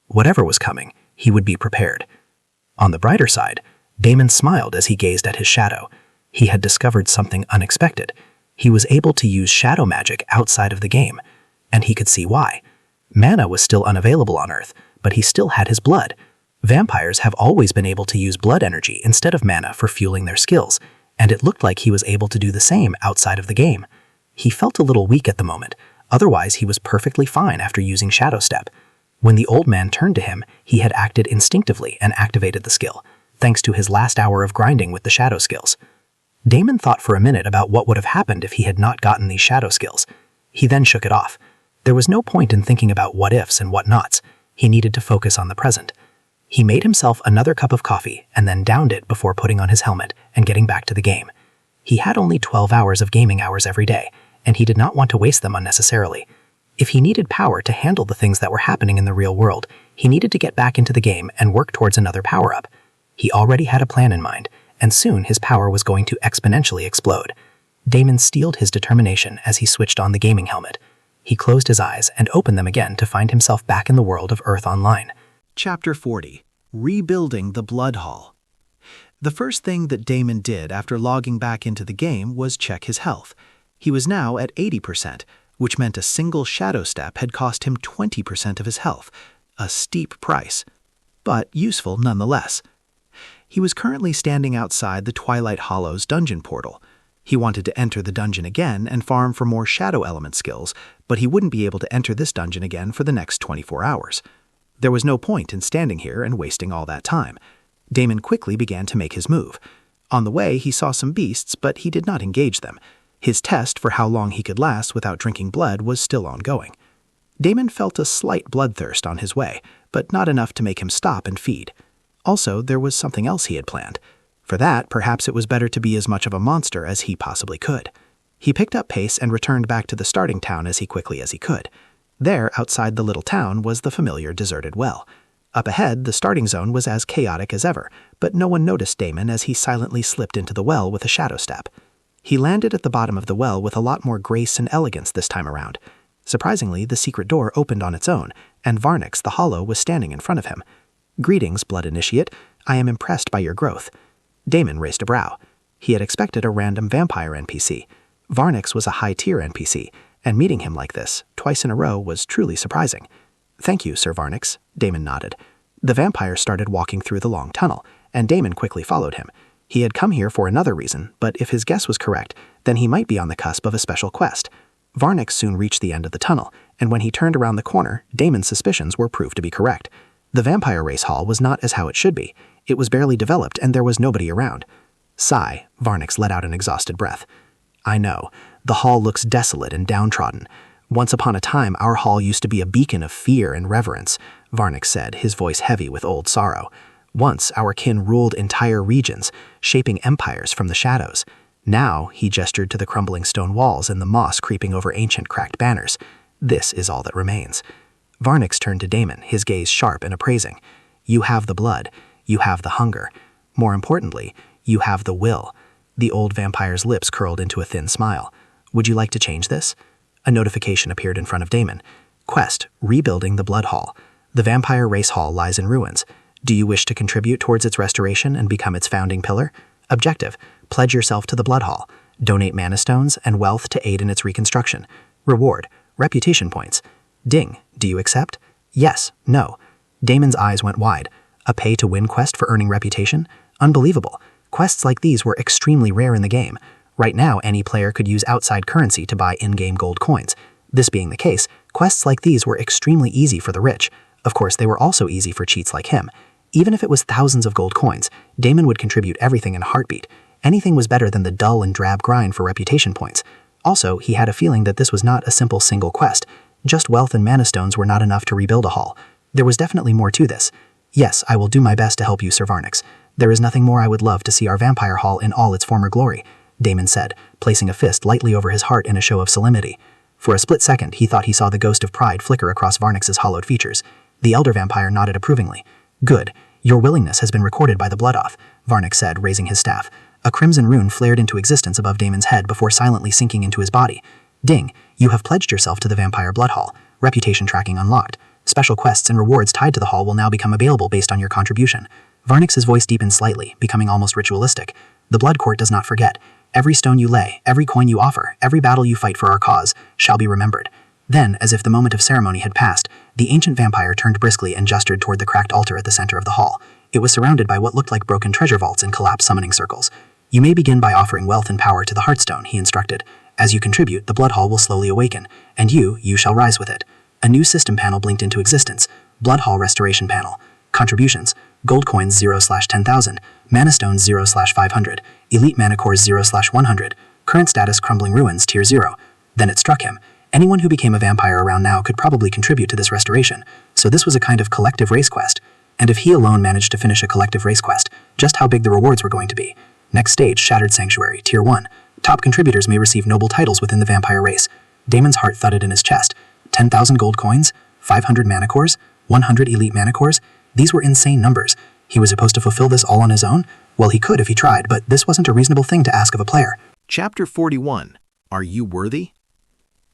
Whatever was coming, he would be prepared. On the brighter side, Damon smiled as he gazed at his shadow. He had discovered something unexpected. He was able to use shadow magic outside of the game, and he could see why. Mana was still unavailable on Earth, but he still had his blood. Vampires have always been able to use blood energy instead of mana for fueling their skills, and it looked like he was able to do the same outside of the game. He felt a little weak at the moment, otherwise he was perfectly fine after using Shadow Step. When the old man turned to him, he had acted instinctively and activated the skill, thanks to his last hour of grinding with the shadow skills. Damon thought for a minute about what would have happened if he had not gotten these shadow skills. He then shook it off. There was no point in thinking about what-ifs and what-nots. He needed to focus on the present. He made himself another cup of coffee and then downed it before putting on his helmet and getting back to the game. He had only 12 hours of gaming hours every day, and he did not want to waste them unnecessarily. If he needed power to handle the things that were happening in the real world, he needed to get back into the game and work towards another power-up. He already had a plan in mind, and soon his power was going to exponentially explode. Damon steeled his determination as he switched on the gaming helmet. He closed his eyes and opened them again to find himself back in the world of Earth Online. Chapter 40. Rebuilding the Blood Hall. The first thing that Damon did after logging back into the game was check his health. He was now at 80%, which meant a single shadow step had cost him 20% of his health, a steep price, but useful nonetheless. He was currently standing outside the Twilight Hollows dungeon portal. He wanted to enter the dungeon again and farm for more shadow element skills, but he wouldn't be able to enter this dungeon again for the next 24 hours. There was no point in standing here and wasting all that time. Damon quickly began to make his move. On the way, he saw some beasts, but he did not engage them. His test for how long he could last without drinking blood was still ongoing. Damon felt a slight bloodthirst on his way, but not enough to make him stop and feed. Also, there was something else he had planned. For that, perhaps it was better to be as much of a monster as he possibly could. He picked up pace and returned back to the starting town as quickly as he could. There, outside the little town, was the familiar deserted well. Up ahead, the starting zone was as chaotic as ever, but no one noticed Damon as he silently slipped into the well with a shadow step. He landed at the bottom of the well with a lot more grace and elegance this time around. Surprisingly, the secret door opened on its own, and Varnix the Hollow was standing in front of him. "Greetings, Blood Initiate. I am impressed by your growth." Damon raised a brow. He had expected a random vampire NPC. Varnix was a high-tier NPC, and meeting him like this, twice in a row, was truly surprising. "Thank you, Sir Varnix," Damon nodded. The vampire started walking through the long tunnel, and Damon quickly followed him. He had come here for another reason, but if his guess was correct, then he might be on the cusp of a special quest. Varnix soon reached the end of the tunnel, and when he turned around the corner, Damon's suspicions were proved to be correct. The vampire race hall was not as how it should be. It was barely developed, and there was nobody around. Sigh, Varnix let out an exhausted breath. I know. The hall looks desolate and downtrodden. Once upon a time, our hall used to be a beacon of fear and reverence, Varnix said, his voice heavy with old sorrow. Once, our kin ruled entire regions, shaping empires from the shadows. Now, he gestured to the crumbling stone walls and the moss creeping over ancient cracked banners. This is all that remains. Varnix turned to Damon, his gaze sharp and appraising. You have the blood. You have the hunger. More importantly, you have the will. The old vampire's lips curled into a thin smile. Would you like to change this? A notification appeared in front of Damon. Quest, rebuilding the Blood Hall. The vampire race hall lies in ruins. Do you wish to contribute towards its restoration and become its founding pillar? Objective, pledge yourself to the Blood Hall. Donate mana stones and wealth to aid in its reconstruction. Reward, reputation points. Ding, do you accept? Yes, no. Damon's eyes went wide. A pay-to-win quest for earning reputation? Unbelievable. Quests like these were extremely rare in the game. Right now, any player could use outside currency to buy in-game gold coins. This being the case, quests like these were extremely easy for the rich. Of course, they were also easy for cheats like him. Even if it was thousands of gold coins, Damon would contribute everything in a heartbeat. Anything was better than the dull and drab grind for reputation points. Also, he had a feeling that this was not a simple single quest. Just wealth and mana stones were not enough to rebuild a hall. There was definitely more to this. Yes, I will do my best to help you, Sir Varnix. There is nothing more I would love to see our vampire hall in all its former glory, Damon said, placing a fist lightly over his heart in a show of solemnity. For a split second, he thought he saw the ghost of pride flicker across Varnix's hollowed features. The elder vampire nodded approvingly. Good. Your willingness has been recorded by the Blood Oath, Varnix said, raising his staff. A crimson rune flared into existence above Damon's head before silently sinking into his body. Ding, you have pledged yourself to the Vampire Blood Hall. Reputation tracking unlocked. Special quests and rewards tied to the hall will now become available based on your contribution. Varnix's voice deepened slightly, becoming almost ritualistic. The Blood Court does not forget. Every stone you lay, every coin you offer, every battle you fight for our cause, shall be remembered. Then, as if the moment of ceremony had passed, the ancient vampire turned briskly and gestured toward the cracked altar at the center of the hall. It was surrounded by what looked like broken treasure vaults and collapsed summoning circles. You may begin by offering wealth and power to the Heartstone, he instructed. As you contribute, the Blood Hall will slowly awaken, and you shall rise with it. A new system panel blinked into existence. Blood Hall Restoration Panel. Contributions. Gold coins 0/10,000. Mana stones 0/500. Elite mana cores 0/100. Current status Crumbling Ruins Tier 0. Then it struck him. Anyone who became a vampire around now could probably contribute to this restoration, so this was a kind of collective race quest. And if he alone managed to finish a collective race quest, just how big the rewards were going to be. Next stage, Shattered Sanctuary, Tier 1. Top contributors may receive noble titles within the vampire race. Damon's heart thudded in his chest. 10,000 gold coins, 500 mana cores, 100 elite mana cores. These were insane numbers. He was supposed to fulfill this all on his own? Well, he could if he tried, but this wasn't a reasonable thing to ask of a player. Chapter 41. Are you worthy?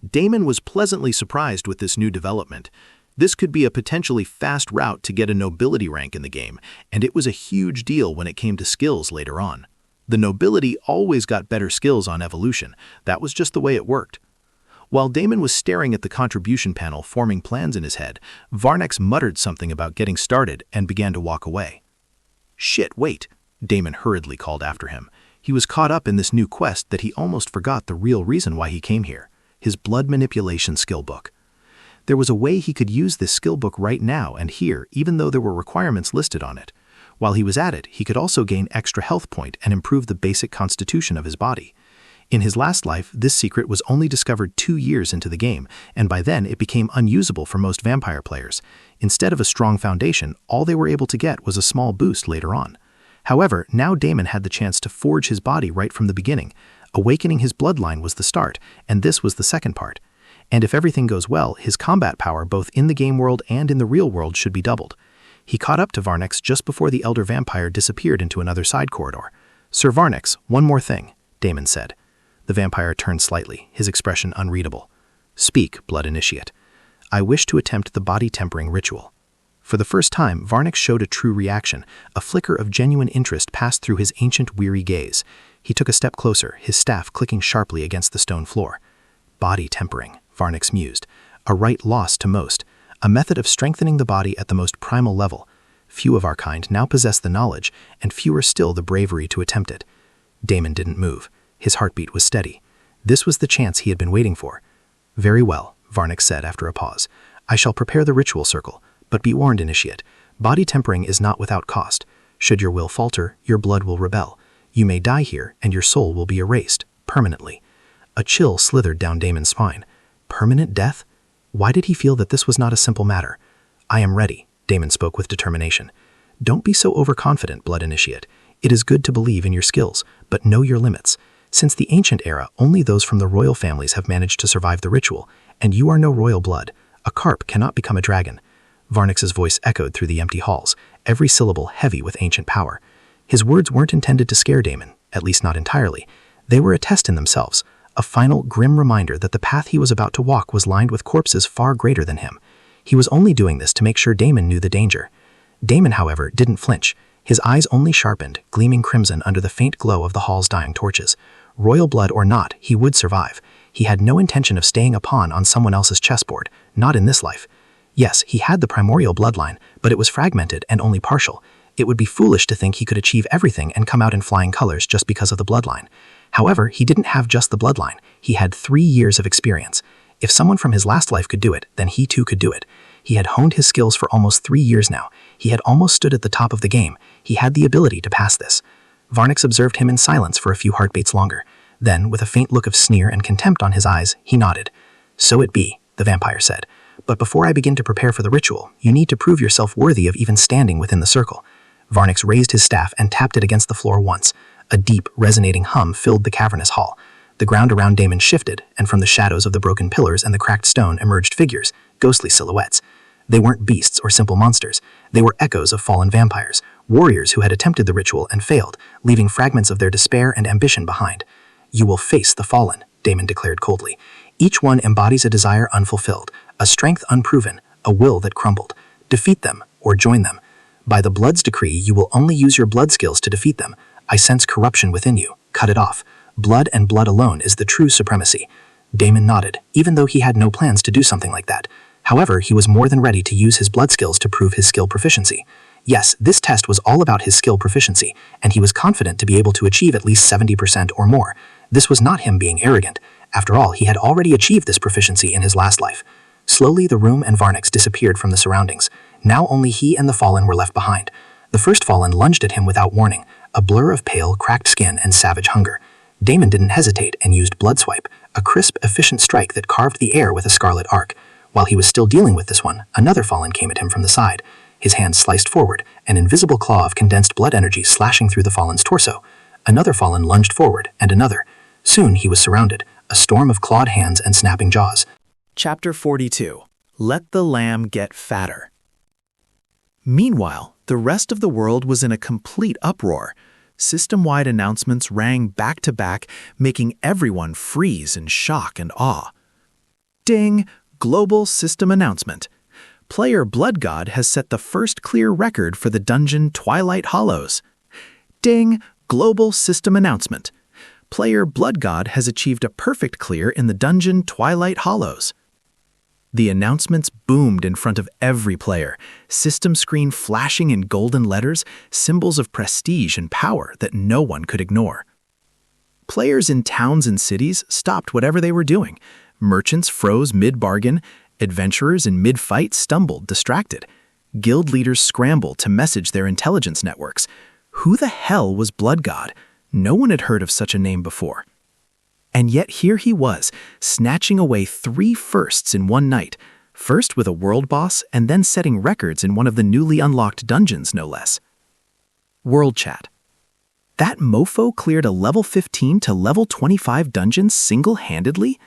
Damon was pleasantly surprised with this new development. This could be a potentially fast route to get a nobility rank in the game, and it was a huge deal when it came to skills later on. The nobility always got better skills on evolution. That was just the way it worked. While Damon was staring at the contribution panel forming plans in his head, Varnix muttered something about getting started and began to walk away. Shit, wait, Damon hurriedly called after him. He was caught up in this new quest that he almost forgot the real reason why he came here, his blood manipulation skill book. There was a way he could use this skill book right now and here, even though there were requirements listed on it. While he was at it, he could also gain extra health point and improve the basic constitution of his body. In his last life, this secret was only discovered 2 years into the game, and by then it became unusable for most vampire players. Instead of a strong foundation, all they were able to get was a small boost later on. However, now Damon had the chance to forge his body right from the beginning. Awakening his bloodline was the start, and this was the second part. And if everything goes well, his combat power both in the game world and in the real world should be doubled. He caught up to Varnix just before the elder vampire disappeared into another side corridor. Sir Varnix, one more thing, Damon said. The vampire turned slightly, his expression unreadable. Speak, Blood Initiate. I wish to attempt the body tempering ritual. For the first time, Varnix showed a true reaction. A flicker of genuine interest passed through his ancient, weary gaze. He took a step closer, his staff clicking sharply against the stone floor. Body tempering, Varnix mused. A rite lost to most. A method of strengthening the body at the most primal level. Few of our kind now possess the knowledge, and fewer still the bravery to attempt it. Damon didn't move. His heartbeat was steady. This was the chance he had been waiting for. Very well, Varnix said after a pause. "I shall prepare the ritual circle, but be warned, Initiate. Body tempering is not without cost. Should your will falter, your blood will rebel. You may die here, and your soul will be erased, permanently." A chill slithered down Damon's spine. Permanent death? Why did he feel that this was not a simple matter? "I am ready," Damon spoke with determination. "Don't be so overconfident, Blood Initiate. It is good to believe in your skills, but know your limits. Since the ancient era, only those from the royal families have managed to survive the ritual, and you are no royal blood. A carp cannot become a dragon." Varnix's voice echoed through the empty halls, every syllable heavy with ancient power. His words weren't intended to scare Damon, at least not entirely. They were a test in themselves, a final, grim reminder that the path he was about to walk was lined with corpses far greater than him. He was only doing this to make sure Damon knew the danger. Damon, however, didn't flinch. His eyes only sharpened, gleaming crimson under the faint glow of the hall's dying torches. Royal blood or not, he would survive. He had no intention of staying a pawn on someone else's chessboard, not in this life. Yes, he had the primordial bloodline, but it was fragmented and only partial. It would be foolish to think he could achieve everything and come out in flying colors just because of the bloodline. However, he didn't have just the bloodline. He had 3 years of experience. If someone from his last life could do it, then he too could do it. He had honed his skills for almost 3 years now. He had almost stood at the top of the game. He had the ability to pass this. Varnix observed him in silence for a few heartbeats longer. Then, with a faint look of sneer and contempt on his eyes, he nodded. "So it be," the vampire said. "But before I begin to prepare for the ritual, you need to prove yourself worthy of even standing within the circle." Varnix raised his staff and tapped it against the floor once. A deep, resonating hum filled the cavernous hall. The ground around Damon shifted, and from the shadows of the broken pillars and the cracked stone emerged figures, ghostly silhouettes. They weren't beasts or simple monsters. They were echoes of fallen vampires, warriors who had attempted the ritual and failed, leaving fragments of their despair and ambition behind. "You will face the fallen," Damon declared coldly. "Each one embodies a desire unfulfilled, a strength unproven, a will that crumbled. Defeat them, or join them. By the blood's decree, you will only use your blood skills to defeat them. I sense corruption within you. Cut it off. Blood and blood alone is the true supremacy." Damon nodded, even though he had no plans to do something like that. However, he was more than ready to use his blood skills to prove his skill proficiency. Yes, this test was all about his skill proficiency, and he was confident to be able to achieve at least 70% or more. This was not him being arrogant. After all, he had already achieved this proficiency in his last life. Slowly, the room and Varnix disappeared from the surroundings. Now only he and the Fallen were left behind. The first Fallen lunged at him without warning, a blur of pale, cracked skin and savage hunger. Damon didn't hesitate and used Blood Swipe, a crisp, efficient strike that carved the air with a scarlet arc. While he was still dealing with this one, another Fallen came at him from the side. His hand sliced forward, an invisible claw of condensed blood energy slashing through the Fallen's torso. Another Fallen lunged forward, and another. Soon he was surrounded, a storm of clawed hands and snapping jaws. Chapter 42. Let the Lamb Get Fatter. Meanwhile, the rest of the world was in a complete uproar. System-wide announcements rang back to back, making everyone freeze in shock and awe. Ding! Global system announcement. Player Blood God has set the first clear record for the dungeon Twilight Hollows. Ding! Global system announcement. Player Blood God has achieved a perfect clear in the dungeon Twilight Hollows. The announcements boomed in front of every player, system screen flashing in golden letters, symbols of prestige and power that no one could ignore. Players in towns and cities stopped whatever they were doing. Merchants froze mid-bargain, adventurers in mid-fight stumbled, distracted. Guild leaders scrambled to message their intelligence networks. Who the hell was Blood God? No one had heard of such a name before. And yet here he was, snatching away 3 firsts in one night, first with a world boss and then setting records in one of the newly unlocked dungeons, no less. World chat. That mofo cleared a level 15 to level 25 dungeon single-handedly?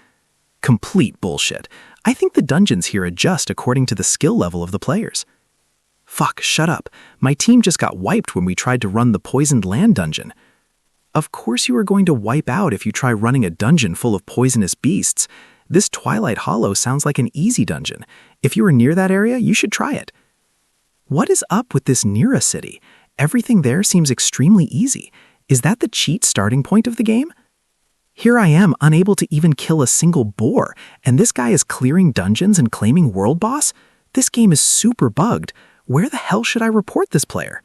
Complete bullshit. I think the dungeons here adjust according to the skill level of the players. Fuck, shut up. My team just got wiped when we tried to run the Poisoned Land dungeon. Of course you are going to wipe out if you try running a dungeon full of poisonous beasts. This Twilight Hollow sounds like an easy dungeon. If you are near that area, you should try it. What is up with this Nira city? Everything there seems extremely easy. Is that the cheat starting point of the game? Here I am, unable to even kill a single boar, and this guy is clearing dungeons and claiming world boss? This game is super bugged. Where the hell should I report this player?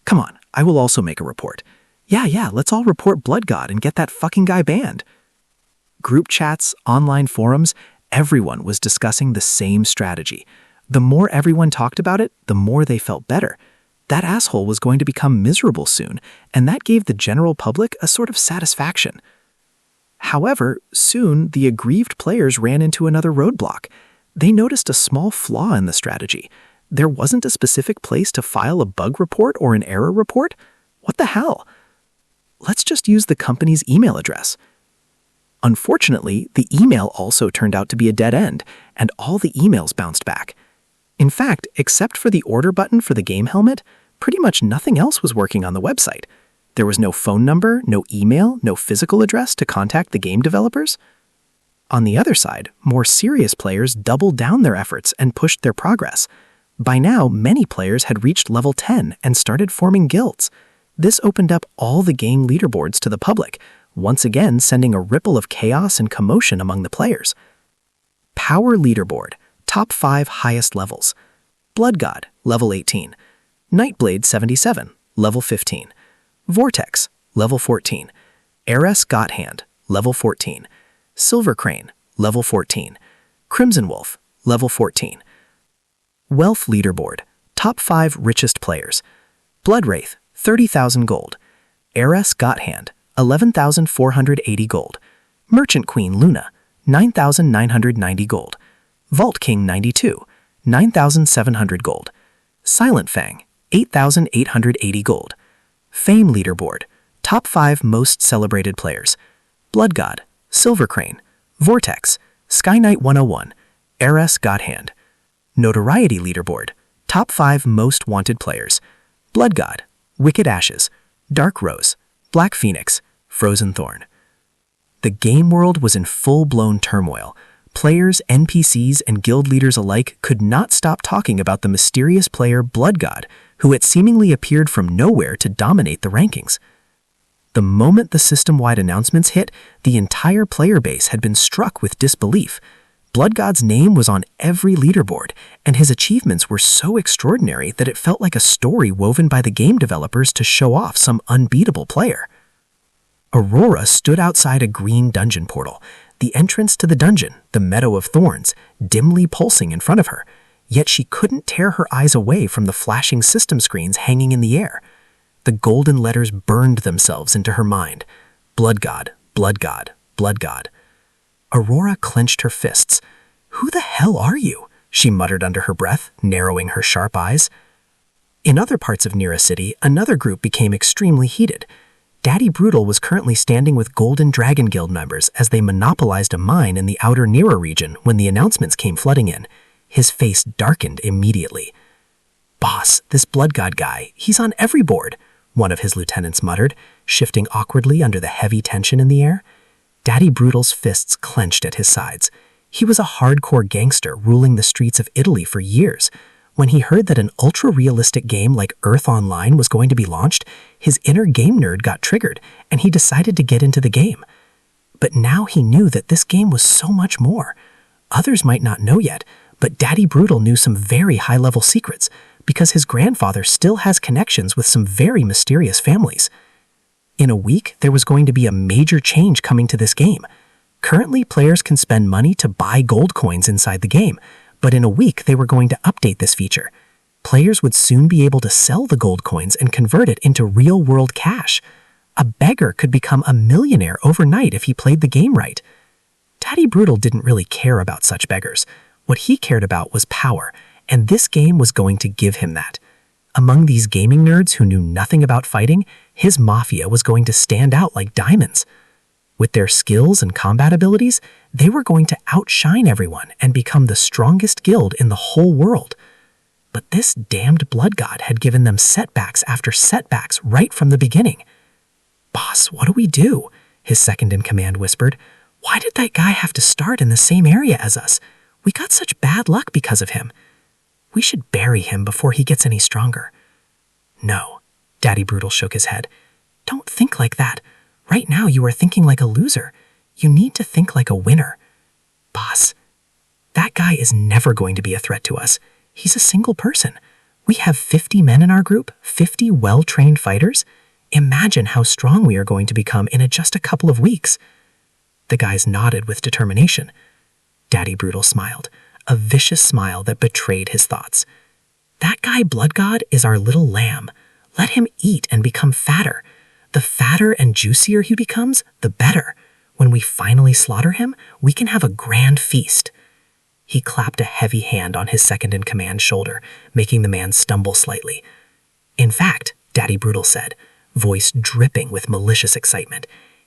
Come on, I will also make a report. Yeah, let's all report Blood God and get that fucking guy banned. Group chats, online forums, Everyone was discussing the same strategy. The more everyone talked about it, the more they felt better. That asshole was going to become miserable soon, and that gave the general public a sort of satisfaction. However, soon the aggrieved players ran into another roadblock. They noticed a small flaw in the strategy. There wasn't a specific place to file a bug report or an error report. What the hell? Let's just use the company's email address. Unfortunately, the email also turned out to be a dead end, and all the emails bounced back. In fact, except for the order button for the game helmet, pretty much nothing else was working on the website. There was no phone number, no email, no physical address to contact the game developers. On the other side, more serious players doubled down their efforts and pushed their progress. By now, many players had reached level 10 and started forming guilds. This opened up all the game leaderboards to the public, once again sending a ripple of chaos and commotion among the players. Power Leaderboard, top 5 highest levels. Blood God, level 18. Nightblade 77, level 15. Vortex, level 14. Heiress Gotthand, level 14. Silver Crane, level 14. Crimson Wolf, level 14. Wealth Leaderboard, top 5 richest players. Bloodwraith, 30,000 gold. Heiress Gotthand, 11,480 gold. Merchant Queen Luna, 9,990 gold. Vault King 92, 9,700 gold. Silent Fang, 8,880 gold. Fame Leaderboard, top 5 most celebrated players. Blood God, Silver Crane, Vortex, Sky Knight 101, Heiress Gotthand. Notoriety Leaderboard, top 5 most wanted players. Blood God, Wicked Ashes, Dark Rose, Black Phoenix, Frozen Thorn. The game world was in full-blown turmoil. Players, NPCs, and guild leaders alike could not stop talking about the mysterious player Blood God, who had seemingly appeared from nowhere to dominate the rankings. The moment the system-wide announcements hit, the entire player base had been struck with disbelief. Blood God's name was on every leaderboard, and his achievements were so extraordinary that it felt like a story woven by the game developers to show off some unbeatable player. Aurora stood outside a green dungeon portal, the entrance to the dungeon, the Meadow of Thorns, dimly pulsing in front of her, yet she couldn't tear her eyes away from the flashing system screens hanging in the air. The golden letters burned themselves into her mind. Blood God, Blood God, Blood God. Aurora clenched her fists. "Who the hell are you?" she muttered under her breath, narrowing her sharp eyes. In other parts of Nira City, another group became extremely heated. Daddy Brutal was currently standing with Golden Dragon Guild members as they monopolized a mine in the outer Nira region when the announcements came flooding in. His face darkened immediately. "Boss, this Blood God guy, he's on every board," one of his lieutenants muttered, shifting awkwardly under the heavy tension in the air. Daddy Brutal's fists clenched at his sides. He was a hardcore gangster ruling the streets of Italy for years. When he heard that an ultra-realistic game like Earth Online was going to be launched, his inner game nerd got triggered, and he decided to get into the game. But now he knew that this game was so much more. Others might not know yet, but Daddy Brutal knew some very high-level secrets, because his grandfather still has connections with some very mysterious families. In a week, there was going to be a major change coming to this game. Currently, players can spend money to buy gold coins inside the game, but in a week they were going to update this feature. Players would soon be able to sell the gold coins and convert it into real-world cash. A beggar could become a millionaire overnight if he played the game right. Daddy Brutal didn't really care about such beggars. What he cared about was power, and this game was going to give him that. Among these gaming nerds who knew nothing about fighting, his mafia was going to stand out like diamonds. With their skills and combat abilities, they were going to outshine everyone and become the strongest guild in the whole world. But this damned Blood God had given them setbacks after setbacks right from the beginning. "Boss, what do we do?" his second-in-command whispered. "Why did that guy have to start in the same area as us? We got such bad luck because of him. We should bury him before he gets any stronger." "No," Daddy Brutal shook his head. "Don't think like that. Right now you are thinking like a loser. You need to think like a winner. Boss, that guy is never going to be a threat to us. He's a single person. We have 50 men in our group, 50 well-trained fighters. Imagine how strong we are going to become in just a couple of weeks." The guys nodded with determination. Daddy Brutal smiled, a vicious smile that betrayed his thoughts. That guy Blood God is our little lamb. Let him eat and become fatter. The fatter and juicier he becomes, the better. When we finally slaughter him, we can have a grand feast. He clapped a heavy hand on his second-in-command's shoulder, making the man stumble slightly. In fact, Daddy Brutal said, voice dripping with malicious excitement,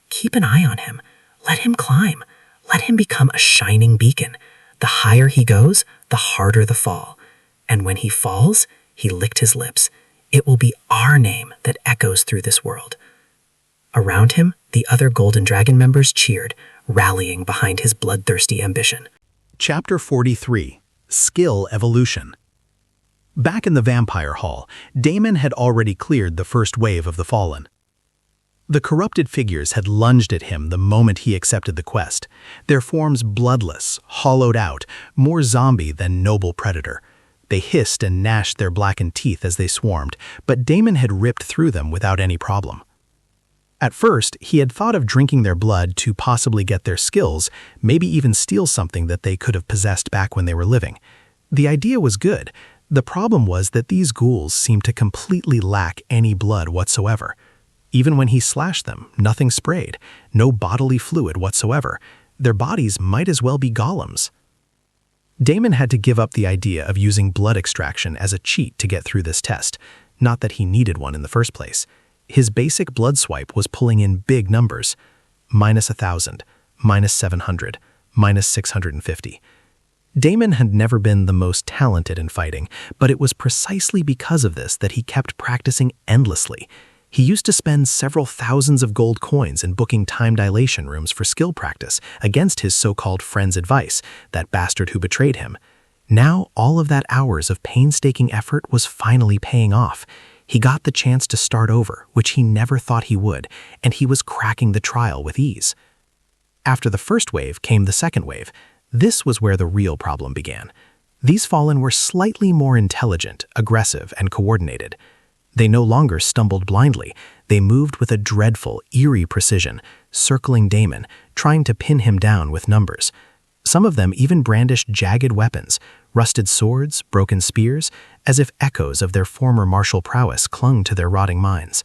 keep an eye on him. Let him climb. Let him become a shining beacon. The higher he goes, the harder the fall. And when he falls, he licked his lips. It will be our name that echoes through this world. Around him, the other Golden Dragon members cheered, rallying behind his bloodthirsty ambition. Chapter 43. Skill Evolution. Back in the Vampire Hall, Damon had already cleared the first wave of the Fallen. The corrupted figures had lunged at him the moment he accepted the quest, their forms bloodless, hollowed out, more zombie than noble predator. They hissed and gnashed their blackened teeth as they swarmed, but Damon had ripped through them without any problem. At first, he had thought of drinking their blood to possibly get their skills, maybe even steal something that they could have possessed back when they were living. The idea was good. The problem was that these ghouls seemed to completely lack any blood whatsoever. Even when he slashed them, nothing sprayed, no bodily fluid whatsoever. Their bodies might as well be golems. Damon had to give up the idea of using blood extraction as a cheat to get through this test, not that he needed one in the first place. His basic blood swipe was pulling in big numbers, -1,000, -700, -650. Damon had never been the most talented in fighting, but it was precisely because of this that he kept practicing endlessly. He used to spend several thousands of gold coins in booking time dilation rooms for skill practice against his so-called friend's advice, that bastard who betrayed him. Now, all of that hours of painstaking effort was finally paying off. He got the chance to start over, which he never thought he would, and he was cracking the trial with ease. After the first wave came the second wave. This was where the real problem began. These Fallen were slightly more intelligent, aggressive, and coordinated. They no longer stumbled blindly. They moved with a dreadful, eerie precision, circling Damon, trying to pin him down with numbers. Some of them even brandished jagged weapons, rusted swords, broken spears, as if echoes of their former martial prowess clung to their rotting minds.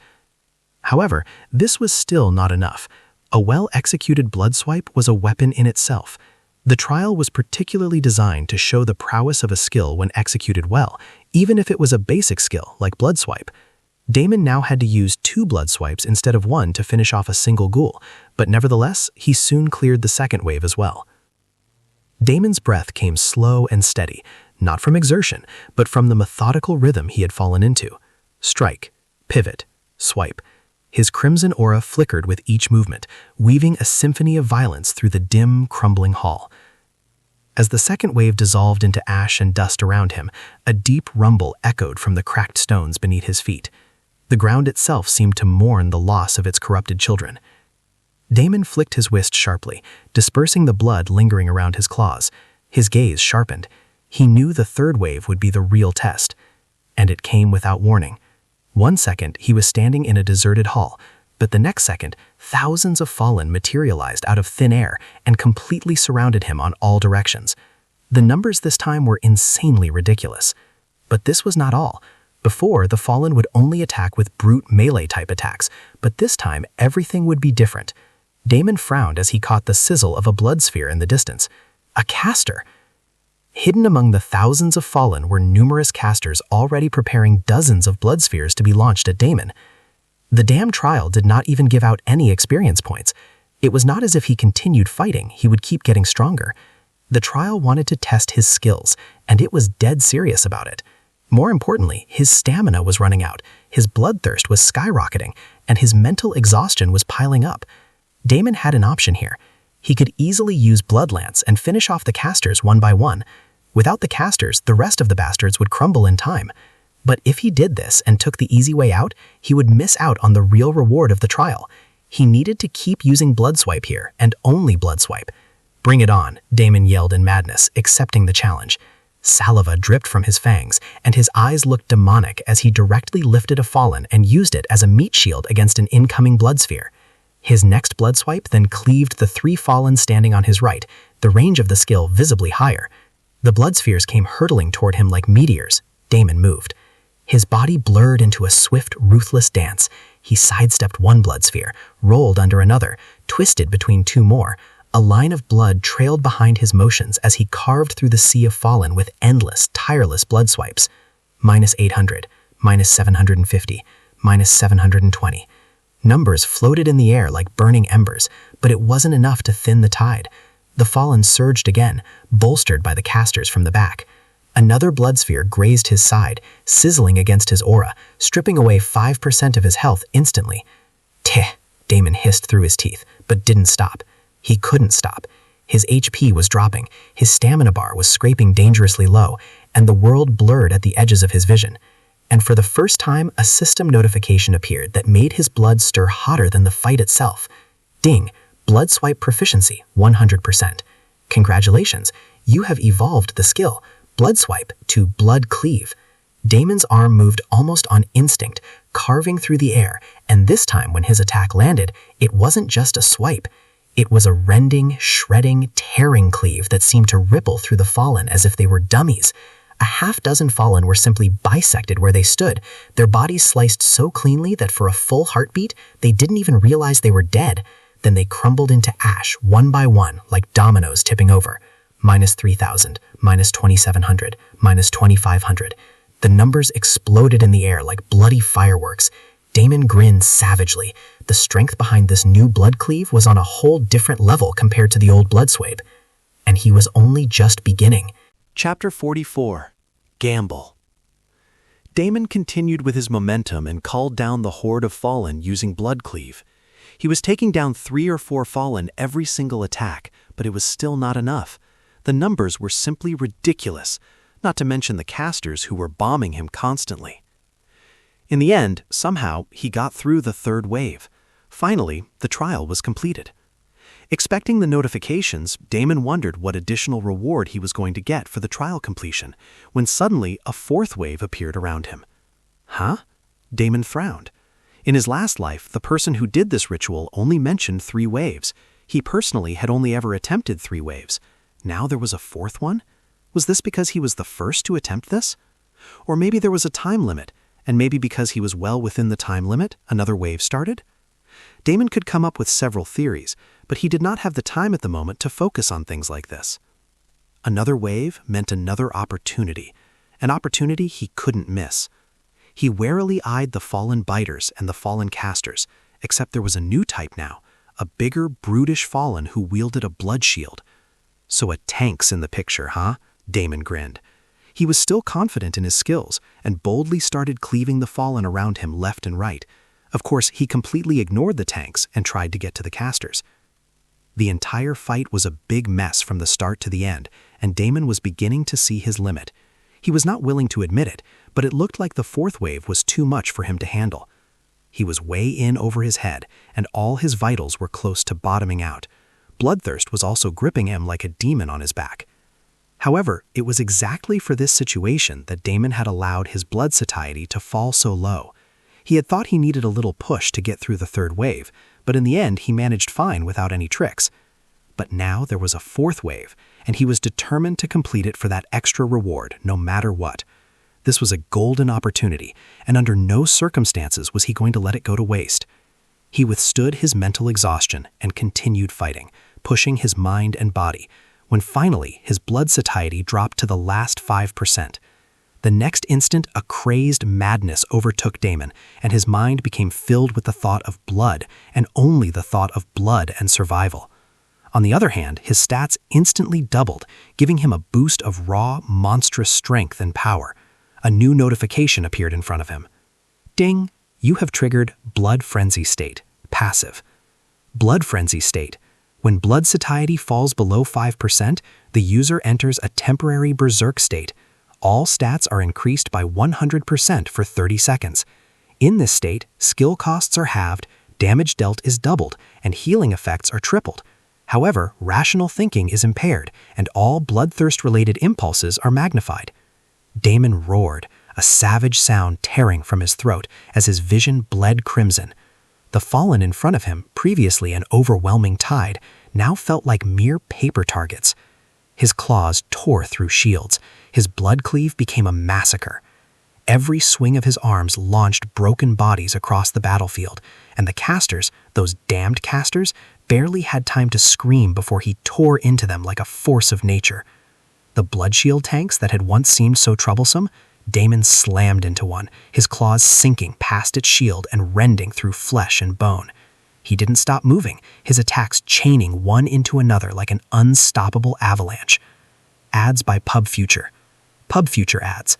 However, this was still not enough. A well-executed blood swipe was a weapon in itself. The trial was particularly designed to show the prowess of a skill when executed well, even if it was a basic skill like blood swipe. Damon now had to use 2 blood swipes instead of 1 to finish off a single ghoul, but nevertheless, he soon cleared the second wave as well. Damon's breath came slow and steady, not from exertion, but from the methodical rhythm he had fallen into. Strike, pivot, swipe. His crimson aura flickered with each movement, weaving a symphony of violence through the dim, crumbling hall. As the second wave dissolved into ash and dust around him, a deep rumble echoed from the cracked stones beneath his feet. The ground itself seemed to mourn the loss of its corrupted children. Damon flicked his wrist sharply, dispersing the blood lingering around his claws. His gaze sharpened. He knew the third wave would be the real test, and it came without warning. 1 second, he was standing in a deserted hall, but the next second, thousands of Fallen materialized out of thin air and completely surrounded him on all directions. The numbers this time were insanely ridiculous. But this was not all. Before, the Fallen would only attack with brute melee-type attacks, but this time, everything would be different. Damon frowned as he caught the sizzle of a blood sphere in the distance. A caster! Hidden among the thousands of Fallen were numerous casters already preparing dozens of blood spheres to be launched at Damon. The damn trial did not even give out any experience points. It was not as if he continued fighting, he would keep getting stronger. The trial wanted to test his skills, and it was dead serious about it. More importantly, his stamina was running out, his bloodthirst was skyrocketing, and his mental exhaustion was piling up. Damon had an option here. He could easily use Bloodlance and finish off the casters one by one. Without the casters, the rest of the bastards would crumble in time. But if he did this and took the easy way out, he would miss out on the real reward of the trial. He needed to keep using Blood Swipe here, and only Blood Swipe. "Bring it on," Damon yelled in madness, accepting the challenge. Saliva dripped from his fangs, and his eyes looked demonic as he directly lifted a Fallen and used it as a meat shield against an incoming blood sphere. His next blood swipe then cleaved the 3 fallen standing on his right, the range of the skill visibly higher. The blood spheres came hurtling toward him like meteors. Damon moved. His body blurred into a swift, ruthless dance. He sidestepped 1 blood sphere, rolled under another, twisted between 2 more. A line of blood trailed behind his motions as he carved through the sea of fallen with endless, tireless blood swipes. -800, -750, -720. Numbers floated in the air like burning embers, but it wasn't enough to thin the tide. The fallen surged again, bolstered by the casters from the back. Another blood sphere grazed his side, sizzling against his aura, stripping away 5% of his health instantly. "Teh," Damon hissed through his teeth, but didn't stop. He couldn't stop. His HP was dropping, his stamina bar was scraping dangerously low, and the world blurred at the edges of his vision. And for the first time, a system notification appeared that made his blood stir hotter than the fight itself. Ding! Blood swipe proficiency, 100%. Congratulations, you have evolved the skill, blood swipe, to blood cleave. Damon's arm moved almost on instinct, carving through the air, and this time when his attack landed, it wasn't just a swipe. It was a rending, shredding, tearing cleave that seemed to ripple through the fallen as if they were dummies. A half-dozen fallen were simply bisected where they stood, their bodies sliced so cleanly that for a full heartbeat, they didn't even realize they were dead. Then they crumbled into ash, one by one, like dominoes tipping over. -3,000, -2,700, -2,500. The numbers exploded in the air like bloody fireworks. Damon grinned savagely. The strength behind this new blood cleave was on a whole different level compared to the old blood swipe. And he was only just beginning. Chapter 44. Gamble. Damon continued with his momentum and called down the horde of fallen using blood cleave. He was taking down 3 or 4 fallen every single attack, but it was still not enough. The numbers were simply ridiculous, not to mention the casters who were bombing him constantly. In the end, somehow, he got through the 3rd wave. Finally, the trial was completed. Expecting the notifications, Damon wondered what additional reward he was going to get for the trial completion, when suddenly a 4th wave appeared around him. Huh? Damon frowned. In his last life, the person who did this ritual only mentioned 3 waves. He personally had only ever attempted 3 waves. Now there was a 4th one? Was this because he was the first to attempt this? Or maybe there was a time limit, and maybe because he was well within the time limit, another wave started? Damon could come up with several theories, but he did not have the time at the moment to focus on things like this. Another wave meant another opportunity, an opportunity he couldn't miss. He warily eyed the fallen biters and the fallen casters, except there was a new type now, a bigger, brutish fallen who wielded a blood shield. So a tank's in the picture, huh? Damon grinned. He was still confident in his skills and boldly started cleaving the fallen around him left and right. Of course, he completely ignored the tanks and tried to get to the casters. The entire fight was a big mess from the start to the end, and Damon was beginning to see his limit. He was not willing to admit it, but it looked like the 4th wave was too much for him to handle. He was way in over his head, and all his vitals were close to bottoming out. Bloodthirst was also gripping him like a demon on his back. However, it was exactly for this situation that Damon had allowed his blood satiety to fall so low. He had thought he needed a little push to get through the 3rd wave, but in the end he managed fine without any tricks. But now there was a 4th wave, and he was determined to complete it for that extra reward, no matter what. This was a golden opportunity, and under no circumstances was he going to let it go to waste. He withstood his mental exhaustion and continued fighting, pushing his mind and body, when finally his blood satiety dropped to the last 5%. The next instant, a crazed madness overtook Damon, and his mind became filled with the thought of blood, and only the thought of blood and survival. On the other hand, his stats instantly doubled, giving him a boost of raw, monstrous strength and power. A new notification appeared in front of him. Ding! You have triggered Blood Frenzy State, passive. Blood Frenzy State. When blood satiety falls below 5%, the user enters a temporary berserk state. All stats are increased by 100% for 30 seconds. In this state, skill costs are halved, damage dealt is doubled, and healing effects are tripled. However, rational thinking is impaired, and all bloodthirst-related impulses are magnified. Damon roared, a savage sound tearing from his throat as his vision bled crimson. The fallen in front of him, previously an overwhelming tide, now felt like mere paper targets. His claws tore through shields. His blood cleave became a massacre. Every swing of his arms launched broken bodies across the battlefield, and the casters, those damned casters, barely had time to scream before he tore into them like a force of nature. The blood shield tanks that had once seemed so troublesome, Damon slammed into one, his claws sinking past its shield and rending through flesh and bone. He didn't stop moving, his attacks chaining one into another like an unstoppable avalanche. Ads by Pub Future. Pub Future ads.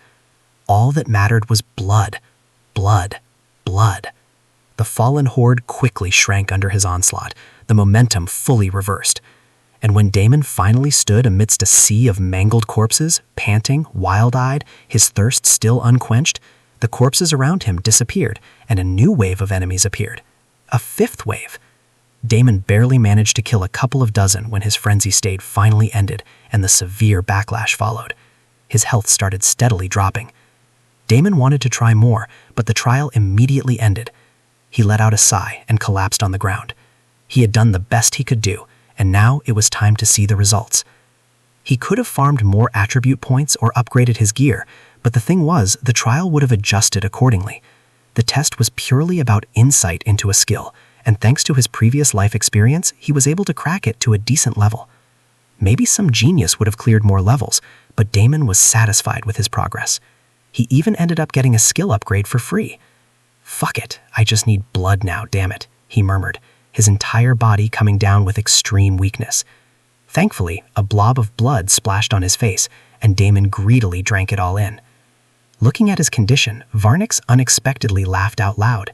All that mattered was blood. Blood. Blood. The fallen horde quickly shrank under his onslaught, the momentum fully reversed. And when Damon finally stood amidst a sea of mangled corpses, panting, wild-eyed, his thirst still unquenched, the corpses around him disappeared, and a new wave of enemies appeared. A fifth wave. Damon barely managed to kill a couple of dozen when his frenzy state finally ended and the severe backlash followed. His health started steadily dropping. Damon wanted to try more, but the trial immediately ended. He let out a sigh and collapsed on the ground. He had done the best he could do, and now it was time to see the results. He could have farmed more attribute points or upgraded his gear, but the thing was, the trial would have adjusted accordingly. The test was purely about insight into a skill, and thanks to his previous life experience, he was able to crack it to a decent level. Maybe some genius would have cleared more levels, but Damon was satisfied with his progress. He even ended up getting a skill upgrade for free. "Fuck it, I just need blood now, damn it," he murmured, his entire body coming down with extreme weakness. Thankfully, a blob of blood splashed on his face, and Damon greedily drank it all in. Looking at his condition, Varnix unexpectedly laughed out loud.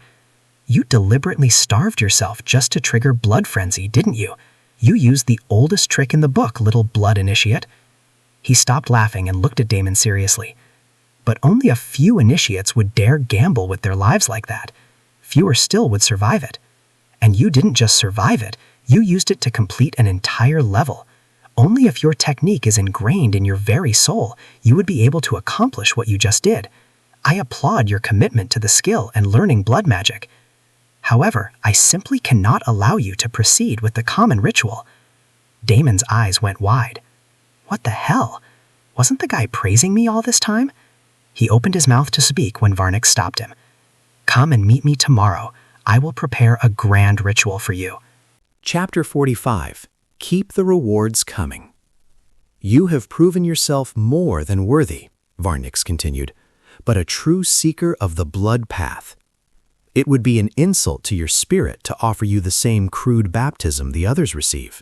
"You deliberately starved yourself just to trigger blood frenzy, didn't you? You used the oldest trick in the book, little blood initiate." He stopped laughing and looked at Damon seriously. But only a few initiates would dare gamble with their lives like that. Fewer still would survive it. And you didn't just survive it, you used it to complete an entire level. Only if your technique is ingrained in your very soul, you would be able to accomplish what you just did. I applaud your commitment to the skill and learning blood magic. However, I simply cannot allow you to proceed with the common ritual." Damon's eyes went wide. What the hell? Wasn't the guy praising me all this time? He opened his mouth to speak when Varnix stopped him. "Come and meet me tomorrow. I will prepare a grand ritual for you." Chapter 45. Keep the rewards coming. You have proven yourself more than worthy, Varnix continued, but a true seeker of the blood path. It would be an insult to your spirit to offer you the same crude baptism the others receive.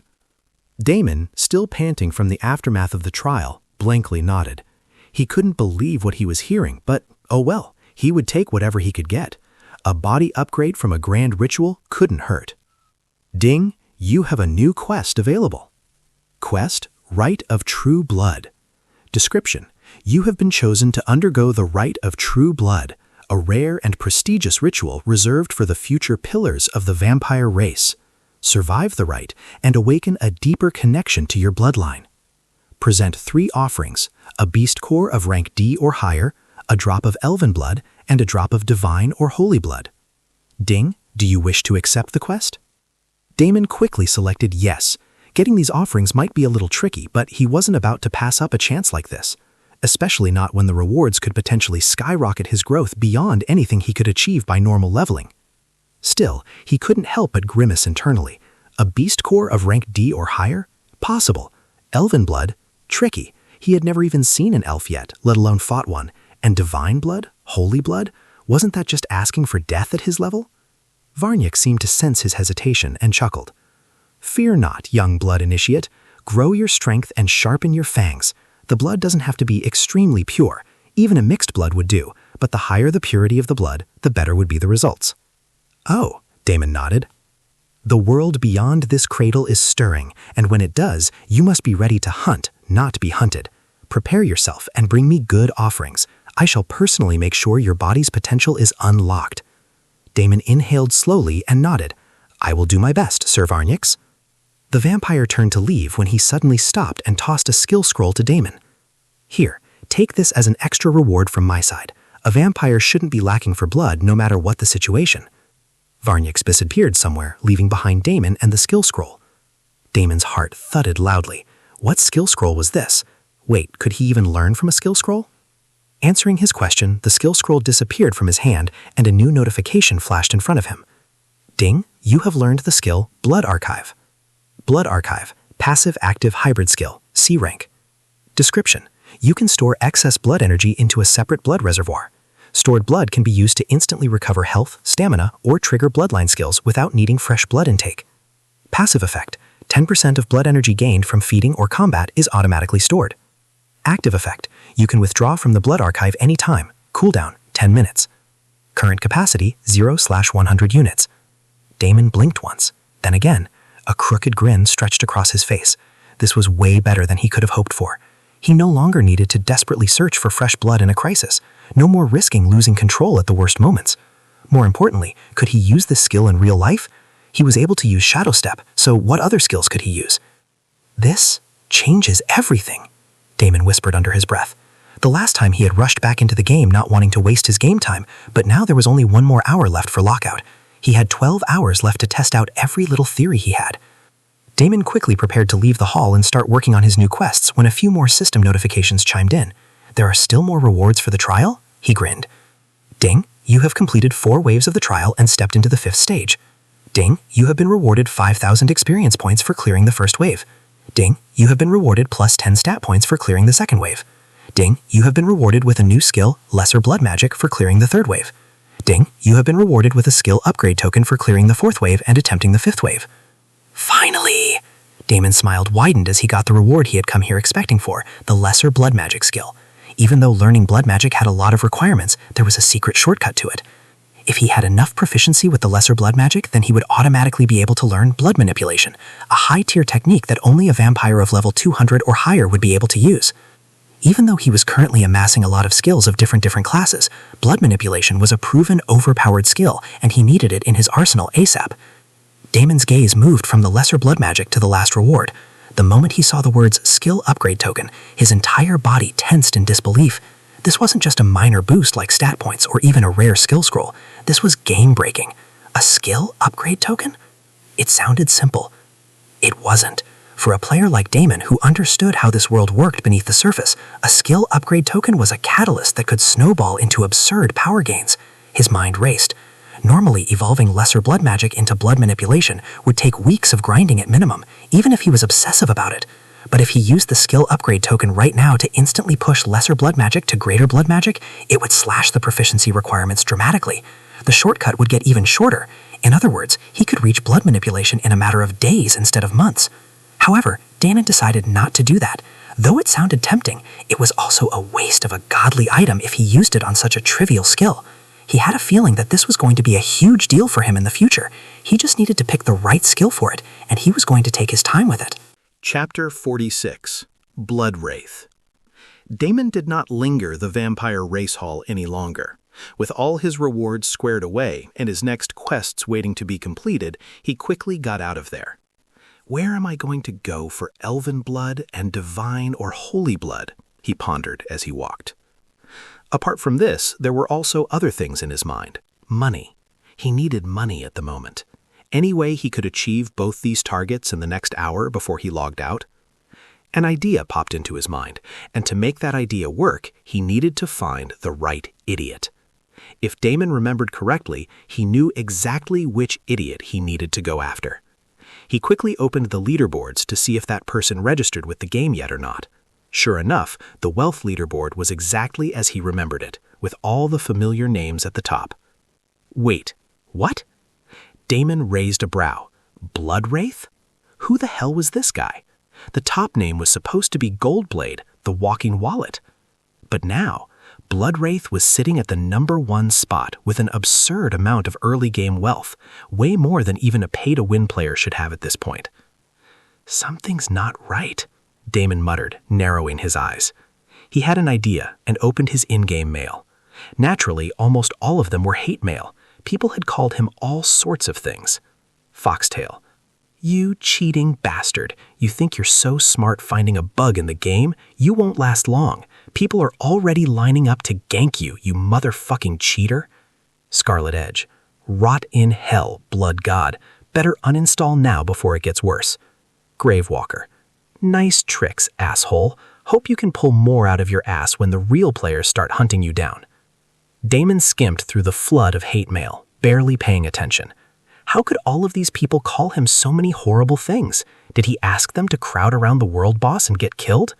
Damon, still panting from the aftermath of the trial, blankly nodded. He couldn't believe what he was hearing, but oh well, he would take whatever he could get. A body upgrade from a grand ritual couldn't hurt. Ding, you have a new quest available. Quest, Rite of True Blood. Description, you have been chosen to undergo the Rite of True Blood, a rare and prestigious ritual reserved for the future pillars of the vampire race. Survive the rite and awaken a deeper connection to your bloodline. Present 3 offerings, a beast core of rank D or higher, a drop of elven blood, and a drop of divine or holy blood. Ding, do you wish to accept the quest? Damon quickly selected yes. Getting these offerings might be a little tricky, but he wasn't about to pass up a chance like this, especially not when the rewards could potentially skyrocket his growth beyond anything he could achieve by normal leveling. Still, he couldn't help but grimace internally. A beast core of rank D or higher? Possible. Elven blood? Tricky. He had never even seen an elf yet, let alone fought one. And divine blood? Holy blood? Wasn't that just asking for death at his level? Varnix seemed to sense his hesitation and chuckled. Fear not, young blood initiate. Grow your strength and sharpen your fangs. The blood doesn't have to be extremely pure. Even a mixed blood would do, but the higher the purity of the blood, the better would be the results. Oh, Damon nodded. The world beyond this cradle is stirring, and when it does, you must be ready to hunt, not be hunted. Prepare yourself and bring me good offerings. I shall personally make sure your body's potential is unlocked. Damon inhaled slowly and nodded. I will do my best, Sir Varnix. The vampire turned to leave when he suddenly stopped and tossed a skill scroll to Damon. Here, take this as an extra reward from my side. A vampire shouldn't be lacking for blood no matter what the situation. Varnyx disappeared somewhere, leaving behind Damon and the skill scroll. Damon's heart thudded loudly. What skill scroll was this? Wait, could he even learn from a skill scroll? Answering his question, the skill scroll disappeared from his hand and a new notification flashed in front of him. Ding, you have learned the skill Blood Archive. Blood Archive, passive active hybrid skill, C rank. Description: you can store excess blood energy into a separate blood reservoir. Stored blood can be used to instantly recover health, stamina, or trigger bloodline skills without needing fresh blood intake. Passive effect: 10% of blood energy gained from feeding or combat is automatically stored. Active effect: you can withdraw from the blood archive anytime. Cooldown: 10 minutes. Current capacity: 0/100 units. Damon blinked once, then again. A crooked grin stretched across his face. This was way better than he could have hoped for. He no longer needed to desperately search for fresh blood in a crisis. No more risking losing control at the worst moments. More importantly, could he use this skill in real life? He was able to use Shadow Step, so what other skills could he use? This changes everything, Damon whispered under his breath. The last time he had rushed back into the game not wanting to waste his game time, but now there was only 1 more hour left for lockout. He had 12 hours left to test out every little theory he had. Damon quickly prepared to leave the hall and start working on his new quests when a few more system notifications chimed in. There are still more rewards for the trial? He grinned. Ding, you have completed 4 waves of the trial and stepped into the 5th stage. Ding, you have been rewarded 5,000 experience points for clearing the first wave. Ding, you have been rewarded plus 10 stat points for clearing the second wave. Ding, you have been rewarded with a new skill, Lesser Blood Magic, for clearing the 3rd wave. Ding, you have been rewarded with a skill upgrade token for clearing the 4th wave and attempting the 5th wave. Finally! Damon smiled widened as he got the reward he had come here expecting for, the Lesser Blood Magic skill. Even though learning blood magic had a lot of requirements, there was a secret shortcut to it. If he had enough proficiency with the Lesser Blood Magic, then he would automatically be able to learn Blood Manipulation, a high-tier technique that only a vampire of level 200 or higher would be able to use. Even though he was currently amassing a lot of skills of different classes, Blood Manipulation was a proven overpowered skill, and he needed it in his arsenal ASAP. Damon's gaze moved from the Lesser Blood Magic to the last reward. The moment he saw the words Skill Upgrade Token, his entire body tensed in disbelief. This wasn't just a minor boost like stat points or even a rare skill scroll. This was game-breaking. A skill upgrade token? It sounded simple. It wasn't. For a player like Damon who understood how this world worked beneath the surface, a skill upgrade token was a catalyst that could snowball into absurd power gains. His mind raced. Normally, evolving Lesser Blood Magic into Blood Manipulation would take weeks of grinding at minimum, even if he was obsessive about it. But if he used the skill upgrade token right now to instantly push Lesser Blood Magic to Greater Blood Magic, it would slash the proficiency requirements dramatically. The shortcut would get even shorter. In other words, he could reach Blood Manipulation in a matter of days instead of months. However, Damon decided not to do that. Though it sounded tempting, it was also a waste of a godly item if he used it on such a trivial skill. He had a feeling that this was going to be a huge deal for him in the future. He just needed to pick the right skill for it, and he was going to take his time with it. Chapter 46. Blood Wraith. Damon did not linger the vampire race hall any longer. With all his rewards squared away and his next quests waiting to be completed, he quickly got out of there. Where am I going to go for elven blood and divine or holy blood? He pondered as he walked. Apart from this, there were also other things in his mind. Money. He needed money at the moment. Any way he could achieve both these targets in the next hour before he logged out? An idea popped into his mind, and to make that idea work, he needed to find the right idiot. If Damon remembered correctly, he knew exactly which idiot he needed to go after. He quickly opened the leaderboards to see if that person registered with the game yet or not. Sure enough, the wealth leaderboard was exactly as he remembered it, with all the familiar names at the top. Wait, what? Damon raised a brow. Blood Wraith? Who the hell was this guy? The top name was supposed to be Goldblade, the walking wallet. But now, Blood Wraith was sitting at the #1 spot with an absurd amount of early game wealth, way more than even a pay-to-win player should have at this point. Something's not right, Damon muttered, narrowing his eyes. He had an idea and opened his in-game mail. Naturally, almost all of them were hate mail. People had called him all sorts of things. Foxtail. You cheating bastard. You think you're so smart finding a bug in the game? You won't last long. People are already lining up to gank you, you motherfucking cheater. Scarlet Edge. Rot in hell, blood god. Better uninstall now before it gets worse. Gravewalker. Nice tricks, asshole. Hope you can pull more out of your ass when the real players start hunting you down. Damon skimmed through the flood of hate mail, barely paying attention. How could all of these people call him so many horrible things? Did he ask them to crowd around the world boss and get killed?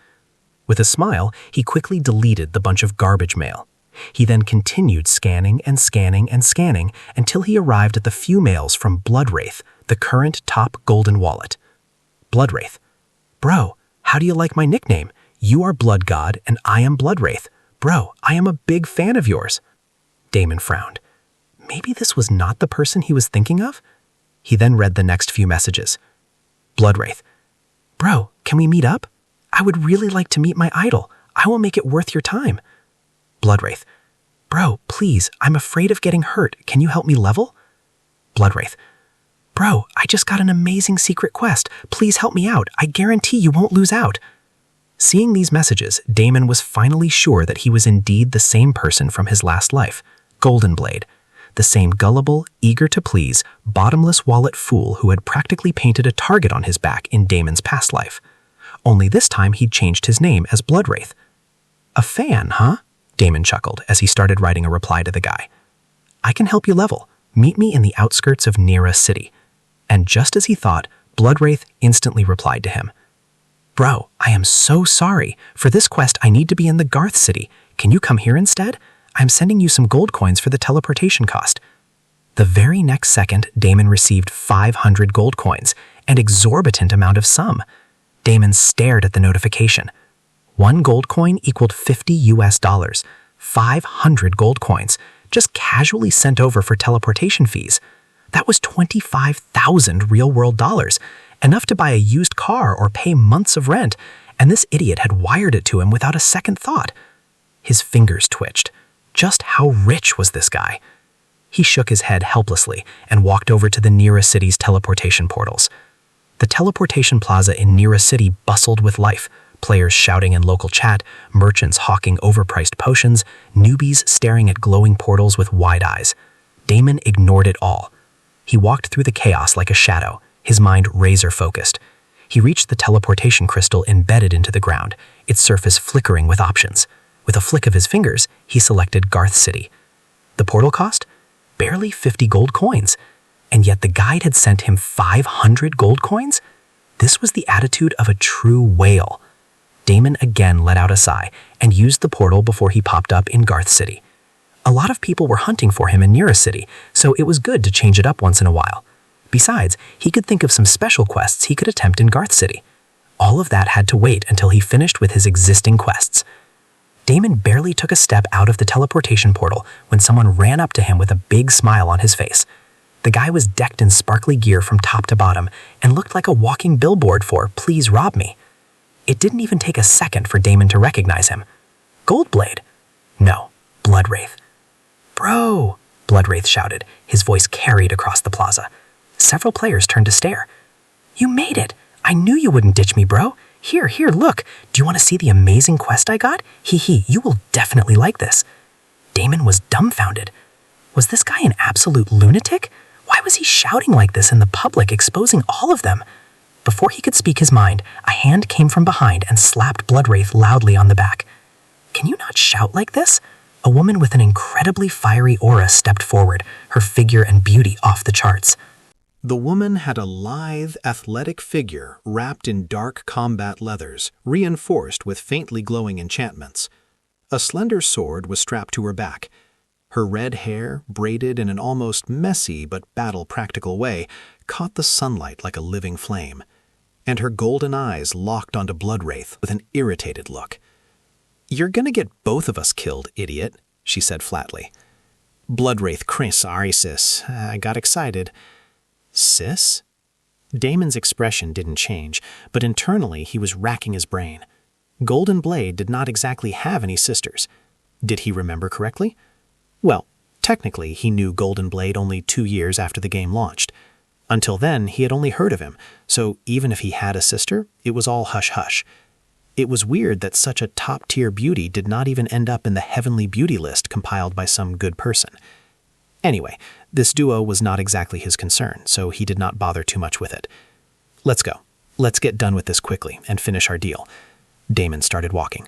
With a smile, he quickly deleted the bunch of garbage mail. He then continued scanning and scanning and scanning until he arrived at the few mails from Bloodwraith, the current top golden wallet. Bloodwraith. Bro, how do you like my nickname? You are Blood God and I am Bloodwraith. Bro, I am a big fan of yours. Damon frowned. Maybe this was not the person he was thinking of? He then read the next few messages. Bloodwraith. Bro, can we meet up? I would really like to meet my idol. I will make it worth your time. Bloodwraith. Bro, please, I'm afraid of getting hurt. Can you help me level? Bloodwraith. Bro, I just got an amazing secret quest. Please help me out. I guarantee you won't lose out. Seeing these messages, Damon was finally sure that he was indeed the same person from his last life, Golden Blade. The same gullible, eager to please, bottomless wallet fool who had practically painted a target on his back in Damon's past life. Only this time he'd changed his name as Bloodwraith. A fan, huh? Damon chuckled as he started writing a reply to the guy. I can help you level. Meet me in the outskirts of Nira City. And just as he thought, Bloodwraith instantly replied to him. Bro, I am so sorry. For this quest, I need to be in the Garth City. Can you come here instead? I'm sending you some gold coins for the teleportation cost. The very next second, Damon received 500 gold coins, an exorbitant amount of sum. Damon stared at the notification. 1 gold coin equaled $50. 500 gold coins, just casually sent over for teleportation fees. That was 25,000 real-world dollars, enough to buy a used car or pay months of rent, and this idiot had wired it to him without a second thought. His fingers twitched. Just how rich was this guy? He shook his head helplessly and walked over to the Nira City's teleportation portals. The teleportation plaza in Nira City bustled with life, players shouting in local chat, merchants hawking overpriced potions, newbies staring at glowing portals with wide eyes. Damon ignored it all. He walked through the chaos like a shadow, his mind razor-focused. He reached the teleportation crystal embedded into the ground, its surface flickering with options. With a flick of his fingers, he selected Garth City. The portal cost? Barely 50 gold coins. And yet the guide had sent him 500 gold coins? This was the attitude of a true whale. Damon again let out a sigh and used the portal before he popped up in Garth City. A lot of people were hunting for him in Nira City, so it was good to change it up once in a while. Besides, he could think of some special quests he could attempt in Garth City. All of that had to wait until he finished with his existing quests. Damon barely took a step out of the teleportation portal when someone ran up to him with a big smile on his face. The guy was decked in sparkly gear from top to bottom and looked like a walking billboard for "Please rob me." It didn't even take a second for Damon to recognize him. Goldblade? No, Bloodwraith. Bro, Bloodwraith shouted, his voice carried across the plaza. Several players turned to stare. You made it! I knew you wouldn't ditch me, bro. Here, look. Do you want to see the amazing quest I got? Hee, you will definitely like this. Damon was dumbfounded. Was this guy an absolute lunatic? Why was he shouting like this in the public, exposing all of them? Before he could speak his mind, a hand came from behind and slapped Bloodwraith loudly on the back. Can you not shout like this? A woman with an incredibly fiery aura stepped forward, her figure and beauty off the charts. The woman had a lithe, athletic figure wrapped in dark combat leathers, reinforced with faintly glowing enchantments. A slender sword was strapped to her back. Her red hair, braided in an almost messy but battle-practical way, caught the sunlight like a living flame, and her golden eyes locked onto Bloodwraith with an irritated look. "You're gonna get both of us killed, idiot," she said flatly. Bloodwraith, sorry, sis. I got excited. Sis? Damon's expression didn't change, but internally he was racking his brain. Golden Blade did not exactly have any sisters. Did he remember correctly? Well, technically he knew Golden Blade only 2 years after the game launched. Until then, he had only heard of him, so even if he had a sister, it was all hush-hush. It was weird that such a top-tier beauty did not even end up in the heavenly beauty list compiled by some good person. Anyway, this duo was not exactly his concern, so he did not bother too much with it. Let's go. Let's get done with this quickly and finish our deal. Damon started walking.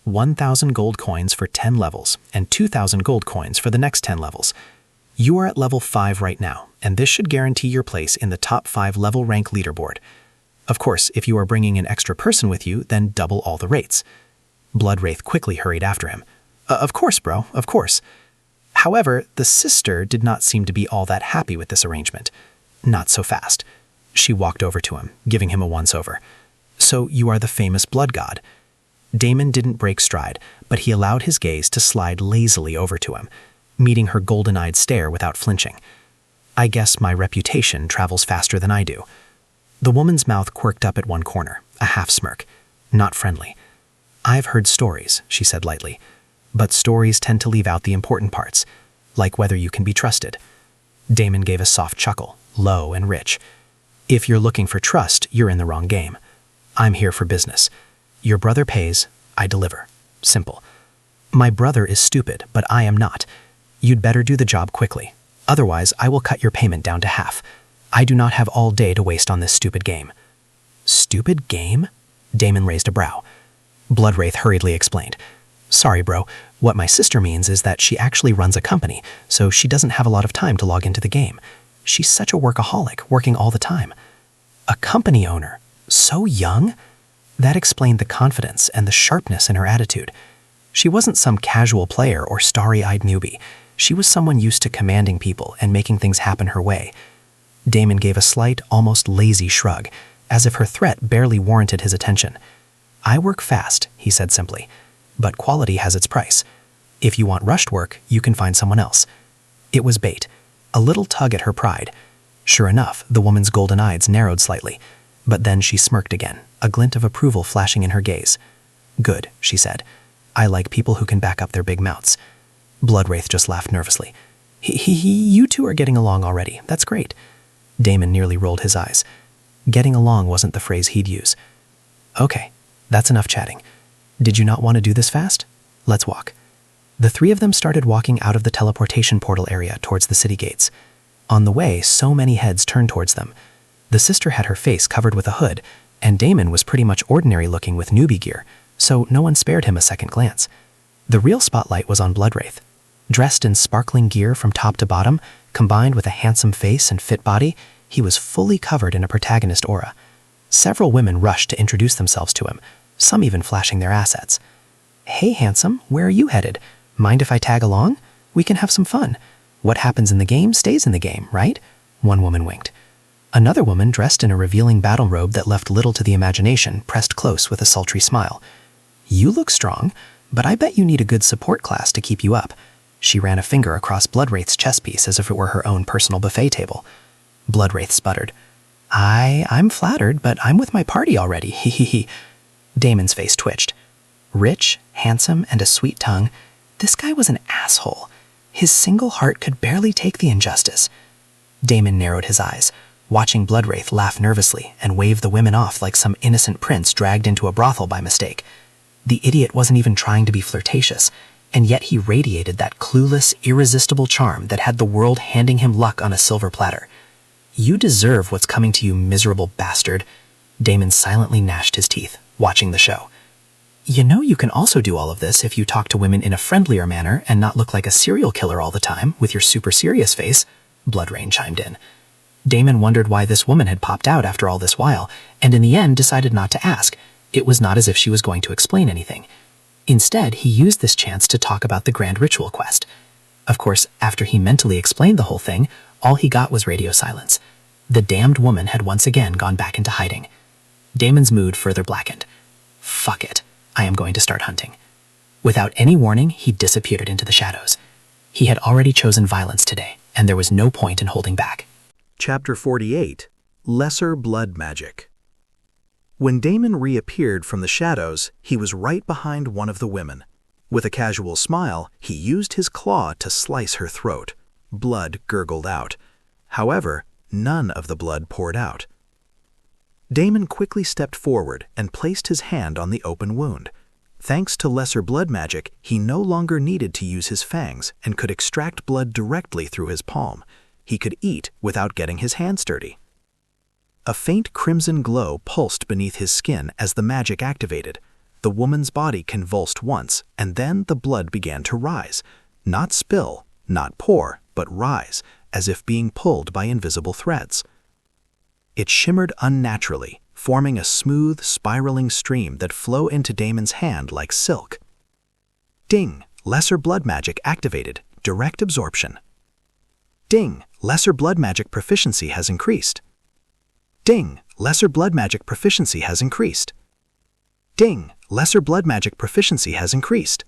1,000 gold coins for 10 levels, and 2,000 gold coins for the next 10 levels. You are at level 5 right now, and this should guarantee your place in the top 5 level rank leaderboard. Of course, if you are bringing an extra person with you, then double all the rates. Bloodwraith quickly hurried after him. Of course, bro, of course. However, the sister did not seem to be all that happy with this arrangement. Not so fast. She walked over to him, giving him a once-over. So you are the famous blood god. Damon didn't break stride, but he allowed his gaze to slide lazily over to him, meeting her golden-eyed stare without flinching. I guess my reputation travels faster than I do. The woman's mouth quirked up at one corner, a half-smirk. Not friendly. I've heard stories, she said lightly, but stories tend to leave out the important parts, like whether you can be trusted. Damon gave a soft chuckle, low and rich. If you're looking for trust, you're in the wrong game. I'm here for business. Your brother pays, I deliver. Simple. My brother is stupid, but I am not. You'd better do the job quickly. Otherwise, I will cut your payment down to half. I do not have all day to waste on this stupid game. Stupid game? Damon raised a brow. Bloodwraith hurriedly explained. Sorry, bro. What my sister means is that she actually runs a company, so she doesn't have a lot of time to log into the game. She's such a workaholic, working all the time. A company owner? So young? That explained the confidence and the sharpness in her attitude. She wasn't some casual player or starry-eyed newbie. She was someone used to commanding people and making things happen her way. Damon gave a slight, almost lazy shrug, as if her threat barely warranted his attention. I work fast, he said simply, but quality has its price. If you want rushed work, you can find someone else. It was bait, a little tug at her pride. Sure enough, the woman's golden eyes narrowed slightly, but then she smirked again, a glint of approval flashing in her gaze. Good, she said. I like people who can back up their big mouths. Bloodwraith just laughed nervously. You two are getting along already. That's great. Damon nearly rolled his eyes. Getting along wasn't the phrase he'd use. Okay, that's enough chatting. Did you not want to do this fast? Let's walk. The three of them started walking out of the teleportation portal area towards the city gates. On the way, so many heads turned towards them. The sister had her face covered with a hood, and Damon was pretty much ordinary looking with newbie gear, so no one spared him a second glance. The real spotlight was on Bloodwraith. Dressed in sparkling gear from top to bottom, combined with a handsome face and fit body, he was fully covered in a protagonist aura. Several women rushed to introduce themselves to him, some even flashing their assets. Hey, handsome, where are you headed? Mind if I tag along? We can have some fun. What happens in the game stays in the game, right? One woman winked. Another woman, dressed in a revealing battle robe that left little to the imagination, pressed close with a sultry smile. You look strong, but I bet you need a good support class to keep you up. She ran a finger across Bloodwraith's chess piece as if it were her own personal buffet table. Bloodwraith sputtered. I'm flattered, but I'm with my party already, he. Damon's face twitched. Rich, handsome, and a sweet tongue, this guy was an asshole. His single heart could barely take the injustice. Damon narrowed his eyes, watching Bloodwraith laugh nervously and wave the women off like some innocent prince dragged into a brothel by mistake. The idiot wasn't even trying to be flirtatious, and yet he radiated that clueless, irresistible charm that had the world handing him luck on a silver platter. You deserve what's coming to you, miserable bastard. Damon silently gnashed his teeth, watching the show. You know you can also do all of this if you talk to women in a friendlier manner and not look like a serial killer all the time with your super serious face, Bloodrain chimed in. Damon wondered why this woman had popped out after all this while, and in the end decided not to ask. It was not as if she was going to explain anything. Instead, he used this chance to talk about the grand ritual quest. Of course, after he mentally explained the whole thing, all he got was radio silence. The damned woman had once again gone back into hiding. Damon's mood further blackened. Fuck it. I am going to start hunting. Without any warning, he disappeared into the shadows. He had already chosen violence today, and there was no point in holding back. Chapter 48. Lesser Blood Magic. When Damon reappeared from the shadows, he was right behind one of the women. With a casual smile, he used his claw to slice her throat. Blood gurgled out. However, none of the blood poured out. Damon quickly stepped forward and placed his hand on the open wound. Thanks to lesser blood magic, he no longer needed to use his fangs and could extract blood directly through his palm. He could eat without getting his hands dirty. A faint crimson glow pulsed beneath his skin as the magic activated. The woman's body convulsed once, and then the blood began to rise. Not spill, not pour, but rise, as if being pulled by invisible threads. It shimmered unnaturally, forming a smooth, spiraling stream that flowed into Damon's hand like silk. Ding! Lesser blood magic activated. Direct absorption. Ding! Lesser blood magic proficiency has increased. Ding! Lesser blood magic proficiency has increased. Ding! Lesser blood magic proficiency has increased. ...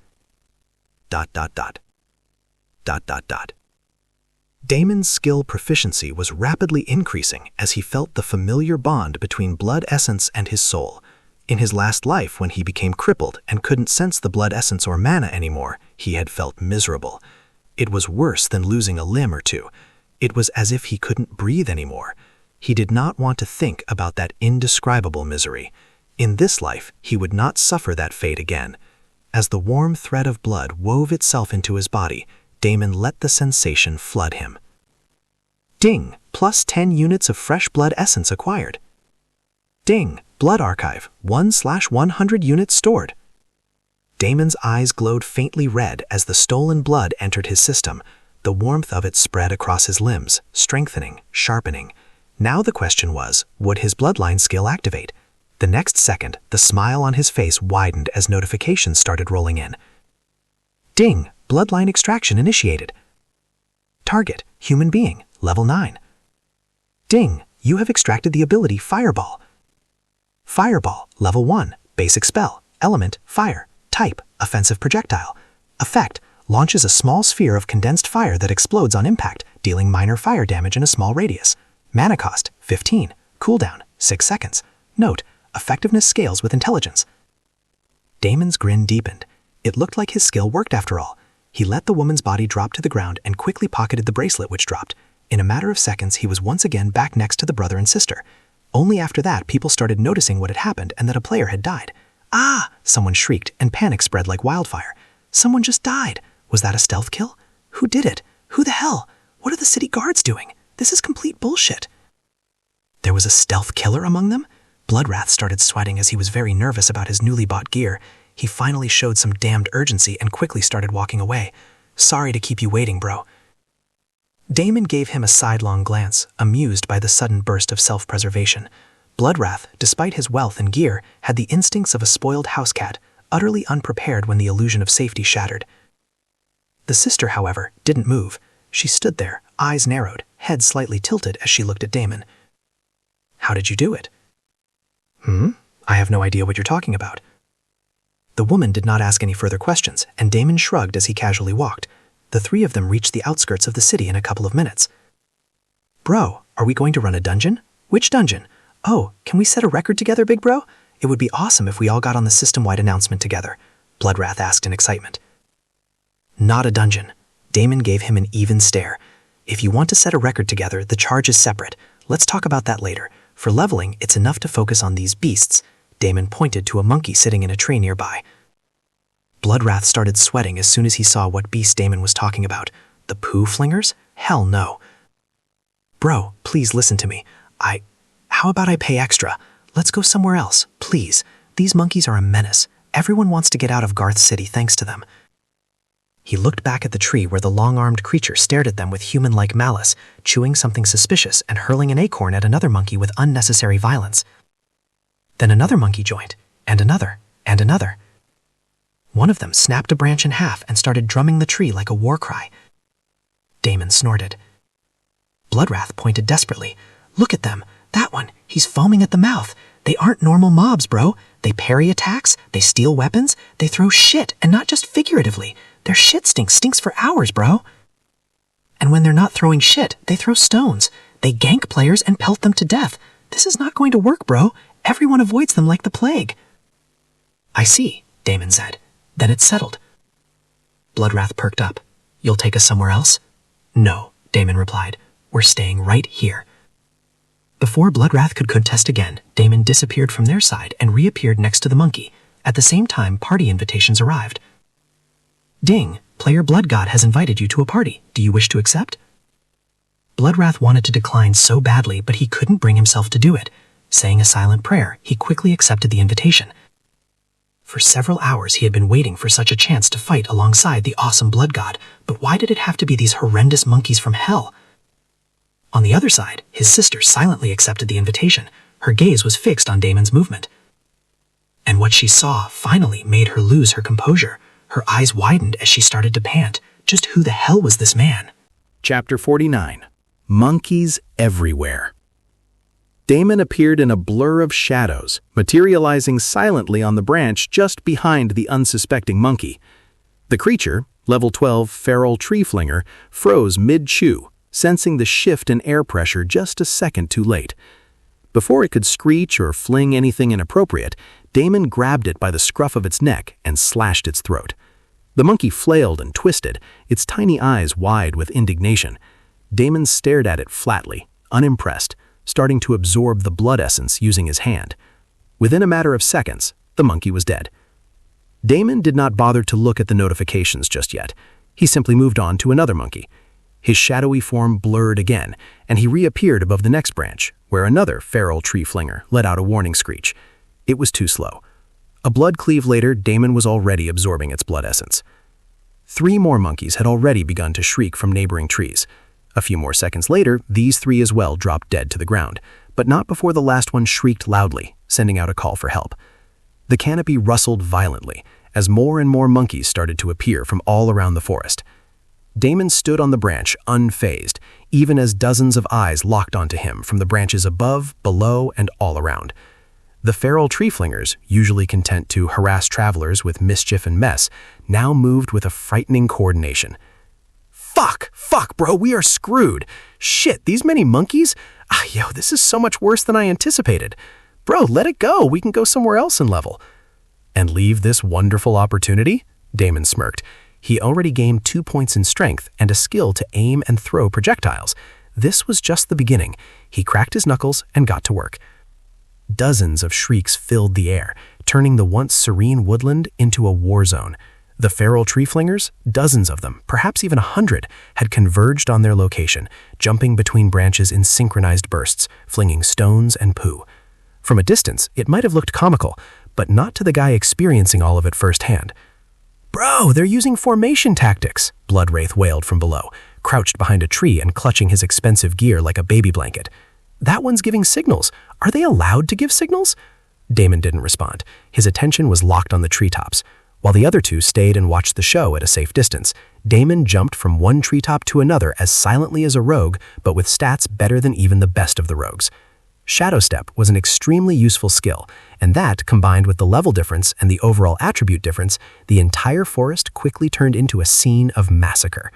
Damon's skill proficiency was rapidly increasing as he felt the familiar bond between blood essence and his soul. In his last life, when he became crippled and couldn't sense the blood essence or mana anymore, he had felt miserable. It was worse than losing a limb or two. It was as if he couldn't breathe anymore. He did not want to think about that indescribable misery. In this life, he would not suffer that fate again. As the warm thread of blood wove itself into his body, Damon let the sensation flood him. Ding! Plus 10 units of fresh blood essence acquired. Ding! Blood archive, 1/100 units stored. Damon's eyes glowed faintly red as the stolen blood entered his system. The warmth of it spread across his limbs, strengthening, sharpening. Now the question was, would his bloodline skill activate? The next second, the smile on his face widened as notifications started rolling in. Ding! Bloodline extraction initiated. Target, human being, level 9. Ding! You have extracted the ability Fireball. Fireball, level 1, basic spell, element, fire, type, offensive projectile. Effect, launches a small sphere of condensed fire that explodes on impact, dealing minor fire damage in a small radius. Mana cost, 15. Cooldown, 6 seconds. Note, effectiveness scales with intelligence. Damon's grin deepened. It looked like his skill worked after all. He let the woman's body drop to the ground and quickly pocketed the bracelet which dropped. In a matter of seconds, he was once again back next to the brother and sister. Only after that, people started noticing what had happened and that a player had died. Ah! Someone shrieked, and panic spread like wildfire. Someone just died. Was that a stealth kill? Who did it? Who the hell? What are the city guards doing? This is complete bullshit. There was a stealth killer among them? Bloodwrath started sweating as he was very nervous about his newly bought gear. He finally showed some damned urgency and quickly started walking away. Sorry to keep you waiting, bro. Damon gave him a sidelong glance, amused by the sudden burst of self-preservation. Bloodwrath, despite his wealth and gear, had the instincts of a spoiled house cat, utterly unprepared when the illusion of safety shattered. The sister, however, didn't move. She stood there, eyes narrowed, head slightly tilted as she looked at Damon. How did you do it? I have no idea what you're talking about. The woman did not ask any further questions, and Damon shrugged as he casually walked. The three of them reached the outskirts of the city in a couple of minutes. Bro, are we going to run a dungeon? Which dungeon? Oh, can we set a record together, big bro? It would be awesome if we all got on the system-wide announcement together, Bloodwrath asked in excitement. Not a dungeon. Damon gave him an even stare. If you want to set a record together, the charge is separate. Let's talk about that later. For leveling, it's enough to focus on these beasts. Damon pointed to a monkey sitting in a tree nearby. Bloodwrath started sweating as soon as he saw what beast Damon was talking about. The poo flingers? Hell no. Bro, please listen to me. How about I pay extra? Let's go somewhere else, please. These monkeys are a menace. Everyone wants to get out of Garth City thanks to them. He looked back at the tree where the long-armed creature stared at them with human-like malice, chewing something suspicious and hurling an acorn at another monkey with unnecessary violence. Then another monkey joined, and another, and another. One of them snapped a branch in half and started drumming the tree like a war cry. Damon snorted. Bloodwrath pointed desperately. Look at them. That one. He's foaming at the mouth. They aren't normal mobs, bro. They parry attacks, they steal weapons, they throw shit, and not just figuratively. Their shit stinks for hours, bro. And when they're not throwing shit, they throw stones. They gank players and pelt them to death. This is not going to work, bro. Everyone avoids them like the plague. I see, Damon said. Then it's settled. Bloodwrath perked up. You'll take us somewhere else? No, Damon replied. We're staying right here. Before Bloodwrath could contest again, Damon disappeared from their side and reappeared next to the monkey. At the same time, party invitations arrived. Ding! Player Blood God has invited you to a party. Do you wish to accept? Bloodwrath wanted to decline so badly, but he couldn't bring himself to do it. Saying a silent prayer, he quickly accepted the invitation. For several hours he had been waiting for such a chance to fight alongside the awesome Blood God, but why did it have to be these horrendous monkeys from hell? On the other side, his sister silently accepted the invitation. Her gaze was fixed on Damon's movement. And what she saw finally made her lose her composure. Her eyes widened as she started to pant. Just who the hell was this man? Chapter 49. Monkeys Everywhere. Damon appeared in a blur of shadows, materializing silently on the branch just behind the unsuspecting monkey. The creature, level 12 feral tree flinger, froze mid-chew, sensing the shift in air pressure just a second too late. Before it could screech or fling anything inappropriate, Damon grabbed it by the scruff of its neck and slashed its throat. The monkey flailed and twisted, its tiny eyes wide with indignation. Damon stared at it flatly, unimpressed, starting to absorb the blood essence using his hand. Within a matter of seconds, the monkey was dead. Damon did not bother to look at the notifications just yet. He simply moved on to another monkey. His shadowy form blurred again, and he reappeared above the next branch, where another feral tree flinger let out a warning screech. It was too slow. A blood cleave later, Damon was already absorbing its blood essence. 3 more monkeys had already begun to shriek from neighboring trees. A few more seconds later, these 3 as well dropped dead to the ground, but not before the last one shrieked loudly, sending out a call for help. The canopy rustled violently, as more and more monkeys started to appear from all around the forest. Damon stood on the branch, unfazed, even as dozens of eyes locked onto him from the branches above, below, and all around. The feral tree flingers, usually content to harass travelers with mischief and mess, now moved with a frightening coordination. Fuck, bro, we are screwed. Shit, these many monkeys? This is so much worse than I anticipated. Bro, let it go. We can go somewhere else and level. And leave this wonderful opportunity? Damon smirked. He already gained 2 points in strength and a skill to aim and throw projectiles. This was just the beginning. He cracked his knuckles and got to work. Dozens of shrieks filled the air, turning the once serene woodland into a war zone. The feral tree flingers, dozens of them, perhaps even 100, had converged on their location, jumping between branches in synchronized bursts, flinging stones and poo. From a distance, it might have looked comical, but not to the guy experiencing all of it firsthand. Bro, they're using formation tactics, Bloodwraith wailed from below, crouched behind a tree and clutching his expensive gear like a baby blanket. That one's giving signals. Are they allowed to give signals? Damon didn't respond. His attention was locked on the treetops. While the other 2 stayed and watched the show at a safe distance, Damon jumped from one treetop to another as silently as a rogue, but with stats better than even the best of the rogues. Shadow Step was an extremely useful skill, and that, combined with the level difference and the overall attribute difference, the entire forest quickly turned into a scene of massacre.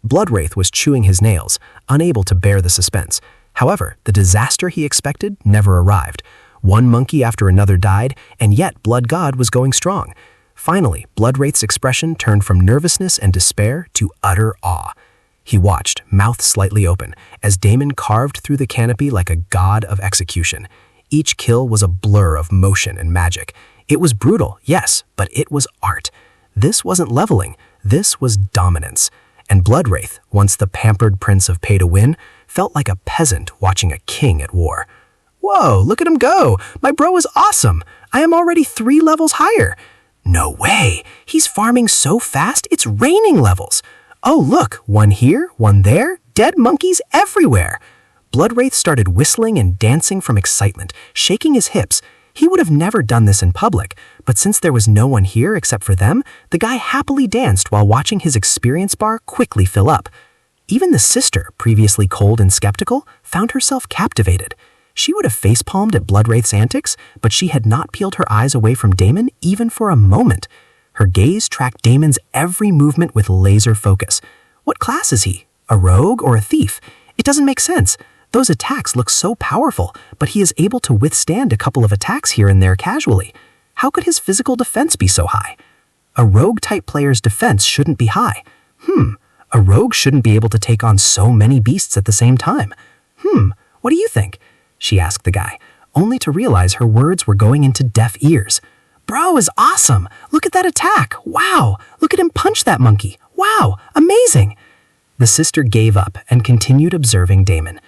Bloodwraith was chewing his nails, unable to bear the suspense. However, the disaster he expected never arrived. One monkey after another died, and yet Blood God was going strong. Finally, Bloodwraith's expression turned from nervousness and despair to utter awe. He watched, mouth slightly open, as Damon carved through the canopy like a god of execution. Each kill was a blur of motion and magic. It was brutal, yes, but it was art. This wasn't leveling, this was dominance. And Bloodwraith, once the pampered prince of pay-to-win, felt like a peasant watching a king at war. Whoa, look at him go! My bro is awesome! I am already 3 levels higher! No way! He's farming so fast, it's raining levels! Oh look, one here, one there, dead monkeys everywhere! Bloodwraith started whistling and dancing from excitement, shaking his hips. He would have never done this in public, but since there was no one here except for them, the guy happily danced while watching his experience bar quickly fill up. Even the sister, previously cold and skeptical, found herself captivated. She would have facepalmed at Bloodwraith's antics, but she had not peeled her eyes away from Damon even for a moment. Her gaze tracked Damon's every movement with laser focus. What class is he? A rogue or a thief? It doesn't make sense. Those attacks look so powerful, but he is able to withstand a couple of attacks here and there casually. How could his physical defense be so high? A rogue-type player's defense shouldn't be high. A rogue shouldn't be able to take on so many beasts at the same time. What do you think? She asked the guy, only to realize her words were going into deaf ears. Bro is awesome. Look at that attack. Wow. Look at him punch that monkey. Wow. Amazing. The sister gave up and continued observing Damon.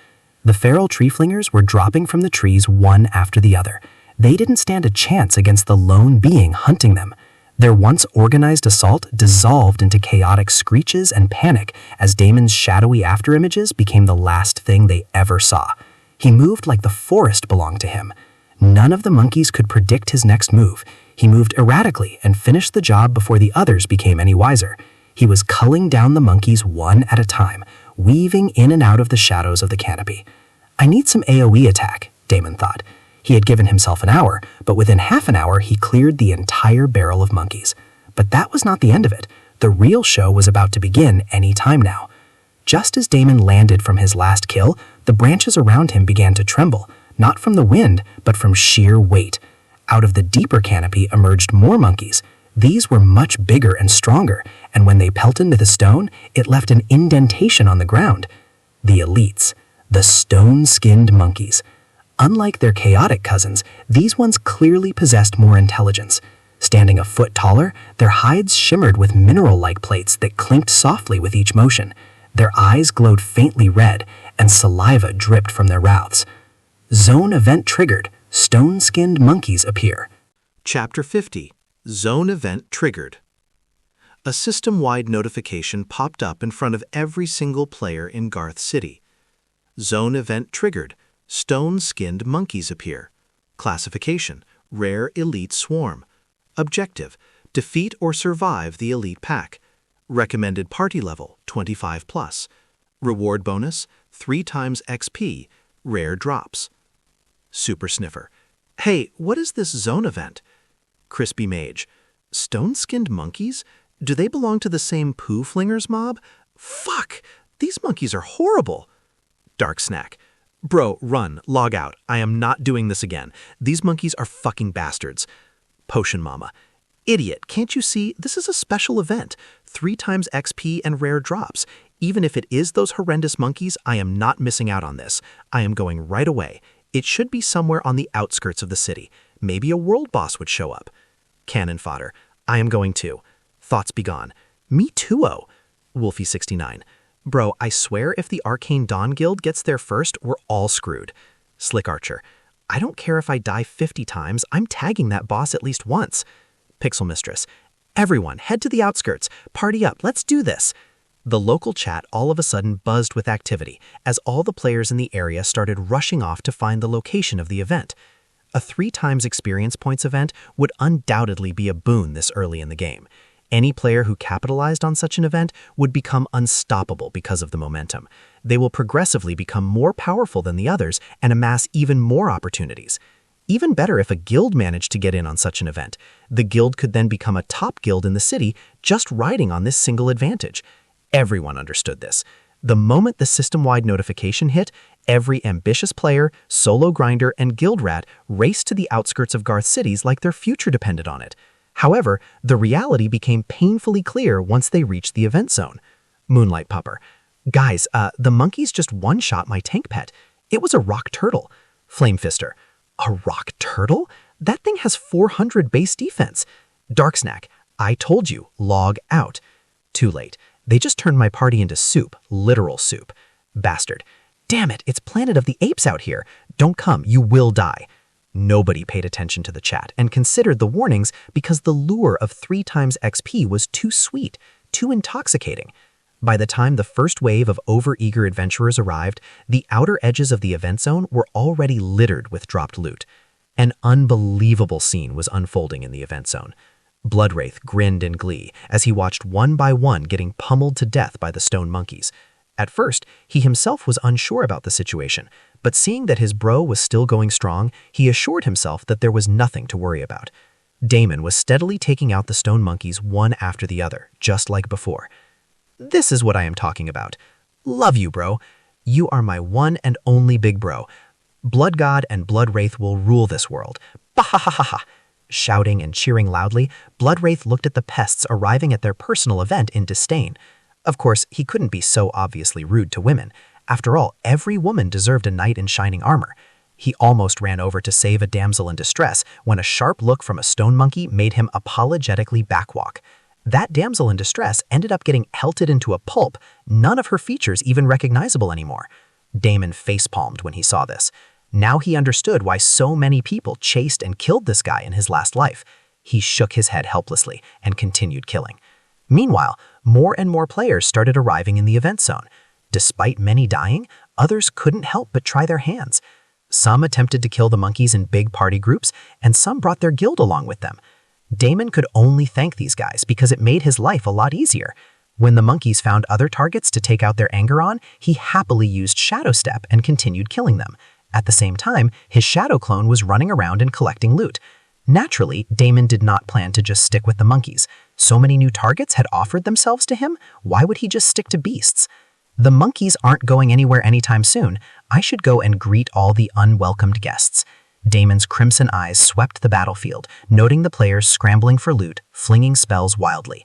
The feral tree-flingers were dropping from the trees one after the other. They didn't stand a chance against the lone being hunting them. Their once organized assault dissolved into chaotic screeches and panic as Damon's shadowy afterimages became the last thing they ever saw. He moved like the forest belonged to him. None of the monkeys could predict his next move. He moved erratically and finished the job before the others became any wiser. He was culling down the monkeys one at a time, weaving in and out of the shadows of the canopy. I need some AoE attack, Damon thought. He had given himself an hour, but within half an hour he cleared the entire barrel of monkeys. But that was not the end of it. The real show was about to begin any time now. Just as Damon landed from his last kill, the branches around him began to tremble, not from the wind, but from sheer weight. Out of the deeper canopy emerged more monkeys. These were much bigger and stronger, and when they pelted into the stone, it left an indentation on the ground. The elites, the stone-skinned monkeys. Unlike their chaotic cousins, these ones clearly possessed more intelligence. Standing a foot taller, their hides shimmered with mineral-like plates that clinked softly with each motion. Their eyes glowed faintly red, and saliva dripped from their mouths. Zone event triggered. Stone-skinned monkeys appear. Chapter 50. Zone Event Triggered. A system-wide notification popped up in front of every single player in Garth City. Zone Event Triggered. Stone-skinned monkeys appear. Classification: Rare Elite Swarm. Objective: Defeat or survive the Elite Pack. Recommended party level: 25+. Reward bonus: 3 times XP. Rare drops. Super Sniffer: Hey, what is this zone event? Crispy Mage: Stone-skinned monkeys? Do they belong to the same poo flingers mob? Fuck! These monkeys are horrible. Dark Snack: Bro, run, log out. I am not doing this again. These monkeys are fucking bastards. Potion Mama: Idiot, can't you see? This is a special event. 3 times XP and rare drops. Even if it is those horrendous monkeys, I am not missing out on this. I am going right away. It should be somewhere on the outskirts of the city. Maybe a world boss would show up. Cannon Fodder: I am going too. Thoughts be gone. Me too-o. Wolfie69: Bro, I swear if the Arcane Dawn Guild gets there first, we're all screwed. Slick Archer: I don't care if I die 50 times, I'm tagging that boss at least once. Pixel Mistress: Everyone, head to the outskirts. Party up, let's do this. The local chat all of a sudden buzzed with activity as all the players in the area started rushing off to find the location of the event. A 3 times experience points event would undoubtedly be a boon this early in the game. Any player who capitalized on such an event would become unstoppable because of the momentum. They will progressively become more powerful than the others and amass even more opportunities. Even better if a guild managed to get in on such an event. The guild could then become a top guild in the city just riding on this single advantage. Everyone understood this. The moment the system-wide notification hit, every ambitious player, solo grinder, and guild rat raced to the outskirts of Garth cities like their future depended on it. However, the reality became painfully clear once they reached the event zone. Moonlight Pupper: Guys, the monkeys just one-shot my tank pet. It was a rock turtle. Flame Fister: A rock turtle? That thing has 400 base defense. Dark Snack: I told you, log out. Too late. They just turned my party into soup, literal soup. Bastard: Damn it, it's Planet of the Apes out here. Don't come, you will die. Nobody paid attention to the chat and considered the warnings because the lure of 3 times XP was too sweet, too intoxicating. By the time the first wave of overeager adventurers arrived, the outer edges of the event zone were already littered with dropped loot. An unbelievable scene was unfolding in the event zone. Bloodwraith grinned in glee as he watched one by one getting pummeled to death by the stone monkeys. At first, he himself was unsure about the situation, but seeing that his bro was still going strong, he assured himself that there was nothing to worry about. Damon was steadily taking out the stone monkeys one after the other, just like before. This is what I am talking about. Love you, bro. You are my one and only big bro. Blood God and Bloodwraith will rule this world. Bah-ha-ha-ha-ha. Shouting and cheering loudly, Bloodwraith looked at the pests arriving at their personal event in disdain. Of course, he couldn't be so obviously rude to women. After all, every woman deserved a knight in shining armor. He almost ran over to save a damsel in distress when a sharp look from a stone monkey made him apologetically backwalk. That damsel in distress ended up getting pelted into a pulp, none of her features even recognizable anymore. Damon facepalmed when he saw this. Now he understood why so many people chased and killed this guy in his last life. He shook his head helplessly and continued killing. Meanwhile, more and more players started arriving in the event zone. Despite many dying, others couldn't help but try their hands. Some attempted to kill the monkeys in big party groups, and some brought their guild along with them. Damon could only thank these guys because it made his life a lot easier. When the monkeys found other targets to take out their anger on, he happily used Shadow Step and continued killing them. At the same time, his shadow clone was running around and collecting loot. Naturally, Damon did not plan to just stick with the monkeys. So many new targets had offered themselves to him, why would he just stick to beasts? The monkeys aren't going anywhere anytime soon. I should go and greet all the unwelcomed guests. Damon's crimson eyes swept the battlefield, noting the players scrambling for loot, flinging spells wildly.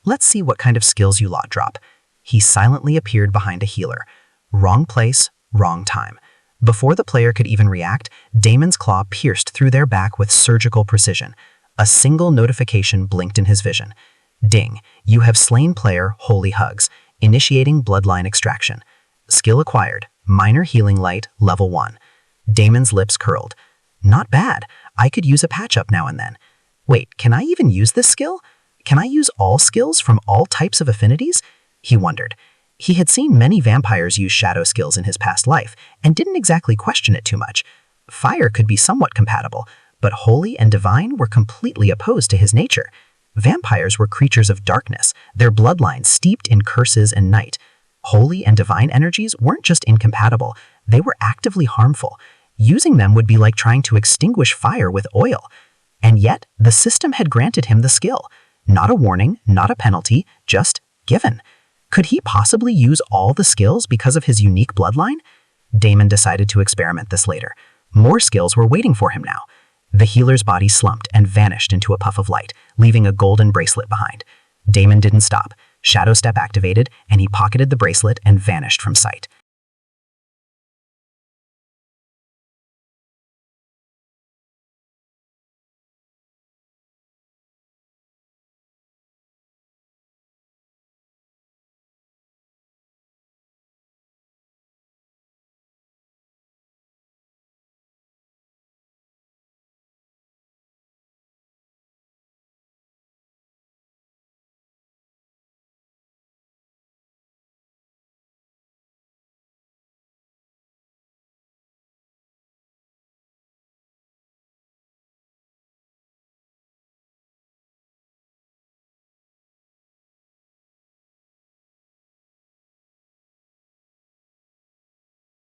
Let's see what kind of skills you lot drop. He silently appeared behind a healer. Wrong place, wrong time. Before the player could even react, Damon's claw pierced through their back with surgical precision. A single notification blinked in his vision. Ding, you have slain player Holy Hugs, initiating bloodline extraction. Skill acquired, minor healing light, level 1. Damon's lips curled. Not bad, I could use a patch-up now and then. Wait, can I even use this skill? Can I use all skills from all types of affinities? He wondered. He had seen many vampires use shadow skills in his past life, and didn't exactly question it too much. Fire could be somewhat compatible, but holy and divine were completely opposed to his nature. Vampires were creatures of darkness, their bloodline steeped in curses and night. Holy and divine energies weren't just incompatible, they were actively harmful. Using them would be like trying to extinguish fire with oil. And yet, the system had granted him the skill. Not a warning, not a penalty, just given. Could he possibly use all the skills because of his unique bloodline? Damon decided to experiment this later. More skills were waiting for him now. The healer's body slumped and vanished into a puff of light, leaving a golden bracelet behind. Damon didn't stop. Shadow Step activated, and he pocketed the bracelet and vanished from sight.